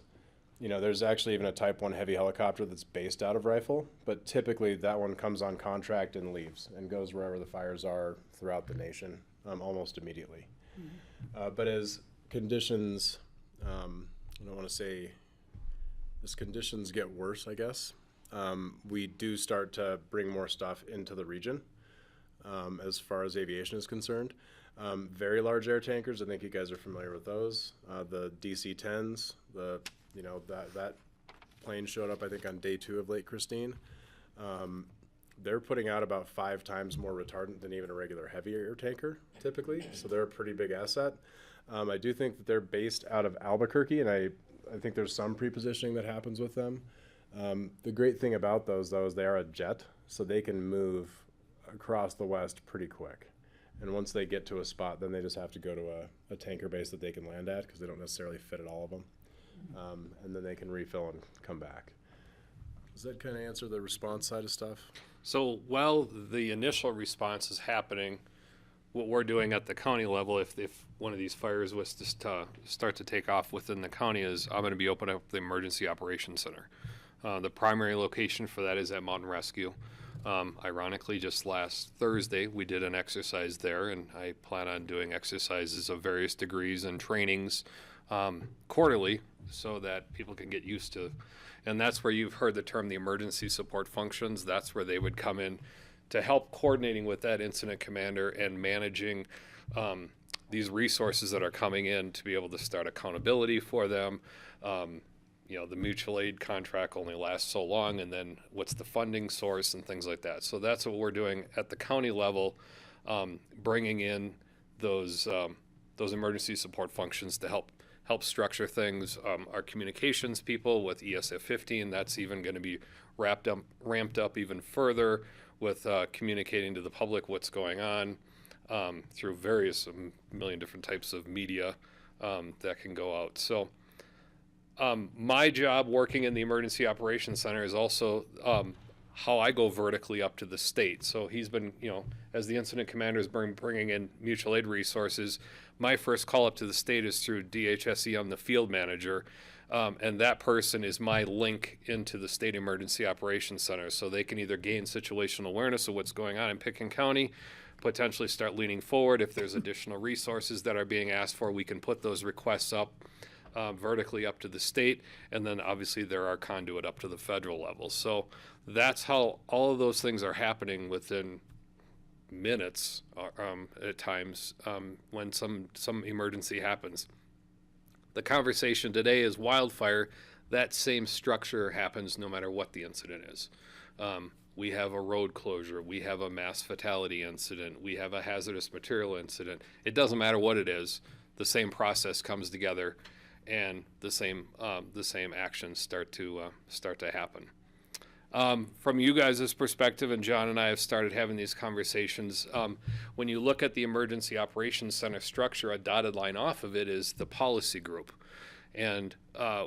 you know, there's actually even a Type 1 heavy helicopter that's based out of Rifle, but typically that one comes on contract and leaves and goes wherever the fires are throughout the nation almost immediately. But as conditions, I don't want to say, as conditions get worse, I guess, we do start to bring more stuff into the region as far as aviation is concerned. Very large air tankers, I think you guys are familiar with those. The DC-10s, that plane showed up, I think, on day 2 of Lake Christine. They're putting out about 5 times more retardant than even a regular heavy air tanker, typically, so they're a pretty big asset. I do think that they're based out of Albuquerque, and I think there's some prepositioning that happens with them. The great thing about those, though, is they are a jet, so they can move across the West pretty quick. And once they get to a spot, then they just have to go to a tanker base that they can land at, because they don't necessarily fit at all of them. And then they can refill and come back. Does that kind of answer the response side of stuff? So while the initial response is happening, what we're doing at the county level, if one of these fires was to start to take off within the county, is I'm going to be opening up the Emergency Operations Center. The primary location for that is at Mountain Rescue. Ironically, just last Thursday, we did an exercise there, and I plan on doing exercises of various degrees and trainings quarterly so that people can get used to. And that's where you've heard the term the emergency support functions. That's where they would come in to help coordinating with that incident commander and managing these resources that are coming in to be able to start accountability for them. The mutual aid contract only lasts so long, and then what's the funding source and things like that. So that's what we're doing at the county level, bringing in those emergency support functions to help structure things. Our communications people with ESF 15, that's even going to be ramped up even further with communicating to the public what's going on through various million different types of media that can go out. So my job working in the Emergency Operations Center is also how I go vertically up to the state. So he's been, as the incident commander has been bringing in mutual aid resources, my first call up to the state is through DHSE. I'm the field manager, and that person is my link into the State Emergency Operations Center. So they can either gain situational awareness of what's going on in Pickens County, potentially start leaning forward. If there's additional resources that are being asked for, we can put those requests up vertically up to the state, and then obviously there are conduit up to the federal level. So that's how all of those things are happening within minutes at times when some emergency happens. The conversation today is wildfire. That same structure happens no matter what the incident is. We have a road closure, we have a mass fatality incident, we have a hazardous material incident. It doesn't matter what it is, the same process comes together, and the same actions start to happen. From you guys' perspective, and John and I have started having these conversations, when you look at the Emergency Operations Center structure, a dotted line off of it is the policy group. And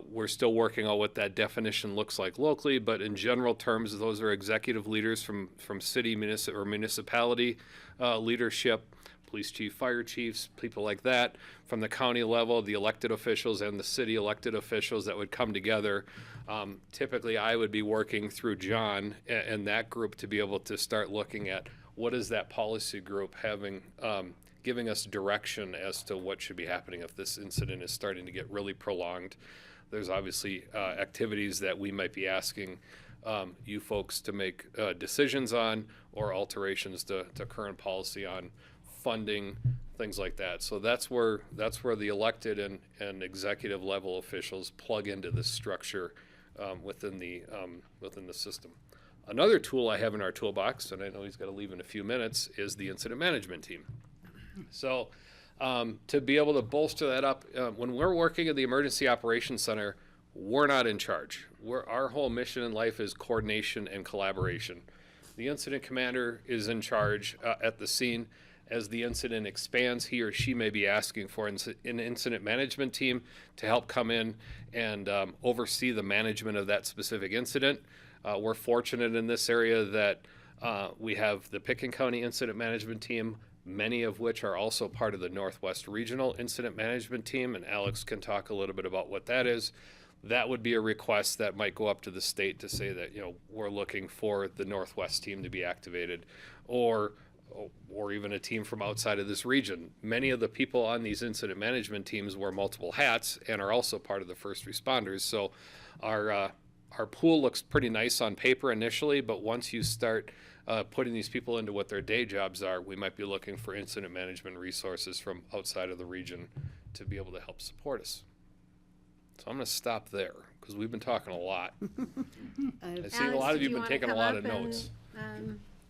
we're still working on what that definition looks like locally, but in general terms, those are executive leaders from city or municipality leadership, police chief, fire chiefs, people like that. From the county level, the elected officials and the city elected officials that would come together. Typically, I would be working through John and that group to be able to start looking at what is that policy group having, giving us direction as to what should be happening if this incident is starting to get really prolonged. There's obviously activities that we might be asking you folks to make decisions on, or alterations to current policy on funding, things like that. So that's where the elected and executive level officials plug into this structure within the system. Another tool I have in our toolbox, and I know he's got to leave in a few minutes, is the incident management team. So to be able to bolster that up, when we're working at the Emergency Operations Center, we're not in charge. Our whole mission in life is coordination and collaboration. The incident commander is in charge at the scene. as the incident expands, he or she may be asking for an incident management team to help come in and oversee the management of that specific incident. We're fortunate in this area that we have the Pickens County Incident Management Team, many of which are also part of the Northwest Regional Incident Management Team, and Alex can talk a little bit about what that is. That would be a request that might go up to the state to say that, you know, we're looking for the Northwest team to be activated, or even a team from outside of this region. Many of the people on these incident management teams wear multiple hats and are also part of the first responders. So our pool looks pretty nice on paper initially, but once you start putting these people into what their day jobs are, we might be looking for incident management resources from outside of the region to be able to help support us. So I'm going to stop there because we've been talking a lot. I see a lot of you have been taking a lot of notes.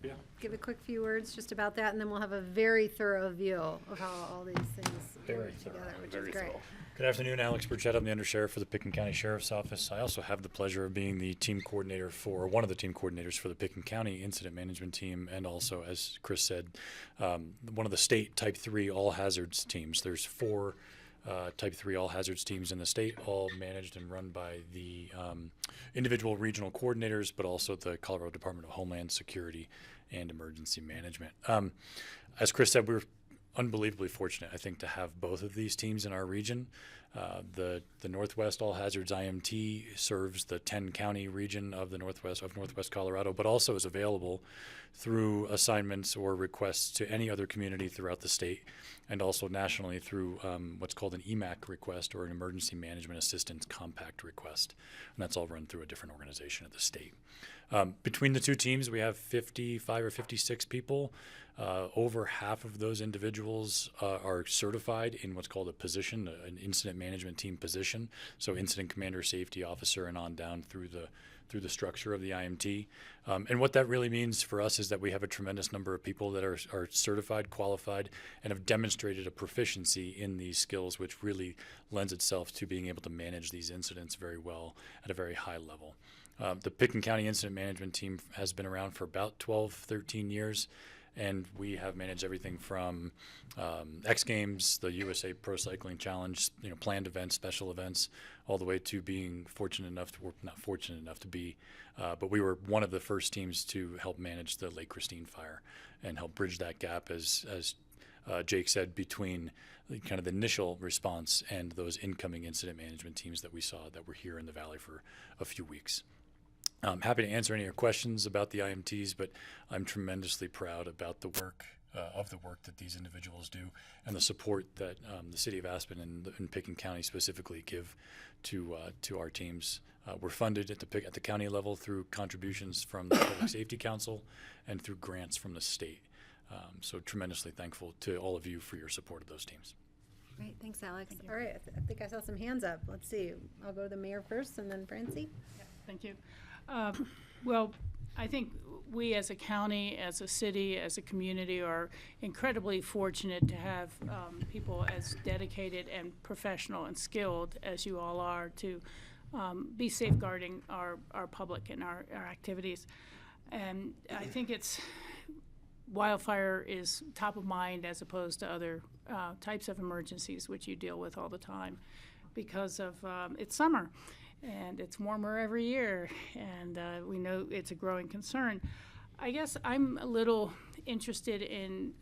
Yeah. Give a quick few words just about that, and then we'll have a very thorough view of how all these things work together, which is great. Good afternoon, Alex Burchett. I'm the Undersheriff for the Pickens County Sheriff's Office. I also have the pleasure of being the team coordinator for, one of the team coordinators for the Pickens County Incident Management Team, and also, as Chris said, one of the state Type 3 all hazards teams. There's 4 Type 3 all hazards teams in the state, all managed and run by the individual regional coordinators, but also the Colorado Department of Homeland Security and Emergency Management. As Chris said, we're unbelievably fortunate, I think, to have both of these teams in our region. The Northwest All Hazards IMT serves the 10-county region of the Northwest Colorado, but also is available through assignments or requests to any other community throughout the state, and also nationally through what's called an EMAC request, or an Emergency Management Assistance Compact request, and that's all run through a different organization at the state. Between the two teams, we have 55 or 56 people. Over half of those individuals are certified in what's called a position, an incident management team position. So incident commander, safety officer, and on down through the structure of the IMT. And what that really means for us is that we have a tremendous number of people that are certified, qualified, and have demonstrated a proficiency in these skills, which really lends itself to being able to manage these incidents very well at a very high level. The Pickens County Incident Management Team has been around for about 12, 13 years. And we have managed everything from X Games, the USA Pro Cycling Challenge, planned events, special events, all the way to being fortunate enough to, or not fortunate enough to be, but we were one of the first teams to help manage the Lake Christine fire and help bridge that gap, as Jake said, between kind of the initial response and those incoming incident management teams that we saw that were here in the Valley for a few weeks. I'm happy to answer any of your questions about the IMTs, but I'm tremendously proud about the work that these individuals do and the support that the City of Aspen and Pickens County specifically give to our teams. We're funded at the county level through contributions from the Public Safety Council and through grants from the state. So tremendously thankful to all of you for your support of those teams. Great, thanks, Alex. All right, I think I saw some hands up. Let's see. I'll go to the mayor first, and then Francie. Yeah, thank you. Well, I think we as a county, as a city, as a community are incredibly fortunate to have people as dedicated and professional and skilled as you all are to be safeguarding our public and our activities. And I think wildfire is top of mind as opposed to other types of emergencies which you deal with all the time because of it's summer. And it's warmer every year, and we know it's a growing concern. I guess I'm a little interested in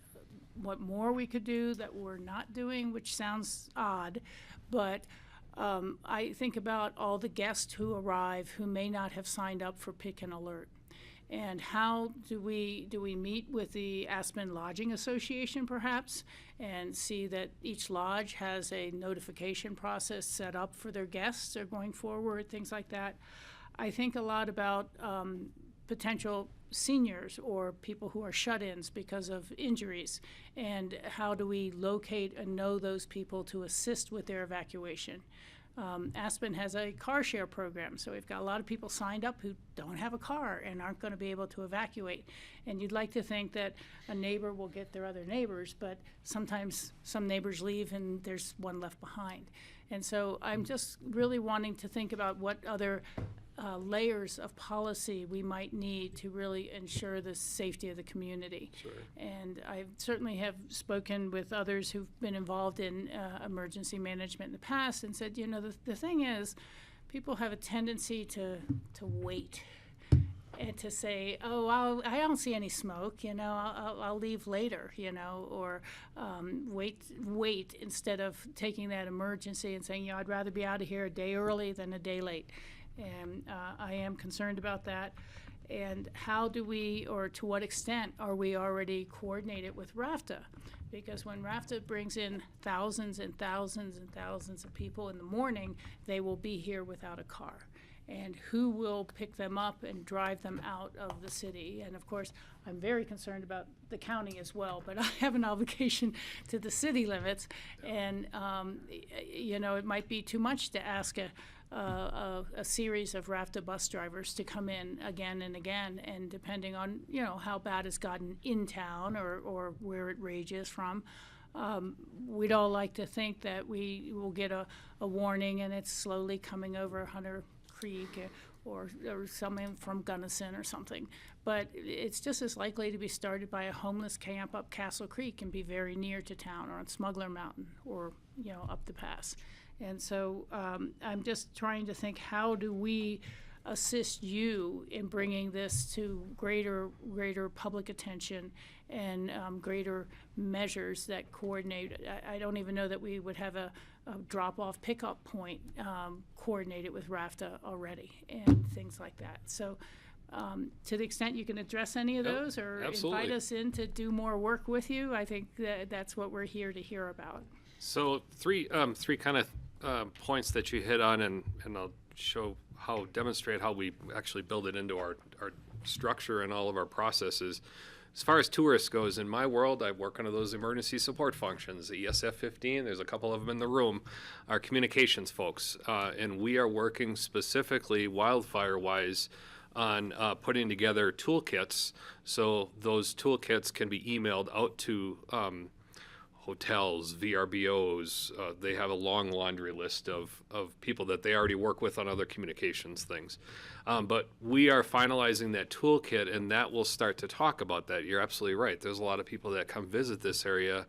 what more we could do that we're not doing, which sounds odd, but I think about all the guests who arrive who may not have signed up for Pick and Alert. And how do we meet with the Aspen Lodging Association perhaps and see that each lodge has a notification process set up for their guests or going forward, things like that. I think a lot about potential seniors or people who are shut-ins because of injuries, and how do we locate and know those people to assist with their evacuation. Aspen has a car share program, so we've got a lot of people signed up who don't have a car and aren't going to be able to evacuate. And you'd like to think that a neighbor will get their other neighbors, but sometimes some neighbors leave and there's one left behind. And so I'm just really wanting to think about what other layers of policy we might need to really ensure the safety of the community. Sure. And I certainly have spoken with others who've been involved in emergency management in the past and said, the thing is, people have a tendency to wait and to say, oh, I don't see any smoke, I'll leave later, or wait instead of taking that emergency and saying, I'd rather be out of here a day early than a day late. And I am concerned about that. And how do we, or to what extent are we already coordinated with RAFTA? Because when RAFTA brings in thousands and thousands and thousands of people in the morning, they will be here without a car. And who will pick them up and drive them out of the city? And of course, I'm very concerned about the county as well, but I have an obligation to the city limits. And, it might be too much to ask a series of RAFTA bus drivers to come in again and again, and depending on, how bad it's gotten in town or where it rages from, we'd all like to think that we will get a warning and it's slowly coming over Hunter Creek or someone from Gunnison or something. But it's just as likely to be started by a homeless camp up Castle Creek and be very near to town, or on Smuggler Mountain, or, up the pass. And so I'm just trying to think, how do we assist you in bringing this to greater public attention and greater measures that coordinate? I don't even know that we would have a drop-off pickup point coordinated with RAFTA already, and things like that. So to the extent you can address any of those, or absolutely. invite us in to do more work with you, I think that's what we're here to hear about. So three kind of points that you hit on, and I'll demonstrate how we actually build it into our structure and all of our processes. As far as tourists goes, in my world, I work under those emergency support functions. The ESF 15, there's a couple of them in the room, are communications folks. And we are working specifically wildfire-wise on putting together toolkits. So those toolkits can be emailed out to hotels, VRBOs. They have a long laundry list of people that they already work with on other communications things. But we are finalizing that toolkit, and that will start to talk about that. You're absolutely right. There's a lot of people that come visit this area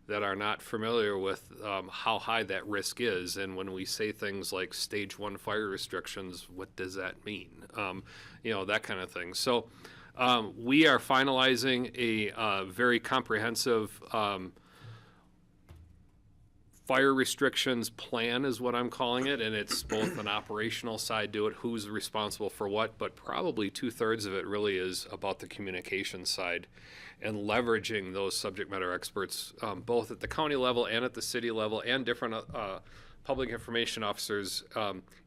that are not familiar with how high that risk is. And when we say things like stage 1 fire restrictions, what does that mean? That kind of thing. So we are finalizing a very comprehensive fire restrictions plan is what I'm calling it, and it's both an operational side to it, who's responsible for what, but probably 2/3 of it really is about the communication side and leveraging those subject matter experts, both at the county level and at the city level, and different public information officers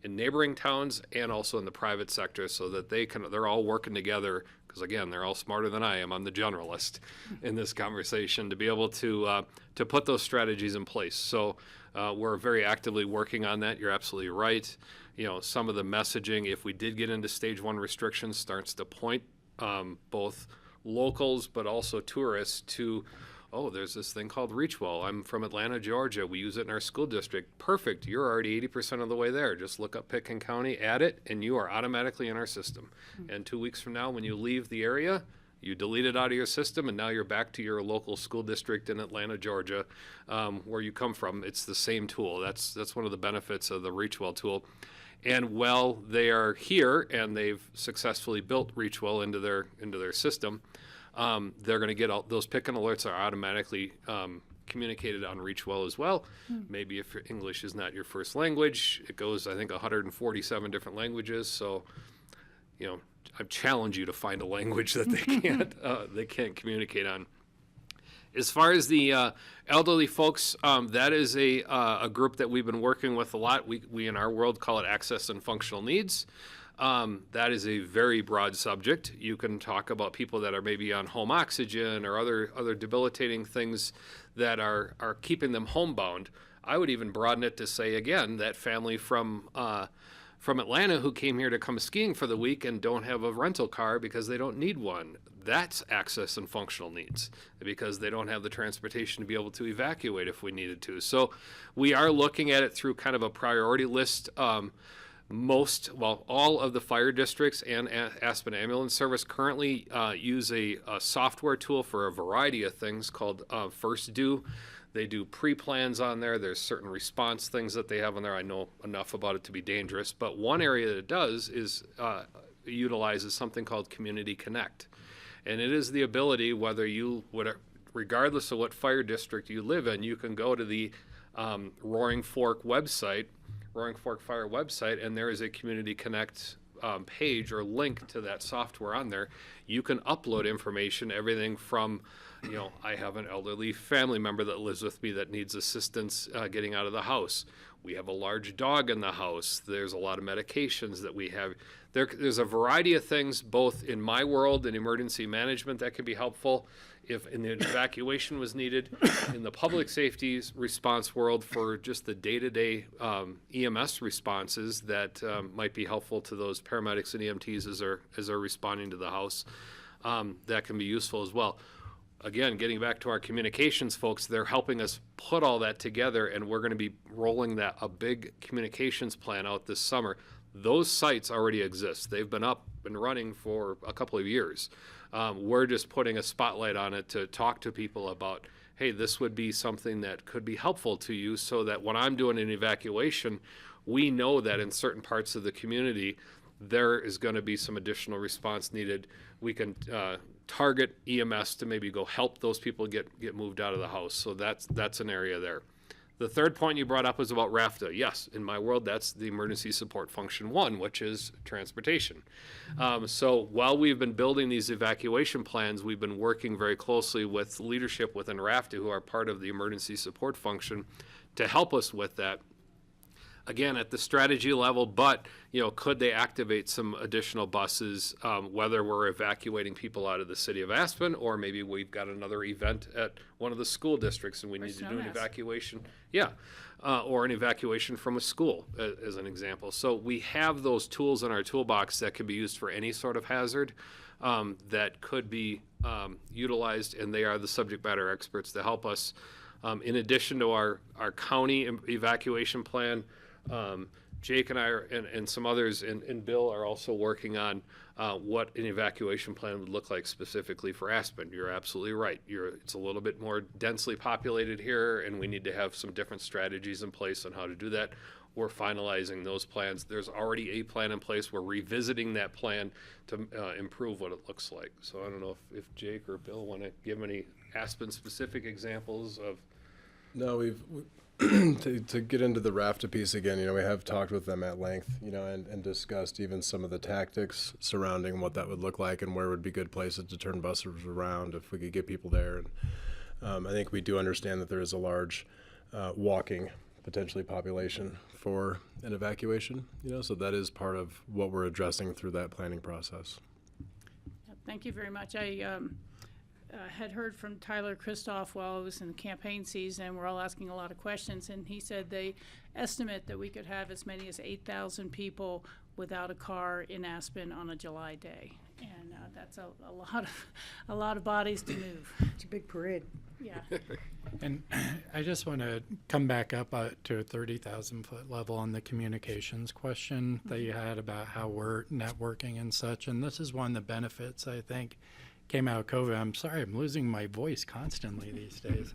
in neighboring towns and also in the private sector, so that they're all working together. Because again, they're all smarter than I am. I'm the generalist in this conversation, to be able to put those strategies in place. So we're very actively working on that. You're absolutely right. Some of the messaging, if we did get into stage 1 restrictions, starts to point both locals but also tourists to, there's this thing called Reachwell. I'm from Atlanta, Georgia. We use it in our school district. Perfect. You're already 80% of the way there. Just look up Pitkin County, add it, and you are automatically in our system. And 2 weeks from now, when you leave the area, you delete it out of your system, and now you're back to your local school district in Atlanta, Georgia, where you come from. It's the same tool. That's one of the benefits of the Reachwell tool. And while they are here and they've successfully built Reachwell into their system, they're going to get all those pick and alerts are automatically communicated on Reachwell as well. Maybe if your English is not your first language, it goes, I think, 147 different languages. So, I challenge you to find a language that they can't communicate on. As far as the elderly folks, that is a group that we've been working with a lot. We in our world call it access and functional needs. That is a very broad subject. You can talk about people that are maybe on home oxygen or other debilitating things that are keeping them homebound. I would even broaden it to say, again, that family from Atlanta who came here to come skiing for the week and don't have a rental car because they don't need one. That's access and functional needs, because they don't have the transportation to be able to evacuate if we needed to. So we are looking at it through kind of a priority list all of the fire districts and Aspen Ambulance Service currently use a software tool for a variety of things called First Do. They do pre-plans on there. There's certain response things that they have on there. I know enough about it to be dangerous, but one area that it does is utilizes something called Community Connect. And it is the ability, regardless of what fire district you live in, you can go to the Roaring Fork Fire website, and there is a Community Connect page or link to that software on there. You can upload information, everything from, I have an elderly family member that lives with me that needs assistance getting out of the house. We have a large dog in the house. There's a lot of medications that we have. There's a variety of things, both in my world and emergency management, that can be helpful if an evacuation was needed, in the public safety response world for just the day-to-day EMS responses that might be helpful to those paramedics and EMTs as they're responding to the house. That can be useful as well. Again, getting back to our communications folks, they're helping us put all that together, and we're going to be rolling a big communications plan out this summer. Those sites already exist. They've been up and running for a couple of years. We're just putting a spotlight on it to talk to people about, hey, this would be something that could be helpful to you, so that when I'm doing an evacuation, we know that in certain parts of the community, there is going to be some additional response needed. We can target EMS to maybe go help those people get moved out of the house. So that's an area there. The third point you brought up was about RAFTA. Yes, in my world, that's the Emergency Support Function 1, which is transportation. So while we've been building these evacuation plans, we've been working very closely with leadership within RAFTA, who are part of the Emergency Support Function, to help us with that. Again, at the strategy level, but could they activate some additional buses, whether we're evacuating people out of the city of Aspen, or maybe we've got another event at one of the school districts and we need to do an evacuation. Or an evacuation from a school, as an example. So we have those tools in our toolbox that can be used for any sort of hazard that could be utilized, and they are the subject matter experts to help us. In addition to our county evacuation plan, Jake and I and some others and Bill are also working on what an evacuation plan would look like specifically for Aspen. You're absolutely right. It's a little bit more densely populated here, and we need to have some different strategies in place on how to do that. We're finalizing those plans. There's already a plan in place. We're revisiting that plan to improve what it looks like. So I don't know if Jake or Bill want to give any Aspen-specific examples of. No, to get into the RAFTA piece again, we have talked with them at length, and discussed even some of the tactics surrounding what that would look like and where would be good places to turn buses around if we could get people there. And I think we do understand that there is a large walking, potentially, population for an evacuation, so that is part of what we're addressing through that planning process. Thank you very much. I had heard from Tyler Christoph while I was in the campaign season. We're all asking a lot of questions, and he said they estimate that we could have as many as 8,000 people without a car in Aspen on a July day, and that's a lot of bodies to move. It's a big parade. Yeah. And I just want to come back up to a 30,000 foot level on the communications question that you had about how we're networking and such. And this is one of the benefits, I think, came out of COVID. I'm sorry, I'm losing my voice constantly these days.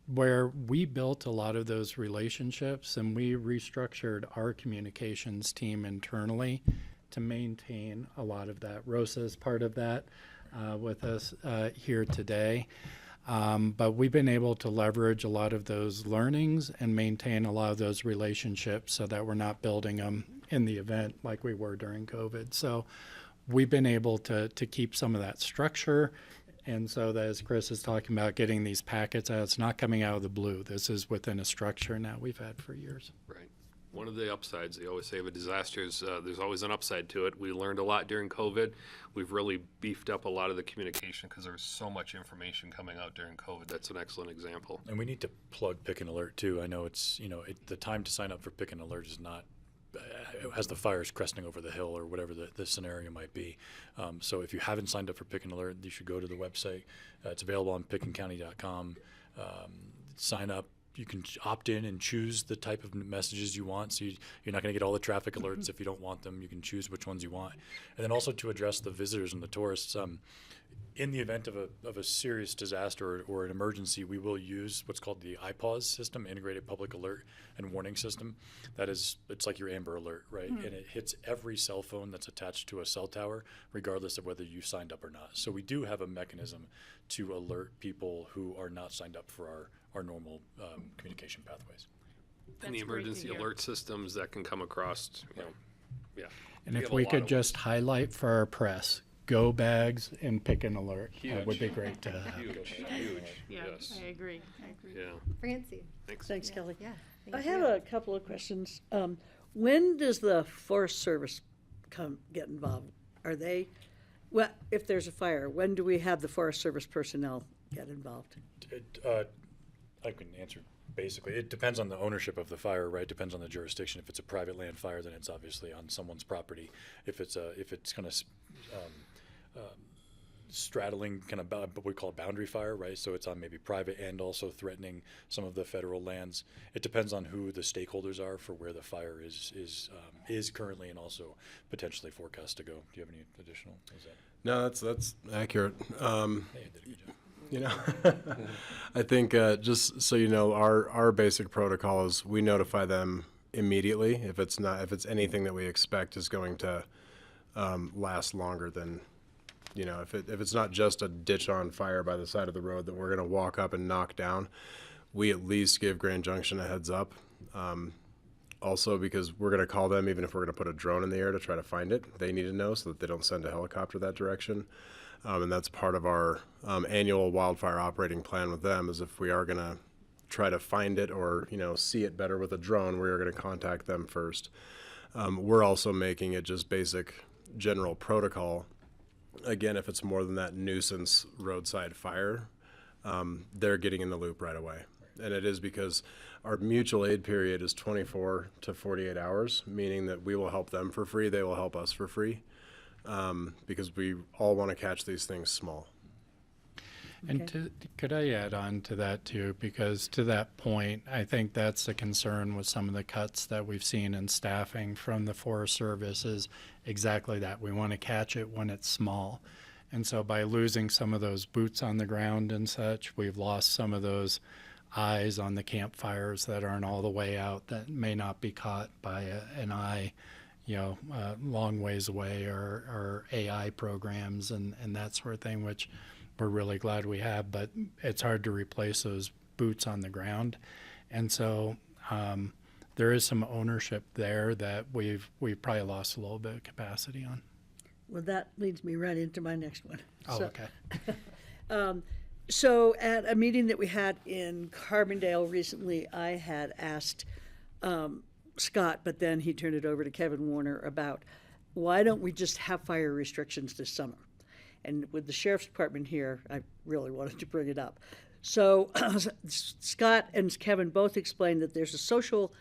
Where we built a lot of those relationships, and we restructured our communications team internally to maintain a lot of that. Rosa is part of that with us here today. But we've been able to leverage a lot of those learnings and maintain a lot of those relationships so that we're not building them in the event like we were during COVID. So we've been able to keep some of that structure. And so that, as Chris is talking about, getting these packets out, it's not coming out of the blue. This is within a structure now we've had for years. Right. One of the upsides, they always say of a disaster is there's always an upside to it. We learned a lot during COVID. We've really beefed up a lot of the communication because there was so much information coming out during COVID. That's an excellent example. And we need to plug Pick and Alert too. I know it's, the time to sign up for Pick and Alert is not as the fire's cresting over the hill or whatever the scenario might be. So if you haven't signed up for Pick and Alert, you should go to the website. It's available on pickandcounty.com. Sign up, you can opt in and choose the type of messages you want. So you're not going to get all the traffic alerts if you don't want them. You can choose which ones you want. And then also to address the visitors and the tourists, in the event of a serious disaster or an emergency, we will use what's called the IPAWS system, Integrated Public Alert and Warning System. It's like your Amber Alert, right? And it hits every cell phone that's attached to a cell tower, regardless of whether you signed up or not. So we do have a mechanism to alert people who are not signed up for our normal communication pathways. And the emergency alert systems that can come across, yeah. And if we could just highlight for our press, go bags and pick an alert. That would be great to have. Huge. Yeah, Yes. I agree. Yeah. Francie. Thanks, Kelly. Yeah. I thank have you. a couple of questions. When does the Forest Service get involved? Are they, well, if there's a fire, when do we have the Forest Service personnel get involved? I can answer basically. It depends on the ownership of the fire, right? Depends on the jurisdiction. If it's a private land fire, then it's obviously on someone's property. If it's kind of straddling kind of what we call a boundary fire, right? So it's on maybe private and also threatening some of the federal lands. It depends on who the stakeholders are for where the fire is currently and also potentially forecast to go. Do you have any additional? No, that's accurate. Yeah, you did a good job. You know, I think just so you know, our basic protocol is we notify them immediately if it's anything that we expect is going to last longer than, you know, if it's not just a ditch on fire by the side of the road that we're going to walk up and knock down, we at least give Grand Junction a heads up. Also, because we're going to call them even if we're going to put a drone in the air to try to find it, they need to know so that they don't send a helicopter that direction. And that's part of our annual wildfire operating plan with them, is if we are going to try to find it or, you know, see it better with a drone, we are going to contact them first. We're also making it just basic general protocol. Again, if it's more than that nuisance roadside fire, they're getting in the loop right away. And it is because our mutual aid period is 24 to 48 hours, meaning that we will help them for free, they will help us for free. Because we all want to catch these things small. And could I add on to that too? Because to that point, I think that's the concern with some of the cuts that we've seen in staffing from the Forest Service is exactly that. We want to catch it when it's small. And so by losing some of those boots on the ground and such, we've lost some of those eyes on the campfires that aren't all the way out, that may not be caught by an eye, you know, long ways away, or AI programs and that sort of thing, which we're really glad we have, but it's hard to replace those boots on the ground. And so there is some ownership there that we've probably lost a little bit of capacity on. Well, that leads me right into my next one. Oh, okay. So at a meeting that we had in Carbondale recently, I had asked Scott, but then he turned it over to Kevin Warner about why don't we just have fire restrictions this summer? And with the sheriff's department here, I really wanted to bring it up. So Scott and Kevin both explained that there's a social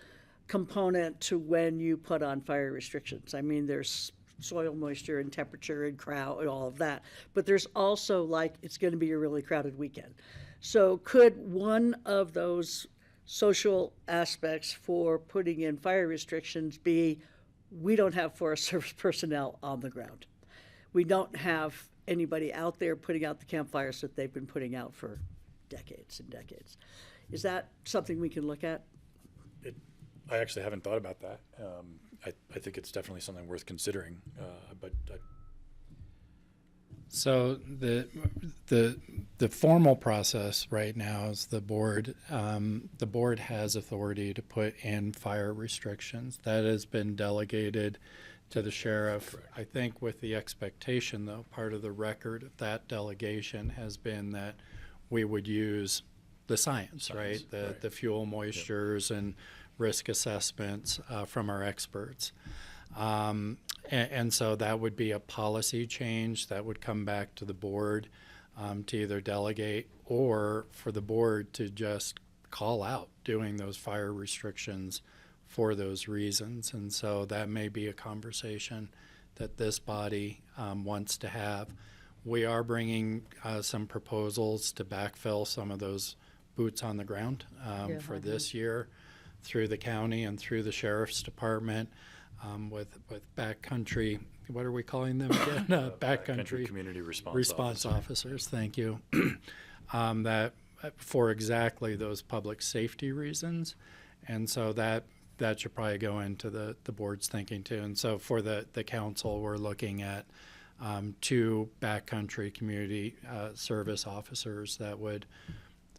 component to when you put on fire restrictions. I mean, there's soil moisture and temperature and crowd and all of that, but there's also like it's going to be a really crowded weekend. So could one of those social aspects for putting in fire restrictions be we don't have Forest Service personnel on the ground? We don't have anybody out there putting out the campfires that they've been putting out for decades and decades. Is that something we can look at? I actually haven't thought about that. I think it's definitely something worth considering, but So the formal process right now is the board. The board has authority to put in fire restrictions. That has been delegated to the sheriff. Correct. I think with the expectation, though, part of the record of that delegation has been that we would use the science, right? The fuel moistures and risk assessments from our experts. And so that would be a policy change that would come back to the board to either delegate or for the board to just call out doing those fire restrictions for those reasons. And so that may be a conversation that this body wants to have. We are bringing some proposals to backfill some of those boots on the ground for this year through the county and through the sheriff's department with backcountry. What are we calling them again? Backcountry community response officers. Thank you. That for exactly those public safety reasons, and so that should probably go into the board's thinking too. And so for the council, we're looking at 2 backcountry community service officers that would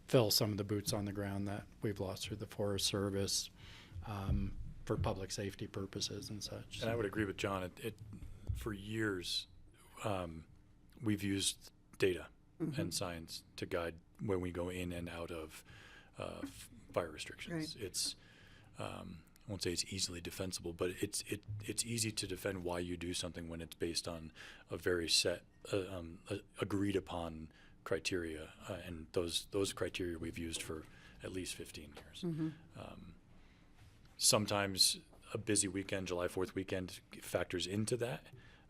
fill some of the boots on the ground that we've lost through the Forest Service for public safety purposes and such. And I would agree with John. For years, we've used data and science to guide when we go in and out of fire restrictions. Right. It's I won't say it's easily defensible, but it's easy to defend why you do something when it's based on a very set, agreed upon criteria, and those criteria we've used for at least 15 years. Sometimes a busy weekend, July 4th weekend, factors into that.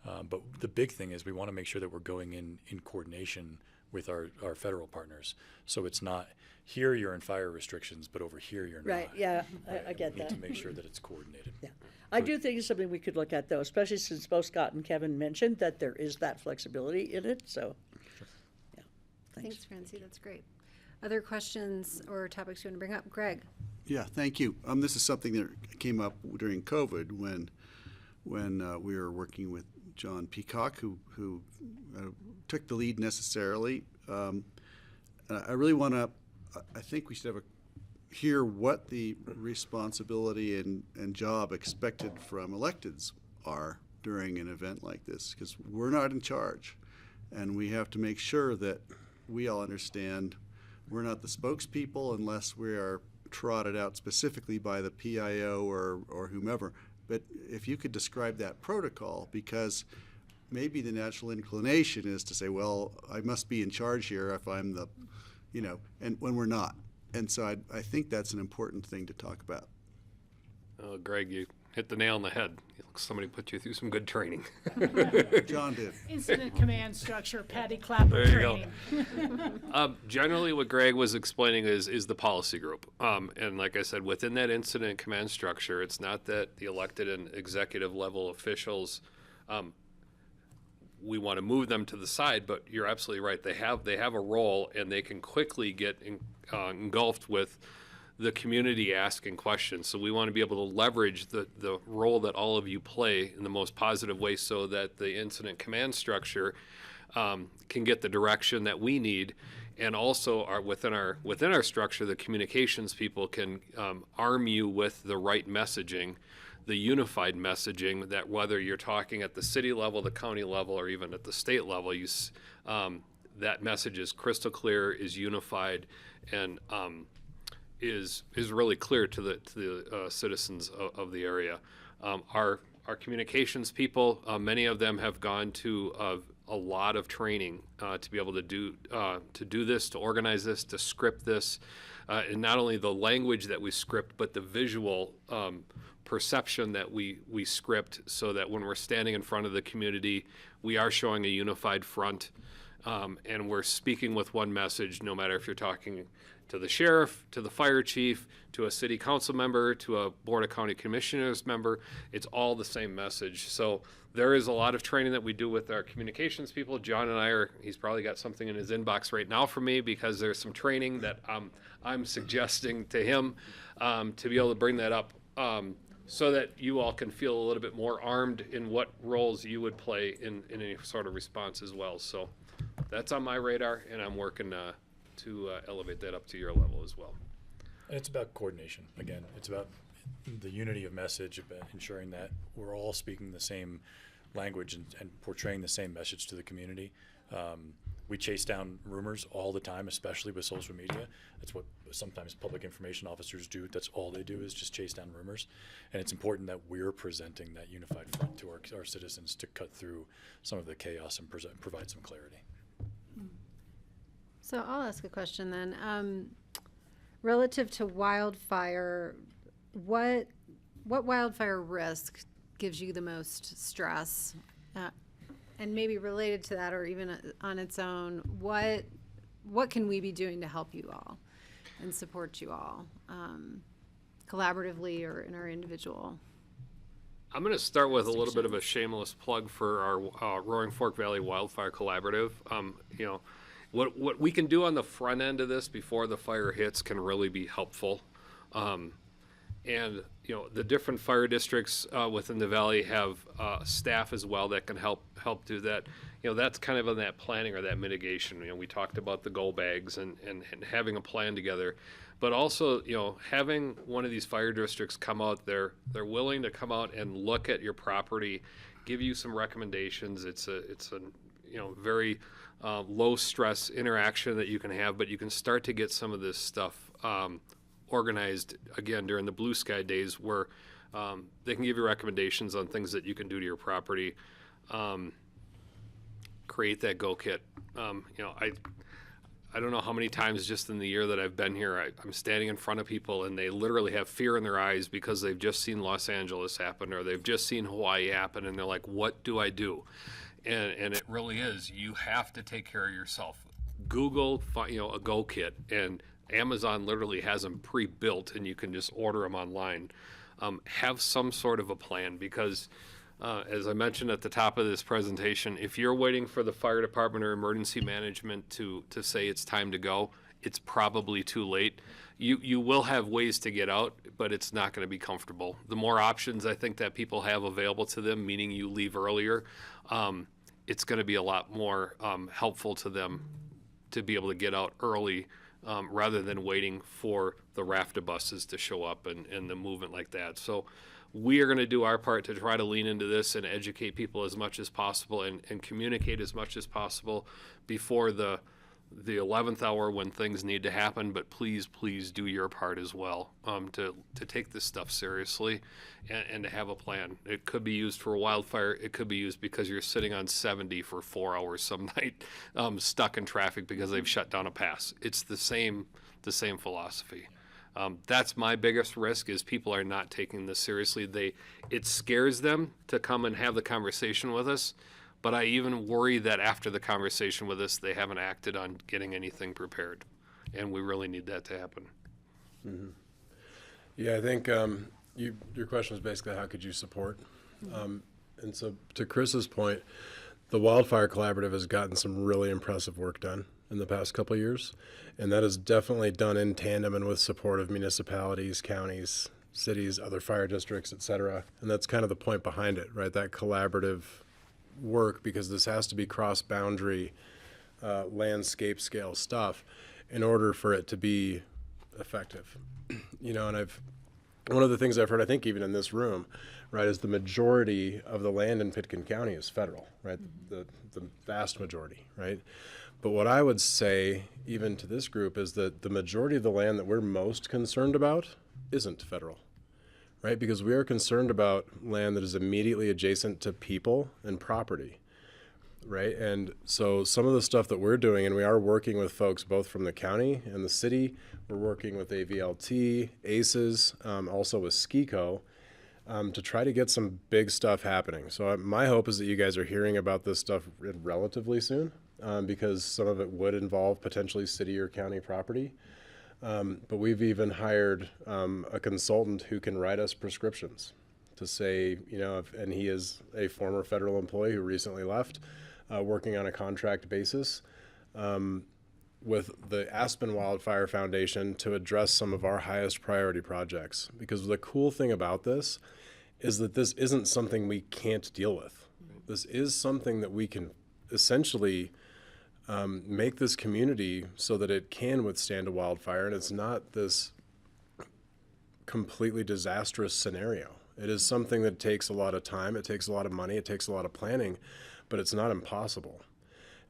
But the big thing is we want to make sure that we're going in coordination with our federal partners. So it's not here you're in fire restrictions, but over here you're Right, not. yeah, Right? I get We need that. to make sure that it's coordinated. Yeah. I do think it's something we could look at, though, especially since both Scott and Kevin mentioned that there is that flexibility in it, so. Yeah, Thanks, Francie. That's great. Other questions or topics you want to bring up? Greg? Yeah, thank you. This is something that came up during COVID when we were working with John Peacock, who took the lead necessarily. I really want to. I think we should hear what the responsibility and job expected from electeds are during an event like this, because we're not in charge, and we have to make sure that we all understand we're not the spokespeople unless we are trotted out specifically by the PIO or whomever. But if you could describe that protocol, because maybe the natural inclination is to say, well, I must be in charge here if I'm the, and when we're not. And so I think that's an important thing to talk about. Greg, you hit the nail on the head. Somebody put you through some good training. John did. Incident command structure, Patty Clapper There you training. Generally, what Greg was explaining is the policy group. And like I said, within that incident command structure, it's not that the elected and executive level officials, we want to move them to the side, but you're absolutely right. They have a role, and they can quickly get engulfed with the community asking questions. So we want to be able to leverage the role that all of you play in the most positive way so that the incident command structure can get the direction that we need. And also within our structure, the communications people can arm you with the right messaging, the unified messaging, that whether you're talking at the city level, the county level, or even at the state level, that message is crystal clear, is unified, and is really clear to the citizens of the area. Our communications people, many of them have gone to a lot of training to be able to do this, to organize this, to script this, and not only the language that we script, but the visual perception that we script, so that when we're standing in front of the community, we are showing a unified front, and we're speaking with one message, no matter if you're talking to the sheriff, to the fire chief, to a city council member, to a board of county commissioners member. It's all the same message. So there is a lot of training that we do with our communications people. John and he's probably got something in his inbox right now for me, because there's some training that I'm suggesting to him to be able to bring that up, so that you all can feel a little bit more armed in what roles you would play in any sort of response as well. So that's on my radar, and I'm working to elevate that up to your level as well. And it's about coordination. Again, it's about the unity of message, about ensuring that we're all speaking the same language and portraying the same message to the community. We chase down rumors all the time, especially with social media. That's what sometimes public information officers do. That's all they do, is just chase down rumors. And it's important that we're presenting that unified front to our citizens to cut through some of the chaos and provide some clarity. So I'll ask a question then. Relative to wildfire, what wildfire risk gives you the most stress? And maybe related to that, or even on its own, what can we be doing to help you all? and support you all collaboratively or in our individual. I'm going to start with a little bit of a shameless plug for our Roaring Fork Valley Wildfire Collaborative. You know, what we can do on the front end of this before the fire hits can really be helpful. And you know, the different fire districts within the valley have staff as well that can help do that. You know, that's kind of on that planning or that mitigation. You know, we talked about the go bags and having a plan together, but also, you know, having one of these fire districts come out, they're willing to come out and look at your property, give you some recommendations. It's a you know, very low stress interaction that you can have, but you can start to get some of this stuff organized again during the blue sky days, where they can give you recommendations on things that you can do to your property. Create that go kit. You know, I don't know how many times just in the year that I've been here, I'm standing in front of people and they literally have fear in their eyes because they've just seen Los Angeles happen or they've just seen Hawaii happen, and they're like, what do I do? And it really is, you have to take care of yourself. Google, you know, a go kit, and Amazon literally has them pre-built and you can just order them online. Have some sort of a plan, because as I mentioned at the top of this presentation, if you're waiting for the fire department or emergency management to say it's time to go, it's probably too late. You will have ways to get out, but it's not going to be comfortable. The more options I think that people have available to them, meaning you leave earlier, it's going to be a lot more helpful to them to be able to get out early, rather than waiting for the raft of buses to show up and the movement like that. So we are going to do our part to try to lean into this and educate people as much as possible and communicate as much as possible before the 11th hour when things need to happen. But please do your part as well, to take this stuff seriously and to have a plan. It could be used for a wildfire. It could be used because you're sitting on 70 for 4 hours some night, stuck in traffic because they've shut down a pass. It's the same philosophy. That's my biggest risk, is people are not taking this seriously. It scares them to come and have the conversation with us, but I even worry that after the conversation with us, they haven't acted on getting anything prepared, and we really need that to happen. Mm-hmm. Yeah, I think your question is basically how could you support? And so to Chris's point, the Wildfire Collaborative has gotten some really impressive work done in the past couple of years, and that is definitely done in tandem and with support of municipalities, counties, cities, other fire districts, et cetera. And that's kind of the point behind it, right? That collaborative work, because this has to be cross-boundary landscape scale stuff in order for it to be effective. You know, and one of the things I've heard, I think even in this room, right, is the majority of the land in Pitkin County is federal, right? The vast majority, right? But what I would say, even to this group, is that the majority of the land that we're most concerned about isn't federal, right? Because we are concerned about land that is immediately adjacent to people and property, right? And so some of the stuff that we're doing, and we are working with folks both from the county and the city, we're working with AVLT, ACES, also with SKICO, to try to get some big stuff happening. So my hope is that you guys are hearing about this stuff relatively soon, because some of it would involve potentially city or county property. But we've even hired a consultant who can write us prescriptions to say, you know, and he is a former federal employee who recently left, working on a contract basis with the Aspen Wildfire Foundation to address some of our highest priority projects. Because the cool thing about this is that this isn't something we can't deal with. This is something that we can essentially make this community so that it can withstand a wildfire, and it's not this completely disastrous scenario. It is something that takes a lot of time, it takes a lot of money, it takes a lot of planning, but it's not impossible.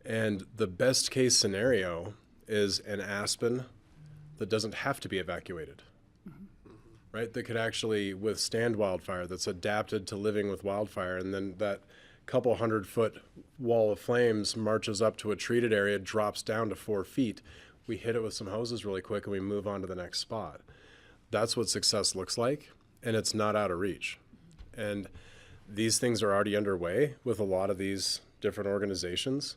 And the best case scenario is an Aspen that doesn't have to be evacuated, right? That could actually withstand wildfire, that's adapted to living with wildfire, and then that couple 100-foot wall of flames marches up to a treated area, drops down to 4 feet. We hit it with some hoses really quick and we move on to the next spot. That's what success looks like, and it's not out of reach. And these things are already underway with a lot of these different organizations.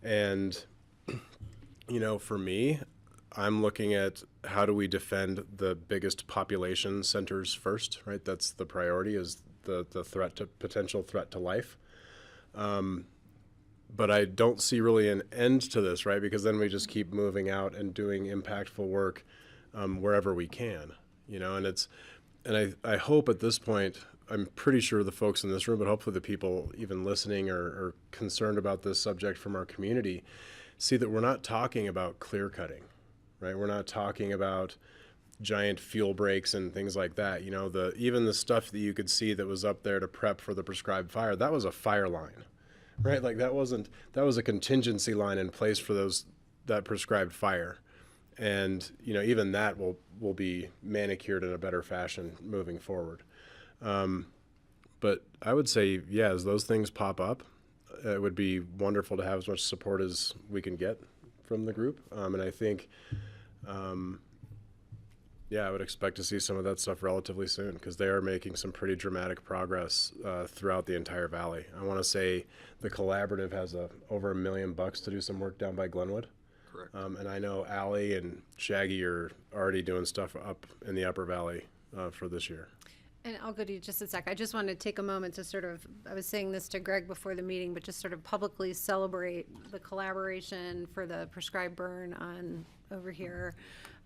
And, you know, for me, I'm looking at how do we defend the biggest population centers first, right? That's the priority, is the potential threat to life. But I don't see really an end to this, right? Because then we just keep moving out and doing impactful work wherever we can, and I hope at this point, I'm pretty sure the folks in this room, but hopefully the people even listening or concerned about this subject from our community, see that we're not talking about clear cutting, right? We're not talking about giant fuel breaks and things like that. Even the stuff that you could see that was up there to prep for the prescribed fire, that was a fire line, right? Like that was a contingency line in place for that prescribed fire. And, even that will be manicured in a better fashion moving forward. But I would say, yeah, as those things pop up, it would be wonderful to have as much support as we can get from the group. And I think, I would expect to see some of that stuff relatively soon, because they are making some pretty dramatic progress throughout the entire valley. I want to say the collaborative has over $1 million to do some work down by Glenwood. Correct. And I know Allie and Shaggy are already doing stuff up in the Upper Valley for this year. And I'll go to you just a sec. I just want to take a moment to I was saying this to Greg before the meeting, but just sort of publicly celebrate the collaboration for the prescribed burn over here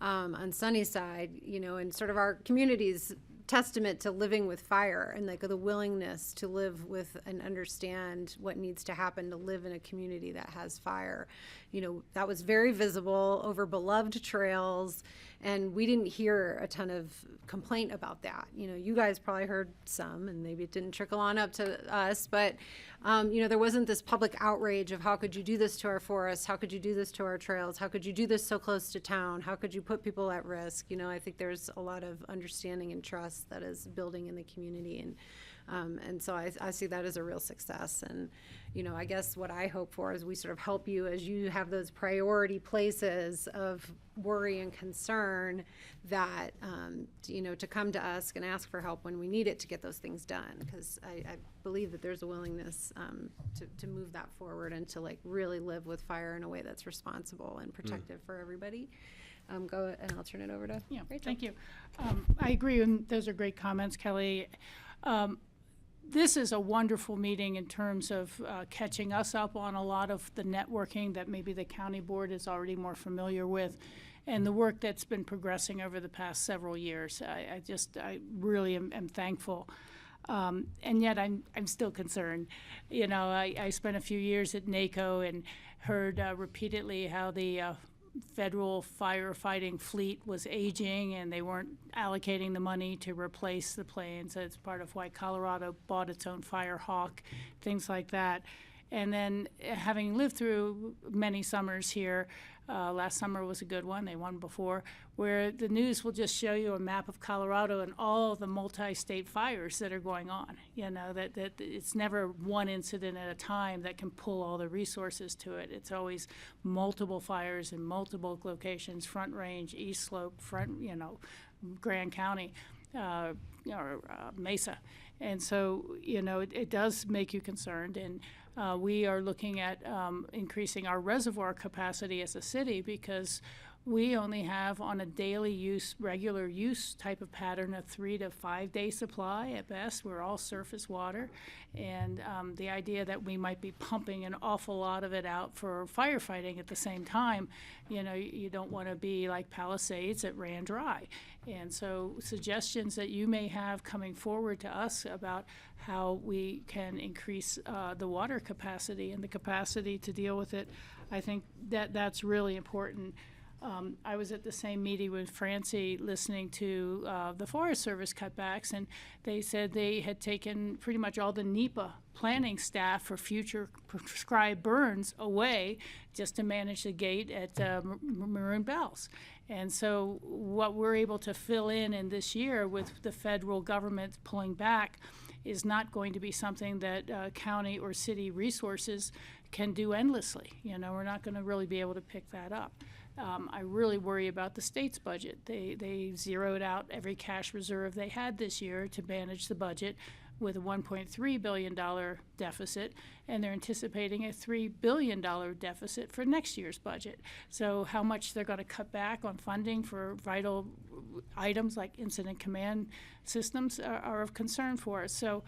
on Sunnyside, and sort of our community's testament to living with fire and like the willingness to live with and understand what needs to happen to live in a community that has fire. That was very visible over beloved trails, and we didn't hear a ton of complaint about that. You guys probably heard some, and maybe it didn't trickle on up to us, but there wasn't this public outrage of how could you do this to our forests? How could you do this to our trails? How could you do this so close to town? How could you put people at risk? I think there's a lot of understanding and trust that is building in the community, and so I see that as a real success. And I guess what I hope for is we sort of help you as you have those priority places of worry and concern, that to come to us and ask for help when we need it to get those things done, because I believe that there's a willingness to move that forward and to really live with fire in a way that's responsible and protective for everybody. Go, and I'll turn it over to Rachel. Thank you. I agree, and those are great comments, Kelly. This is a wonderful meeting in terms of catching us up on a lot of the networking that maybe the county board is already more familiar with, and the work that's been progressing over the past several years. I really am thankful. And yet I'm still concerned. I spent a few years at NACO and heard repeatedly how the federal firefighting fleet was aging and they weren't allocating the money to replace the planes. That's part of why Colorado bought its own Firehawk, things like that. And then having lived through many summers here, last summer was a good one, they won before, where the news will just show you a map of Colorado and all the multi-state fires that are going on. That it's never one incident at a time that can pull all the resources to it. It's always multiple fires in multiple locations, Front Range, East Slope, Grand County, Mesa. And so, it does make you concerned, and we are looking at increasing our reservoir capacity as a city, because we only have, on a daily use, regular use type of pattern, a 3 to 5 day supply at best. We're all surface water, and the idea that we might be pumping an awful lot of it out for firefighting at the same time, you don't want to be like Palisades that ran dry. And so suggestions that you may have coming forward to us about how we can increase the water capacity and the capacity to deal with it, I think that's really important. I was at the same meeting with Francie listening to the Forest Service cutbacks, and they said they had taken pretty much all the NEPA planning staff for future prescribed burns away just to manage the gate at Maroon Bells. And so what we're able to fill in this year with the federal government pulling back is not going to be something that county or city resources can do endlessly. We're not going to really be able to pick that up. I really worry about the state's budget. They zeroed out every cash reserve they had this year to manage the budget. with a $1.3 billion deficit, and they're anticipating a $3 billion deficit for next year's budget. So how much they're going to cut back on funding for vital items like incident command systems are of concern for us. So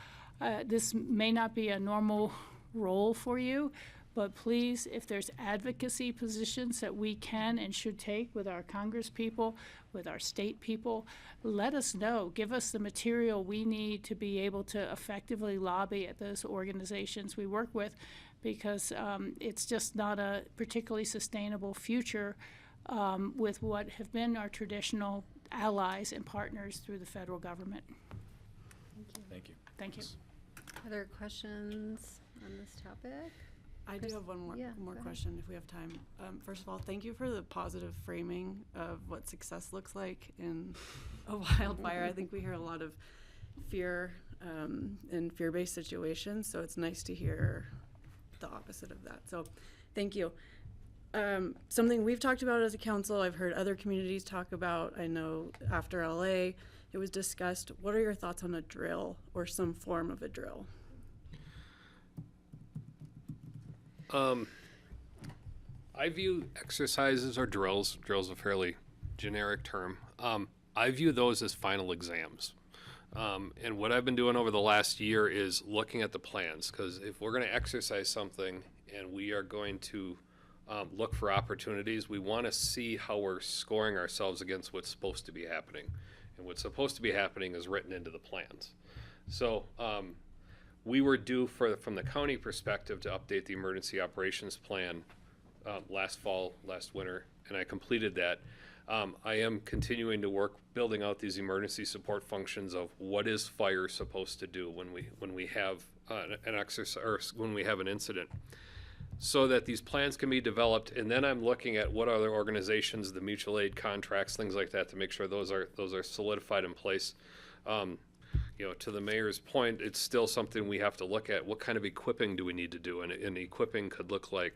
this may not be a normal role for you, but please, if there's advocacy positions that we can and should take with our Congress people, with our state people, let us know. Give us the material we need to be able to effectively lobby at those organizations we work with, because it's just not a particularly sustainable future with what have been our traditional allies and partners through the federal government. Thank you. Thank you. Other questions on this topic? I do have one more go ahead. question if we have time. First of all, thank you for the positive framing of what success looks like in a wildfire. I think we hear a lot of fear in fear-based situations, so it's nice to hear the opposite of that. So thank you. Something we've talked about as a council, I've heard other communities talk about, I know after LA it was discussed. What are your thoughts on a drill or some form of a drill? I view exercises or drills. Drills a fairly generic term. I view those as final exams. And what I've been doing over the last year is looking at the plans, because if we're going to exercise something and we are going to look for opportunities, we want to see how we're scoring ourselves against what's supposed to be happening. And what's supposed to be happening is written into the plans. So we were due from the county perspective to update the emergency operations plan last winter, and I completed that. I am continuing to work building out these emergency support functions of what is fire supposed to do when we have an exercise or when we have an incident, so that these plans can be developed. And then I'm looking at what other organizations, the mutual aid contracts, things like that, to make sure those are solidified in place. To the mayor's point, it's still something we have to look at. What kind of equipping do we need to do? And equipping could look like,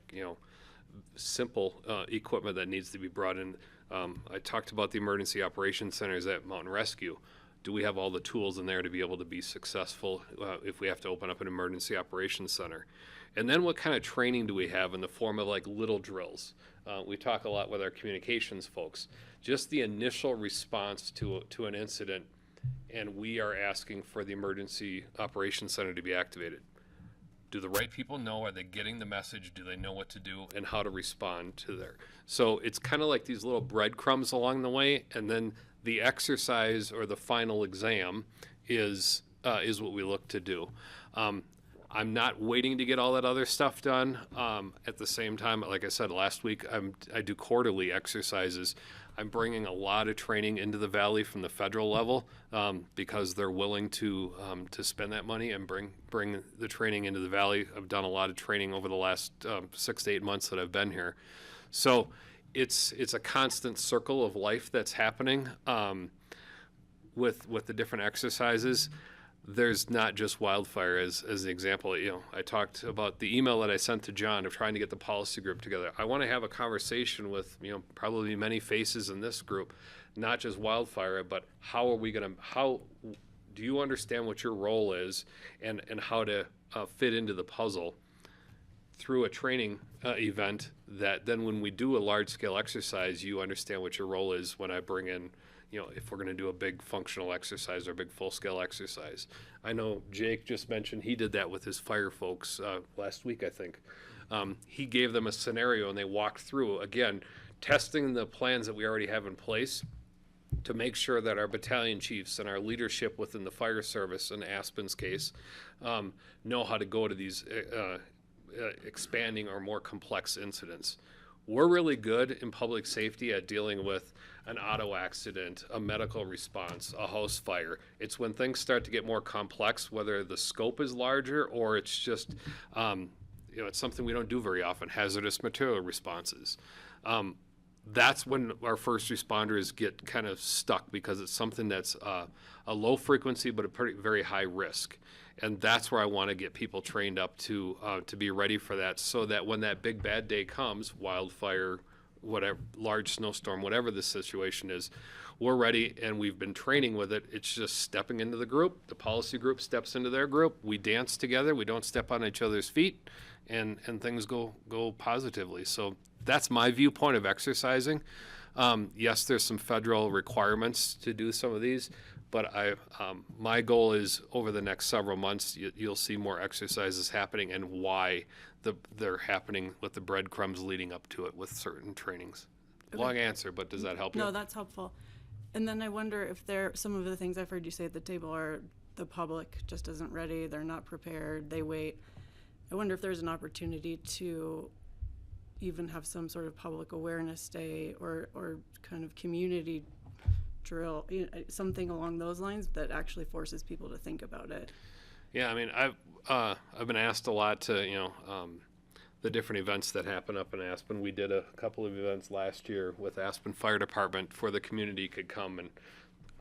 simple equipment that needs to be brought in. I talked about the emergency operations centers at Mountain Rescue. Do we have all the tools in there to be able to be successful if we have to open up an emergency operations center? And then what kind of training do we have in the form of like little drills? We talk a lot with our communications folks. Just the initial response to an incident, and we are asking for the emergency operations center to be activated. Do the right people know? Are they getting the message? Do they know what to do and how to respond to there? So it's kind of like these little breadcrumbs along the way, and then the exercise or the final exam is what we look to do. I'm not waiting to get all that other stuff done. At the same time, like I said last week, I do quarterly exercises. I'm bringing a lot of training into the Valley from the federal level because they're willing to spend that money and bring the training into the Valley. I've done a lot of training over the last 6 to 8 months that I've been here. So it's a constant circle of life that's happening with the different exercises. There's not just wildfire as the example. I talked about the email that I sent to John of trying to get the policy group together. I want to have a conversation with probably many faces in this group, not just wildfire, but how do you understand what your role is and how to fit into the puzzle through a training event, that then when we do a large scale exercise, you understand what your role is when I bring in, if we're going to do a big functional exercise or a big full-scale exercise. I know Jake just mentioned he did that with his fire folks last week, I think. He gave them a scenario and they walked through, again, testing the plans that we already have in place to make sure that our battalion chiefs and our leadership within the fire service, in Aspen's case, know how to go to these expanding or more complex incidents. We're really good in public safety at dealing with an auto accident, a medical response, a house fire. It's when things start to get more complex, whether the scope is larger or it's just, it's something we don't do very often, hazardous material responses. That's when our first responders get kind of stuck because it's something that's a low frequency but a very high risk. And that's where I want to get people trained up to be ready for that, so that when that big bad day comes, wildfire, whatever, large snowstorm, whatever the situation is, we're ready and we've been training with it. It's just stepping into the group. The policy group steps into their group. We dance together. We don't step on each other's feet, and things go positively. So that's my viewpoint of exercising. Yes, there's some federal requirements to do some of these, but my goal is over the next several months, you'll see more exercises happening and why they're happening with the breadcrumbs leading up to it with certain trainings. Okay. Long answer, but does that help you? No, that's helpful. And then I wonder if some of the things I've heard you say at the table are the public just isn't ready, they're not prepared, they wait. I wonder if there's an opportunity to even have some sort of public awareness day or kind of community drill, something along those lines that actually forces people to think about it. Yeah, I mean, I've been asked a lot to, the different events that happen up in Aspen. We did a couple of events last year with Aspen Fire Department for the community could come, and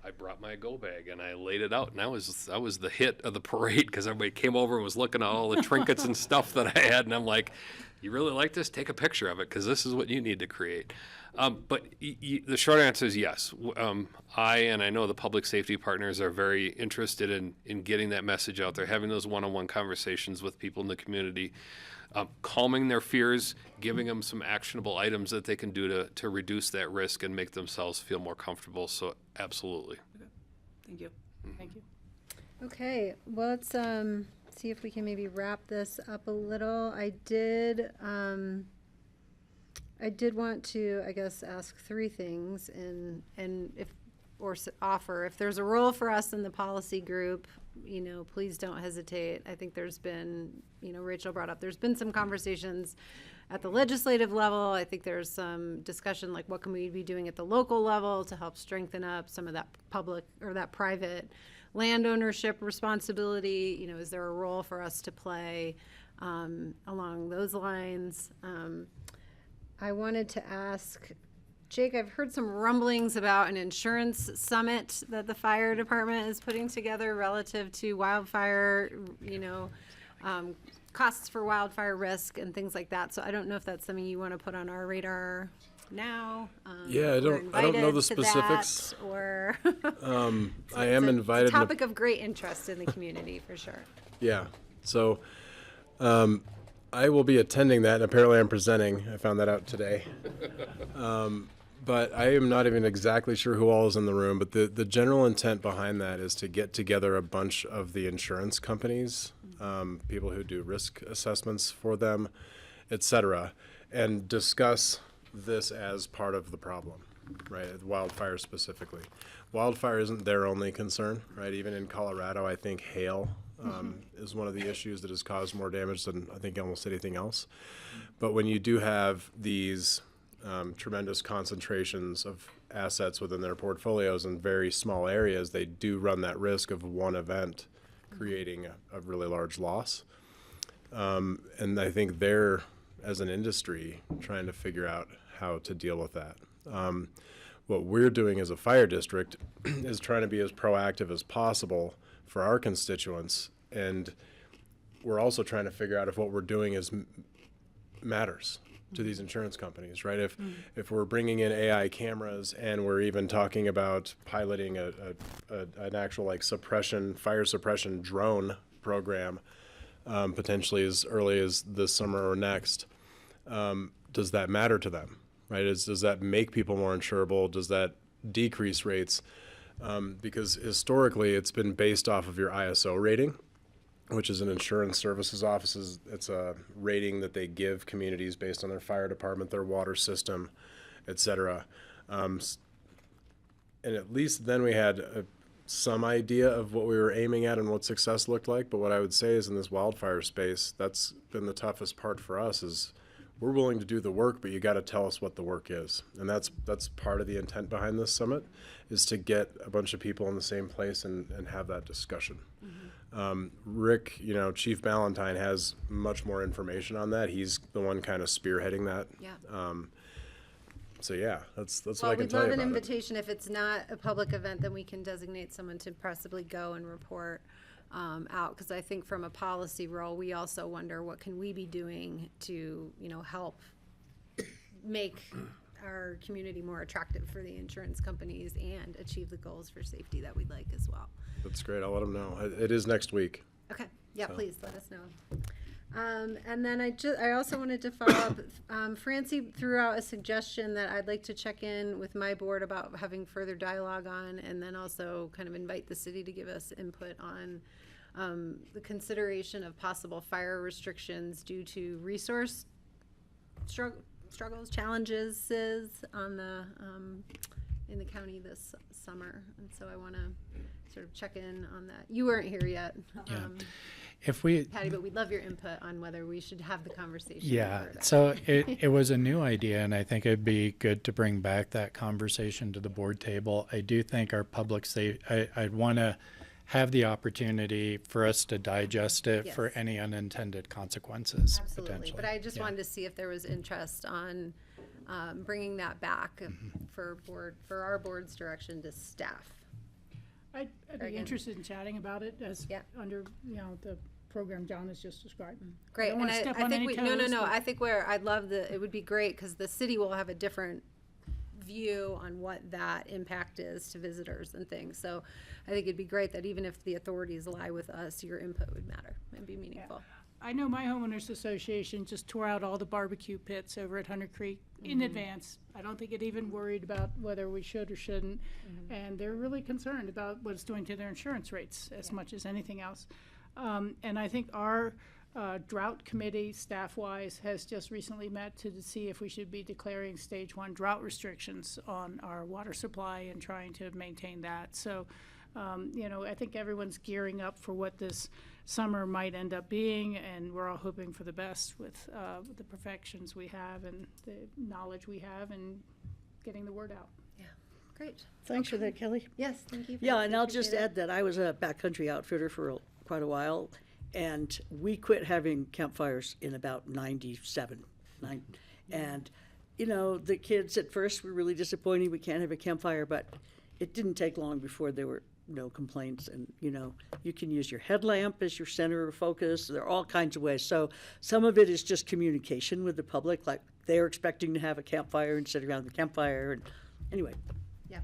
I brought my go bag and I laid it out, and that was the hit of the parade because everybody came over and was looking at all the trinkets and stuff that I had, and I'm like, you really like this? Take a picture of it because this is what you need to create. But the short answer is yes. I know the public safety partners are very interested in getting that message out there, having those one-on-one conversations with people in the community, calming their fears, giving them some actionable items that they can do to reduce that risk and make themselves feel more comfortable. So absolutely. Okay. Thank you. Thank you. Okay, well, let's see if we can maybe wrap this up a little. I did want to, I guess, ask three things and offer if there's a role for us in the policy group, please don't hesitate. I think there's been, Rachel brought up, there's been some conversations at the legislative level. I think there's some discussion like what can we be doing at the local level to help strengthen up some of that public or that private land ownership responsibility. Is there a role for us to play along those lines? I wanted to ask Jake, I've heard some rumblings about an insurance summit that the fire department is putting together relative to wildfire, costs for wildfire risk and things like that. So I don't know if that's something you want to put on our radar now. Yeah, I don't know the specifics. Or I am invited. It's a topic of great interest in the community for sure. Yeah. So I will be attending that, and apparently I'm presenting. I found that out today. But I am not even exactly sure who all is in the room, but the general intent behind that is to get together a bunch of the insurance companies, people who do risk assessments for them, et cetera, and discuss this as part of the problem, right? Wildfire specifically. Wildfire isn't their only concern, right? Even in Colorado, I think hail is one of the issues that has caused more damage than I think almost anything else. But when you do have these tremendous concentrations of assets within their portfolios in very small areas, they do run that risk of one event creating a really large loss. And I think they're, as an industry, trying to figure out how to deal with that. What we're doing as a fire district is trying to be as proactive as possible for our constituents, and we're also trying to figure out if what we're doing matters to these insurance companies, right? If we're bringing in AI cameras and we're even talking about piloting an actual fire suppression drone program, potentially as early as this summer or next, does that matter to them, right? Does that make people more insurable? Does that decrease rates? Because historically it's been based off of your ISO rating, which is an insurance services office. It's a rating that they give communities based on their fire department, their water system, et cetera. And at least then we had some idea of what we were aiming at and what success looked like. But what I would say is in this wildfire space, that's been the toughest part for us is we're willing to do the work, but you got to tell us what the work is. And that's part of the intent behind this summit is to get a bunch of people in the same place and have that discussion. Rick, Chief Ballantyne has much more information on that. He's the one kind of spearheading that. Yeah. So yeah, that's well, what I can tell you about we'd love an invitation. If it's not a public event, then we can designate someone to possibly go and report out. Because I think from a policy role, we also wonder what can we be doing to, help make our community more attractive for the insurance companies and achieve the goals for safety that we'd like as well. That's great. I'll let them know. It is next week. Okay, yeah, So. please let us know. And then I also wanted to follow up. Francie threw out a suggestion that I'd like to check in with my board about having further dialogue on, and then also kind of invite the city to give us input on the consideration of possible fire restrictions due to resource struggles, challenges on the in the county this summer. And so I want to sort of check in on that. You weren't here yet. Yeah. If we, Patty, but we'd love your input on whether we should have the conversation. yeah, further. so it was a new idea, and I think it'd be good to bring back that conversation to the board table. I do think our public safety, I'd want to have the opportunity for us to digest it for Yes. any unintended consequences. Absolutely, potentially. but I just Yeah. wanted to see if there was interest on bringing that back for our board's direction to staff. I'd be Again. interested in chatting about it as under, the program John has just described. Great, don't and wanna step I on think any no, toes, but- I think I'd love it would be great because the city will have a different view on what that impact is to visitors and things. So I think it'd be great that even if the authorities lie with us, your input would matter and be meaningful. I know my homeowners association just tore out all the barbecue pits over at Hunter Creek in Mhm. advance. I don't think it even worried about whether we should or shouldn't. And they're really concerned about what it's doing to their insurance rates as much as anything else. And I think our drought committee, staff-wise, has just recently met to see if we should be declaring stage 1 drought restrictions on our water supply and trying to maintain that. So, I think everyone's gearing up for what this summer might end up being, and we're all hoping for the best with the perfections we have and the knowledge we have and getting the word out. Yeah, great. Thanks for that, Kelly. Yes, thank you. Yeah, Francie, and I'll just appreciate it. add that I was a backcountry outfitter for quite a while, and we quit having campfires in about 97. And, the kids at first were really disappointed we can't have a campfire, but it didn't take long before there were no complaints. And, you can use your headlamp as your center of focus. There are all kinds of ways. So some of it is just communication with the public, like they're expecting to have a campfire and sit around the campfire. And anyway. Yeah.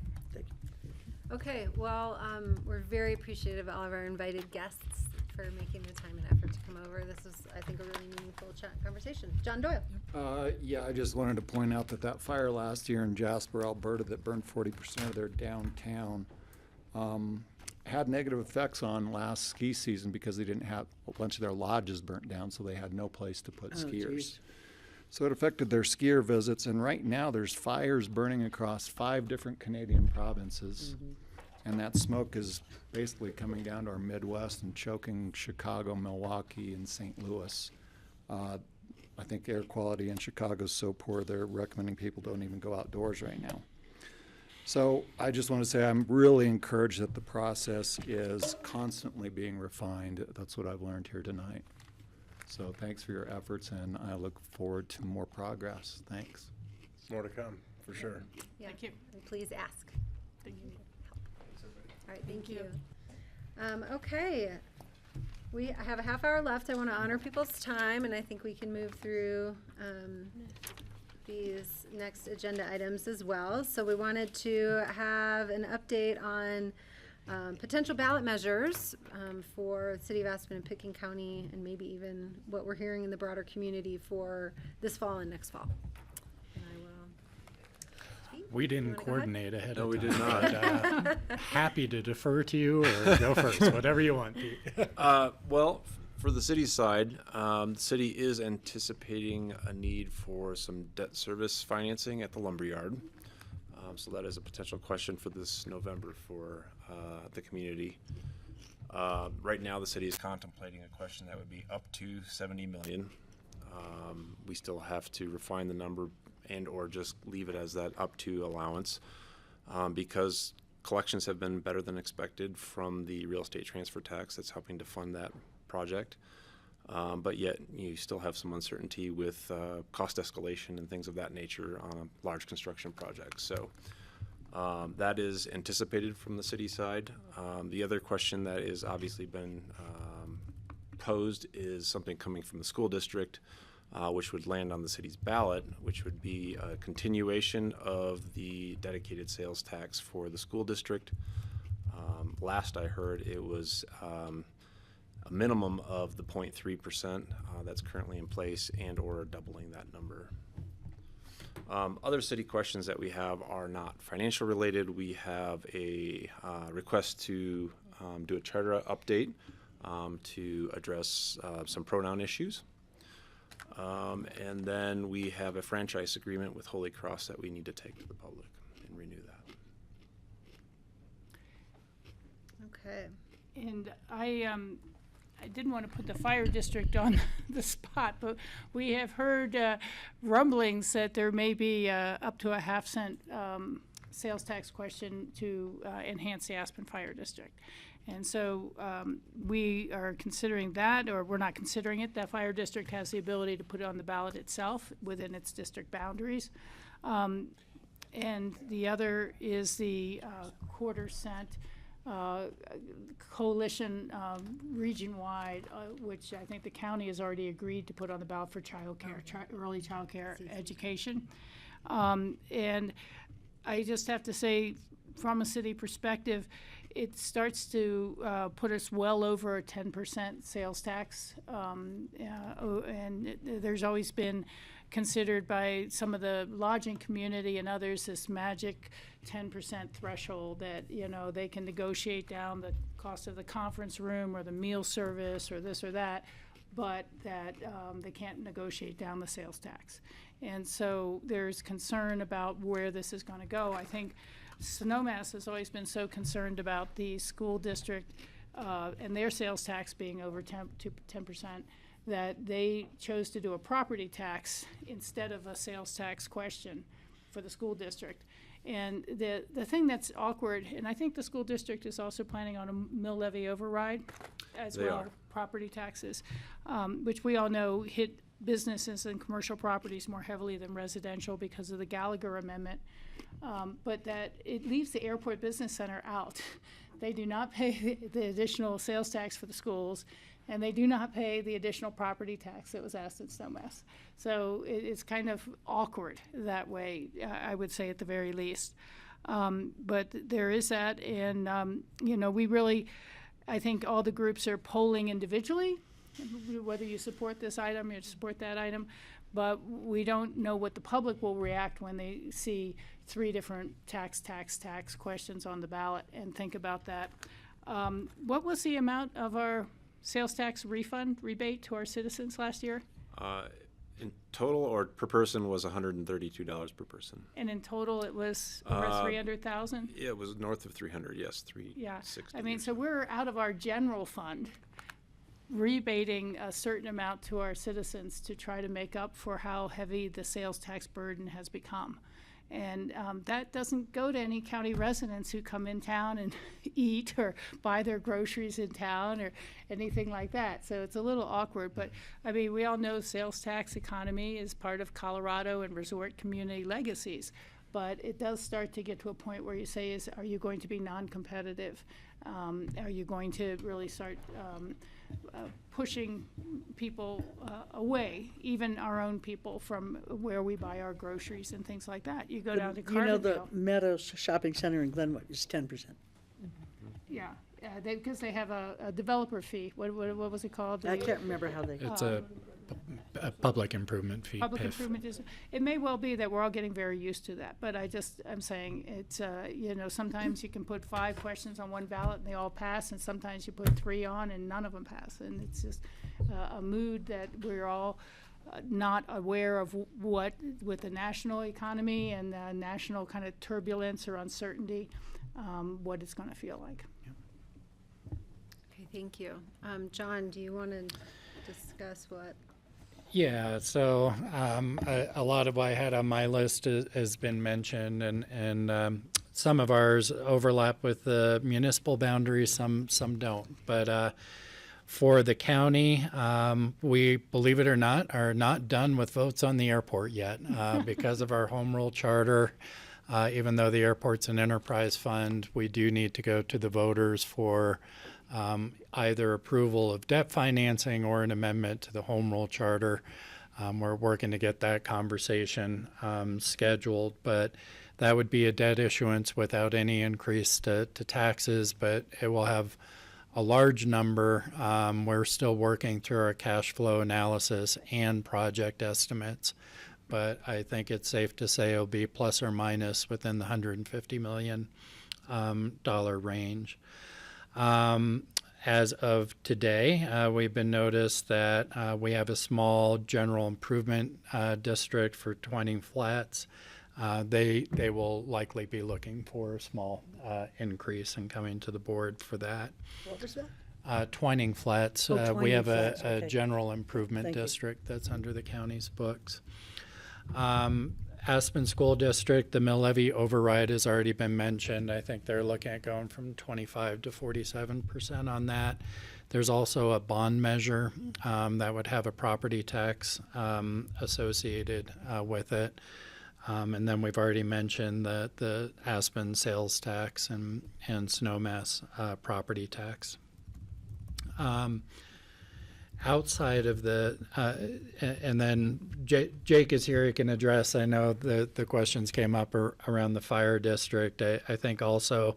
Okay, well, we're very appreciative of all of our invited guests for making the time and effort to come over. This was, I think, a really meaningful conversation. John Doyle. Yeah, I just wanted to point out that fire last year in Jasper, Alberta, that burned 40% of their downtown, had negative effects on last ski season because they didn't have a bunch of their lodges burnt down, so they had no place to put skiers. Geez. So it affected their skier visits, and right now there's fires burning across 5 different Canadian provinces. And that smoke is basically coming down to our Midwest and choking Chicago, Milwaukee, and St. Louis. I think air quality in Chicago is so poor they're recommending people don't even go outdoors right now. So I just want to say I'm really encouraged that the process is constantly being refined. That's what I've learned here tonight. So thanks for your efforts, and I look forward to more progress. Thanks. More to come, for sure. Yeah. Thank you. And please ask. Thank you. All right, thank you. Okay, we have a half hour left. I want to honor people's time, and I think we can move through these next agenda items as well. So we wanted to have an update on potential ballot measures for the City of Aspen and Pickens County, and maybe even what we're hearing in the broader community for this fall and next fall. And I will. We didn't wanna go ahead? coordinate ahead No, of we time. did not. but, happy to defer to you or go first, whatever you want, Pete. Well, for the city side, the city is anticipating a need for some debt service financing at the lumberyard. So that is a potential question for this November for the community. Right now, the city is contemplating a question that would be up to 70 million. We still have to refine the number and or just leave it as that up to allowance because collections have been better than expected from the real estate transfer tax that's helping to fund that project. But yet you still have some uncertainty with cost escalation and things of that nature on a large construction project. So that is anticipated from the city side. The other question that is obviously been posed is something coming from the school district which would land on the city's ballot, which would be a continuation of the dedicated sales tax for the school district. Last I heard, it was a minimum of the 0.3% that's currently in place, and or doubling that number. Other city questions that we have are not financial related. We have a request to do a charter update to address some pronoun issues. And then we have a franchise agreement with Holy Cross that we need to take to the public and renew that. Okay. And I didn't want to put the fire district on the spot, but we have heard rumblings that there may be up to a half-cent sales tax question to enhance the Aspen Fire District. And so we are considering that, or we're not considering it. That fire district has the ability to put it on the ballot itself within its district boundaries. And the other is the quarter-cent coalition region-wide, which I think the county has already agreed to put on the ballot for childcare, early childcare education. And I just have to say, from a city perspective, it starts to put us well over a 10% sales tax. And there's always been considered by some of the lodging community and others this magic 10% threshold that, you know, they can negotiate down the cost of the conference room or the meal service or this or that, but that they can't negotiate down the sales tax. And so there's concern about where this is going to go. I think Snowmass has always been so concerned about the school district and their sales tax being over 10%, that they chose to do a property tax instead of a sales tax question for the school district. And the thing that's awkward, and I think the school district is also planning on a mill levy override as They well, are. property taxes, which we all know hit businesses and commercial properties more heavily than residential because of the Gallagher Amendment. But that it leaves the Airport Business Center out. They do not pay the additional sales tax for the schools, and they do not pay the additional property tax that was asked in Snowmass. So it's kind of awkward that way, I would say at the very least. But there is that, and you know, we really, I think all the groups are polling individually, whether you support this item or support that item, but we don't know what the public will react when they see 3 different tax questions on the ballot, and think about that. What was the amount of our sales tax rebate to our citizens last year? In total or per person was $132 per person. And in total, it was over 300,000? Yeah, it was north of 300, yes, 360. Yeah, I mean, so we're out of our general fund rebating a certain amount to our citizens to try to make up for how heavy the sales tax burden has become. And that doesn't go to any county residents who come in town and eat or buy their groceries in town or anything like that. So it's a little awkward. But, I mean, we all know sales tax economy is part of Colorado and resort community legacies. But it does start to get to a point where you say, are you going to be non-competitive? Are you going to really start pushing people away, even our own people, from where we buy our groceries and things like that? You go down to Carbondale. You know, the Meadows Shopping Center in Glenwood is 10%. Yeah, because they have a developer fee. What was it called? I can't remember how they. It's a public improvement fee. Public PIF. improvement is, it may well be that we're all getting very used to that, but I'm saying it's, you know, sometimes you can put 5 questions on one ballot and they all pass, and sometimes you put 3 on and none of them pass. And it's just a mood that we're all not aware of what, with the national economy and national kind of turbulence or uncertainty, what it's going to feel like. Okay, thank you. John, do you want to discuss what? Yeah, so a lot of what I had on my list has been mentioned, and some of ours overlap with the municipal boundaries, some don't. But for the county, we, believe it or not, are not done with votes on the airport yet because of our home rule charter. Even though the airport's an enterprise fund, we do need to go to the voters for either approval of debt financing or an amendment to the home rule charter. We're working to get that conversation scheduled, but that would be a debt issuance without any increase to taxes, but it will have a large number. We're still working through our cash flow analysis and project estimates, but I think it's safe to say it'll be plus or minus within the $150 million dollar range. As of today, we've been noticed that we have a small general improvement district for Twining Flats. They will likely be looking for a small increase and coming to the board for that. What was that? Twining Flats, Oh, we Twining have Flats, a okay. general improvement Thank you. district that's under the county's books. Aspen School District, the mill levy override has already been mentioned. I think they're looking at going from 25 to 47% on that. There's also a bond measure that would have a property tax associated with it. And then we've already mentioned the Aspen sales tax and Snowmass property tax. Outside of the, and then Jake is here, he can address, I know the questions came up around the fire district. I think also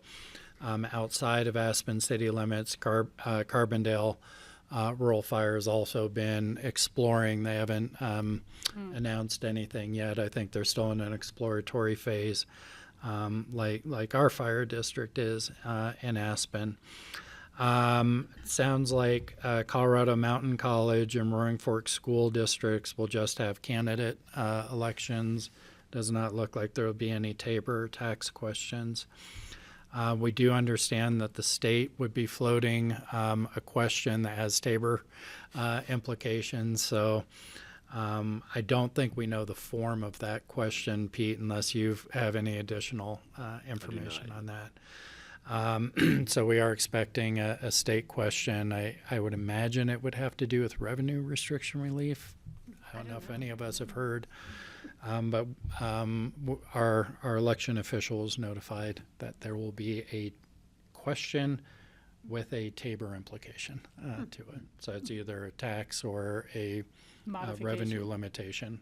outside of Aspen city limits, Carbondale Rural Fire has also been exploring. They haven't announced anything yet. I think they're still in an exploratory phase, like our fire district is in Aspen. Sounds like Colorado Mountain College and Roaring Fork school districts will just have candidate elections. Does not look like there will be any Tabor tax questions. We do understand that the state would be floating a question that has Tabor implications. So I don't think we know the form of that question, Pete, unless you have any additional information on that. So we are expecting a state question. I would imagine it would have to do with revenue restriction relief. I don't know if any of us have heard, but our election officials notified that there will be a question with a Tabor implication to it. So it's either a tax or a revenue limitation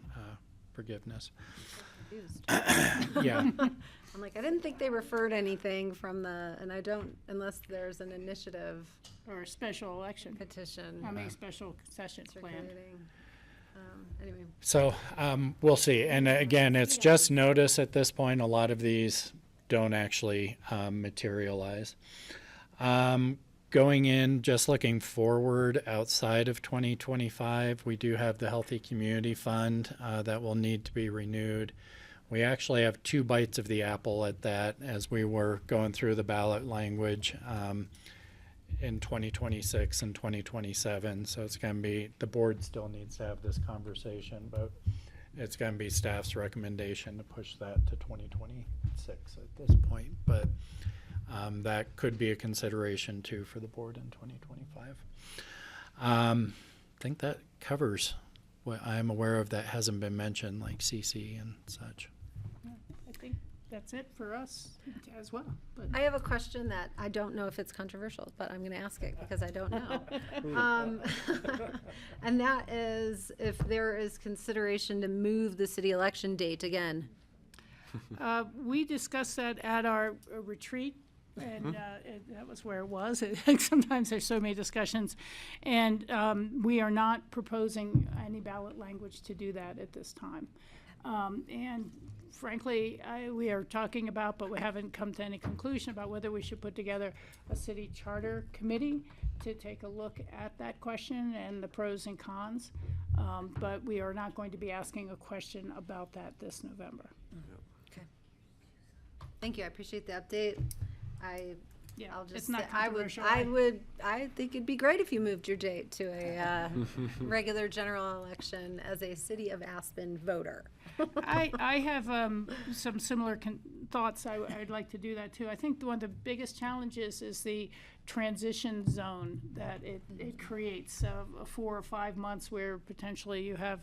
forgiveness. Yeah. I'm like, I didn't think they referred anything from the, and I don't, unless there's an initiative Or a special election. petition. How many special sessions planned? circulating. Anyway, So we'll see. And again, it's just notice at this point. A lot of these don't actually materialize. Going in, just looking forward outside of 2025, we do have the Healthy Community Fund that will need to be renewed. We actually have two bites of the apple at that as we were going through the ballot language in 2026 and 2027. So it's going to be, the board still needs to have this conversation, but it's going to be staff's recommendation to push that to 2026 at this point. But that could be a consideration too for the board in 2025. I think that covers what I'm aware of that hasn't been mentioned, like CC and such. I think that's it for us as well. But I have a question that I don't know if it's controversial, but I'm going to ask it because I don't know. And that is if there is consideration to move the city election date again. we discussed that at our retreat, and that was where it was. Sometimes there's so many discussions, and we are not proposing any ballot language to do that at this time. And frankly, we are talking about, but we haven't come to any conclusion about whether we should put together a city charter committee to take a look at that question and the pros and cons. But we are not going to be asking a question about that this November. Okay. Thank you. I appreciate the update. I'll just it's not say controversial. I think it'd be great if you moved your date to a regular general election as a City of Aspen voter. I have some similar thoughts. I'd like to do that too. I think one of the biggest challenges is the transition zone that it creates, 4 or 5 months where potentially you have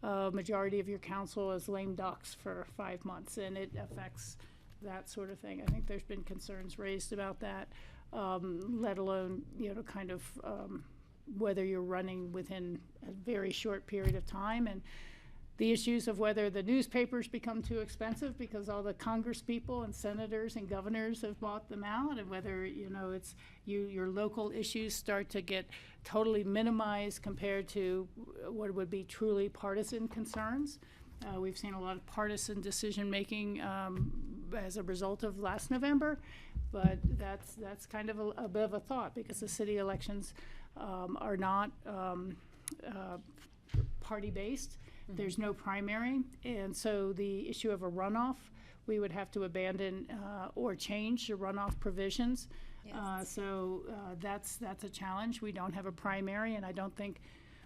a majority of your council as lame ducks for 5 months, and it affects that sort of thing. I think there's been concerns raised about that, let alone, kind of whether you're running within a very short period of time, and the issues of whether the newspapers become too expensive because all the Congress people and senators and governors have bought them out, and whether, you know, it's your local issues start to get totally minimized compared to what would be truly partisan concerns. We've seen a lot of partisan decision making as a result of last November, but that's kind of a bit of a thought, because the city elections are not party based. There's no primary, and so the issue of a runoff, we would have to abandon or change the runoff provisions. So that's a challenge. We don't have a primary, and I don't think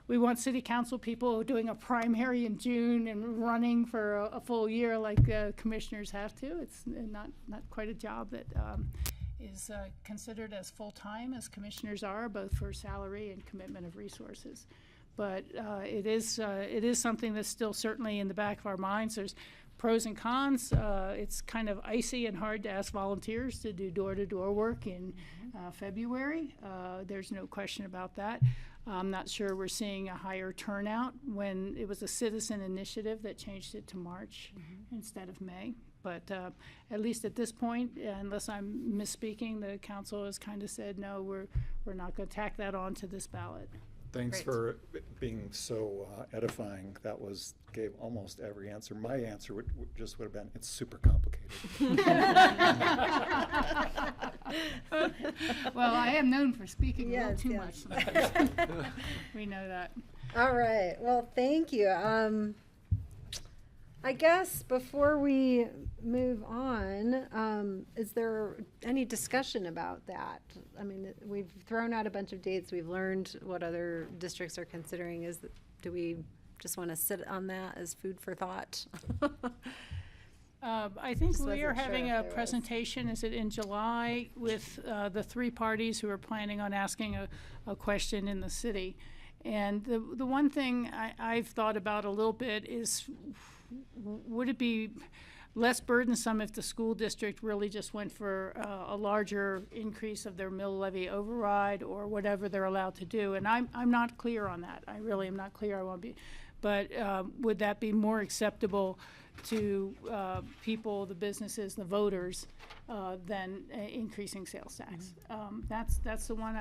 we want city council people doing a primary in June and running for a full year like commissioners have to. It's not quite a job that is considered as full-time as commissioners are, both for salary and commitment of resources. But it is something that's still certainly in the back of our minds. There's pros and cons. It's kind of icy and hard to ask volunteers to do door-to-door work in February. There's no question about that. I'm not sure we're seeing a higher turnout when it was a citizen initiative that changed it to March instead of May. But at least at this point, unless I'm misspeaking, the council has kind of said, no, we're not going to tack that on to this ballot. Thanks Great. for being so edifying. That gave almost every answer. My answer would have been, it's super complicated. Well, I am known for speaking a little too much yes. sometimes. We know that. All right. Well, thank you. I guess before we move on, is there any discussion about that? I mean, we've thrown out a bunch of dates. We've learned what other districts are considering. Do we just want to sit on that as food for thought? I think Just we are wasn't sure having if a there was. presentation, is it in July, with the three parties who are planning on asking a question in the city. And the one thing I've thought about a little bit is, would it be less burdensome if the school district really just went for a larger increase of their mill levy override or whatever they're allowed to do? And I'm not clear on that. I really am not clear. I won't be. But would that be more acceptable to people, the businesses, the voters, than increasing sales tax? That's the one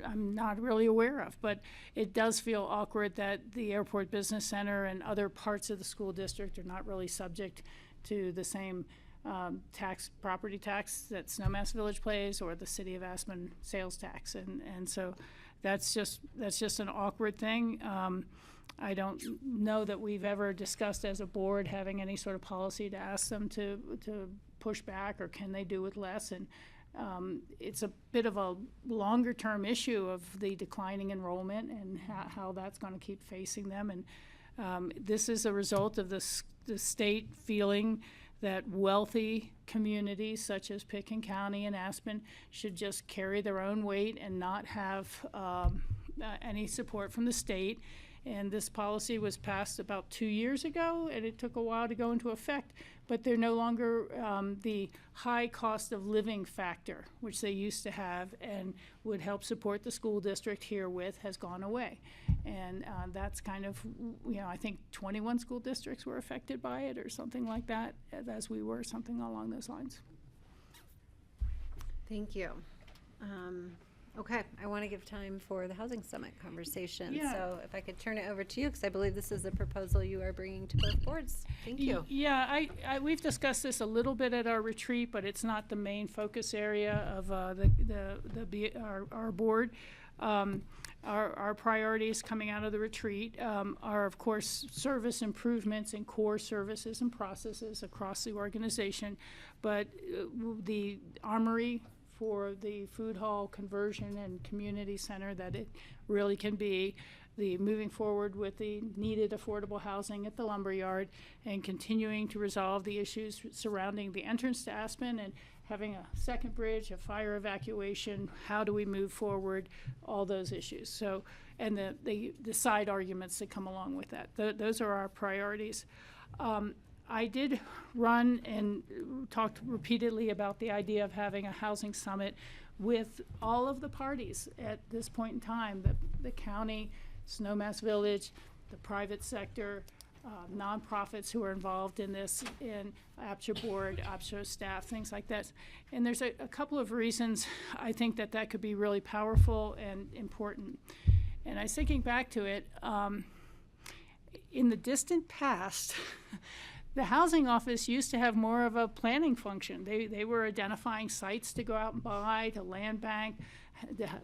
I'm not really aware of. But it does feel awkward that the Airport Business Center and other parts of the school district are not really subject to the same property tax that Snowmass Village pays, or the City of Aspen sales tax, and so that's just an awkward thing. I don't know that we've ever discussed as a board having any sort of policy to ask them to push back, or can they do with less. And it's a bit of a longer term issue of the declining enrollment and how that's going to keep facing them. And this is a result of the state feeling that wealthy communities such as Picken County and Aspen should just carry their own weight and not have any support from the state. And this policy was passed about 2 years ago, and it took a while to go into effect. But they're no longer the high cost of living factor, which they used to have and would help support the school district herewith, has gone away. And that's kind of, I think 21 school districts were affected by it or something like that, as we were, something along those lines. Thank you. Okay, I want to give time for the Housing Summit conversation. Yeah. So if I could turn it over to you, because I believe this is a proposal you are bringing to both boards. Thank you. Yeah, we've discussed this a little bit at our retreat, but it's not the main focus area of our board. Our priorities coming out of the retreat are, of course, service improvements and core services and processes across the organization, but the Armory for the food hall conversion and community center that it really can be, the moving forward with the needed affordable housing at the lumberyard, and continuing to resolve the issues surrounding the entrance to Aspen and having a second bridge, a fire evacuation, how do we move forward, all those issues. So, and the side arguments that come along with that. Those are our priorities. I did run and talked repeatedly about the idea of having a housing summit with all of the parties at this point in time, the county, Snowmass Village, the private sector, nonprofits who are involved in this, in APSHA board, APSHA staff, things like that. And there's a couple of reasons I think that could be really powerful and important. And I was thinking back to it, in the distant past, the housing office used to have more of a planning function. They were identifying sites to go out and buy, to land bank,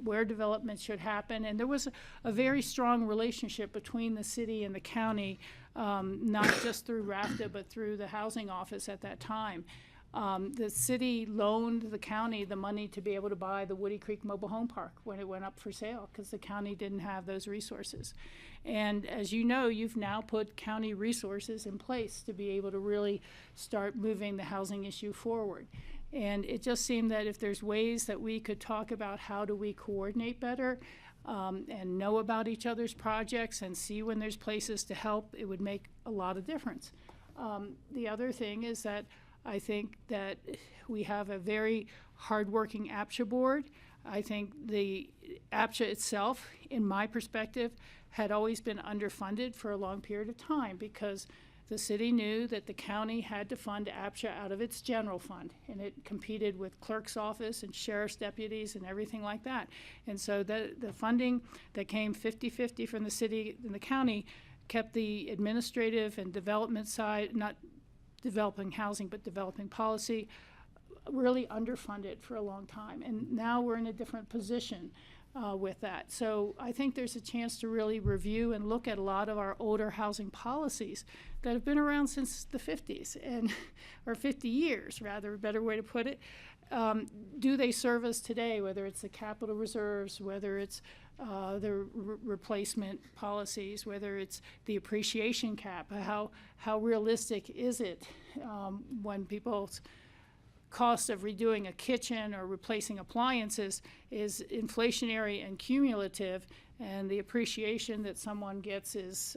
where development should happen. And there was a very strong relationship between the city and the county, not just through RAFTA, but through the housing office at that time. The city loaned the county the money to be able to buy the Woody Creek Mobile Home Park when it went up for sale, because the county didn't have those resources. And as you know, you've now put county resources in place to be able to really start moving the housing issue forward. And it just seemed that if there's ways that we could talk about how do we coordinate better, and know about each other's projects and see when there's places to help, it would make a lot of difference. The other thing is that I think that we have a very hardworking APSHA board. I think the APSHA itself, in my perspective, had always been underfunded for a long period of time because the city knew that the county had to fund APSHA out of its general fund, and it competed with clerk's office and sheriff's deputies and everything like that. And so the funding that came 50-50 from the city and the county kept the administrative and development side, not developing housing, but developing policy, really underfunded for a long time. And now we're in a different position with that. So I think there's a chance to really review and look at a lot of our older housing policies that have been around since the 50s, and or 50 years, rather, a better way to put it. Do they serve us today, whether it's the capital reserves, whether it's the replacement policies, whether it's the appreciation cap? How realistic is it when people's cost of redoing a kitchen or replacing appliances is inflationary and cumulative, and the appreciation that someone gets is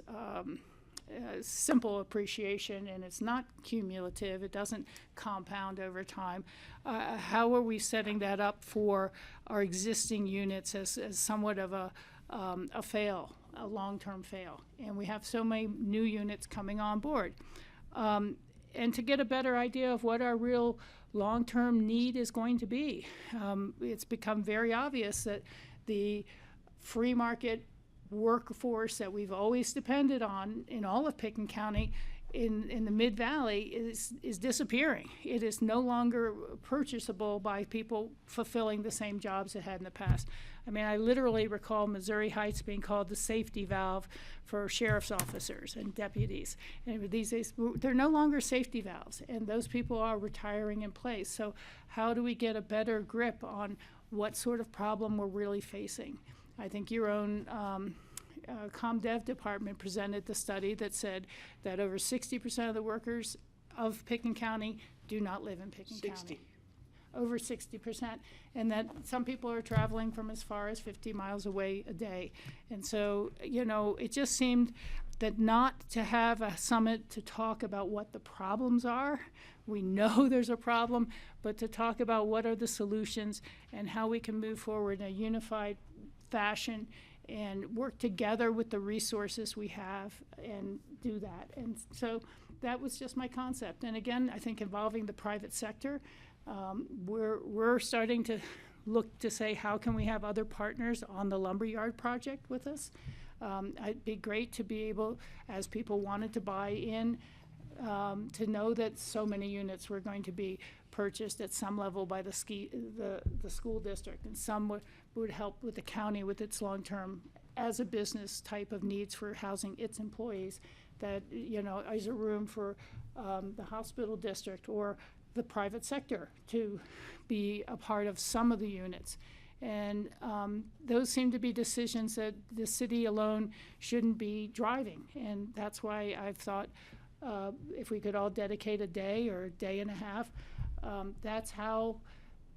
simple appreciation, and it's not cumulative, it doesn't compound over time. How are we setting that up for our existing units as somewhat of a fail, a long-term fail? And we have so many new units coming on board. And to get a better idea of what our real long-term need is going to be. It's become very obvious that the free market workforce that we've always depended on in all of Pickens County in the Mid-Valley is disappearing. It is no longer purchasable by people fulfilling the same jobs it had in the past. I mean, I literally recall Missouri Heights being called the safety valve for sheriff's officers and deputies. And these days, they're no longer safety valves, and those people are retiring in place. So how do we get a better grip on what sort of problem we're really facing? I think your own ComDev department presented the study that said that over 60% of the workers of Pickens County do not live in Pickens County. Over 60%, and that some people are traveling from as far as 50 miles away a day. And so, you know, it just seemed that not to have a summit to talk about what the problems are. We know there's a problem, but to talk about what are the solutions and how we can move forward in a unified fashion and work together with the resources we have and do that. And so that was just my concept. And again, I think involving the private sector, we're starting to look to say, how can we have other partners on the lumberyard project with us? It'd be great to be able, as people wanted to buy in, to know that so many units were going to be purchased at some level by the school district, and some would help with the county with its long-term as a business type of needs for housing its employees, that, you know, is a room for the hospital district or the private sector to be a part of some of the units. And those seem to be decisions that the city alone shouldn't be driving. And that's why I've thought if we could all dedicate a day or a day and a half, that's how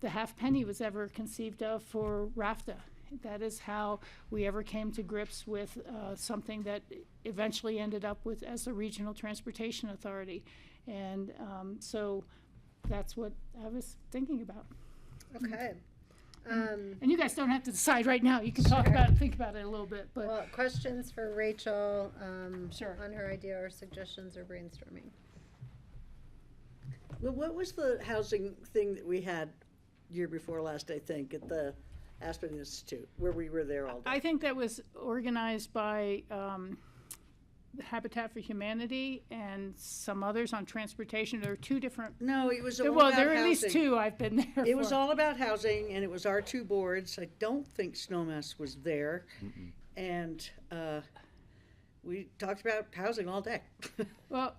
the half penny was ever conceived of for RAFTA. That is how we ever came to grips with something that eventually ended up with as the Regional Transportation Authority. And so that's what I was thinking about. Okay. And you guys don't have to decide right now. You can talk about it, think about it a little bit, but. Well, questions for Rachel Sure. on her idea or suggestions or brainstorming? Well, what was the housing thing that we had year before last, I think, at the Aspen Institute, where we were there all day? I think that was organized by Habitat for Humanity and some others on transportation. There were two different. No, it was all Well, about there are at least housing. two I've been there It was for. all about housing, and it was our two boards. I don't think Snowmass was there. And we talked about housing all day. Well,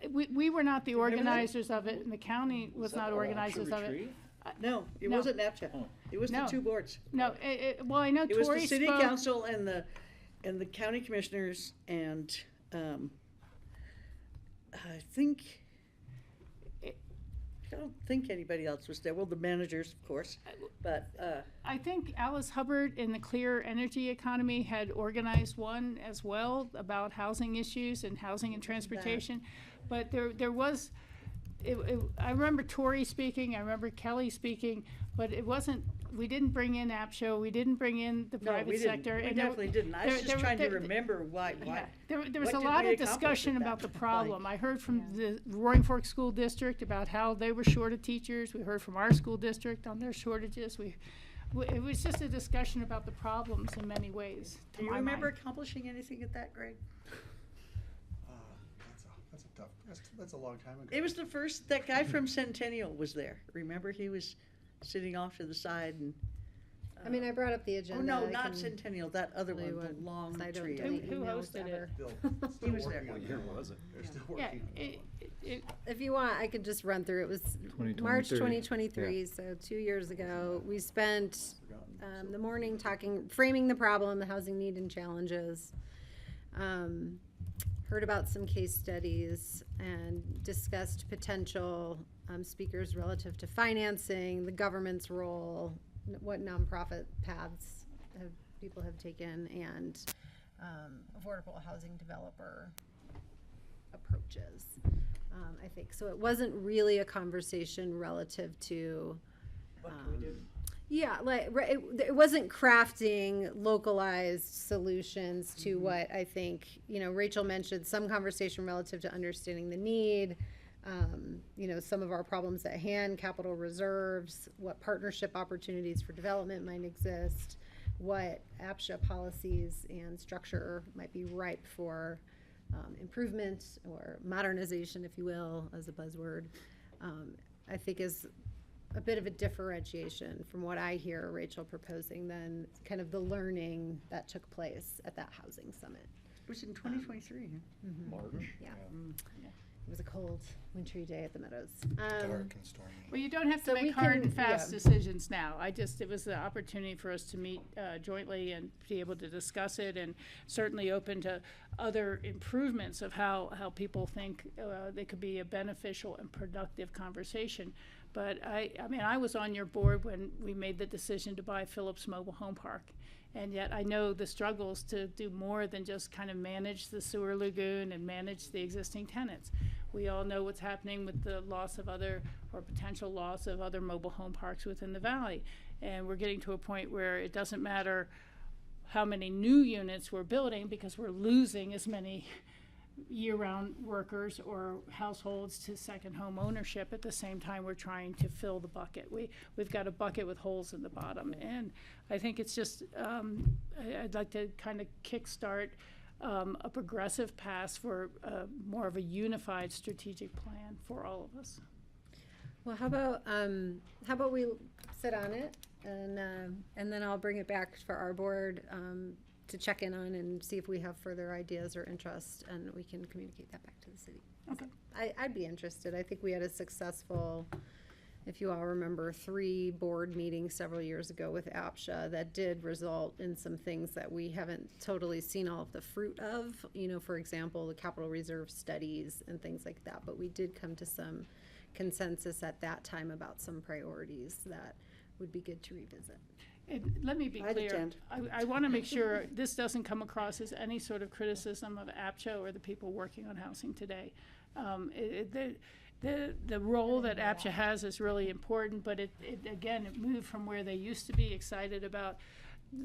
we were not the organizers of it, and the county was not organizers of it. No, it No. wasn't NAPCHA. It was the No. two boards. No, well, I know It was Tori the city spoke. council and the county commissioners and, I don't think anybody else was there. Well, the managers, of course, but, I think Alice Hubbard in the Clear Energy Economy had organized one as well about housing issues and housing and transportation. But there was, I remember Tori speaking, I remember Kelly speaking, but it wasn't, we didn't bring in APSHO, we didn't bring in the no, private we sector. didn't. We and there- definitely didn't. I was just trying to remember why. There was what a did lot we of accomplish discussion with about the that? problem. I heard from the Roaring Fork School District about how they were short of teachers. We heard from our school district on their shortages. It was just a discussion about the problems in many ways. to Do you my remember mind. accomplishing anything at that, Greg? That's a tough, that's a long time ago. It was the first, that guy from Centennial was there. Remember, he was sitting off to the side and. I mean, I brought up the Oh, agenda. no, I not can Centennial, that other tell you one, the what, long 'cause I don't tree. delete Who emails hosted it? ever. He was there. What year was it? They're still Yeah, working. If you want, I could just run through. It was March 2023, so 2 years ago. We spent the morning framing the problem, the housing need and challenges. Heard about some case studies and discussed potential speakers relative to financing, the government's role, what nonprofit paths people have taken, and affordable housing developer approaches. I think so. It wasn't really a conversation relative to. Yeah, like it wasn't crafting localized solutions to what I think, Rachel mentioned, some conversation relative to understanding the need, some of our problems at hand, capital reserves, what partnership opportunities for development might exist, what APSHA policies and structure might be ripe for improvement or modernization, if you will, as a buzzword. I think is a bit of a differentiation from what I hear Rachel proposing than kind of the learning that took place at that housing summit. It was in 2023. March. Yeah. It was a cold, wintry day at the Meadows. Dark and stormy. Well, you don't have to So we make hard can- and fast yeah. decisions now. It was the opportunity for us to meet jointly and be able to discuss it, and certainly open to other improvements of how people think they could be a beneficial and productive conversation. But I was on your board when we made the decision to buy Phillips Mobile Home Park. And yet I know the struggles to do more than just kind of manage the sewer lagoon and manage the existing tenants. We all know what's happening with the loss of potential loss of other mobile home parks within the valley. And we're getting to a point where it doesn't matter how many new units we're building, because we're losing as many year-round workers or households to second home ownership at the same time we're trying to fill the bucket. We've got a bucket with holes in the bottom, and I think it's just I'd like to kind of kickstart a progressive path for more of a unified strategic plan for all of us. Well, how about we sit on it and then I'll bring it back for our board to check in on and see if we have further ideas or interest, and we can communicate that back to the city. Okay. I'd be interested. I think we had a successful, if you all remember, 3 board meetings several years ago with APSHA that did result in some things that we haven't totally seen all of the fruit of, for example, the capital reserve studies and things like that. But we did come to some consensus at that time about some priorities that would be good to revisit. Let me be I'd clear. attend. I want to make sure this doesn't come across as any sort of criticism of APCHA or the people working on housing today. The role that APCHA has is really important, but it moved from where they used to be excited about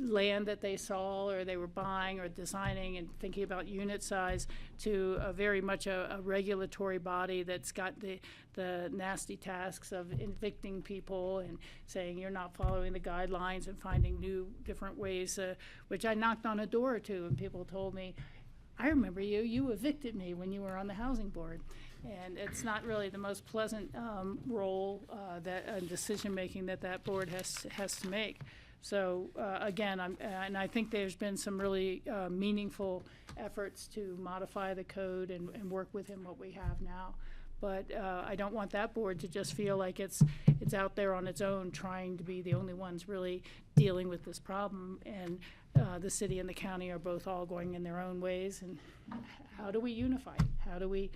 land that they saw or they were buying or designing and thinking about unit size to very much a regulatory body that's got the nasty tasks of evicting people and saying you're not following the guidelines and finding new different ways, which I knocked on a door or two and people told me, I remember you evicted me when you were on the housing board. And it's not really the most pleasant role decision making that board has to make. So again, and I think there's been some really meaningful efforts to modify the code and work within what we have now. But I don't want that board to just feel like it's out there on its own trying to be the only ones really dealing with this problem. And the city and the county are both all going in their own ways. And how do we unify? How do we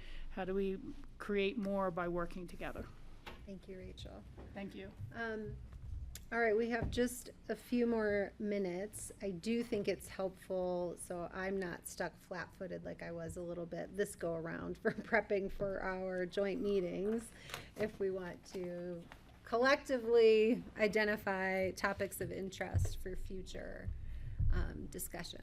create more by working together? Thank you, Rachel. Thank you. All right, we have just a few more minutes. I do think it's helpful, so I'm not stuck flat-footed like I was a little bit this go-around for prepping for our joint meetings. If we want to collectively identify topics of interest for future discussion.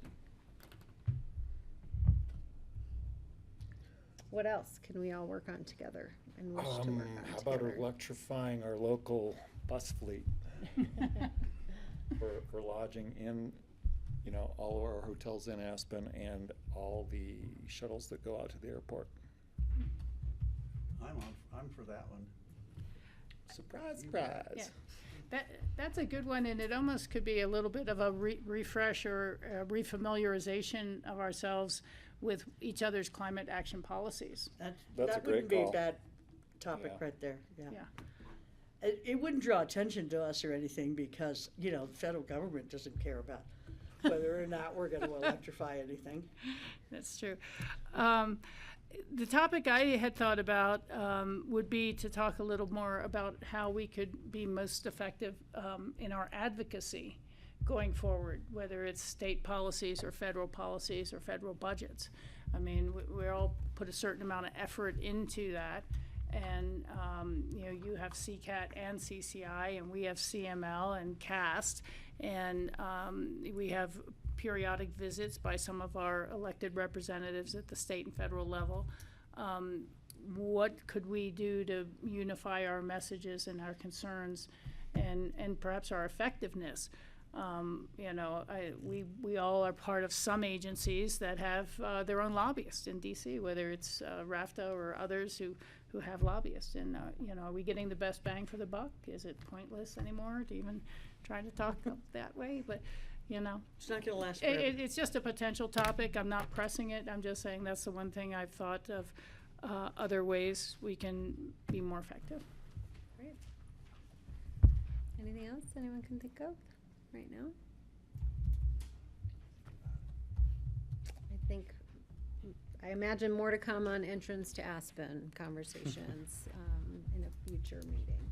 What else can we all work on together and wish to work on How about together? electrifying our local bus fleet for lodging in, all of our hotels in Aspen and all the shuttles that go out to the airport? I'm for that one. Surprise, surprise. Yeah. That's a good one, and it almost could be a little bit of a refresh or a refamiliarization of ourselves with each other's climate action policies. That's that a great wouldn't be call. a bad topic Yeah. right there, yeah. Yeah. It wouldn't draw attention to us or anything because, the federal government doesn't care about whether or not we're going to electrify anything. That's true. The topic I had thought about would be to talk a little more about how we could be most effective in our advocacy going forward, whether it's state policies or federal budgets. I mean, we all put a certain amount of effort into that. And, you have CCAT and CCI, and we have CML and CAST, and we have periodic visits by some of our elected representatives at the state and federal level. What could we do to unify our messages and our concerns and perhaps our effectiveness? We all are part of some agencies that have their own lobbyists in DC, whether it's RAFTA or others who have lobbyists. And, are we getting the best bang for the buck? Is it pointless anymore to even try to talk that way? But, It's not going to last forever. it's just a potential topic. I'm not pressing it. I'm just saying that's the one thing I've thought of other ways we can be more effective. Great. Anything else anyone can think of right now? I imagine more to come on entrance to Aspen conversations in a future meeting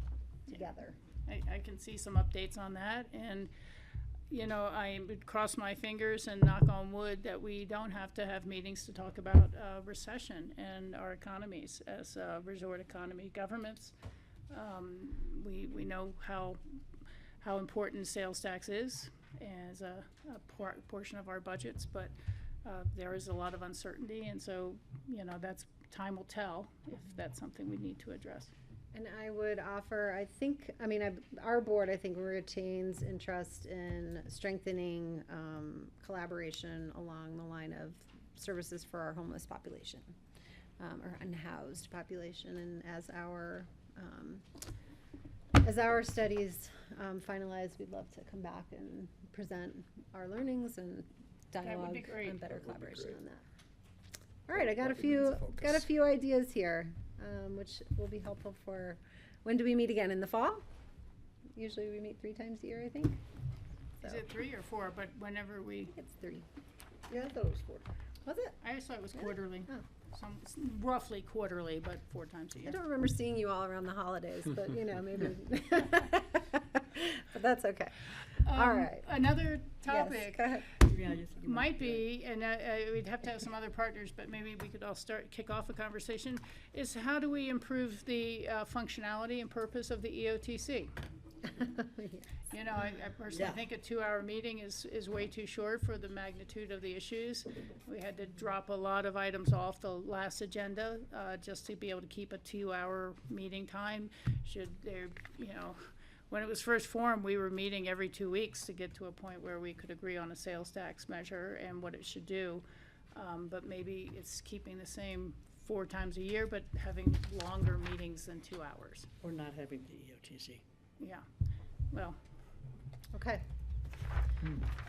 together. I can see some updates on that, and I would cross my fingers and knock on wood that we don't have to have meetings to talk about recession and our economies as resort economy governments. We know how important sales tax is as a portion of our budgets, but there is a lot of uncertainty, and so that's time will tell if that's something we need to address. And I would offer, our board, I think, retains interest in strengthening collaboration along the line of services for our homeless population or unhoused population. And as our studies finalize, we'd love to come back and present our learnings and dialogue be great. on better collaboration on that. All right, I got a few ideas here. Which will be helpful for, when do we meet again? In the fall? Usually we meet 3 times a year, I think. Is it 3 or 4? But whenever we. It's 3. Yeah, I thought it was 4. Was it? I just thought it was quarterly. Oh. Roughly quarterly, but 4 times a year. I don't remember seeing you all around the holidays, but maybe. but that's okay. All right. Another Yes, topic go ahead. Yeah, you think you might be, and we'd have to have some other partners, but maybe we could all kick off a conversation, is how do we improve the functionality and purpose of the EOTC? You know, I personally think a 2-hour meeting is way too short for the magnitude of the issues. We had to drop a lot of items off the last agenda just to be able to keep a 2-hour meeting time. Should there, you know, when it was first formed, we were meeting every 2 weeks to get to a point where we could agree on a sales tax measure and what it should do. But maybe it's keeping the same 4 times a year, but having longer meetings than 2 hours. Or not having the EOTC. Yeah, well. Okay.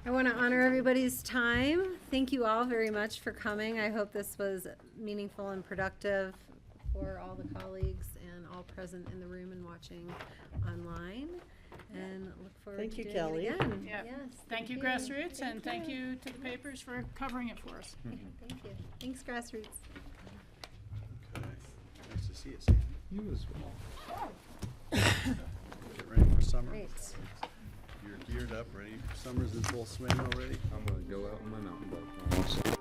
I want to honor everybody's time. Thank you all very much for coming. I hope this was meaningful and productive for all the colleagues and all present in the room and watching online. And look forward Thank to you, doing Kelly. it again. Yeah. Yes. Thank you, Grassroots, and thank you to the papers for covering it for us. Thank you. Thanks, Grassroots. Okay. Nice to see you, Sam. You as well. Get ready for summer. Great. You're geared up, ready. Summer's in full swing already. I'm gonna go out in my mountain bike.